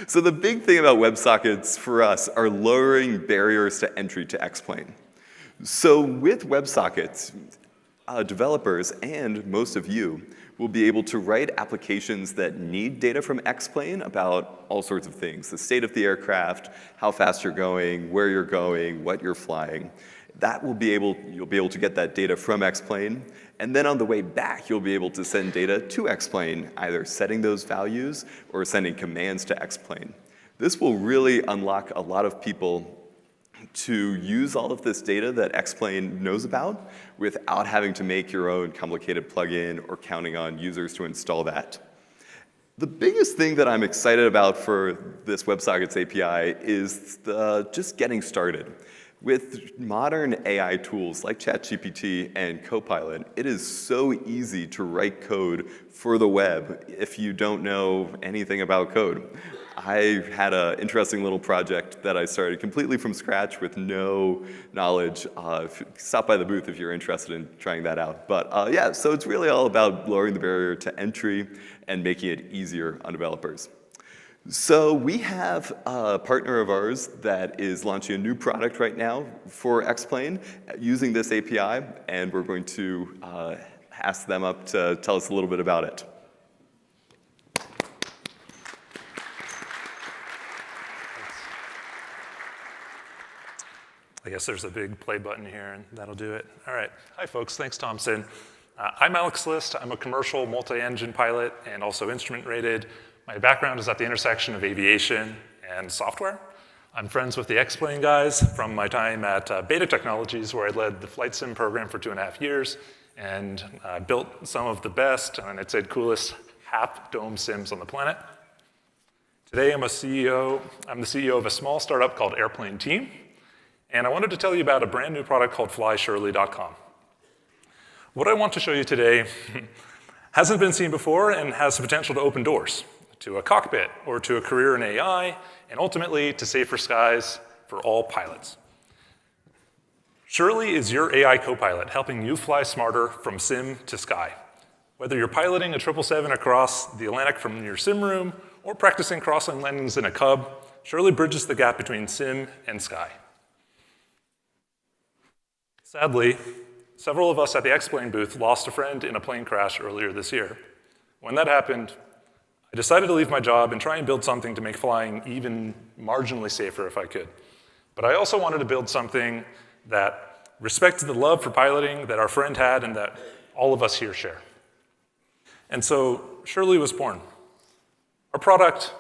So the big thing about WebSockets for us are lowering barriers to entry to X-Plane. So with WebSockets, developers and most of you will be able to write applications that need data from X-Plane about all sorts of things, the state of the aircraft, how fast you're going, where you're going, what you're flying. You'll be able to get that data from X-Plane, and then on the way back, you'll be able to send data to X-Plane, either setting those values or sending commands to X-Plane. This will really unlock a lot of people to use all of this data that X-Plane knows about without having to make your own complicated plugin or counting on users to install that. The biggest thing that I'm excited about for this WebSockets API is just getting started. With modern AI tools like ChatGPT and Copilot, it is so easy to write code for the web if you don't know anything about code. I had an interesting little project that I started completely from scratch with no knowledge. Stop by the booth if you're interested in trying that out. But yeah, so it's really all about lowering the barrier to entry and making it easier on developers. So we have a partner of ours that is launching a new product right now for X-Plane using this API, and we're going to ask them up to tell us a little bit about it. I guess there's a big play button here, and that'll do it. All right. Hi, folks. Thanks, Thompson. I'm Alex List. I'm a commercial multi-engine pilot and also instrument rated. My background is at the intersection of aviation and software. I'm friends with the X-Plane guys from my time at Beta Technologies, where I led the flight sim program for 2.5 years and built some of the best, and I'd say coolest half-dome sims on the planet. Today, I'm the CEO of a small startup called Airplane Team. And I wanted to tell you about a brand new product called FlySurely.com. What I want to show you today hasn't been seen before and has the potential to open doors to a cockpit or to a career in AI, and ultimately to safer skies for all pilots. Surely is your AI co-pilot helping you fly smarter from sim to sky. Whether you're piloting a 777 across the Atlantic from your sim room or practicing crossing landings in a Cub, Surely bridges the gap between sim and sky. Sadly, several of us at the X-Plane booth lost a friend in a plane crash earlier this year. When that happened, I decided to leave my job and try and build something to make flying even marginally safer if I could. But I also wanted to build something that respected the love for piloting that our friend had and that all of us here share. And so Shirley was born. Our product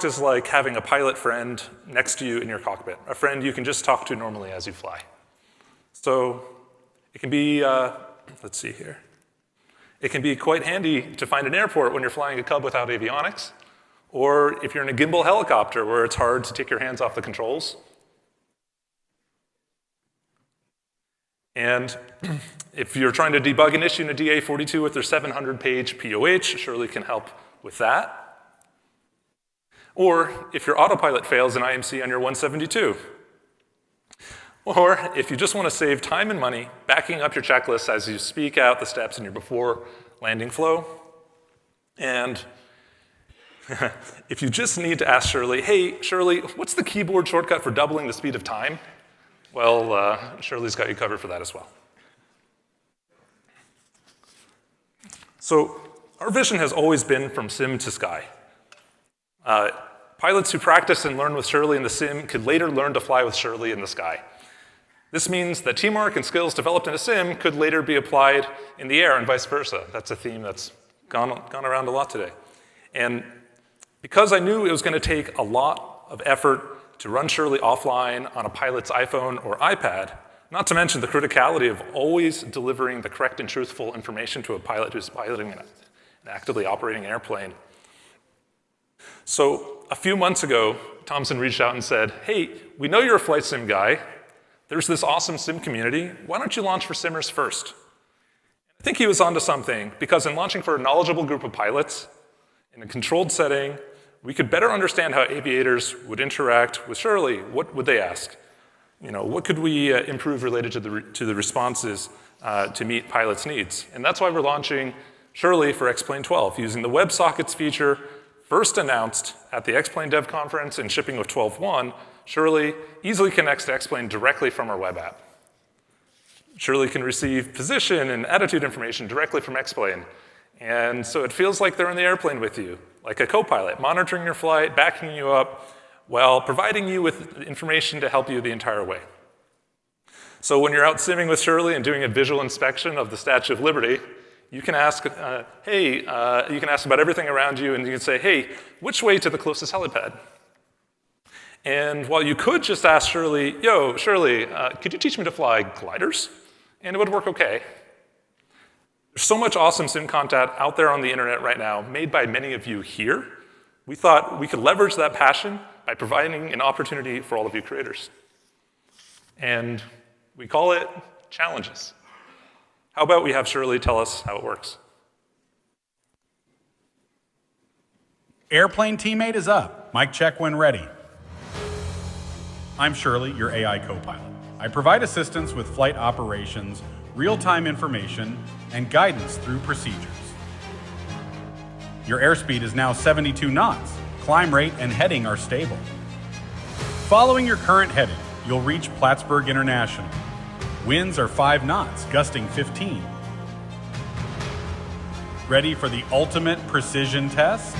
is like having a pilot friend next to you in your cockpit, a friend you can just talk to normally as you fly. So it can be, let's see here. It can be quite handy to find an airport when you're flying a Cub without avionics, or if you're in a gimbal helicopter where it's hard to take your hands off the controls. And if you're trying to debug an issue in a DA42 with their 700-page POH, Shirley can help with that. Or if your autopilot fails in IMC on your 172. Or if you just want to save time and money, backing up your checklist as you speak out the steps in your before landing flow. And if you just need to ask Shirley, hey, Shirley, what's the keyboard shortcut for doubling the speed of time? Well, Shirley's got you covered for that as well. So our vision has always been from sim to sky. Pilots who practice and learn with Shirley in the sim could later learn to fly with Shirley in the sky. This means that teamwork and skills developed in a sim could later be applied in the air and vice versa. That's a theme that's gone around a lot today. And because I knew it was going to take a lot of effort to run Shirley offline on a pilot's iPhone or iPad, not to mention the criticality of always delivering the correct and truthful information to a pilot who's piloting an actively operating airplane. So a few months ago, Thomson reached out and said, hey, we know you're a flight sim guy. There's this awesome sim community. Why don't you launch for simmers first? I think he was onto something, because in launching for a knowledgeable group of pilots in a controlled setting, we could better understand how aviators would interact with Shirley. What would they ask? You know, what could we improve related to the responses to meet pilots' needs? And that's why we're launching Shirley for X-Plane 12, using the WebSockets feature first announced at the X-Plane Dev Conference and shipping with 12.1. Shirley easily connects to X-Plane directly from our web app. Shirley can receive position and attitude information directly from X-Plane. And so it feels like they're in the airplane with you, like a co-pilot, monitoring your flight, backing you up, while providing you with information to help you the entire way. So when you're out simming with Shirley and doing a visual inspection of the Statue of Liberty, you can ask, you can ask about everything around you, and you can say, hey, which way to the closest helipad? And while you could just ask Shirley, yo, Shirley, could you teach me to fly gliders? And it would work okay. There's so much awesome sim content out there on the internet right now, made by many of you here. We thought we could leverage that passion by providing an opportunity for all of you creators. And we call it challenges. How about we have Shirley tell us how it works? Airplane teammate is up. Mic check when ready. I'm Shirley, your AI co-pilot. I provide assistance with flight operations, real-time information, and guidance through procedures. Your airspeed is now 72 knots. Climb rate and heading are stable. Following your current heading, you'll reach Plattsburgh International. Winds are 5 knots, gusting 15. Ready for the ultimate precision test?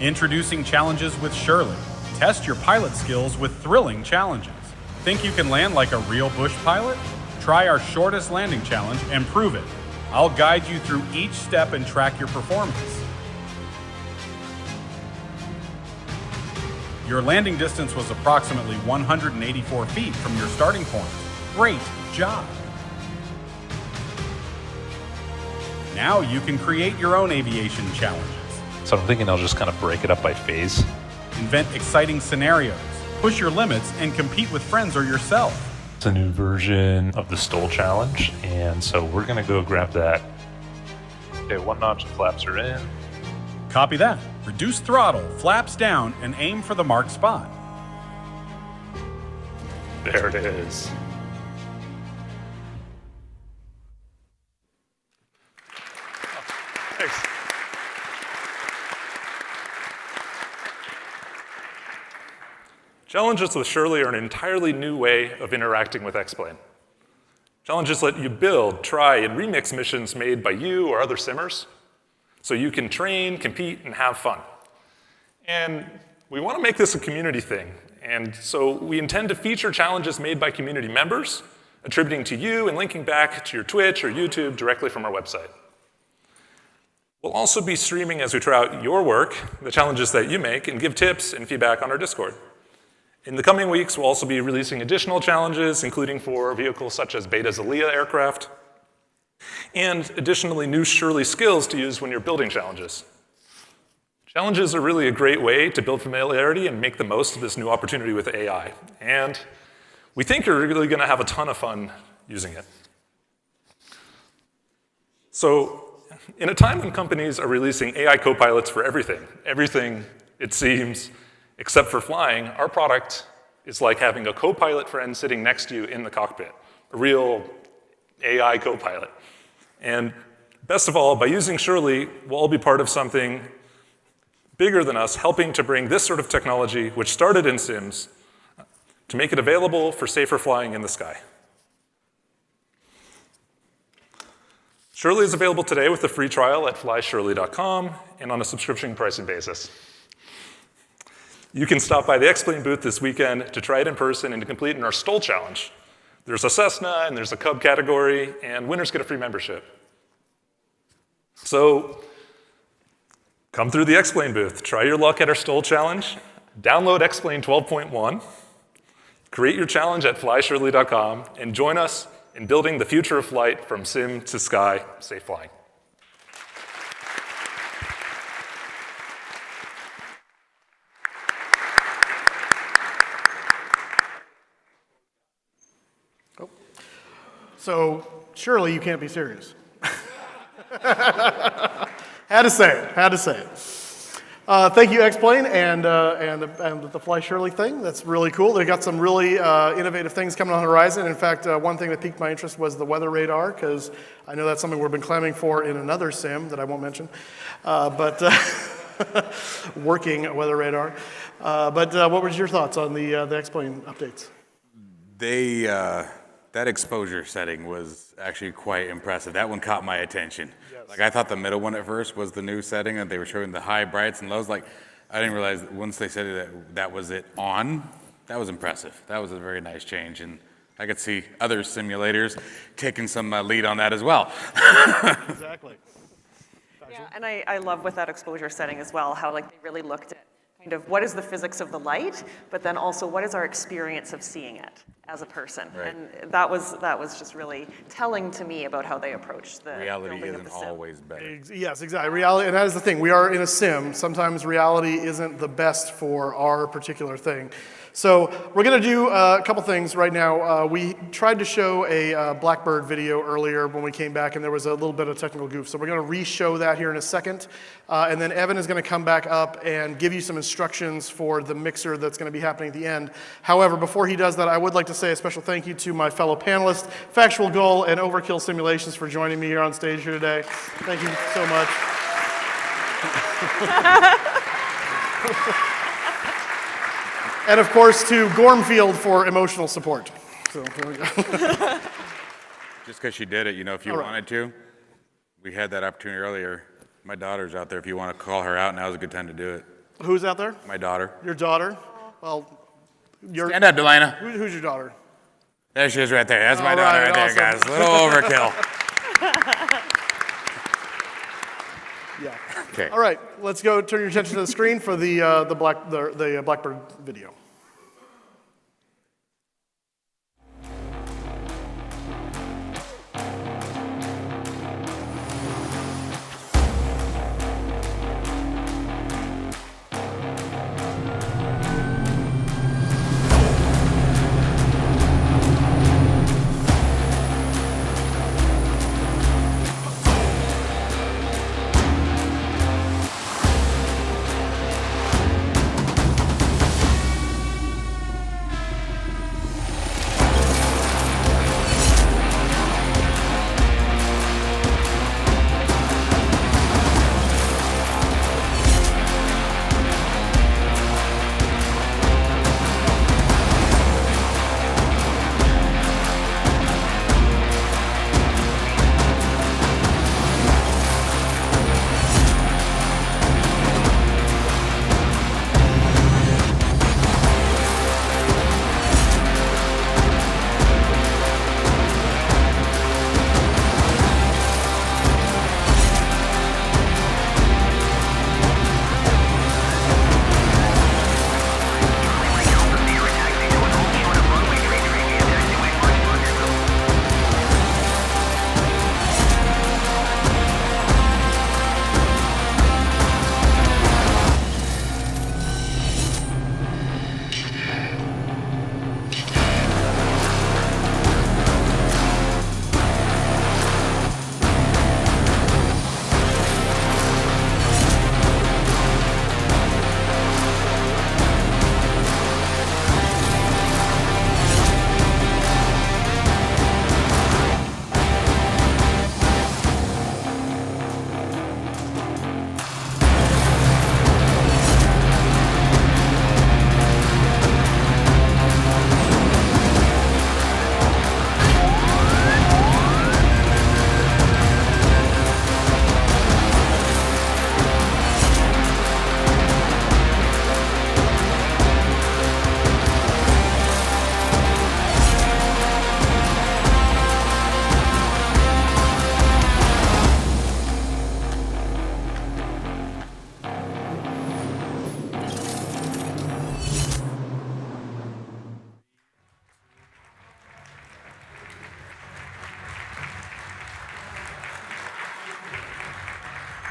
Introducing challenges with Shirley. Test your pilot skills with thrilling challenges. Think you can land like a real bush pilot? Try our shortest landing challenge and prove it. I'll guide you through each step and track your performance. Your landing distance was approximately 184 feet from your starting point. Great job. Now you can create your own aviation challenges. So I'm thinking I'll just kind of break it up by phase. Invent exciting scenarios, push your limits, and compete with friends or yourself. It's a new version of the STOL challenge, and so we're gonna go grab that. Okay, 1 notch of flaps are in. Copy that. Reduce throttle, flaps down, and aim for the marked spot. There it is. Thanks. Challenges with Shirley are an entirely new way of interacting with X-Plane. Challenges let you build, try, and remix missions made by you or other simmers, so you can train, compete, and have fun. And we want to make this a community thing. And so we intend to feature challenges made by community members, attributing to you and linking back to your Twitch or YouTube directly from our website. We'll also be streaming as we try out your work, the challenges that you make, and give tips and feedback on our Discord. In the coming weeks, we'll also be releasing additional challenges, including for vehicles such as Beta's Aaliyah aircraft, and additionally new Shirley skills to use when you're building challenges. Challenges are really a great way to build familiarity and make the most of this new opportunity with AI. And we think you're really going to have a ton of fun using it. So in a time when companies are releasing AI copilots for everything it seems, except for flying, our product is like having a copilot friend sitting next to you in the cockpit, a real AI copilot. And best of all, by using Shirley, we'll all be part of something bigger than us, helping to bring this sort of technology, which started in Sims, to make it available for safer flying in the sky. Shirley is available today with a free trial at flyshirley.com and on a subscription pricing basis. You can stop by the X-Plane booth this weekend to try it in person and to complete in our STOL challenge. There's a Cessna and there's a Cub category, and winners get a free membership. So come through the X-Plane booth, try your luck at our STOL challenge, download X-Plane 12.1, create your challenge at flyshirley.com, and join us in building the future of flight from sim to sky, safe flying. So surely you can't be serious. Had to say it. Thank you, X-Plane, and the Fly Shirley thing. That's really cool. They got some really innovative things coming on the horizon. In fact, one thing that piqued my interest was the weather radar, because I know that's something we've been clamoring for in another sim that I won't mention, but working weather radar. But what was your thoughts on the X-Plane updates? That exposure setting was actually quite impressive. That one caught my attention. Yes. Like I thought the middle one at first was the new setting, and they were showing the high, brights, and lows. Like I didn't realize that once they said that was it on. That was impressive. That was a very nice change, and I could see other simulators taking some lead on that as well. Exactly. Yeah, and I love with that exposure setting as well how like they really looked at kind of what is the physics of the light, but then also what is our experience of seeing it as a person. Right. And that was just really telling to me about how they approached the reality building isn't of the sim. always better. Yes, exactly. Reality, and that is the thing. We are in a sim. Sometimes reality isn't the best for our particular thing. So we're going to do a couple things right now. We tried to show a Blackbird video earlier when we came back, and there was a little bit of technical goof. So we're going to re-show that here in a second. And then Evan is going to come back up and give you some instructions for the mixer that's going to be happening at the end. However, before he does that, I would like to say a special thank you to my fellow panelists, Factual Goal and Overkill Simulations, for joining me here on stage here today. Thank you so much. And of course to Gormfield for emotional support. So there we go. Just because she did it, you know, if you wanted to, we had that opportunity earlier. My daughter's out there. If you want to call her out, now's a good time to do it. Who's out there? My daughter. Your daughter? Well, Stand up, Delina. Who's your daughter? There she is right there. That's my daughter right there, guys. A little overkill. Yeah. Okay. All right, let's go turn your attention to the screen for the Blackbird video.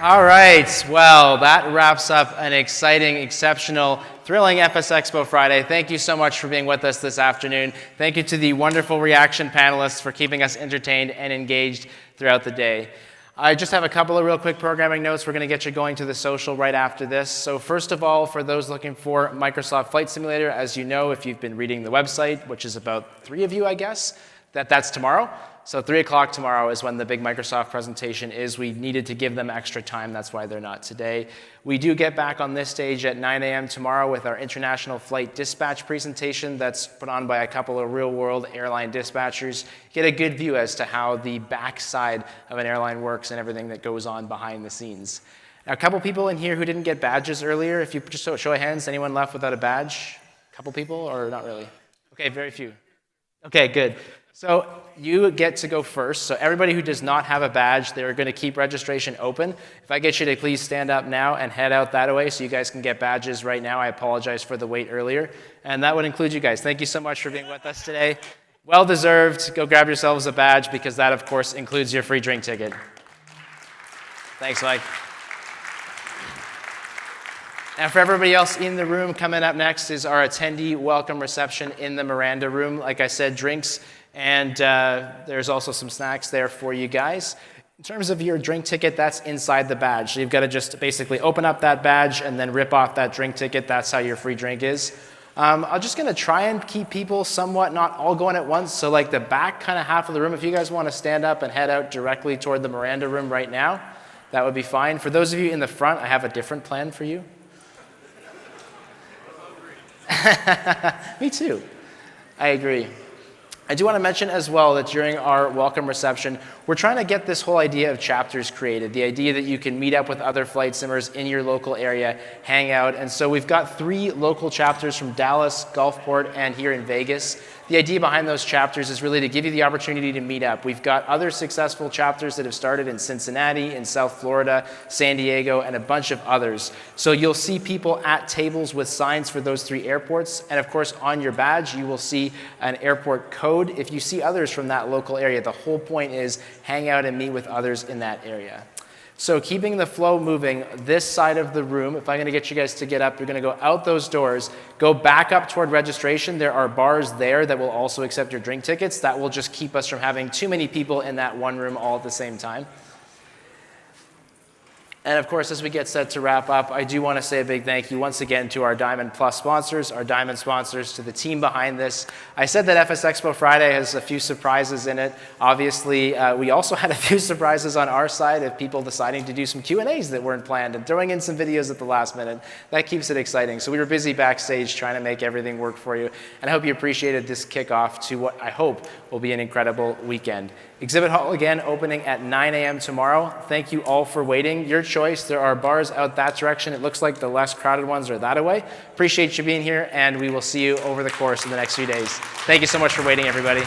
All right, well, that wraps up an exciting, exceptional, thrilling FSExpo Friday. Thank you so much for being with us this afternoon. Thank you to the wonderful reaction panelists for keeping us entertained and engaged throughout the day. I just have a couple of real quick programming notes. We're going to get you going to the social right after this. So first of all, for those looking for Microsoft Flight Simulator, as you know, if you've been reading the website, which is about 3 of you, I guess, that's tomorrow. So 3 o'clock tomorrow is when the big Microsoft presentation is. We needed to give them extra time. That's why they're not today. We do get back on this stage at 9 a.m. tomorrow with our International Flight Dispatch presentation that's put on by a couple of real-world airline dispatchers. Get a good view as to how the backside of an airline works and everything that goes on behind the scenes. Now, a couple people in here who didn't get badges earlier. If you just show of hands, anyone left without a badge? A couple people, or not really? Okay, very few. Okay, good. So you get to go first. So everybody who does not have a badge, they're going to keep registration open. If I get you to please stand up now and head out that way so you guys can get badges right now. I apologize for the wait earlier. And that would include you guys. Thank you so much for being with us today. Well deserved. Go grab yourselves a badge because that, of course, includes your free drink ticket. Thanks, Mike. And for everybody else in the room, coming up next is our attendee welcome reception in the Miranda room. Like I said, drinks. And there's also some snacks there for you guys. In terms of your drink ticket, that's inside the badge. So you've got to just basically open up that badge and then rip off that drink ticket. That's how your free drink is. I'm just going to try and keep people somewhat not all going at once. So like the back kind of half of the room, if you guys want to stand up and head out directly toward the Miranda room right now, that would be fine. For those of you in the front, I have a different plan for you. Me too. I agree. I do want to mention as well that during our welcome reception, we're trying to get this whole idea of chapters created, the idea that you can meet up with other flight simmers in your local area, hang out. And so we've got 3 local chapters from Dallas, Gulfport, and here in Vegas. The idea behind those chapters is really to give you the opportunity to meet up. We've got other successful chapters that have started in Cincinnati, in South Florida, San Diego, and a bunch of others. So you'll see people at tables with signs for those 3 airports. And of course, on your badge, you will see an airport code. If you see others from that local area, the whole point is hang out and meet with others in that area. So keeping the flow moving, this side of the room, if I'm going to get you guys to get up, you're going to go out those doors, go back up toward registration. There are bars there that will also accept your drink tickets. That will just keep us from having too many people in that one room all at the same time. And of course, as we get set to wrap up, I do want to say a big thank you once again to our Diamond Plus sponsors, our Diamond sponsors, to the team behind this. I said that FSExpo Friday has a few surprises in it. Obviously, we also had a few surprises on our side of people deciding to do some Q&As that weren't planned and throwing in some videos at the last minute. That keeps it exciting. So we were busy backstage trying to make everything work for you. And I hope you appreciated this kickoff to what I hope will be an incredible weekend. Exhibit Hall again opening at 9 a.m. tomorrow. Thank you all for waiting. Your choice. There are bars out that direction. It looks like the less crowded ones are that way. Appreciate you being here, and we will see you over the course of the next few days. Thank you so much for waiting, everybody.